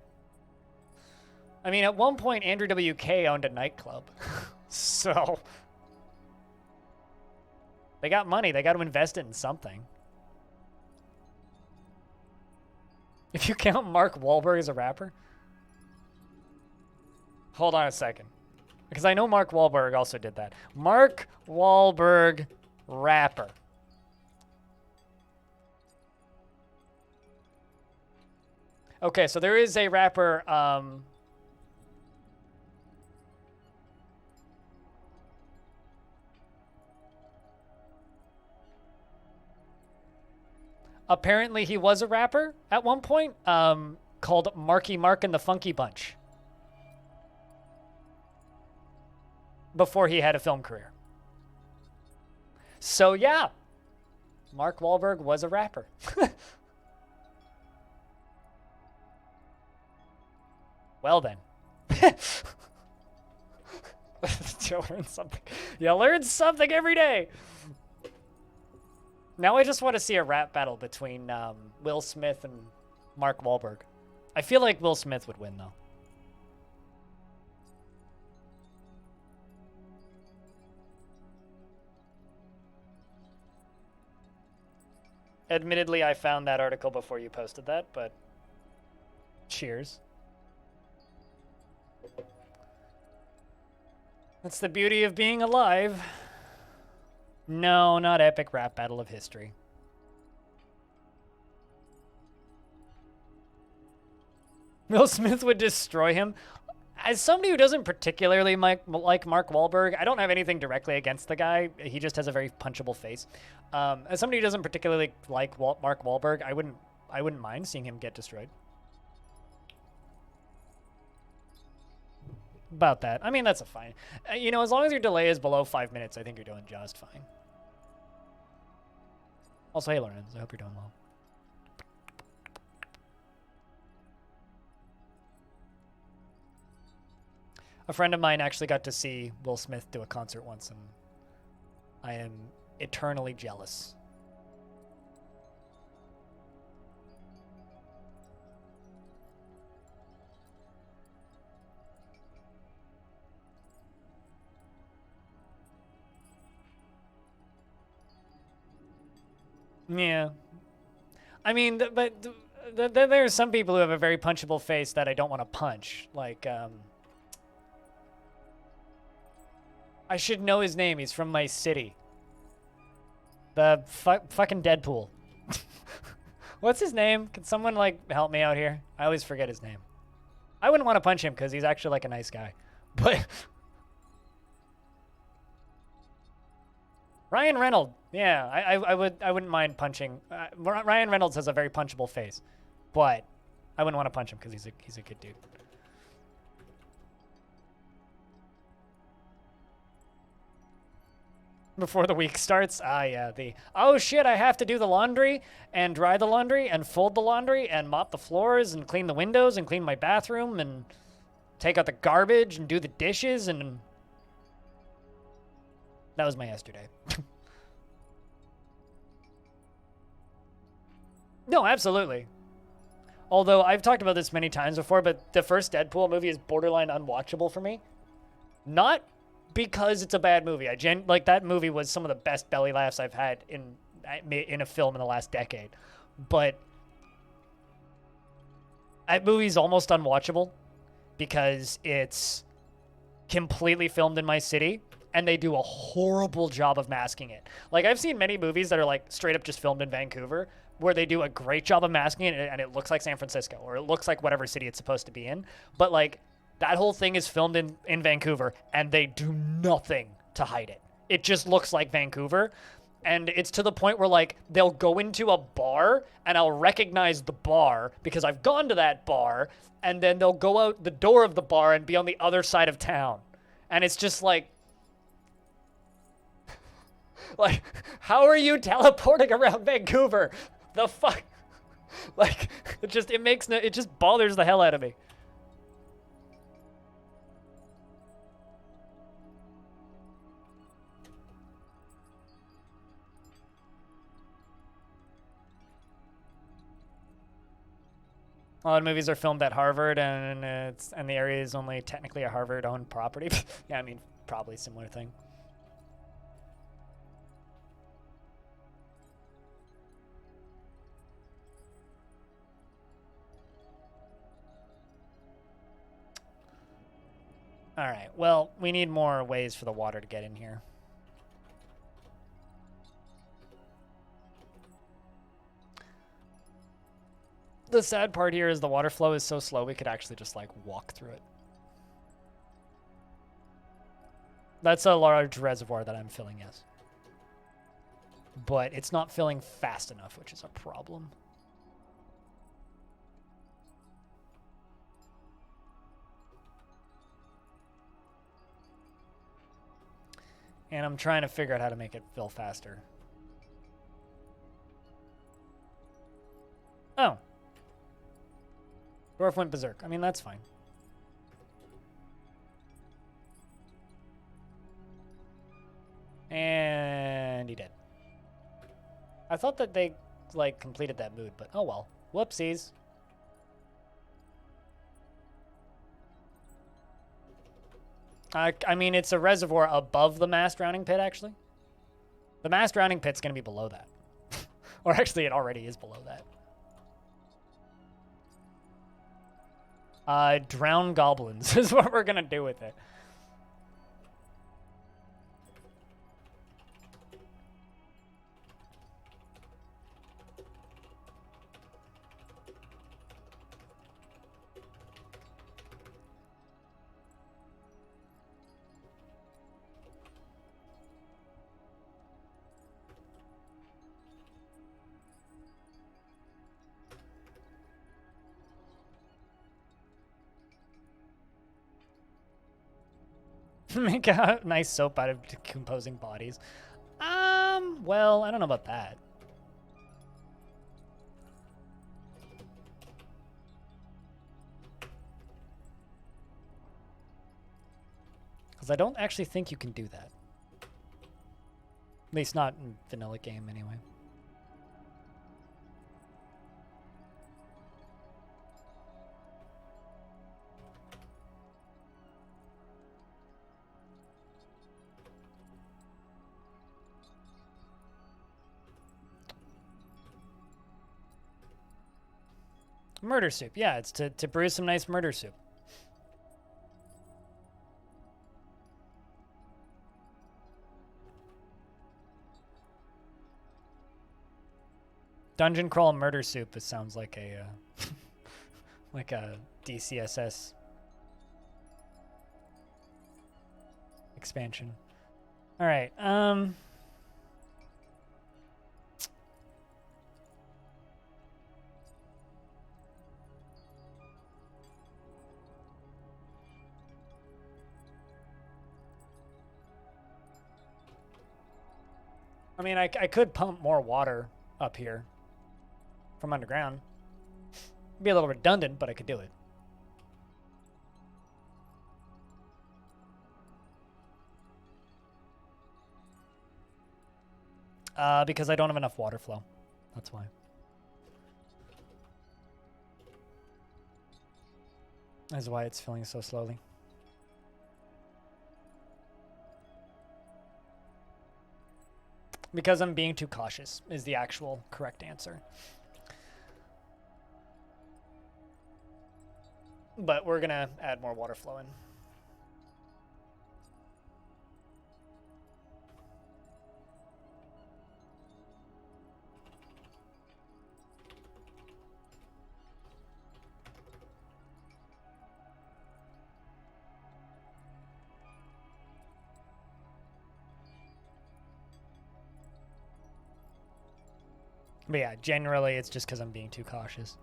I mean, at one point, Andrew WK owned a nightclub. So... they got money. They got to invest it in something. If you count Mark Wahlberg as a rapper? Hold on a second. Because I know Mark Wahlberg also did that. Mark Wahlberg rapper. Okay, so there is a rapper, apparently he was a rapper at one point, called Marky Mark and the Funky Bunch. Before he had a film career. So yeah, Mark Wahlberg was a rapper. Well then. You learn something. You learn something every day. Now I just want to see a rap battle between Will Smith and Mark Wahlberg. I feel like Will Smith would win, though. Admittedly, I found that article before you posted that, but cheers. That's the beauty of being alive. No, not epic rap battle of history. Will Smith would destroy him. As somebody who doesn't particularly like Mark Wahlberg, I don't have anything directly against the guy. He just has a very punchable face. As somebody who doesn't particularly like Mark Wahlberg, I wouldn't mind seeing him get destroyed. About that. I mean, that's a fine. You know, as long as your delay is below 5 minutes, I think you're doing just fine. Also, hey, Lorenz, I hope you're doing well. A friend of mine actually got to see Will Smith do a concert once, and I am eternally jealous. Yeah. I mean, but there are some people who have a very punchable face that I don't want to punch. Like, I should know his name. He's from my city. The fucking Deadpool. What's his name? Can someone, like, help me out here? I always forget his name. I wouldn't want to punch him because he's actually, like, a nice guy. But... Ryan Reynolds. Yeah, I wouldn't mind punching. Ryan Reynolds has a very punchable face, but I wouldn't want to punch him because he's a good dude. Before the week starts, yeah, oh shit, I have to do the laundry and dry the laundry and fold the laundry and mop the floors and clean the windows and clean my bathroom and take out the garbage and do the dishes, and that was my yesterday. No, absolutely. Although I've talked about this many times before, but the first Deadpool movie is borderline unwatchable for me. Not because it's a bad movie. Like, that movie was some of the best belly laughs I've had in a film in the last decade. But that movie's almost unwatchable because it's completely filmed in my city, and they do a horrible job of masking it. Like, I've seen many movies that are, like, straight up just filmed in Vancouver, where they do a great job of masking it, and it looks like San Francisco, or it looks like whatever city it's supposed to be in. But, like, that whole thing is filmed in Vancouver, and they do nothing to hide it. It just looks like Vancouver. And it's to the point where, like, they'll go into a bar, and I'll recognize the bar because I've gone to that bar, and then they'll go out the door of the bar and be on the other side of town. And it's just like, like, how are you teleporting around Vancouver? The fuck? Like, it just bothers the hell out of me. A lot of movies are filmed at Harvard, and the area is only technically a Harvard-owned property. Yeah, I mean, probably similar thing. All right, well, we need more ways for the water to get in here. The sad part here is the water flow is so slow we could actually just, like, walk through it. That's a large reservoir that I'm filling, yes. But it's not filling fast enough, which is a problem. And I'm trying to figure out how to make it fill faster. Oh. Dwarf went berserk. I mean, that's fine. And he did. I thought that they, like, completed that mood, but oh well. Whoopsies. I mean, it's a reservoir above the mass drowning pit, actually. The mass drowning pit's going to be below that. Or actually, it already is below that. Drown goblins is what we're going to do with it. Make a nice soap out of decomposing bodies. Well, I don't know about that. Because I don't actually think you can do that. At least not in vanilla game, anyway. Murder soup. Yeah, it's to brew some nice murder soup. Dungeon crawl murder soup. It sounds like a like a DCSS expansion. All right. I mean, I could pump more water up here from underground. It'd be a little redundant, but I could do it. Because I don't have enough water flow. That's why. That's why it's filling so slowly. Because I'm being too cautious is the actual correct answer. But we're gonna add more water flow in. But yeah, generally it's just because I'm being too cautious.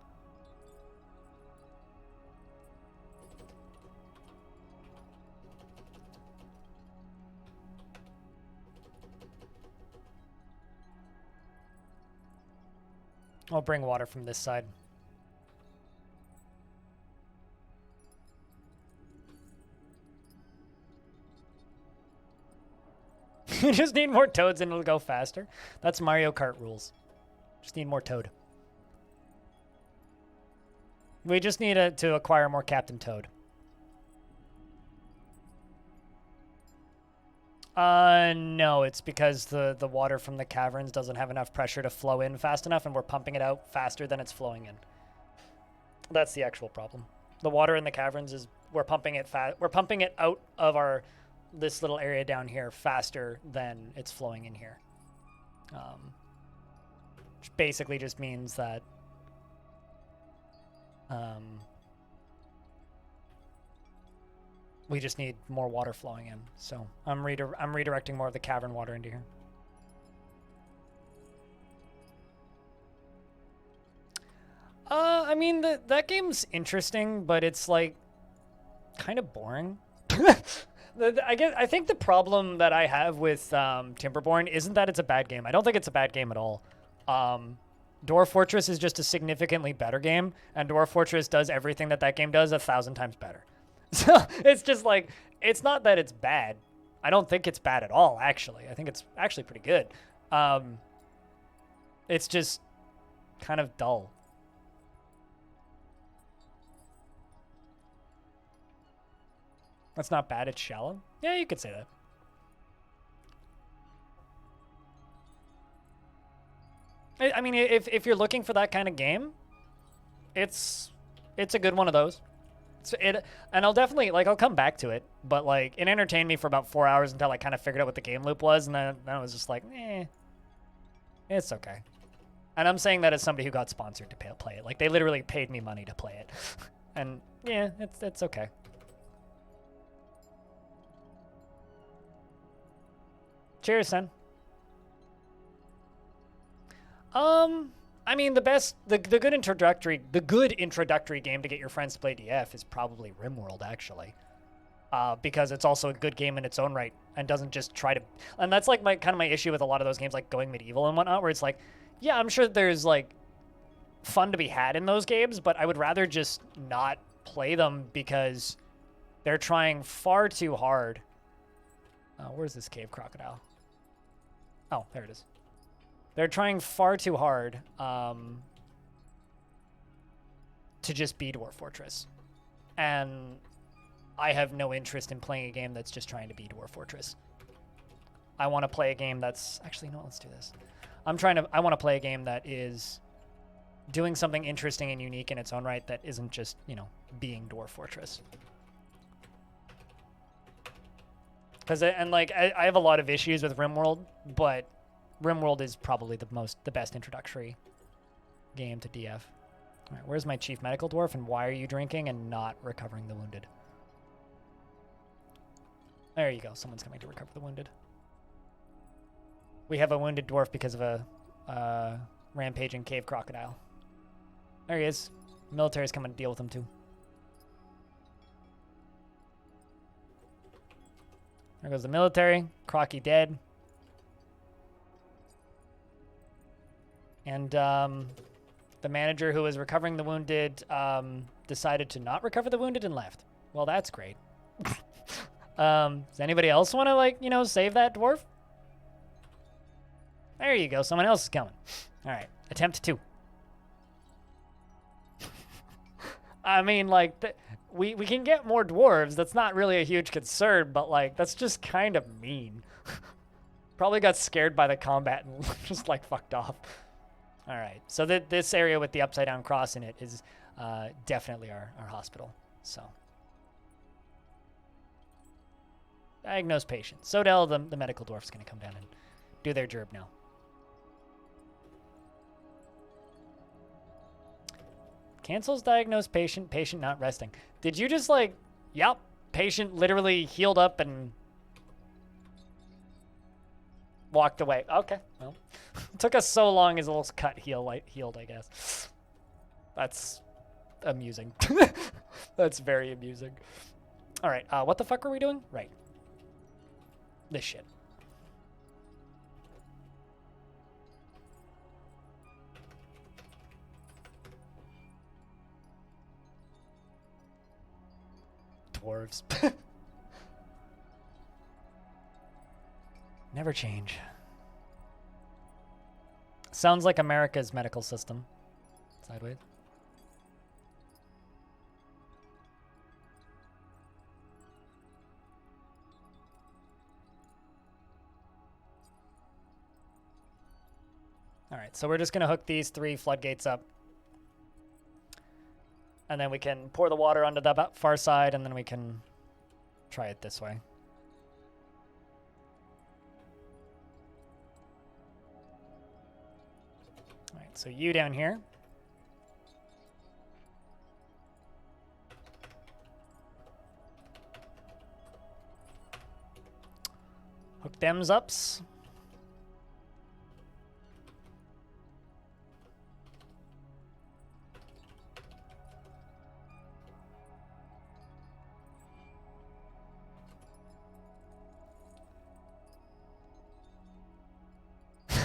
I'll bring water from this side. You just need more toads and it'll go faster. That's Mario Kart rules. Just need more Toad. We just need to acquire more Captain Toad. No, it's because the water from the caverns doesn't have enough pressure to flow in fast enough, and we're pumping it out faster than it's flowing in. That's the actual problem. The water in the caverns is we're pumping it out of this little area down here faster than it's flowing in here. Which basically just means that we just need more water flowing in. So I'm redirecting more of the cavern water into here. I mean, that game's interesting, but it's like kind of boring. I think the problem that I have with Timberborn isn't that it's a bad game. I don't think it's a bad game at all. Dwarf Fortress is just a significantly better game, and Dwarf Fortress does everything that game does 1,000 times better. So it's just like, it's not that it's bad. I don't think it's bad at all, actually. I think it's actually pretty good. It's just kind of dull. That's not bad, it's shallow. Yeah, you could say that. I mean, if you're looking for that kind of game, it's a good one of those. And I'll definitely, like, I'll come back to it, but, like, it entertained me for about 4 hours until I kind of figured out what the game loop was, and then I was just like, it's okay. And I'm saying that as somebody who got sponsored to play it. Like, they literally paid me money to play it. And, yeah, it's okay. Cheers, son. I mean, the good introductory game to get your friends to play DF is probably RimWorld, actually, because it's also a good game in its own right and doesn't just try to. And that's like my issue with a lot of those games, like Going Medieval and whatnot, where it's like, yeah, I'm sure there's like fun to be had in those games, but I would rather just not play them because they're trying far too hard. Where's this cave crocodile? Oh, there it is. They're trying far too hard to just be Dwarf Fortress. And I have no interest in playing a game that's just trying to be Dwarf Fortress. I want to play a game that's... Actually, no, let's do this. I want to play a game that is doing something interesting and unique in its own right that isn't just, you know, being Dwarf Fortress. Because, and like, I have a lot of issues with RimWorld, but RimWorld is probably the best introductory game to DF. All right, where's my chief medical dwarf, and why are you drinking and not recovering the wounded? There you go. Someone's coming to recover the wounded. We have a wounded dwarf because of a rampaging cave crocodile. There he is. Military's coming to deal with him too. There goes the military. Crocky dead. And the manager who was recovering the wounded decided to not recover the wounded and left. Well, that's great. Does anybody else want to, like, you know, save that dwarf? There you go. Someone else is coming. All right. Attempt 2. I mean, like, we can get more dwarves. That's not really a huge concern, but, like, that's just kind of mean. Probably got scared by the combat and just, like, fucked off. All right. So this area with the upside-down cross in it is definitely our hospital. So. Diagnose patient. Sodell, the medical dwarf's going to come down and do their job now. Cancels diagnosed patient, patient not resting. Did you just like, yep, patient literally healed up and walked away. Okay, well, it took us so long his little cut healed, I guess. That's amusing. That's very amusing. All right, what the fuck were we doing? Right. This shit. Dwarves. Never change. Sounds like America's medical system. Sideways. All right, so we're just going to hook these 3 floodgates up. And then we can pour the water onto the far side, and then we can try it this way. All right, so you down here. Hook them's ups.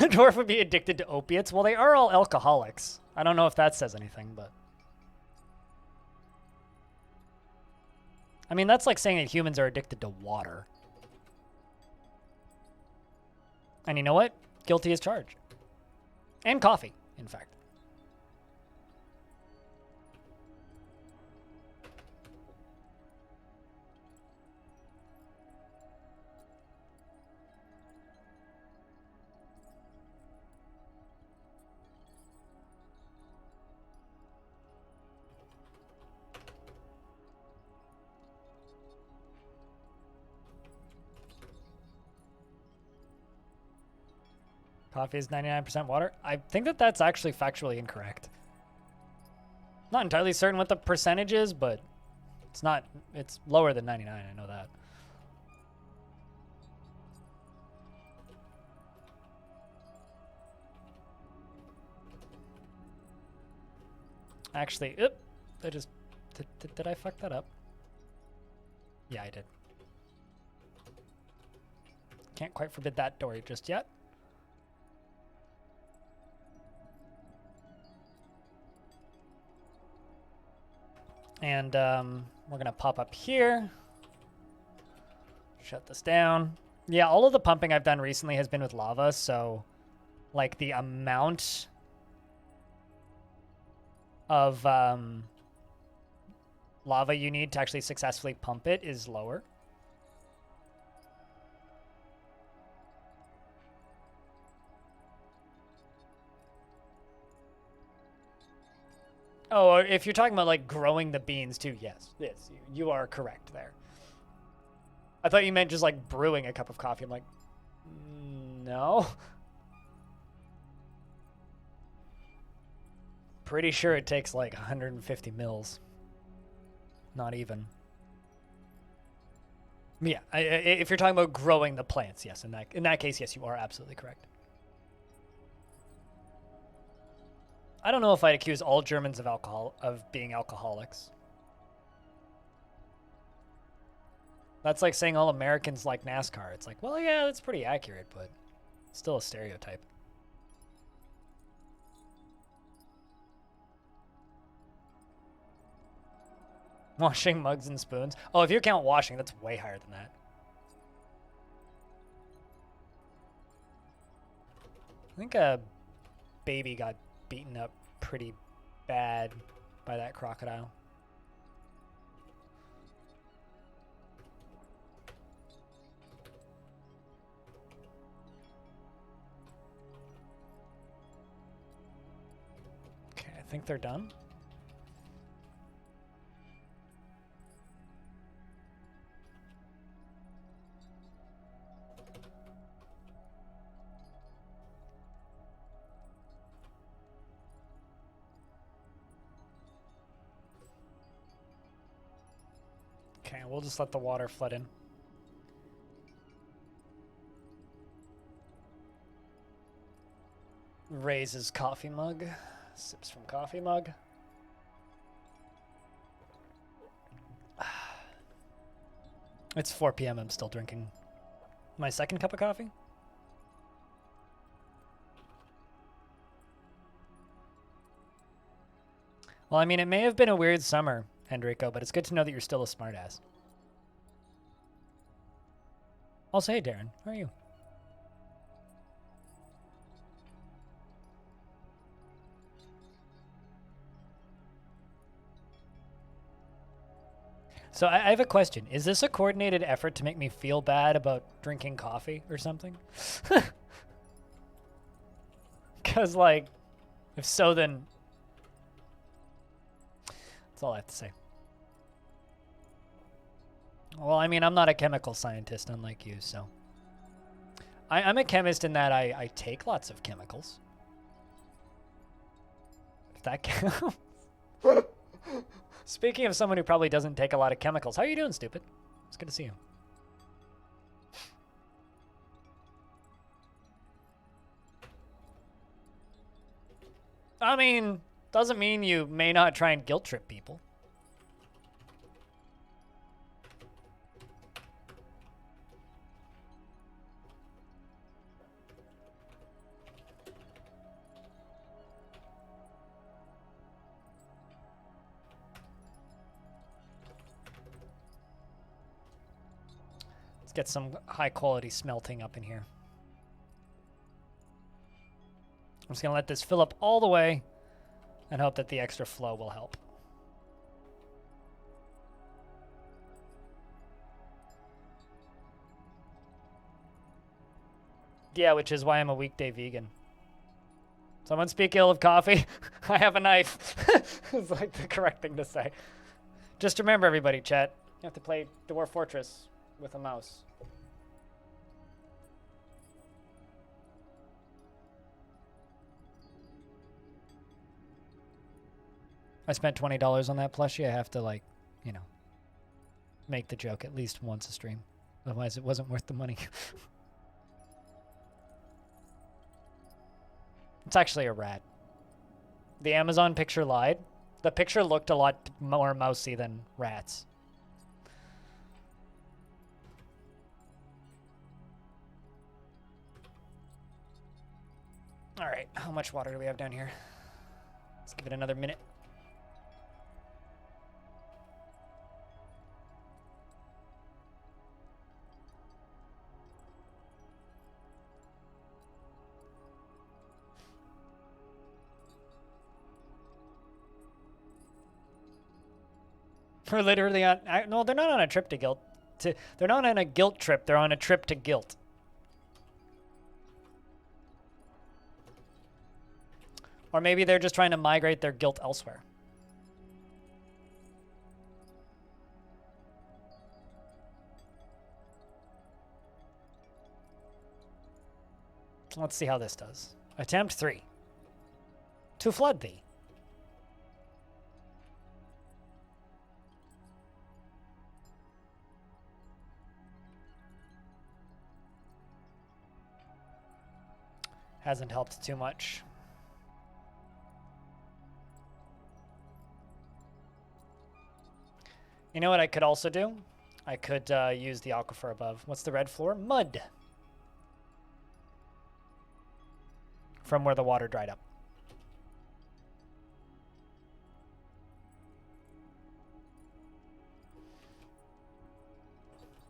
Dwarf would be addicted to opiates. Well, they are all alcoholics. I don't know if that says anything, but... I mean, that's like saying that humans are addicted to water. And you know what? Guilty as charged. And coffee, in fact. Coffee is 99% water. I think that that's actually factually incorrect. Not entirely certain what the percentage is, but it's not. It's lower than 99. I know that. Actually, I just did I fuck that up? Yeah, I did. Can't quite forbid that door just yet. And we're going to pop up here. Shut this down. Yeah, all of the pumping I've done recently has been with lava, so like the amount of lava you need to actually successfully pump it is lower. Oh, if you're talking about like growing the beans too, yes, you are correct there. I thought you meant just like brewing a cup of coffee. I'm like, no. Pretty sure it takes like 150 mils. Not even. Yeah, if you're talking about growing the plants, yes, in that case, yes, you are absolutely correct. I don't know if I'd accuse all Germans of being alcoholics. That's like saying all Americans like NASCAR. It's like, well, yeah, that's pretty accurate, but still a stereotype. Washing mugs and spoons. Oh, if you count washing, that's way higher than that. I think a baby got beaten up pretty bad by that crocodile. Okay, I think they're done. Okay, we'll just let the water flood in. Raises coffee mug. Sips from coffee mug. It's 4 p.m. I'm still drinking my second cup of coffee. Well, I mean, it may have been a weird summer, Hendrico, but it's good to know that you're still a smartass. Also, hey, Darren, how are you? So I have a question. Is this a coordinated effort to make me feel bad about drinking coffee or something? Because, like, if so, then that's all I have to say. Well, I mean, I'm not a chemical scientist, unlike you, so. I'm a chemist in that I take lots of chemicals. If that counts. Speaking of someone who probably doesn't take a lot of chemicals, how are you doing, stupid? It's good to see you. I mean, doesn't mean you may not try and guilt trip people. Get some high quality smelting up in here. I'm just going to let this fill up all the way and hope that the extra flow will help. Yeah, which is why I'm a weekday vegan. Someone speak ill of coffee. I have a knife. It's like the correct thing to say. Just remember, everybody, chat. You have to play Dwarf Fortress with a mouse. I spent $20 on that plushie. I have to, like, you know, make the joke at least once a stream. Otherwise, it wasn't worth the money. It's actually a rat. The Amazon picture lied. The picture looked a lot more mousy than rats. All right, how much water do we have down here? Let's give it another minute. We're literally on... no, they're not on a trip to guilt. They're not on a guilt trip. They're on a trip to guilt. Or maybe they're just trying to migrate their guilt elsewhere. Let's see how this does. Attempt 3. To flood thee. Hasn't helped too much. You know what I could also do? I could use the aquifer above. What's the red floor? Mud. From where the water dried up.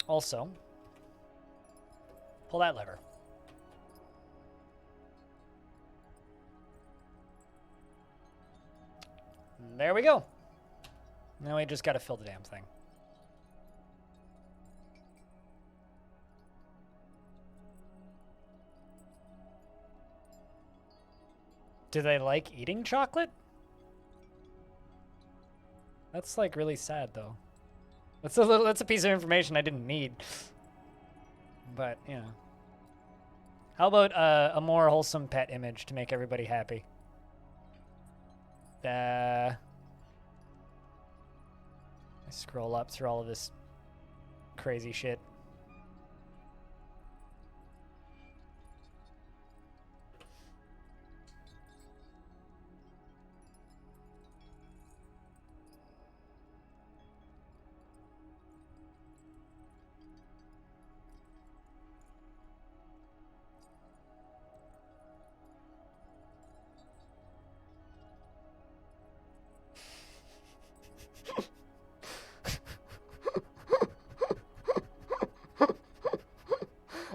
Also, pull that lever. There we go. Now we just got to fill the damn thing. Do they like eating chocolate? That's like really sad though. That's a piece of information I didn't need. But, you know. How about a more wholesome pet image to make everybody happy? I scroll up through all of this crazy shit.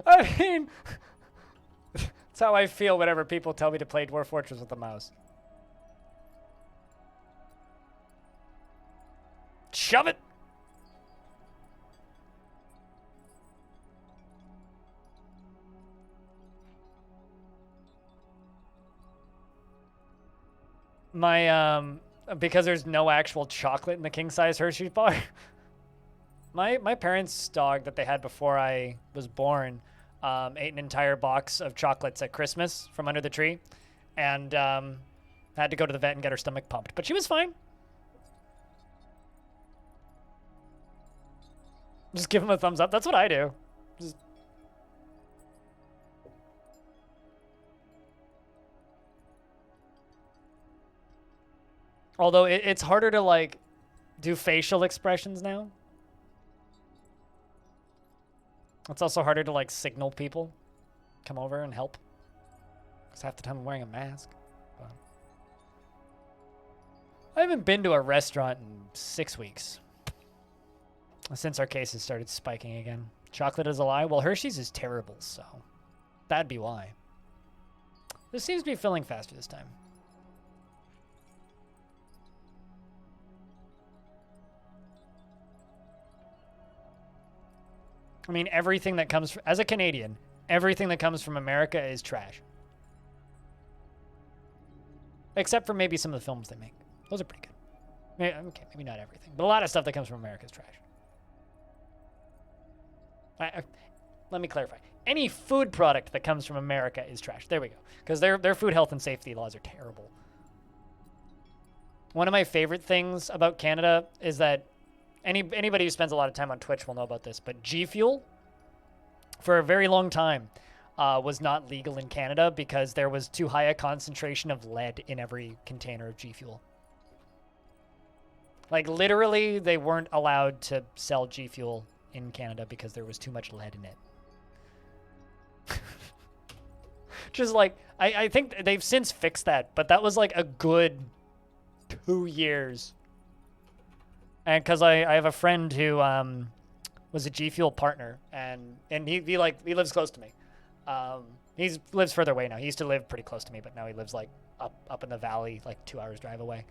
I mean, that's how I feel whenever people tell me to play Dwarf Fortress with a mouse. Shove it! My, because there's no actual chocolate in the king-size Hershey's bar. My parents' dog that they had before I was born ate an entire box of chocolates at Christmas from under the tree, and had to go to the vet and get her stomach pumped. But she was fine. Just give him a thumbs up. That's what I do. Just... Although it's harder to like do facial expressions now. It's also harder to like signal people, come over and help. Because half the time I'm wearing a mask. But I haven't been to a restaurant in 6 weeks. Since our cases started spiking again. Chocolate is a lie? Well, Hershey's is terrible, so that'd be why. This seems to be filling faster this time. I mean, everything that comes as a Canadian, everything that comes from America is trash. Except for maybe some of the films they make. Those are pretty good. Okay, maybe not everything, but a lot of stuff that comes from America is trash. Let me clarify. Any food product that comes from America is trash. There we go. Because their food health and safety laws are terrible. One of my favorite things about Canada is that anybody who spends a lot of time on Twitch will know about this, but G Fuel, for a very long time, was not legal in Canada because there was too high a concentration of lead in every container of G Fuel. Like, literally, they weren't allowed to sell G Fuel in Canada because there was too much lead in it. Just like, I think they've since fixed that, but that was like a good 2 years. And because I have a friend who was a G Fuel partner, and he lives close to me. He lives further away now. He used to live pretty close to me, but now he lives like up in the valley, like 2 hours drive away.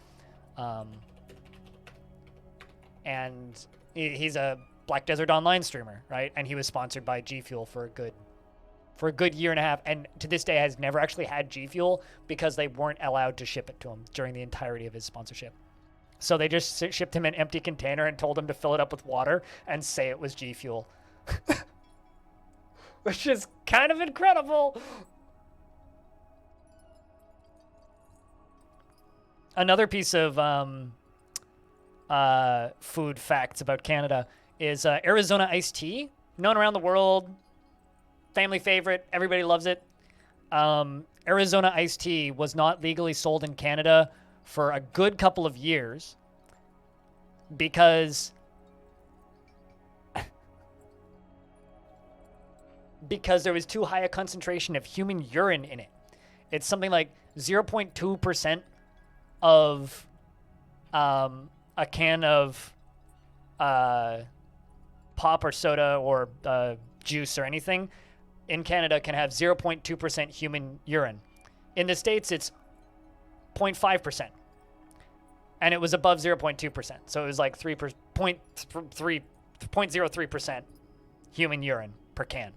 And he's a Black Desert Online streamer, right? And he was sponsored by G Fuel for a good year and a half, and to this day has never actually had G Fuel because they weren't allowed to ship it to him during the entirety of his sponsorship. So they just shipped him an empty container and told him to fill it up with water and say it was G Fuel. Which is kind of incredible. Another piece of food facts about Canada is Arizona iced tea, known around the world, family favorite, everybody loves it. Arizona iced tea was not legally sold in Canada for a good couple of years because there was too high a concentration of human urine in it. It's something like 0.2% of a can of pop or soda or juice or anything in Canada can have 0.2% human urine. In the States, it's 0.5%. And it was above 0.2%. So it was like 0.03% human urine per can.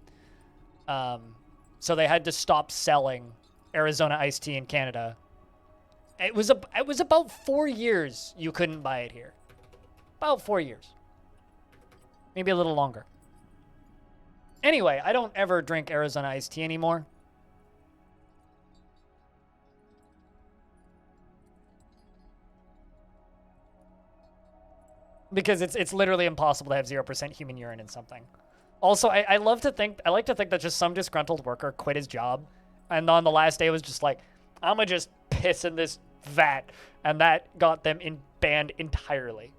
So they had to stop selling Arizona iced tea in Canada. It was about 4 years you couldn't buy it here. About 4 years. Maybe a little longer. Anyway, I don't ever drink Arizona iced tea anymore. Because it's literally impossible to have 0% human urine in something. Also, I like to think that just some disgruntled worker quit his job, and on the last day was just like, I'm gonna just piss in this vat, and that got them banned entirely.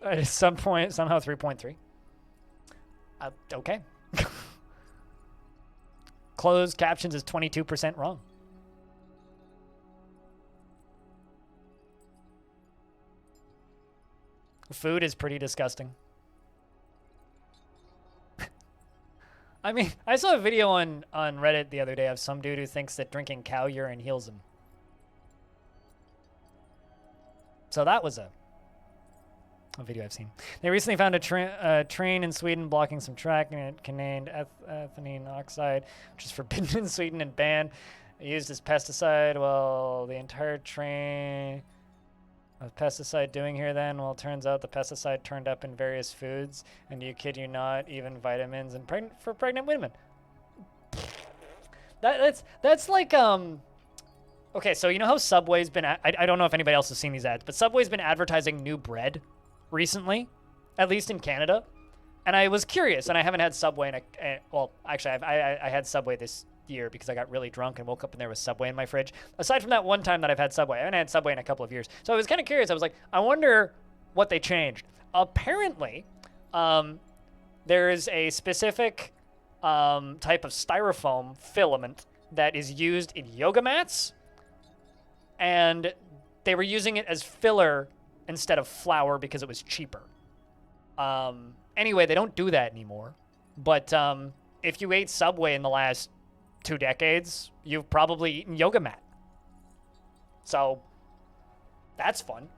At some point, somehow 3.3. Okay. Closed captions is 22% wrong. Food is pretty disgusting. I mean, I saw a video on Reddit the other day of some dude who thinks that drinking cow urine heals him. So that was a video I've seen. They recently found a train in Sweden blocking some track, and it contained ethylene oxide, which is forbidden in Sweden and banned. Used as pesticide. Well, the entire train of pesticide doing here then? Well, it turns out the pesticide turned up in various foods, and you kid you not, even vitamins and for pregnant women. That's like okay, so you know how Subway's been I don't know if anybody else has seen these ads, but Subway's been advertising new bread recently, at least in Canada, and I was curious, and I haven't had Subway well, actually I had Subway this year because I got really drunk and woke up and there was Subway in my fridge. Aside from that one time that I've had Subway, I haven't had Subway in a couple of years, so I was kind of curious. I was like, I wonder what they changed. Apparently, there is a specific type of styrofoam filament that is used in yoga mats and they were using it as filler instead of flour because it was cheaper. Anyway, they don't do that anymore. But if you ate Subway in the last 2 decades, you've probably eaten yoga mat. So that's fun.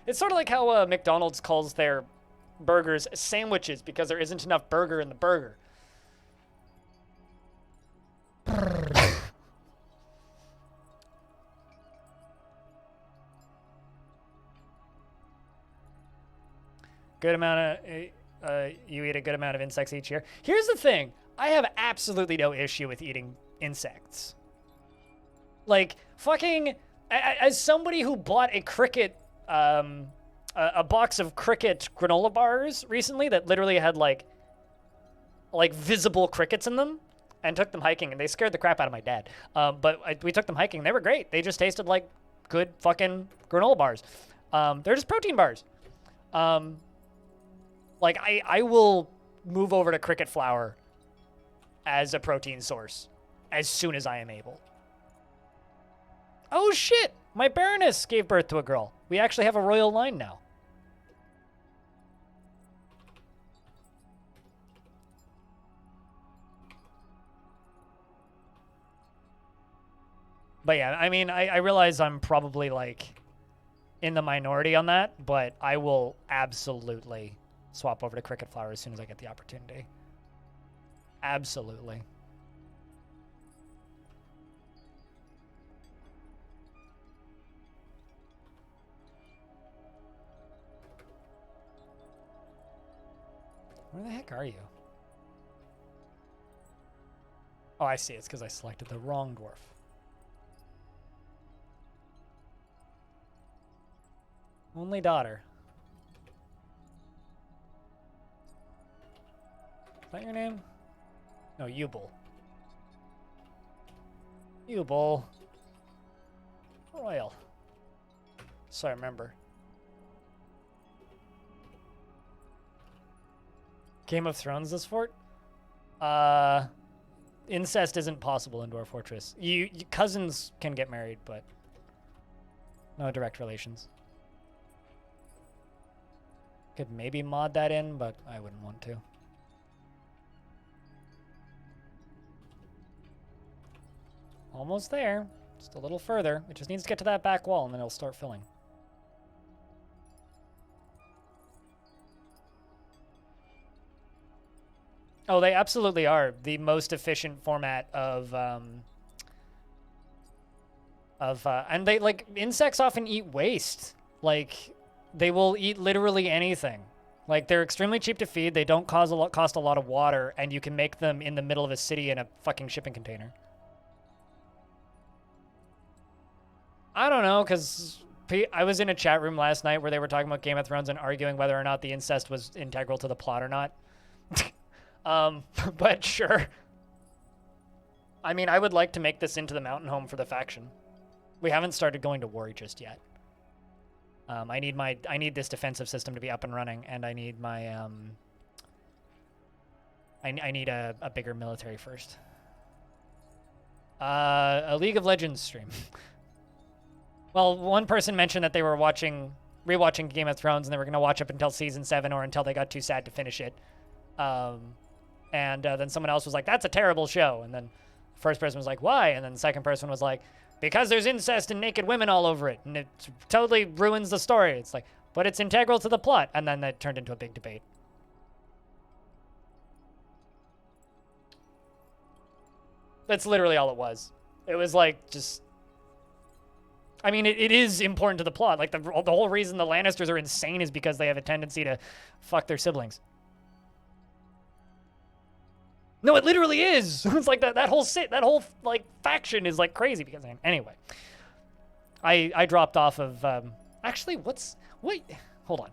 It's sort of like how McDonald's calls their burgers sandwiches because there isn't enough burger in the burger. Good amount of you eat a good amount of insects each year. Here's the thing: I have absolutely no issue with eating insects. Like fucking, as somebody who bought a cricket, a box of cricket granola bars recently that literally had like visible crickets in them, and took them hiking, and they scared the crap out of my dad. We took them hiking. They were great. They just tasted like good fucking granola bars. They're just protein bars. Like, I will move over to cricket flour as a protein source as soon as I am able. Oh, shit! My Baroness gave birth to a girl. We actually have a royal line now. But yeah, I mean, I realize I'm probably, like, in the minority on that, but I will absolutely swap over to cricket flour as soon as I get the opportunity. Absolutely. Where the heck are you? Oh, I see. It's because I selected the wrong dwarf. Only daughter. Is that your name? No, Yubel. Yubel. Royal. So I remember. Game of Thrones this fort? Incest isn't possible in Dwarf Fortress. Cousins can get married, but no direct relations. Could maybe mod that in, but I wouldn't want to. Almost there. Just a little further. It just needs to get to that back wall, and then it'll start filling. Oh, they absolutely are the most efficient format of and they, like, insects often eat waste. Like, they will eat literally anything. Like, they're extremely cheap to feed, they don't cost a lot of water, and you can make them in the middle of a city in a fucking shipping container. I don't know, because I was in a chat room last night where they were talking about Game of Thrones and arguing whether or not the incest was integral to the plot or not. But sure. I mean, I would like to make this into the mountain home for the faction. We haven't started going to war just yet. I need this defensive system to be up and running, and I need my I need a bigger military first. A League of Legends stream. Well, one person mentioned that they were rewatching Game of Thrones, and they were going to watch up until season 7 or until they got too sad to finish it. And then someone else was like, that's a terrible show. And then the first person was like, why? And then the second person was like, because there's incest and naked women all over it, and it totally ruins the story. It's like, but it's integral to the plot. And then that turned into a big debate. That's literally all it was. It was like, just... I mean, it is important to the plot. Like, the whole reason the Lannisters are insane is because they have a tendency to fuck their siblings. No, it literally is. It's like that whole like faction is like crazy because anyway. I dropped off of actually hold on.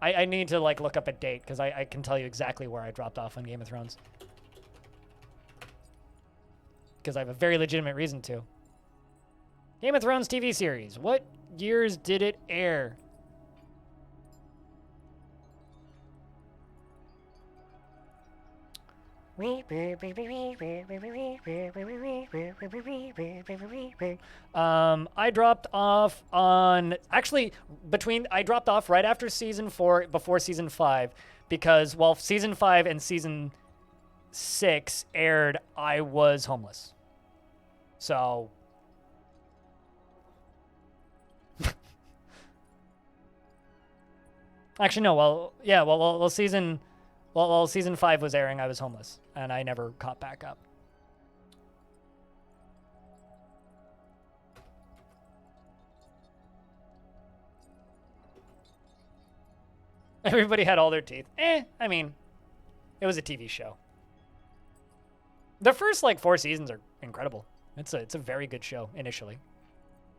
I need to like look up a date because I can tell you exactly where I dropped off on Game of Thrones. Because I have a very legitimate reason to. Game of Thrones TV series. What years did it air? I dropped off on I dropped off right after season 4, before season 5, because while season 5 and season 6 aired, I was homeless. So actually no, while season 5 was airing, I was homeless and I never caught back up. Everybody had all their teeth. I mean, it was a TV show. The first like 4 seasons are incredible. It's a very good show initially,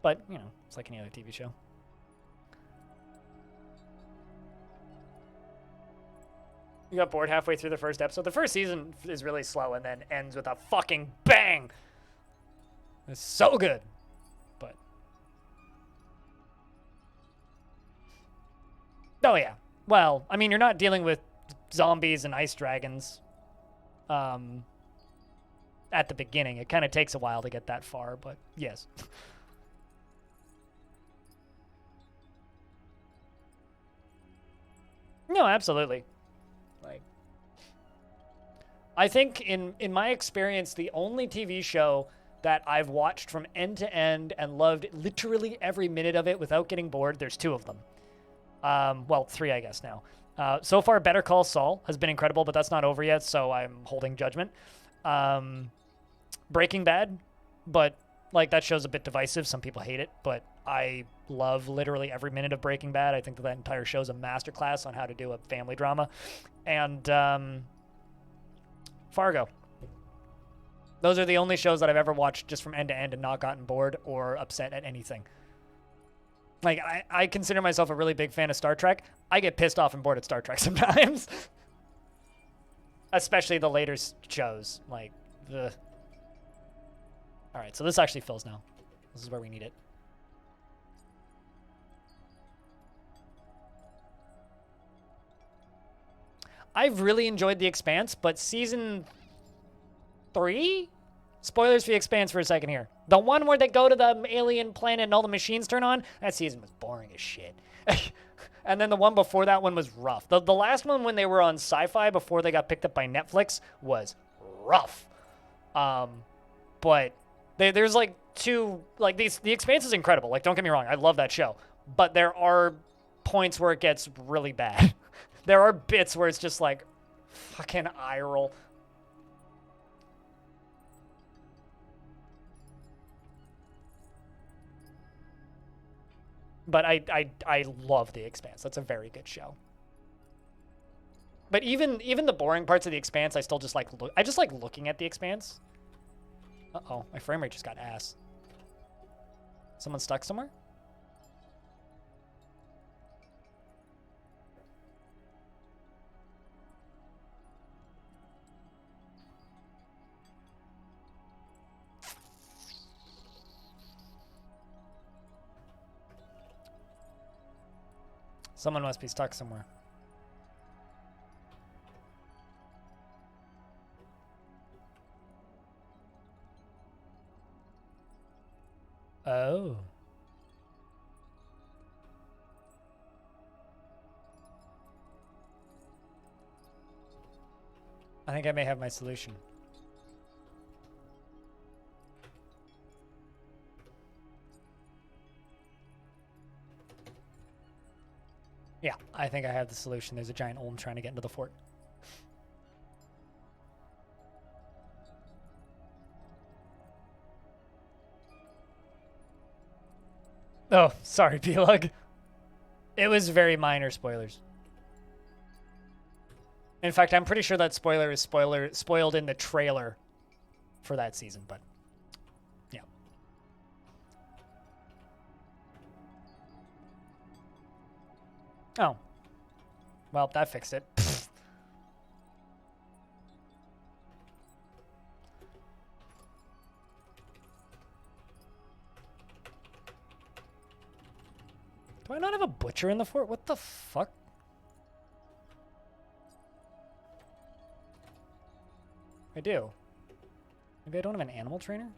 but you know, it's like any other TV show. You got bored halfway through the first episode. The first season is really slow and then ends with a fucking bang. It's so good, but oh yeah. Well, I mean, you're not dealing with zombies and ice dragons at the beginning. It kind of takes a while to get that far, but yes. No, absolutely. Like, I think in my experience, the only TV show that I've watched from end to end and loved literally every minute of it without getting bored, there's 2 of them. Well, 3, I guess now. So far, Better Call Saul has been incredible, but that's not over yet, so I'm holding judgment. Breaking Bad, but like that show's a bit divisive. Some people hate it, but I love literally every minute of Breaking Bad. I think that entire show is a masterclass on how to do a family drama. And Fargo. Those are the only shows that I've ever watched just from end to end and not gotten bored or upset at anything. Like, I consider myself a really big fan of Star Trek. I get pissed off and bored at Star Trek sometimes. Especially the later shows. Like, the... Alright, so this actually fills now. This is where we need it. I've really enjoyed The Expanse, but season 3? Spoilers for The Expanse for a second here. The one where they go to the alien planet and all the machines turn on, that season was boring as shit. And then the one before that one was rough. The last one when they were on Sci-Fi before they got picked up by Netflix was rough. But there's like 2, like The Expanse is incredible. Like, don't get me wrong, I love that show. But there are points where it gets really bad. There are bits where it's just like, fucking eye roll. But I love The Expanse. That's a very good show. But even the boring parts of The Expanse, I still just like I just like looking at The Expanse. Uh-oh, my frame rate just got ass. Someone stuck somewhere? Someone must be stuck somewhere. Oh. I think I may have my solution. Yeah, I think I have the solution. There's a giant Olm trying to get into the fort. Oh, sorry, P-Lug. It was very minor spoilers. In fact, I'm pretty sure that spoiler is spoiled in the trailer for that season, but yeah. Oh. Well, that fixed it. Do I not have a butcher in the fort? What the fuck? I do. Maybe I don't have an animal trainer?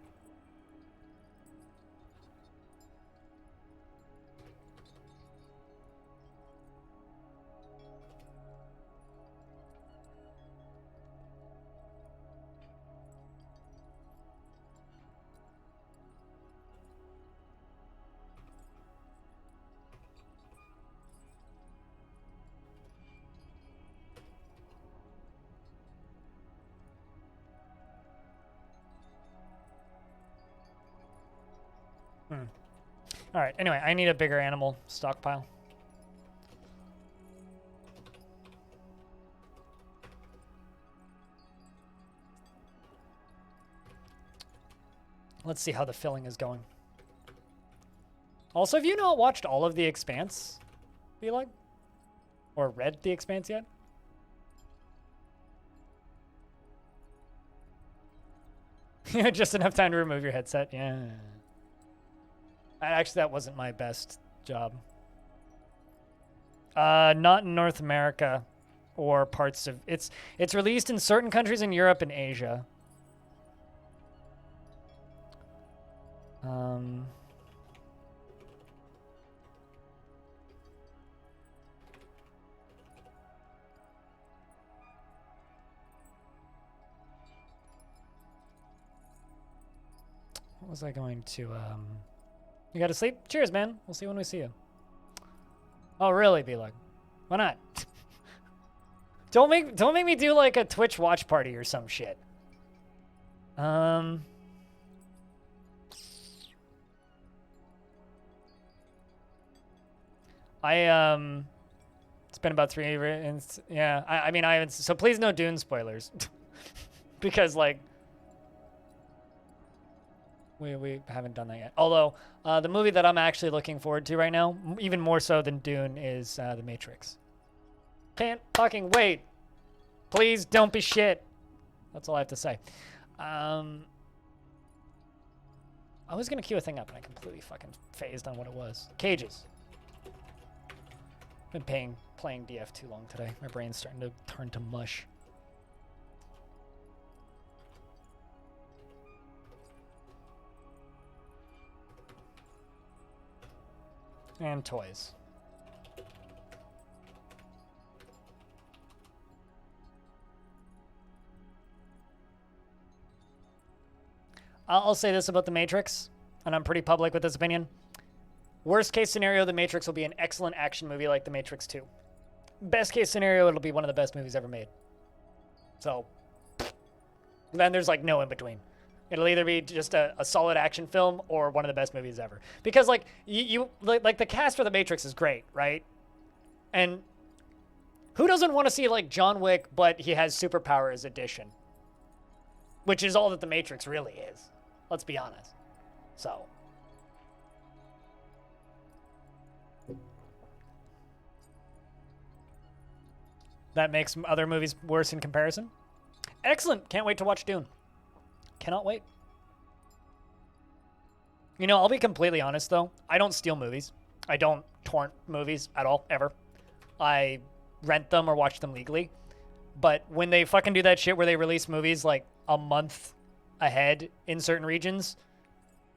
All right. Anyway, I need a bigger animal stockpile. Let's see how the filling is going. Also, have you not watched all of The Expanse, Beelug? Or read The Expanse yet? Just enough time to remove your headset. Yeah. Actually, that wasn't my best job. Not in North America or parts of it's released in certain countries in Europe and Asia. What was I going to You gotta sleep? Cheers, man. We'll see you when we see you. Oh, really, Beelug? Why not? Don't make me do like a Twitch watch party or some shit. It's been about 3 years. Yeah, I mean I haven't. So please no Dune spoilers, because like. We haven't done that yet. Although, the movie that I'm actually looking forward to right now, even more so than Dune, is The Matrix. Can't fucking wait. Please don't be shit. That's all I have to say. I was going to queue a thing up, and I completely fucking phased on what it was. Cages. Been playing DF too long today. My brain's starting to turn to mush. And toys. I'll say this about The Matrix, and I'm pretty public with this opinion. Worst case scenario, The Matrix will be an excellent action movie like The Matrix 2. Best case scenario, it'll be one of the best movies ever made. So, then there's like no in between. It'll either be just a solid action film or one of the best movies ever. Because like like the cast for The Matrix is great, right? And who doesn't want to see like John Wick, but he has superpowers edition, which is all that The Matrix really is. Let's be honest. So. That makes other movies worse in comparison. Excellent. Can't wait to watch Dune. Cannot wait. You know, I'll be completely honest, though. I don't steal movies. I don't torrent movies at all, ever. I rent them or watch them legally. But when they fucking do that shit where they release movies like a month ahead in certain regions,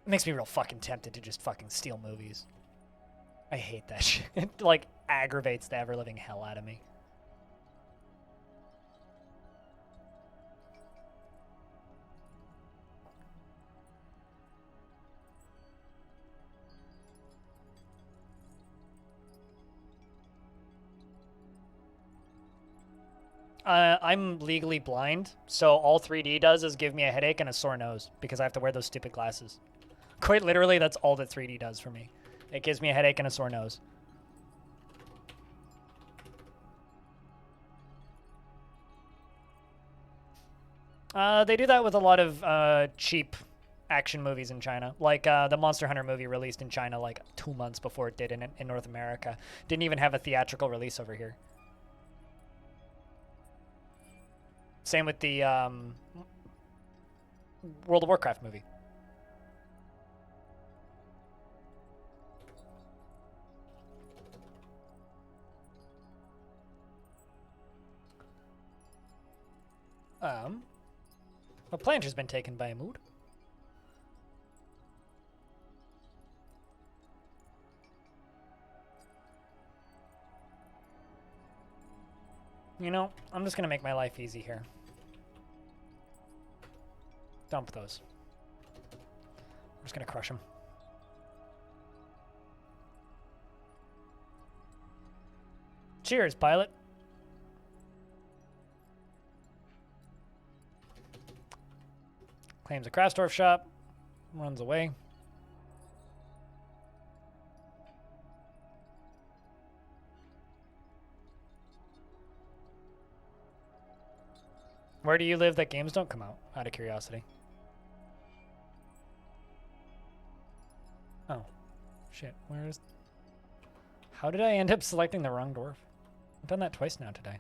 it makes me real fucking tempted to just fucking steal movies. I hate that shit. It, like, aggravates the ever-living hell out of me. I'm legally blind, so all 3D does is give me a headache and a sore nose because I have to wear those stupid glasses. Quite literally, that's all that 3D does for me. It gives me a headache and a sore nose. They do that with a lot of cheap action movies in China. Like the Monster Hunter movie released in China like 2 months before it did in North America. Didn't even have a theatrical release over here. Same with the World of Warcraft movie. The planter's been taken by a mood. You know, I'm just gonna make my life easy here. Dump those. I'm just gonna crush them. Cheers, pilot. Claims a Krasdorf shop. Runs away. Where do you live that games don't come out of curiosity? Oh. Shit. Where's... How did I end up selecting the wrong dwarf? I've done that twice now today.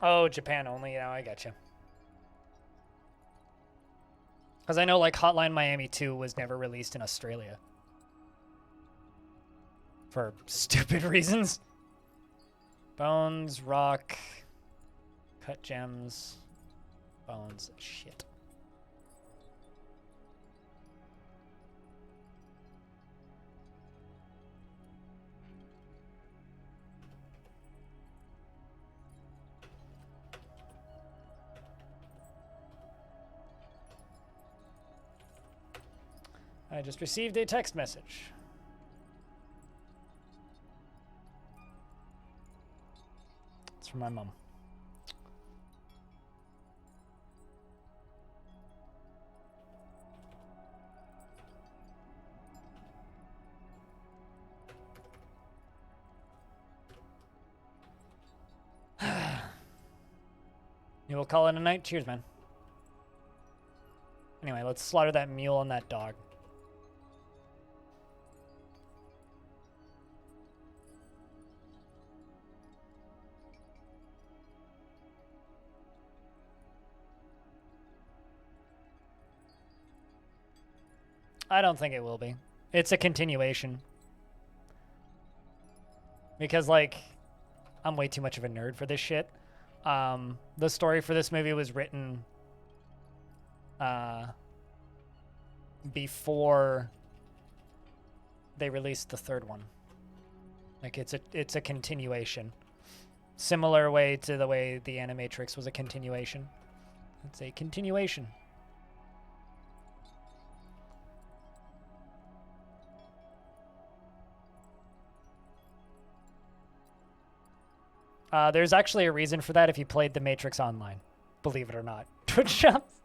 Oh, Japan only. Yeah, I gotcha. Because I know, like, Hotline Miami 2 was never released in Australia. For stupid reasons. Bones, rock, cut gems, bones, shit. I just received a text message. It's from my mom. You will call it a night? Cheers, man. Anyway, let's slaughter that mule and that dog. I don't think it will be. It's a continuation. Because, like, I'm way too much of a nerd for this shit. The story for this movie was written before they released the third one. Like, it's a continuation. Similar way to the way the Animatrix was a continuation. It's a continuation. There's actually a reason for that if you played The Matrix Online, believe it or not. Twitch shops.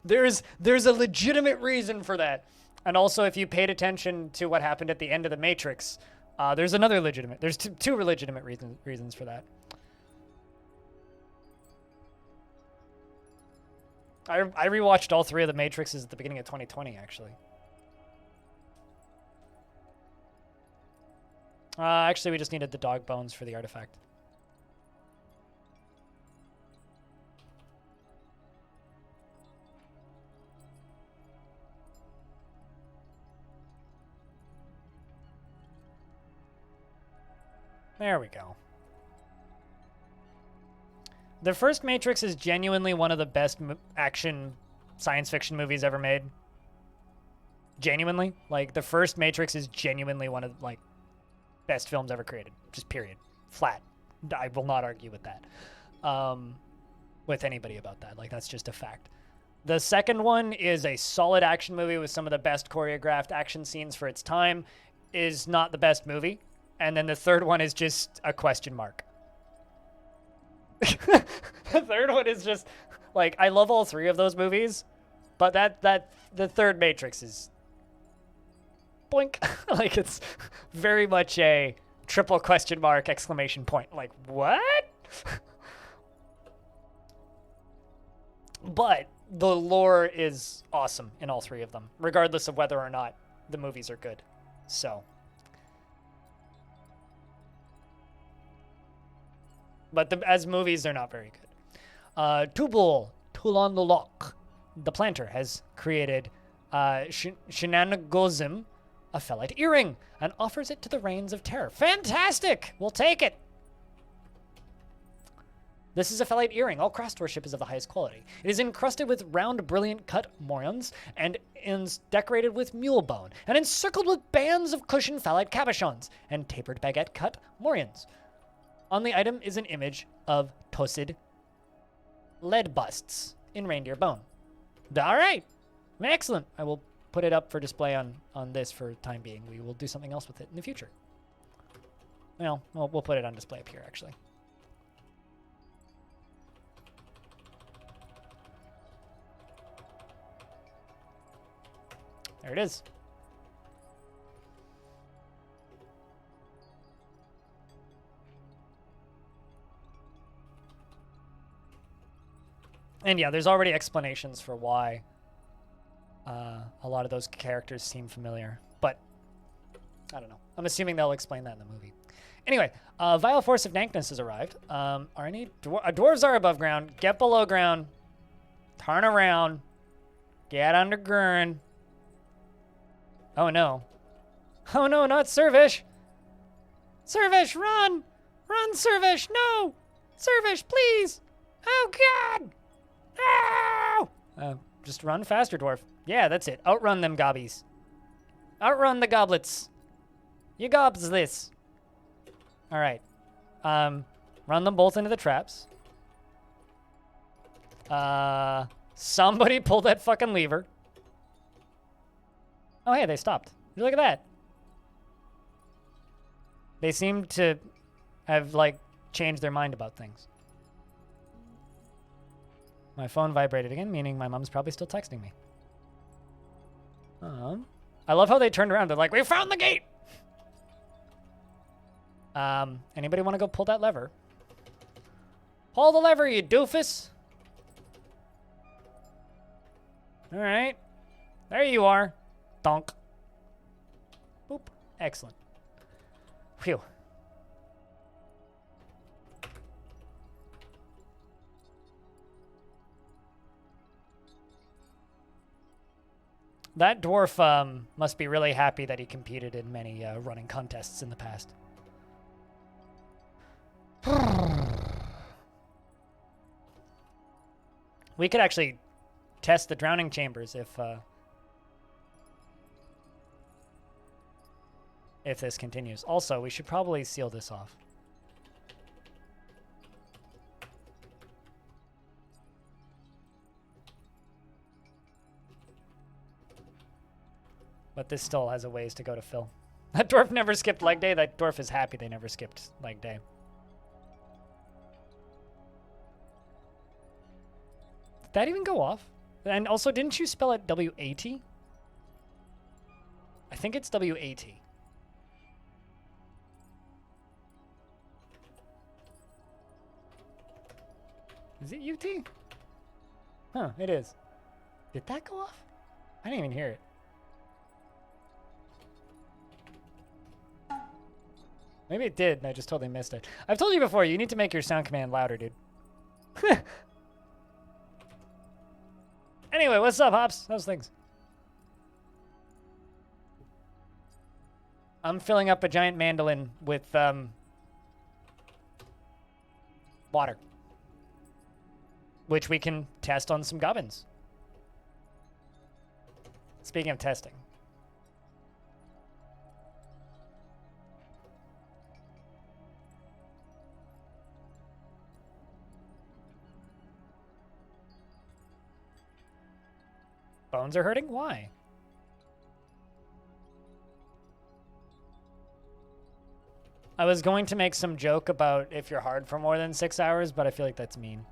There's a legitimate reason for that. And also, if you paid attention to what happened at the end of The Matrix, there's another legitimate, there's two legitimate reasons for that. I rewatched all three of The Matrixes at the beginning of 2020, actually. Actually, we just needed the dog bones for the artifact. There we go. The first Matrix is genuinely one of the best action science fiction movies ever made. Genuinely. Like, the first Matrix is genuinely one of, like, best films ever created. Just period. Flat. I will not argue with that. With anybody about that. Like, that's just a fact. The second one is a solid action movie with some of the best choreographed action scenes for its time. Is not the best movie. And then the third one is just a question mark. The third one is just, like, I love all three of those movies, but the third Matrix is boink. Like, it's very much a triple question mark exclamation point. Like, what? But the lore is awesome in all three of them, regardless of whether or not the movies are good. So. But as movies, they're not very good. Tubal, Tulon the Lock, the planter, has created Shenanigosm, a Fellite earring and offers it to the Reigns of Terror. Fantastic! We'll take it. This is a Fellite earring. All craftsmanship is of the highest quality. It is encrusted with round, brilliant cut morions and is decorated with mule bone and encircled with bands of cushioned Fellite cabochons and tapered baguette cut morions. On the item is an image of Tosid lead busts in reindeer bone. All right. Excellent. I will put it up for display on this for the time being. We will do something else with it in the future. Well, we'll put it on display up here, actually. There it is. And yeah, there's already explanations for why a lot of those characters seem familiar, but I don't know. I'm assuming they'll explain that in the movie. Anyway, Vile Force of Nankness has arrived. Are any dwarves are above ground? Get below ground. Turn around. Get underground. Oh no. Oh no, not Servish. Servish, run! Run, Servish, no! Servish, please! Oh god! Ow! Just run faster, Dwarf. Yeah, that's it. Outrun them gobbies. Outrun the goblets. You gobs this. Alright. Run them both into the traps. Somebody pull that fucking lever. Oh, hey, they stopped. Look at that. They seem to have, like, changed their mind about things. My phone vibrated again, meaning my mom's probably still texting me. I love how they turned around. They're like, we found the gate! Anybody want to go pull that lever? Pull the lever, you doofus! Alright. There you are. Donk. Boop. Excellent. Phew. That dwarf must be really happy that he competed in many running contests in the past. We could actually test the drowning chambers if this continues. Also, we should probably seal this off. But this still has a ways to go to fill. That dwarf never skipped leg day. That dwarf is happy they never skipped leg day. Did that even go off? And also, didn't you spell it W-A-T? I think it's W-A-T. Is it U-T? Huh, it is. Did that go off? I didn't even hear it. Maybe it did, and I just totally missed it. I've told you before, you need to make your sound command louder, dude. Anyway, what's up, Hops? How's things? I'm filling up a giant mandolin with water, which we can test on some goblins. Speaking of testing. Bones are hurting? Why? I was going to make some joke about if you're hard for more than 6 hours, but I feel like that's mean.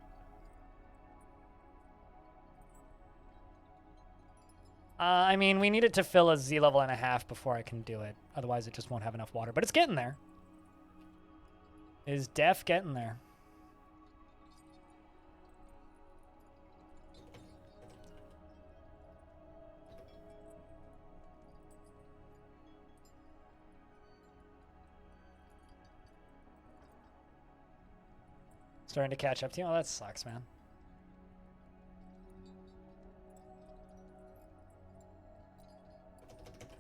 I mean, we need it to fill a Z level and a half before I can do it. Otherwise, it just won't have enough water. But it's getting there. It is def getting there. Starting to catch up to you? Oh, that sucks, man.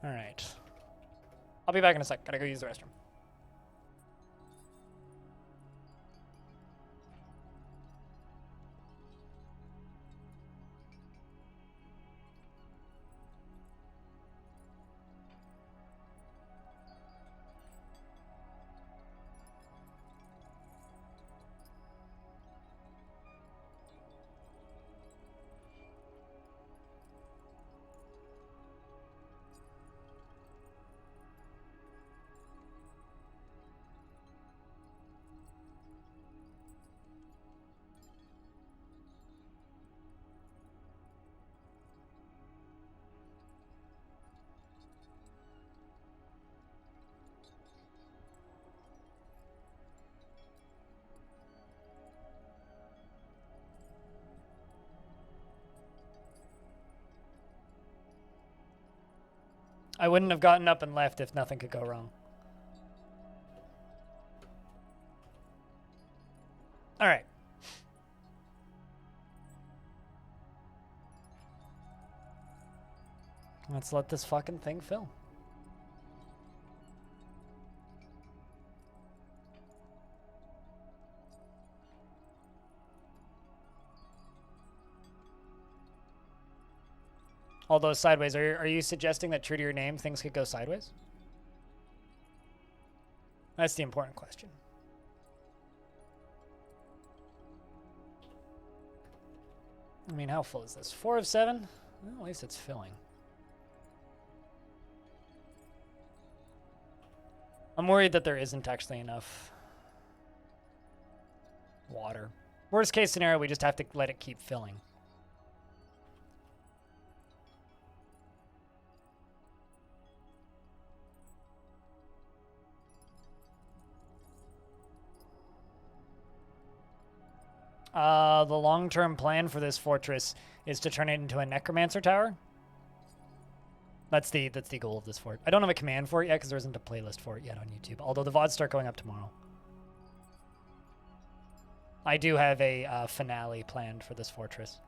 All right. I'll be back in a sec. Gotta go use the restroom. I wouldn't have gotten up and left if nothing could go wrong. All right. Let's let this fucking thing fill. Although sideways, are you suggesting that true to your name, things could go sideways? That's the important question. I mean, how full is this? 4 of 7? Well, at least it's filling. I'm worried that there isn't actually enough water. Worst case scenario, we just have to let it keep filling. The long-term plan for this fortress is to turn it into a necromancer tower. That's the goal of this fort. I don't have a command for it yet because there isn't a playlist for it yet on YouTube. Although the VODs start going up tomorrow. I do have a finale planned for this fortress.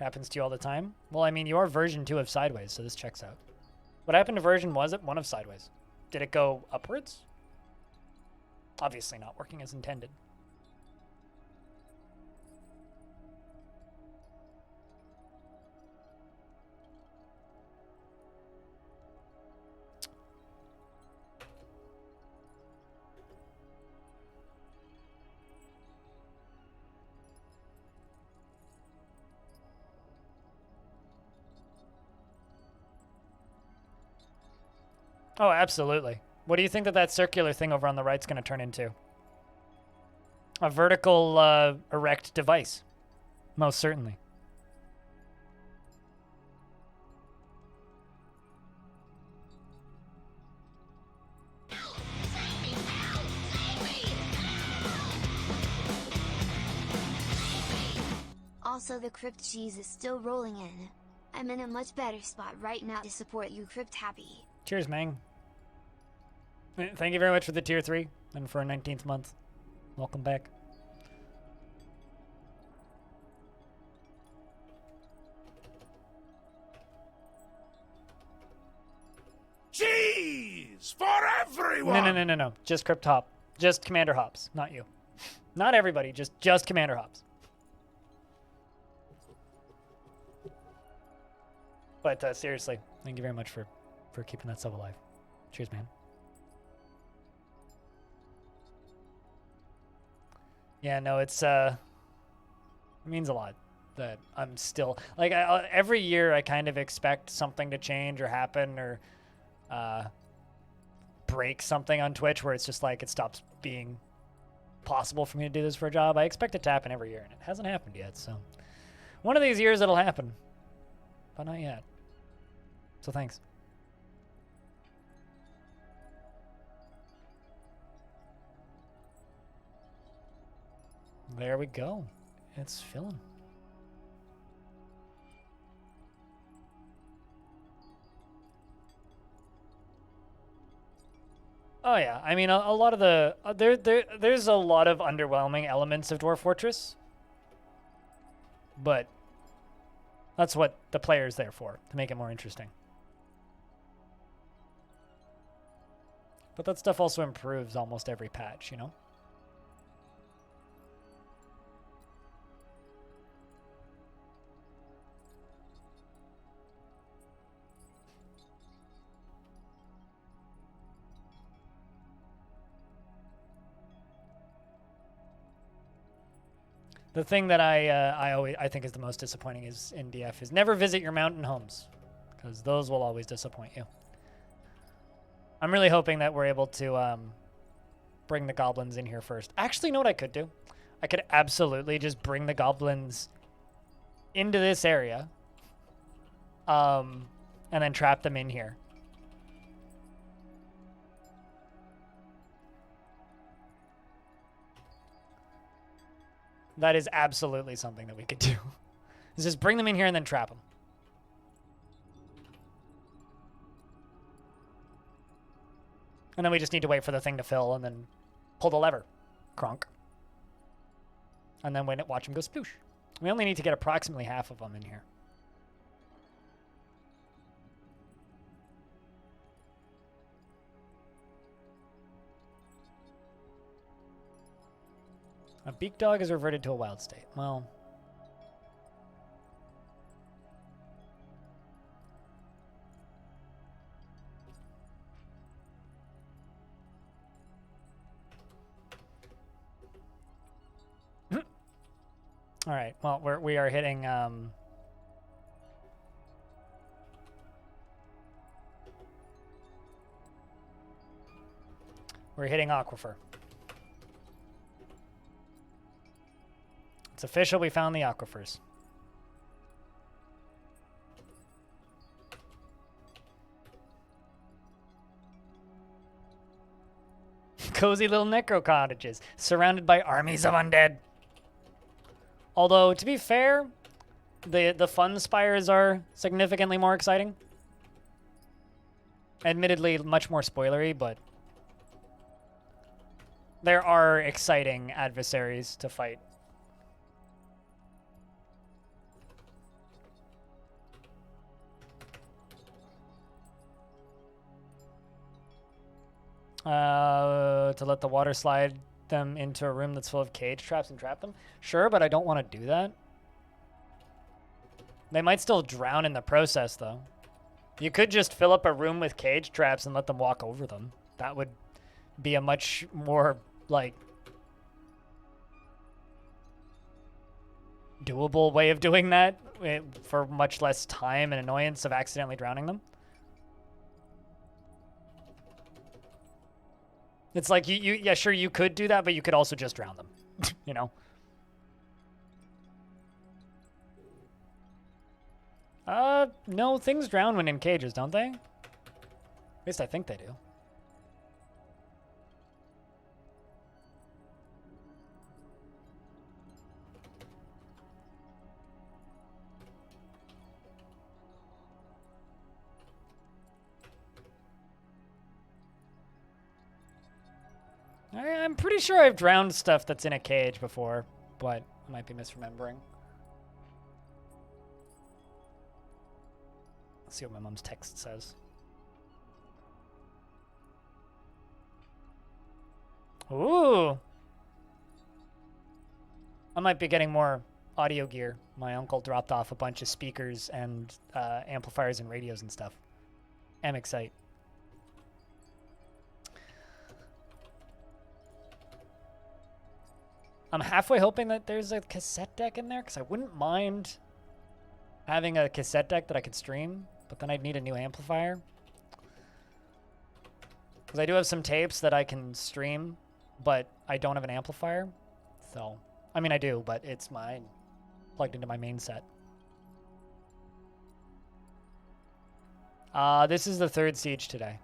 Happens to you all the time? Well, I mean, you are version 2 of Sideways, so this checks out. What happened to version 1 of Sideways? Did it go upwards? Obviously not working as intended. Oh, absolutely. What do you think that circular thing over on the right's going to turn into? A vertical erect device. Most certainly. Also, the Crypt cheese is still rolling in. I'm in a much better spot right now to support you, Crypt Happy. Cheers, Mang. Thank you very much for the tier 3 and for a 19th month. Welcome back. Cheese for everyone! No. Just Crypt Hop. Just Commander Hops, not you. Not everybody, just Commander Hops. But seriously, thank you very much for keeping that sub alive. Cheers, man. Yeah, no, it means a lot that I'm still like every year I kind of expect something to change or happen or break something on Twitch where it's just like it stops being possible for me to do this for a job. I expect it to happen every year, and it hasn't happened yet. So one of these years it'll happen, but not yet. So thanks. There we go. It's filling. Oh yeah, I mean a lot of the there's a lot of underwhelming elements of Dwarf Fortress, but that's what the player's there for, to make it more interesting. But that stuff also improves almost every patch, you know? The thing that I think is the most disappointing is in DF is never visit your mountain homes, because those will always disappoint you. I'm really hoping that we're able to bring the goblins in here first. Actually, you know what I could do? I could absolutely just bring the goblins into this area, and then trap them in here. That is absolutely something that we could do. Is just bring them in here and then trap them. And then we just need to wait for the thing to fill and then pull the lever. Kronk. And then watch them go sploosh. We only need to get approximately half of them in here. A beak dog is reverted to a wild state. Well... All right. Well, we are hitting. We're hitting aquifer. It's official. We found the aquifers. Cozy little necro cottages surrounded by armies of undead. Although, to be fair, the fun spires are significantly more exciting. Admittedly, much more spoilery, but there are exciting adversaries to fight. To let the water slide them into a room that's full of cage traps and trap them? Sure, but I don't want to do that. They might still drown in the process, though. You could just fill up a room with cage traps and let them walk over them. That would be a much more, like, doable way of doing that for much less time and annoyance of accidentally drowning them. It's like, yeah, sure, you could do that, but you could also just drown them, you know? No, things drown when in cages, don't they? At least I think they do. I'm pretty sure I've drowned stuff that's in a cage before, but I might be misremembering. Let's see what my mom's text says. Ooh! I might be getting more audio gear. My uncle dropped off a bunch of speakers and amplifiers and radios and stuff. I'm excited. I'm halfway hoping that there's a cassette deck in there, because I wouldn't mind having a cassette deck that I could stream, but then I'd need a new amplifier. Because I do have some tapes that I can stream, but I don't have an amplifier. So, I mean, I do, but it's mine plugged into my main set. This is the third siege today.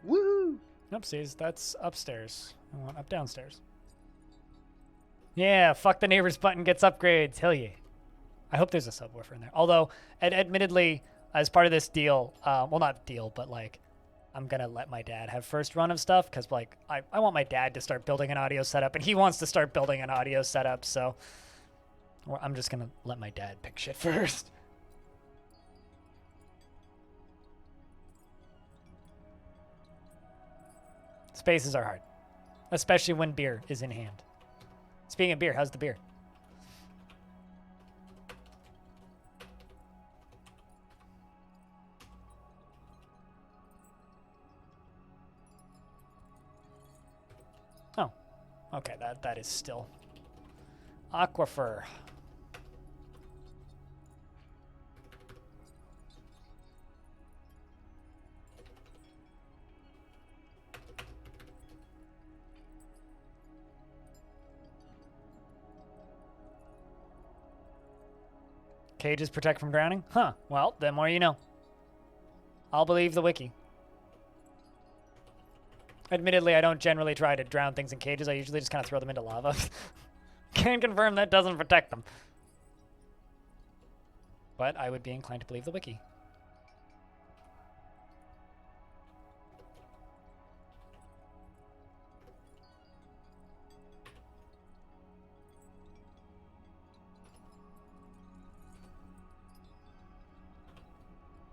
Woohoo! Oopsies, that's upstairs. I want up downstairs. Yeah, fuck the neighbors button gets upgrades. Hell yeah. I hope there's a subwoofer in there. Although, admittedly, as part of this deal, well, not deal, but like, I'm gonna let my dad have first run of stuff because like I want my dad to start building an audio setup, and he wants to start building an audio setup. So, or I'm just gonna let my dad pick shit first. Spaces are hard, especially when beer is in hand. Speaking of beer, how's the beer? Oh, okay, that is still aquifer. Cages protect from drowning? Huh, well, the more you know. I'll believe the wiki. Admittedly, I don't generally try to drown things in cages. I usually just kind of throw them into lava. Can confirm that doesn't protect them. But I would be inclined to believe the wiki.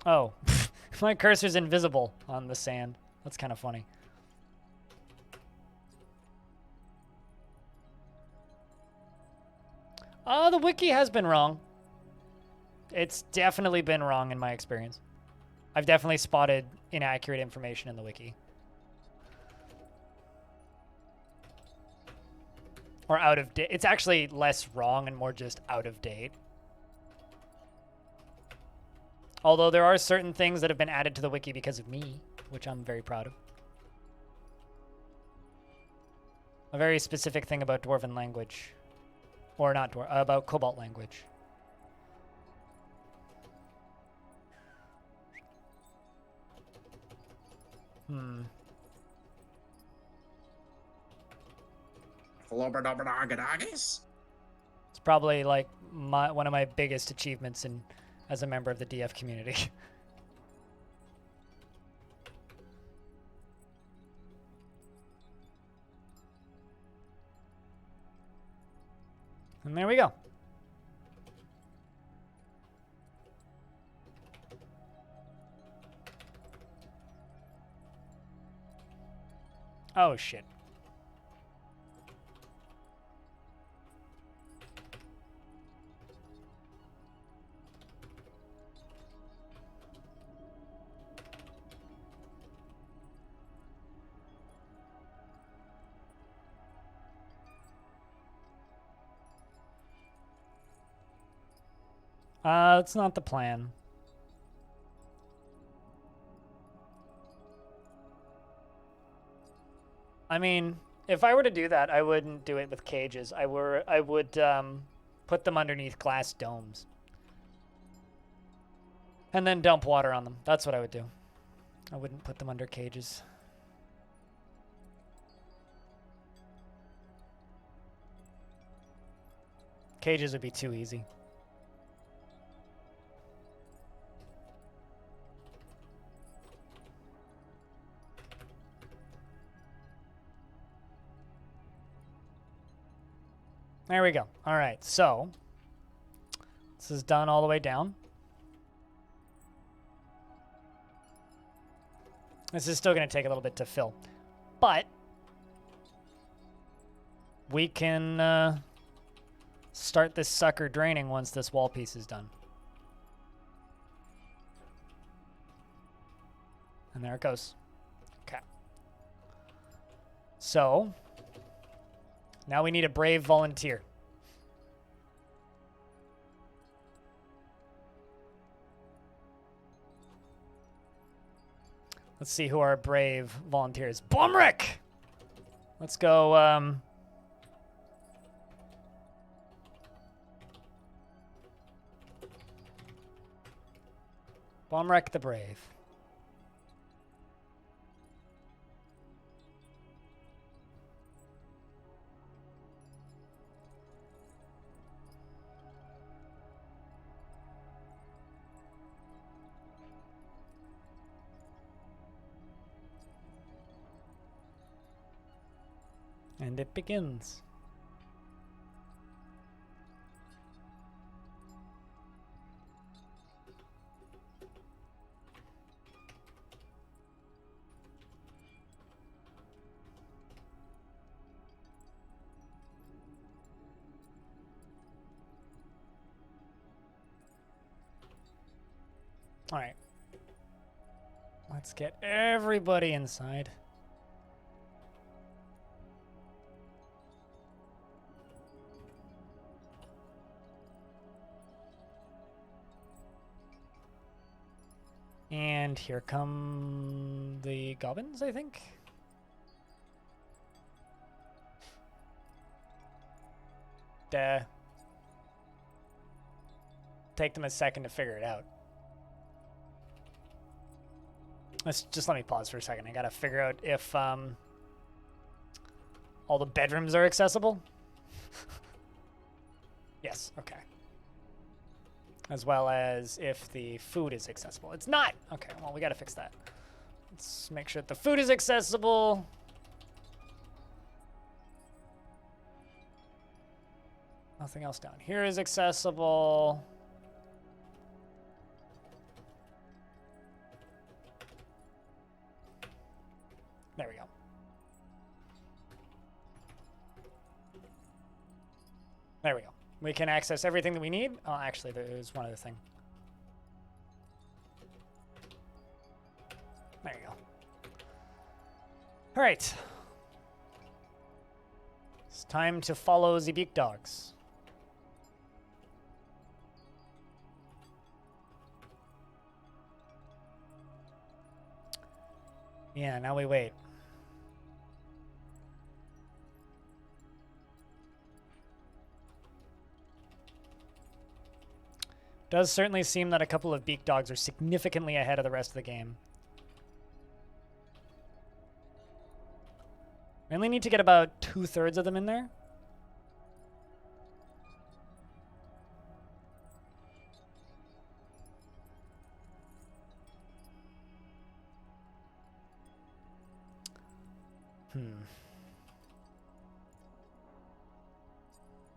Oh, my cursor's invisible on the sand. That's kind of funny. The wiki has been wrong. It's definitely been wrong in my experience. I've definitely spotted inaccurate information in the wiki. Or out of date. It's actually less wrong and more just out of date. Although there are certain things that have been added to the wiki because of me, which I'm very proud of. A very specific thing about Dwarven language. Or not Dwarf, about Cobalt language. Flobberdobberdoggadoggies? It's probably like one of my biggest achievements as a member of the DF community. And there we go. Oh, shit. That's not the plan. I mean, if I were to do that, I wouldn't do it with cages. I would put them underneath glass domes. And then dump water on them. That's what I would do. I wouldn't put them under cages. Cages would be too easy. There we go. All right, so this is done all the way down. This is still going to take a little bit to fill, but we can start this sucker draining once this wall piece is done. And there it goes. Okay. So now we need a brave volunteer. Let's see who our brave volunteer is. Blumrick! Let's go, Blumrick the Brave. And it begins. All right. Let's get everybody inside. And here come the goblins, I think. Take them a second to figure it out. Just let me pause for a second. I gotta figure out if all the bedrooms are accessible. Yes, okay. As well as if the food is accessible. It's not! Okay, well, we gotta fix that. Let's make sure that the food is accessible. Nothing else down here is accessible. There we go. There we go. We can access everything that we need. Oh, actually, there's one other thing. There you go. All right. It's time to follow the beak dogs. Yeah, now we wait. Does certainly seem that a couple of beak dogs are significantly ahead of the rest of the game. We only need to get about 2/3 of them in there.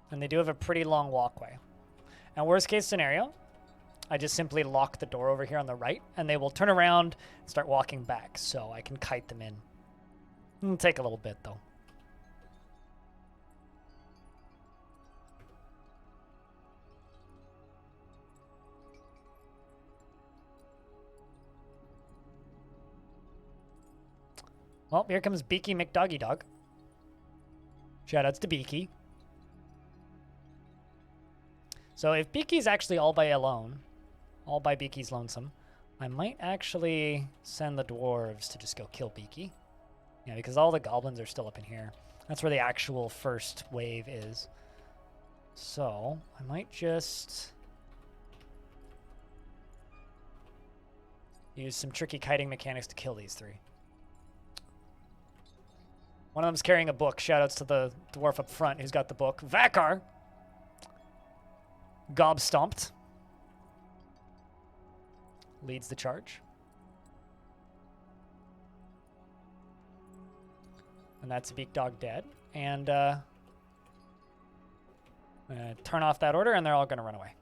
And they do have a pretty long walkway. And worst case scenario, I just simply lock the door over here on the right, and they will turn around and start walking back, so I can kite them in. It'll take a little bit, though. Well, here comes Beaky McDoggy Dog. Shoutouts to Beaky. So if Beaky's actually all by Beaky's lonesome, I might actually send the dwarves to just go kill Beaky. Yeah, because all the goblins are still up in here. That's where the actual first wave is. So I might just use some tricky kiting mechanics to kill these three. One of them's carrying a book. Shoutouts to the dwarf up front who's got the book. Vakar! Gob stomped. Leads the charge. And that's a beak dog dead. And I'm gonna turn off that order and they're all gonna run away.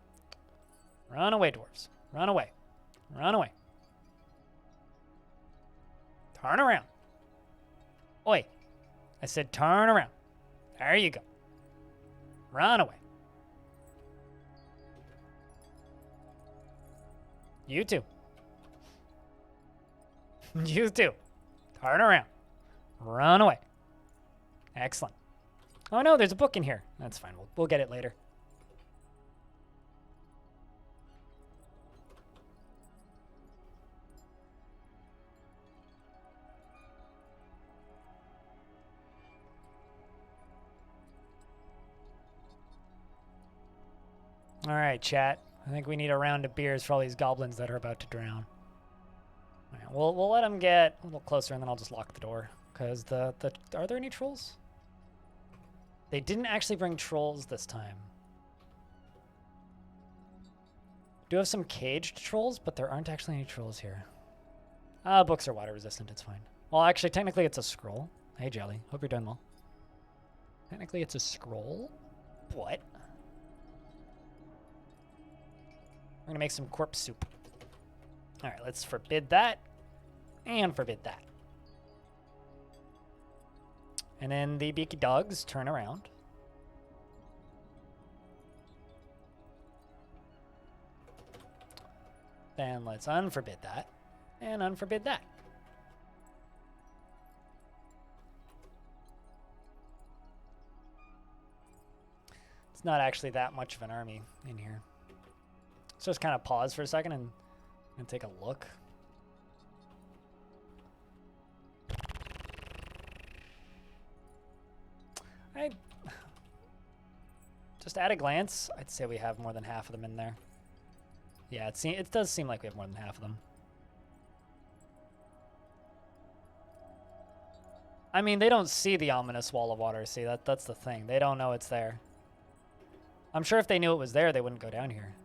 Run away, dwarves. Run away. Run away. Turn around. Oi. I said turn around. There you go. Run away. You too. You too. Turn around. Run away. Excellent. Oh no, there's a book in here. That's fine. We'll get it later. All right, chat. I think we need a round of beers for all these goblins that are about to drown. All right, we'll let them get a little closer, and then I'll just lock the door. Because are there any trolls? They didn't actually bring trolls this time. Do have some caged trolls, but there aren't actually any trolls here. Books are water resistant. It's fine. Well, actually, technically, it's a scroll. Hey, Jelly. Hope you're doing well. Technically, it's a scroll. What? We're gonna make some corpse soup. All right, let's forbid that and forbid that. And then the beaky dogs turn around. Then let's unforbid that and unforbid that. It's not actually that much of an army in here. Let's just kind of pause for a second and take a look. Just at a glance, I'd say we have more than half of them in there. Yeah, it does seem like we have more than half of them. I mean, they don't see the ominous wall of water. See, that's the thing. They don't know it's there. I'm sure if they knew it was there, they wouldn't go down here.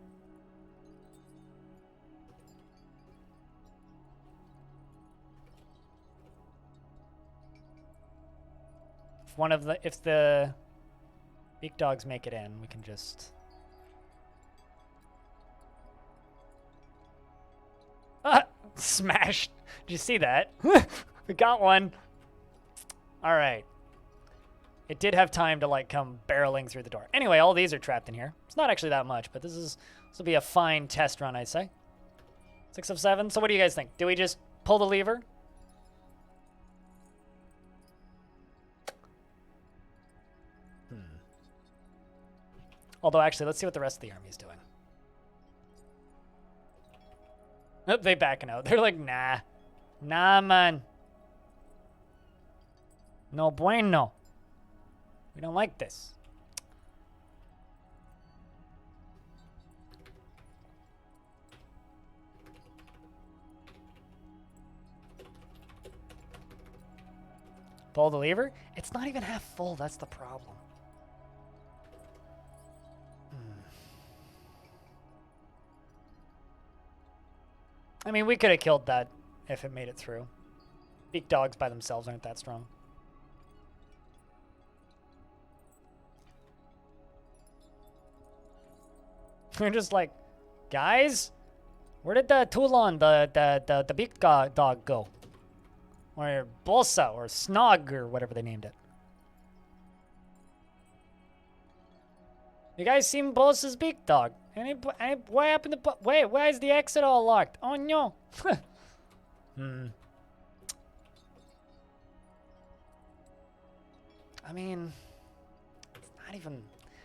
If the beak dogs make it in, we can just... Ah! Smashed! Did you see that? We got one! Alright. It did have time to, like, come barreling through the door. Anyway, all these are trapped in here. It's not actually that much, but this will be a fine test run, I'd say. 6 of 7. So what do you guys think? Do we just pull the lever? Although, actually, let's see what the rest of the army is doing. Oh, they backing out. They're like, nah. Nah, man. No bueno. We don't like this. Pull the lever? It's not even half full. That's the problem. I mean, we could have killed that if it made it through. Beak dogs by themselves aren't that strong. We're just like, guys, where did the Toulon, the beak dog go? Or Bolsa, or Snog, or whatever they named it. You guys seen Bolsa's beak dog? What happened to... Wait, why is the exit all locked? Oh, no. I mean, it's not even...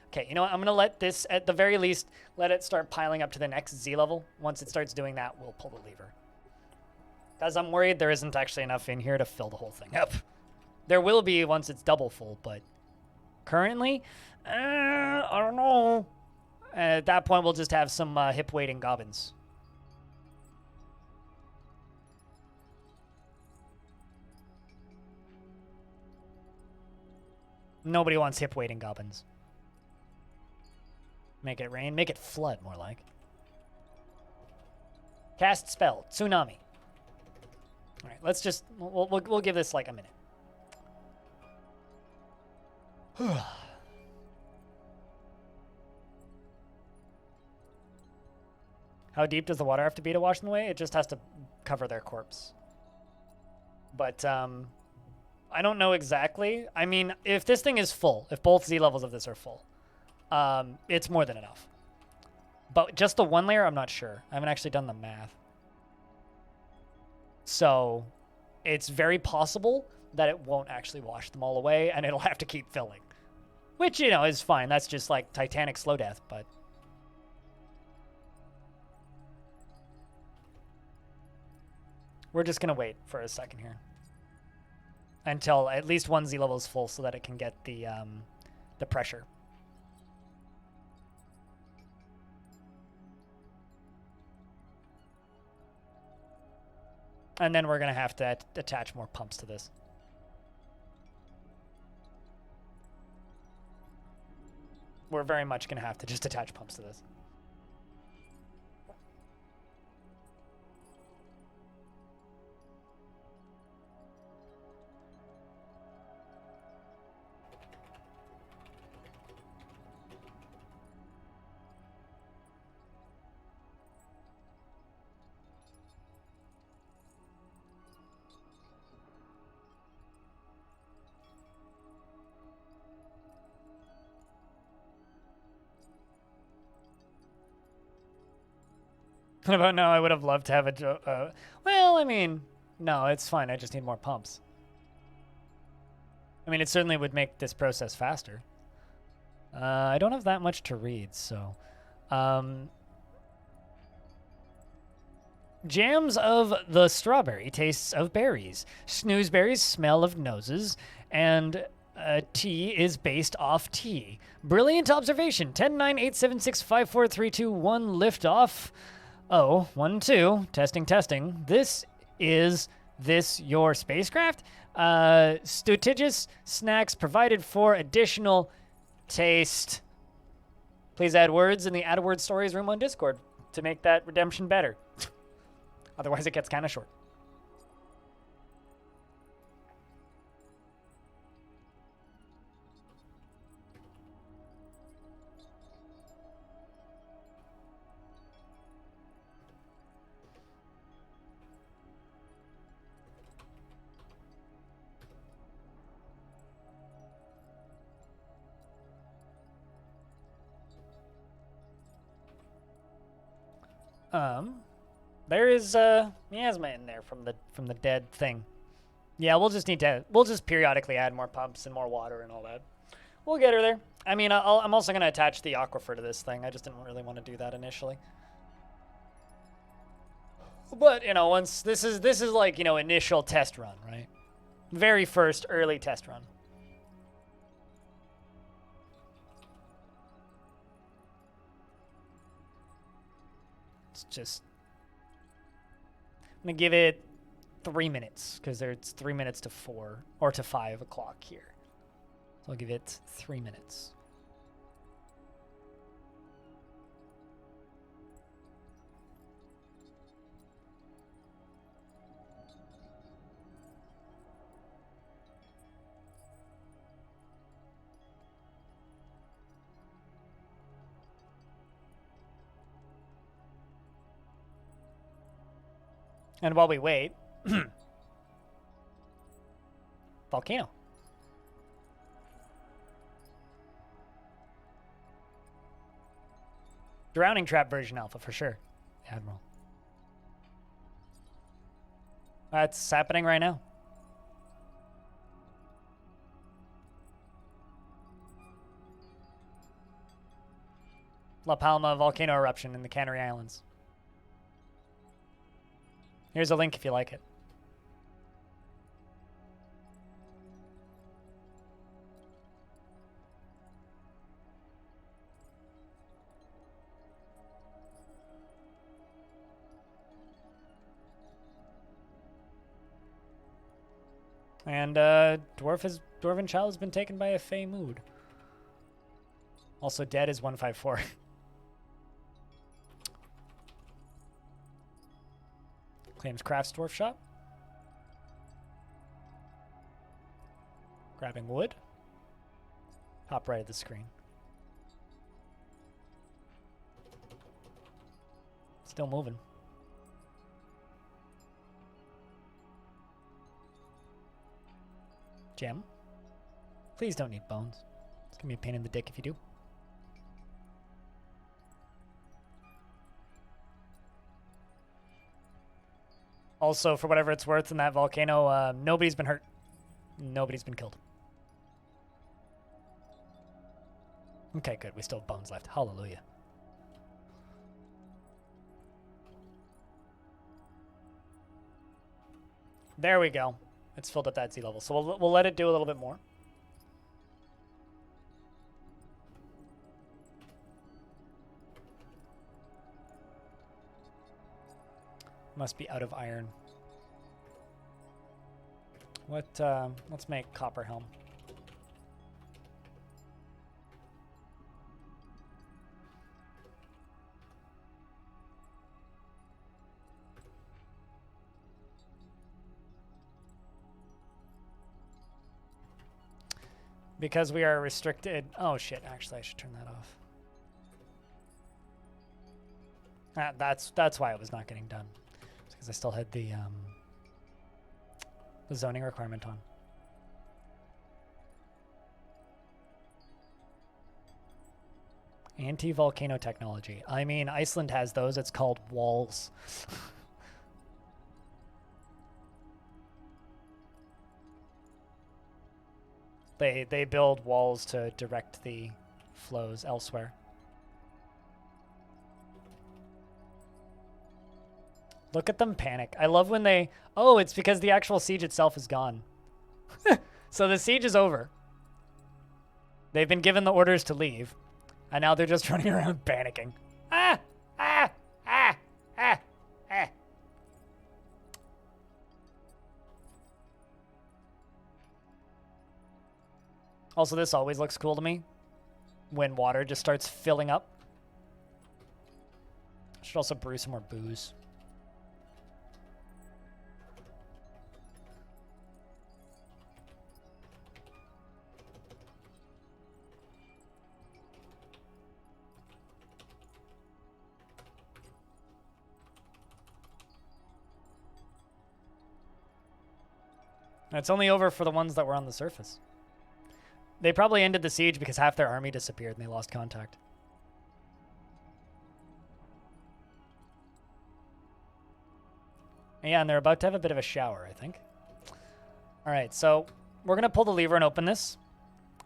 Okay, you know what? I'm going to let this, at the very least, let it start piling up to the next Z level. Once it starts doing that, we'll pull the lever. Because I'm worried there isn't actually enough in here to fill the whole thing up. There will be once it's double full, but currently, I don't know. At that point, we'll just have some hip-weighting goblins. Nobody wants hip-weighting goblins. Make it rain. Make it flood, more like. Cast spell. Tsunami. All right, let's just... We'll give this like a minute. How deep does the water have to be to wash them away? It just has to cover their corpse. But I don't know exactly. I mean, if this thing is full, if both Z levels of this are full, it's more than enough. But just the one layer, I'm not sure. I haven't actually done the math. So it's very possible that it won't actually wash them all away, and it'll have to keep filling. Which, you know, is fine. That's just like Titanic slow death, but... We're just going to wait for a second here. Until at least one Z level is full so that it can get the pressure. And then we're going to have to attach more pumps to this. We're very much going to have to just attach pumps to this. What about no? I would have loved to have well, I mean, no, it's fine. I just need more pumps. I mean, it certainly would make this process faster. I don't have that much to read, so... Jams of the strawberry, tastes of berries. Snoozeberries smell of noses, and tea is based off tea. Brilliant observation. 10-9-8-7-6-5-4-3-2-1 lift off. Oh, 1-2. Testing, testing. This your spacecraft? Stutigious snacks provided for additional taste. Please add words in the Add Word Stories room on Discord to make that redemption better. Otherwise, it gets kind of short. There is miasma in there from the dead thing. Yeah, we'll just periodically add more pumps and more water and all that. We'll get her there. I mean, I'm also gonna attach the aquifer to this thing. I just didn't really want to do that initially. But you know, once this is like, you know, initial test run, right? Very first early test run. It's just, I'm gonna give it 3 minutes because it's 3 minutes to 4 or to 5 o'clock here. So I'll give it 3 minutes. And while we wait, volcano. Drowning Trap version alpha for sure, Admiral. That's happening right now. La Palma volcano eruption in the Canary Islands. Here's a link if you like it. And Dwarven Child has been taken by a Fey mood. Also dead is 154. Claims Crafts Dwarf Shop. Grabbing wood. Top right of the screen. Still moving. Gem. Please don't need bones. It's gonna be a pain in the dick if you do. Also, for whatever it's worth, in that volcano, nobody's been hurt. Nobody's been killed. Okay, good. We still have bones left. Hallelujah. There we go. It's filled up that sea level. So we'll let it do a little bit more. Must be out of iron. What, let's make copper helm. Because we are restricted. Oh shit, actually I should turn that off. That's why it was not getting done. Because I still had the zoning requirement on. Anti-volcano technology. I mean, Iceland has those. It's called walls. They build walls to direct the flows elsewhere. Look at them panic. I love when they... Oh, it's because the actual siege itself is gone. So the siege is over. They've been given the orders to leave. And now they're just running around panicking. Ah! Ah! Ah! Ah! Ah! Also, this always looks cool to me. When water just starts filling up. Should also brew some more booze. And it's only over for the ones that were on the surface. They probably ended the siege because half their army disappeared and they lost contact. Yeah, and they're about to have a bit of a shower, I think. All right, so we're going to pull the lever and open this.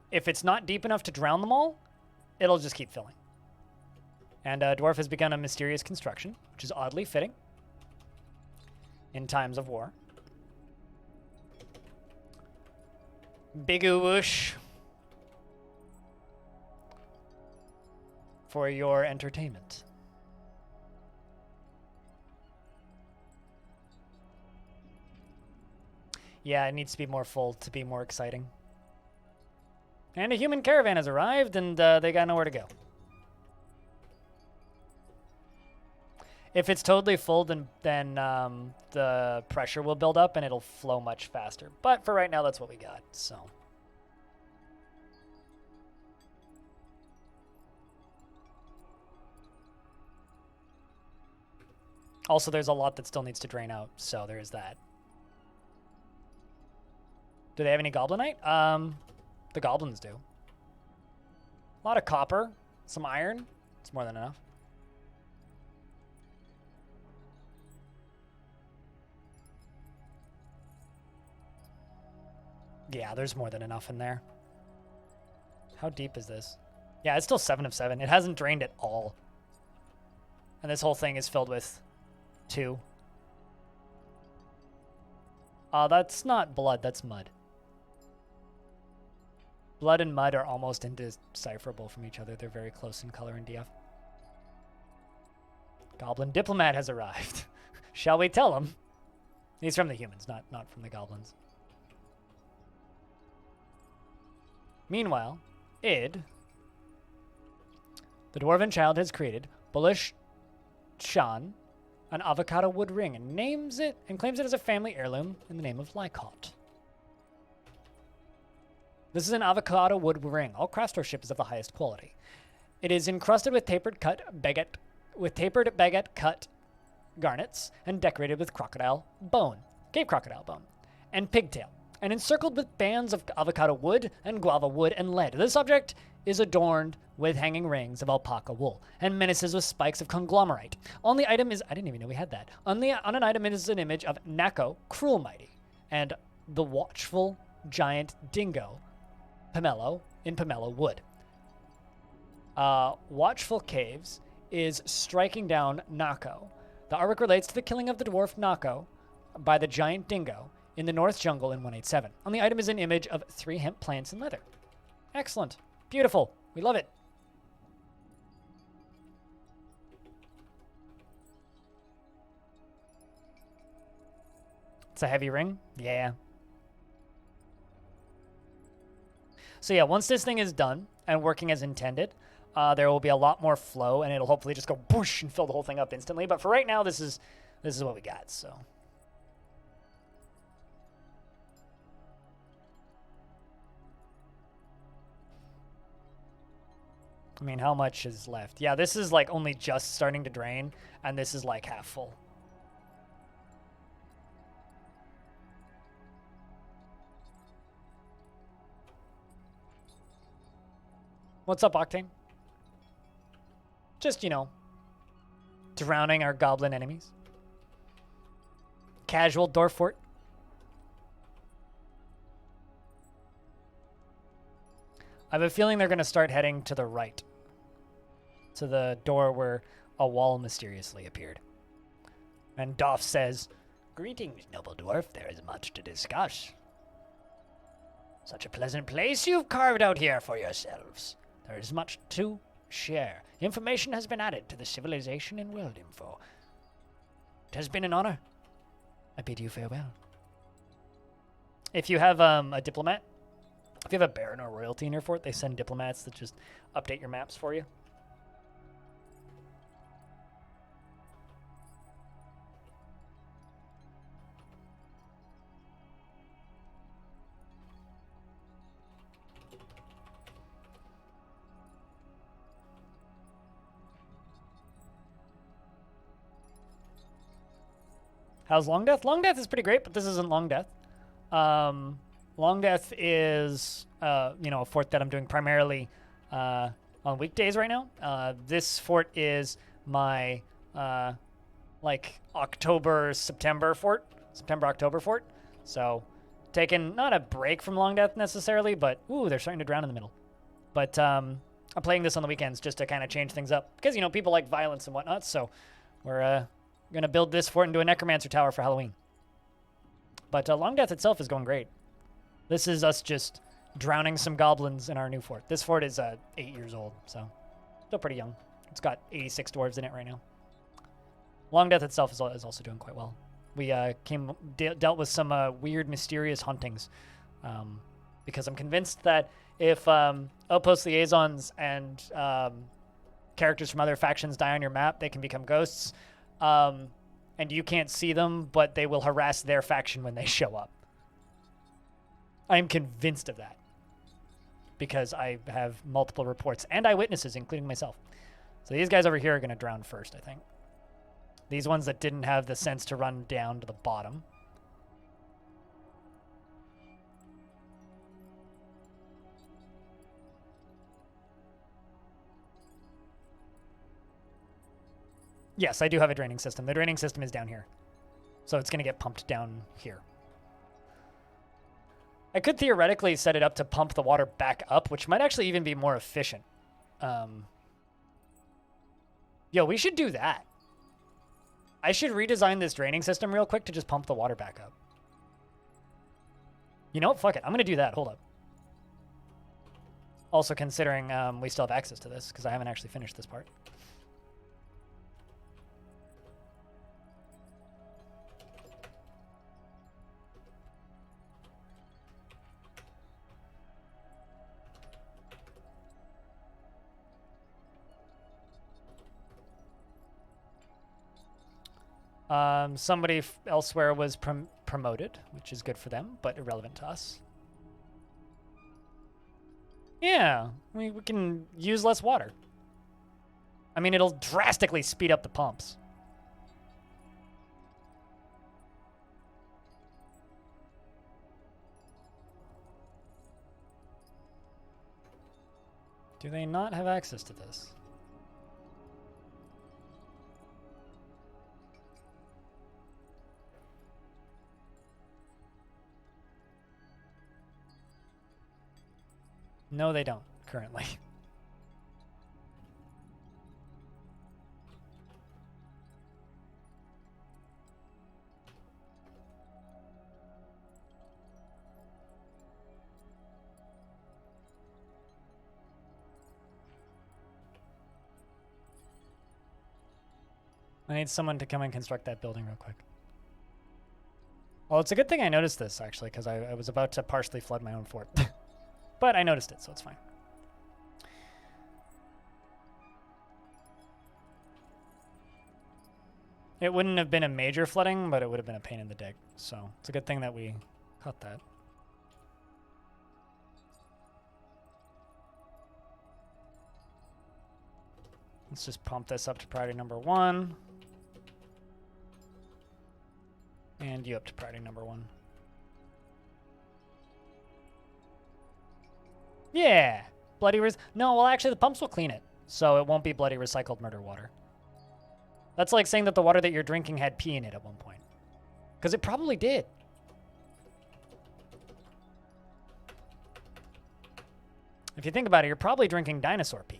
If it's not deep enough to drown them all, it'll just keep filling. And Dwarf has begun a mysterious construction, which is oddly fitting in times of war. Big whoosh for your entertainment. Yeah, it needs to be more full to be more exciting. And a human caravan has arrived, and they got nowhere to go. If it's totally full, then the pressure will build up, and it'll flow much faster. But for right now, that's what we got, so... Also, there's a lot that still needs to drain out, so there is that. Do they have any goblinite? The goblins do. A lot of copper, some iron. It's more than enough. Yeah, there's more than enough in there. How deep is this? Yeah, it's still 7 of 7. It hasn't drained at all. And this whole thing is filled with 2. That's not blood, that's mud. Blood and mud are almost indecipherable from each other. They're very close in color in DF. Goblin diplomat has arrived. Shall we tell him? He's from the humans, not from the goblins. Meanwhile, Id, the dwarven child, has created Bullish Shan, an avocado wood ring, and names it and claims it as a family heirloom in the name of Lykot. This is an avocado wood ring. All craftsmanship is of the highest quality. It is encrusted with tapered baguette cut garnets and decorated with crocodile bone, cave crocodile bone, and pigtail, and encircled with bands of avocado wood and guava wood and lead. This object is adorned with hanging rings of alpaca wool and menaces with spikes of conglomerate. On the item is, I didn't even know we had that. On an item is an image of Nako, Cruel Mighty, and the watchful giant dingo, Pomelo, in Pomelo wood. Watchful Caves is striking down Nako. The artwork relates to the killing of the dwarf Nako by the giant dingo in the North Jungle in 187. On the item is an image of 3 hemp plants and leather. Excellent. Beautiful. We love it. It's a heavy ring? Yeah. So yeah, once this thing is done and working as intended, there will be a lot more flow, and it'll hopefully just go boosh and fill the whole thing up instantly. But for right now, this is what we got, so... I mean, how much is left? Yeah, this is like only just starting to drain, and this is like half full. What's up, Octane? Just, you know, drowning our goblin enemies. Casual Dwarf fort. I have a feeling they're going to start heading to the right. To the door where a wall mysteriously appeared. And Dwarf says, "Greetings, noble dwarf. There is much to discuss. Such a pleasant place you've carved out here for yourselves. There is much to share. Information has been added to the civilization in World Info. It has been an honor. I bid you farewell." If you have a diplomat, if you have a baron or royalty in your fort, they send diplomats that just update your maps for you. How's Long Death? Long Death is pretty great, but this isn't Long Death. Long Death is, you know, a fort that I'm doing primarily on weekdays right now. This fort is my, like, September fort. September-October fort. So, taking, not a break from Long Death necessarily, but, ooh, they're starting to drown in the middle. But I'm playing this on the weekends just to kind of change things up. Because, you know, people like violence and whatnot, so we're going to build this fort into a Necromancer Tower for Halloween. But Long Death itself is going great. This is us just drowning some goblins in our new fort. This fort is 8 years old, so still pretty young. It's got 86 dwarves in it right now. Long Death itself is also doing quite well. We dealt with some weird, mysterious hauntings, because I'm convinced that if outpost liaisons and characters from other factions die on your map, they can become ghosts. And you can't see them, but they will harass their faction when they show up. I am convinced of that because I have multiple reports and eyewitnesses, including myself. So these guys over here are going to drown first, I think. These ones that didn't have the sense to run down to the bottom. Yes, I do have a draining system. The draining system is down here. So it's going to get pumped down here. I could theoretically set it up to pump the water back up, which might actually even be more efficient. Yo, we should do that. I should redesign this draining system real quick to just pump the water back up. You know what? Fuck it. I'm going to do that. Hold up. Also considering we still have access to this, because I haven't actually finished this part. Somebody elsewhere was promoted, which is good for them, but irrelevant to us. Yeah, we can use less water. I mean, it'll drastically speed up the pumps. Do they not have access to this? No, they don't, currently. I need someone to come and construct that building real quick. Well, it's a good thing I noticed this, actually, because I was about to partially flood my own fort. But I noticed it, so it's fine. It wouldn't have been a major flooding, but it would have been a pain in the dick. So it's a good thing that we caught that. Let's just pump this up to priority number 1. And you up to priority number 1. Yeah, bloody No, well, actually, the pumps will clean it. So it won't be bloody recycled murder water. That's like saying that the water that you're drinking had pee in it at one point. Because it probably did. If you think about it, you're probably drinking dinosaur pee.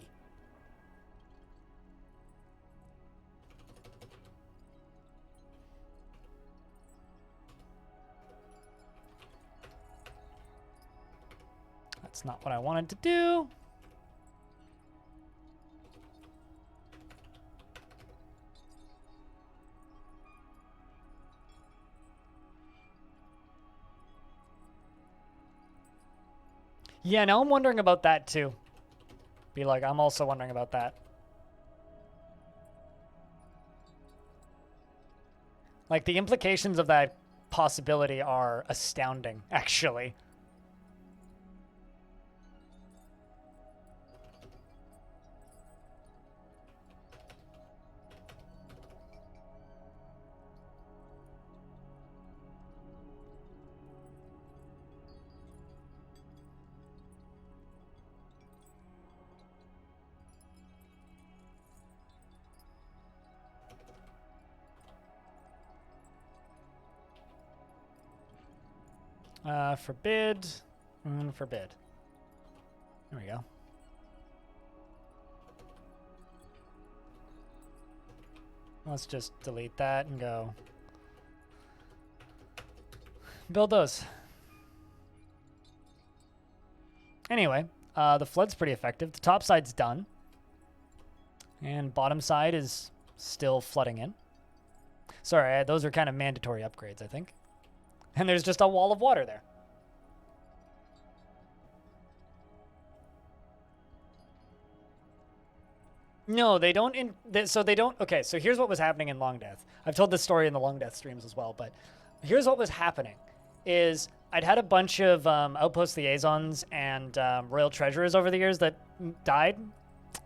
That's not what I wanted to do. Yeah, now I'm wondering about that too. Be like, I'm also wondering about that. Like, the implications of that possibility are astounding, actually. Forbid. And forbid. There we go. Let's just delete that and go. Build those. Anyway, the flood's pretty effective. The top side's done. And bottom side is still flooding in. Sorry, those are kind of mandatory upgrades, I think. And there's just a wall of water there. No, they don't. So they don't. Okay, so here's what was happening in Long Death. I've told this story in the Long Death streams as well, but here's what was happening. Is I'd had a bunch of outpost liaisons and royal treasurers over the years that died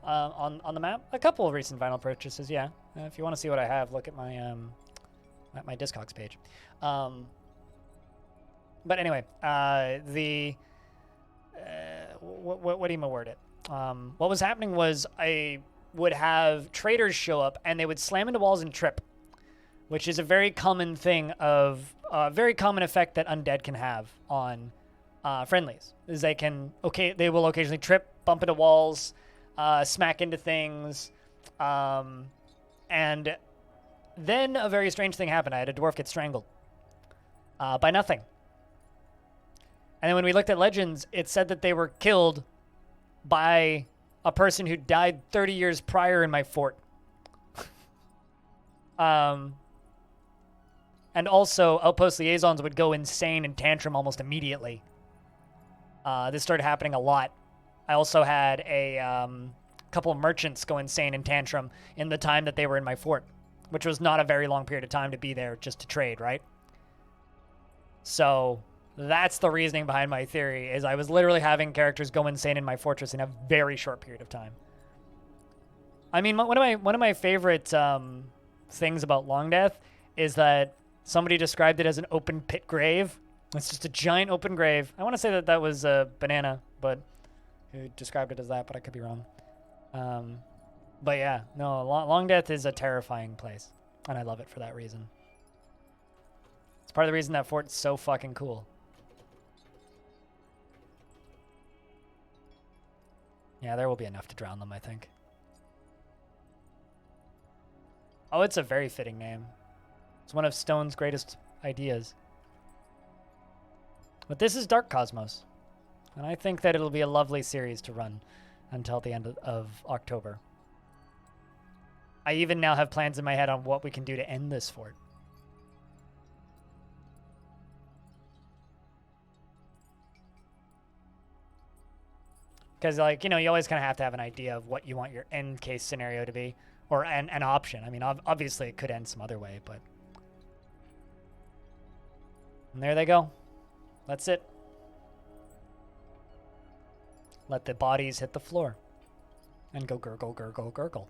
on the map. A couple of recent vinyl purchases, yeah. If you want to see what I have, look at my Discogs page. But anyway, what do you word it? What was happening was I would have traders show up and they would slam into walls and trip, which is a very common thing of very common effect that undead can have on friendlies. Is they will occasionally trip, bump into walls, smack into things, and then a very strange thing happened. I had a dwarf get strangled by nothing. And then when we looked at legends, it said that they were killed by a person who died 30 years prior in my fort. And also, outpost liaisons would go insane and tantrum almost immediately. This started happening a lot. I also had a couple of merchants go insane and tantrum in the time that they were in my fort, which was not a very long period of time to be there just to trade, right? So that's the reasoning behind my theory, is I was literally having characters go insane in my fortress in a very short period of time. I mean, one of my favorite things about Long Death is that somebody described it as an open pit grave. It's just a giant open grave. I want to say that that was a banana, but who described it as that, but I could be wrong. But yeah, no, Long Death is a terrifying place, and I love it for that reason. It's part of the reason that fort's so fucking cool. Yeah, there will be enough to drown them, I think. Oh, it's a very fitting name. It's one of Stone's greatest ideas. But this is Dark Cosmos, and I think that it'll be a lovely series to run until the end of October. I even now have plans in my head on what we can do to end this fort. Because, like, you know, you always kind of have to have an idea of what you want your end case scenario to be, or an option. I mean, obviously it could end some other way, but... And there they go. That's it. Let the bodies hit the floor. And go gurgle, gurgle, gurgle.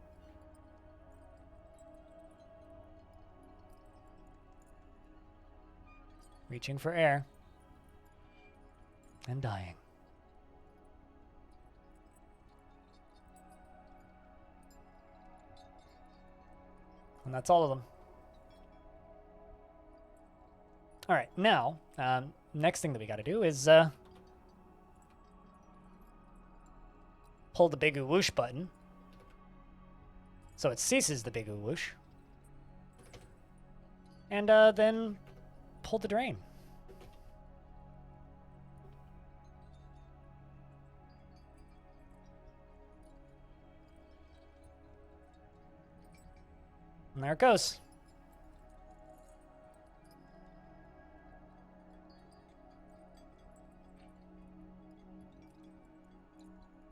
Reaching for air. And dying. And that's all of them. All right, now, next thing that we got to do is pull the big whoosh button so it ceases the big whoosh. And then pull the drain. And there it goes.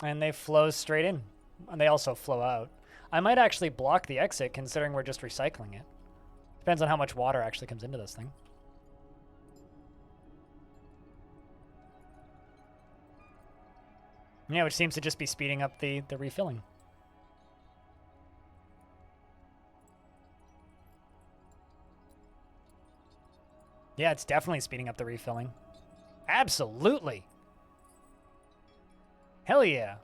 And they flow straight in. And they also flow out. I might actually block the exit considering we're just recycling it. Depends on how much water actually comes into this thing. Yeah, which seems to just be speeding up the refilling. Yeah, it's definitely speeding up the refilling. Absolutely. Hell yeah.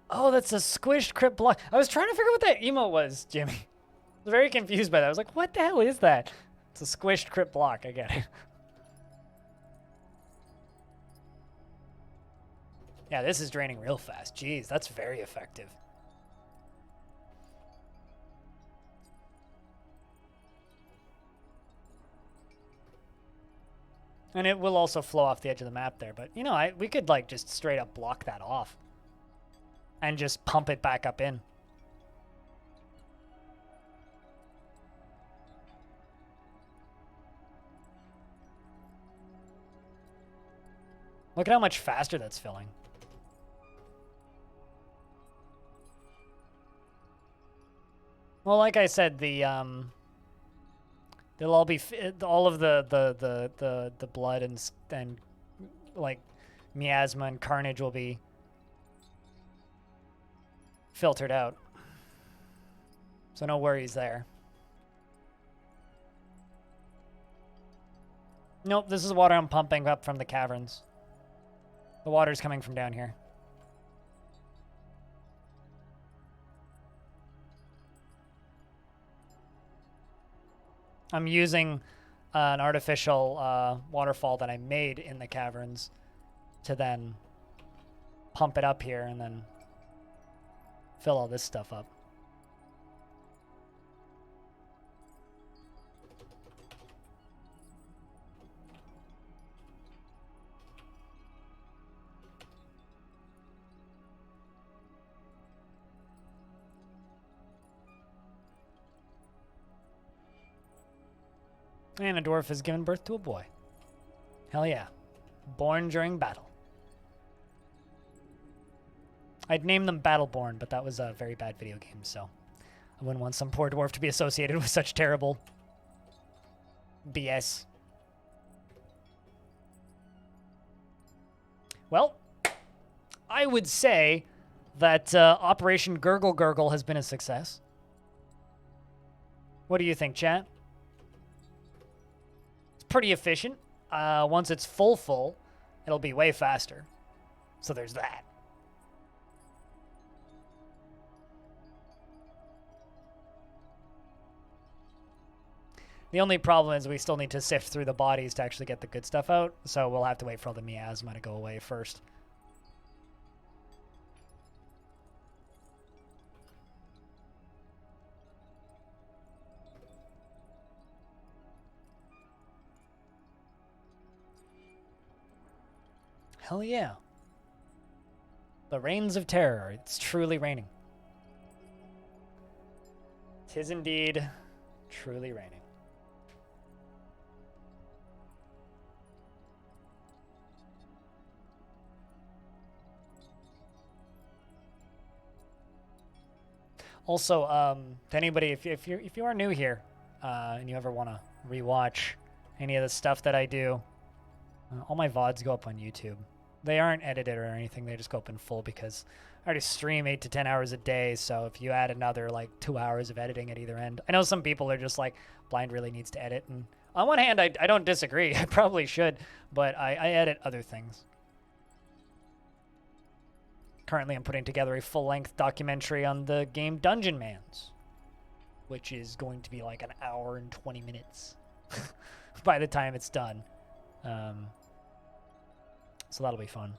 Oh, that's a squished crypt block. I was trying to figure out what that emote was, Jimmy. I was very confused by that. I was like, what the hell is that? It's a squished crypt block. I get it. Yeah, this is draining real fast. Jeez, that's very effective. And it will also flow off the edge of the map there. But, you know, we could, like, just straight up block that off. And just pump it back up in. Look at how much faster that's filling. Well, like I said, they'll all be all of the blood and like miasma and carnage will be filtered out. So no worries there. Nope, this is water I'm pumping up from the caverns. The water's coming from down here. I'm using an artificial waterfall that I made in the caverns to then pump it up here and then fill all this stuff up. And a dwarf has given birth to a boy. Hell yeah. Born during battle. I'd name them Battleborn, but that was a very bad video game, so I wouldn't want some poor dwarf to be associated with such terrible BS. Well, I would say that Operation Gurgle Gurgle has been a success. What do you think, chat? It's pretty efficient. Once it's full, it'll be way faster. So there's that. The only problem is we still need to sift through the bodies to actually get the good stuff out, so we'll have to wait for all the miasma to go away first. Hell yeah. The rains of terror. It's truly raining. 'Tis indeed truly raining. Also, to anybody, if you are new here, and you ever want to rewatch any of the stuff that I do, all my VODs go up on YouTube. They aren't edited or anything; they just go up in full because I already stream 8 to 10 hours a day. So if you add another like 2 hours of editing at either end, I know some people are just like, Blind really needs to edit, and on one hand, I don't disagree. I probably should, but I edit other things. currently I'm putting together a full-length documentary on the game Dungeon Mans, which is going to be like an hour and 20 minutes by the time it's done. So that'll be fun.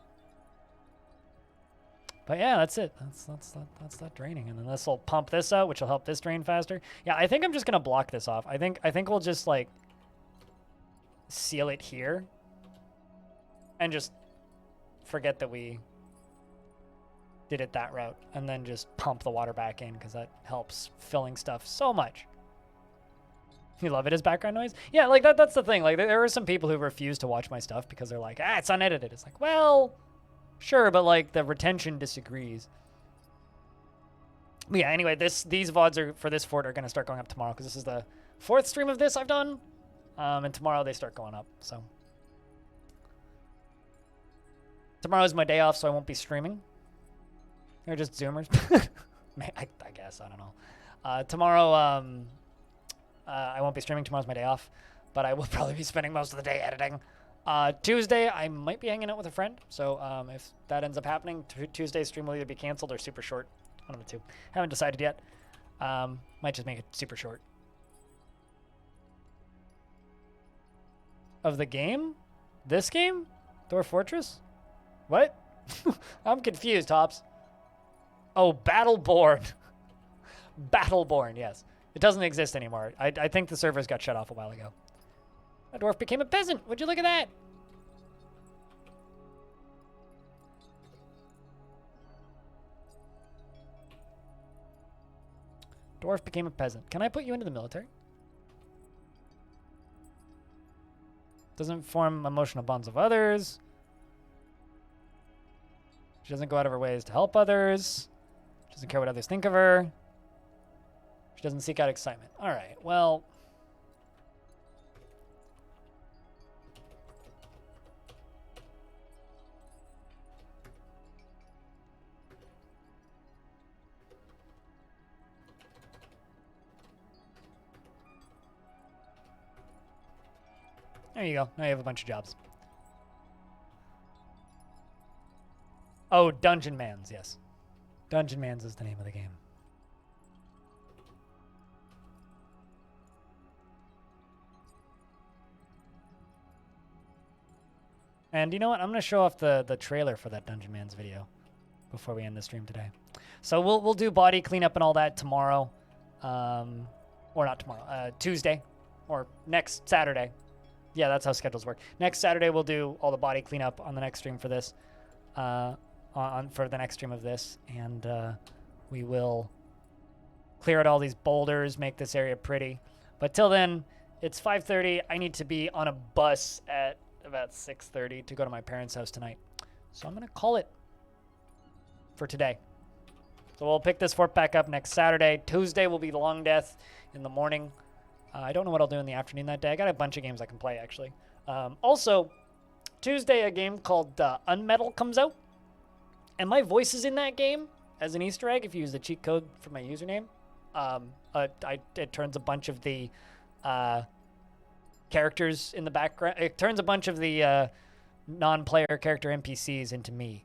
But yeah, that's it. That's that draining, and then this will pump this out, which will help this drain faster. Yeah, I think I'm just gonna block this off. I think we'll just like seal it here, and just forget that we did it that route, and then just pump the water back in because that helps filling stuff so much. You love it as background noise? Yeah, like that's the thing. Like there are some people who refuse to watch my stuff because they're like, it's unedited. It's like, well, sure, but like the retention disagrees. But yeah, anyway, these VODs are for this fort are gonna start going up tomorrow because this is the 4th stream of this I've done. And tomorrow they start going up, so. Tomorrow's my day off, so I won't be streaming. They're just Zoomers. I guess, I don't know. Tomorrow, I won't be streaming. Tomorrow's my day off, but I will probably be spending most of the day editing. Tuesday, I might be hanging out with a friend, so if that ends up happening, Tuesday's stream will either be canceled or super short. One of the two. Haven't decided yet. Might just make it super short. Of the game? This game? Dwarf Fortress? What? I'm confused, Hops. Oh, Battleborn. Battleborn, yes. It doesn't exist anymore. I think the servers got shut off a while ago. A dwarf became a peasant. Would you look at that? Dwarf became a peasant. Can I put you into the military? Doesn't form emotional bonds with others. She doesn't go out of her ways to help others. She doesn't care what others think of her. She doesn't seek out excitement. All right, well. There you go. Now you have a bunch of jobs. Oh, Dungeon Mans, yes. Dungeon Mans is the name of the game. And you know what? I'm going to show off the trailer for that Dungeon Mans video before we end the stream today. So we'll do body cleanup and all that tomorrow. Or not tomorrow. Tuesday. Or next Saturday. Yeah, that's how schedules work. Next Saturday, we'll do all the body cleanup on the next stream for this. For the next stream of this. And we will clear out all these boulders, make this area pretty. But till then, it's 5:30. I need to be on a bus at about 6:30 to go to my parents' house tonight. So I'm going to call it for today. So we'll pick this fort back up next Saturday. Tuesday will be the Long Death in the morning. I don't know what I'll do in the afternoon that day. I got a bunch of games I can play, actually. Also, Tuesday, a game called Unmetal comes out. And my voice is in that game as an Easter egg if you use the cheat code for my username. It turns a bunch of the characters in the background. It turns a bunch of the non-player character NPCs into me.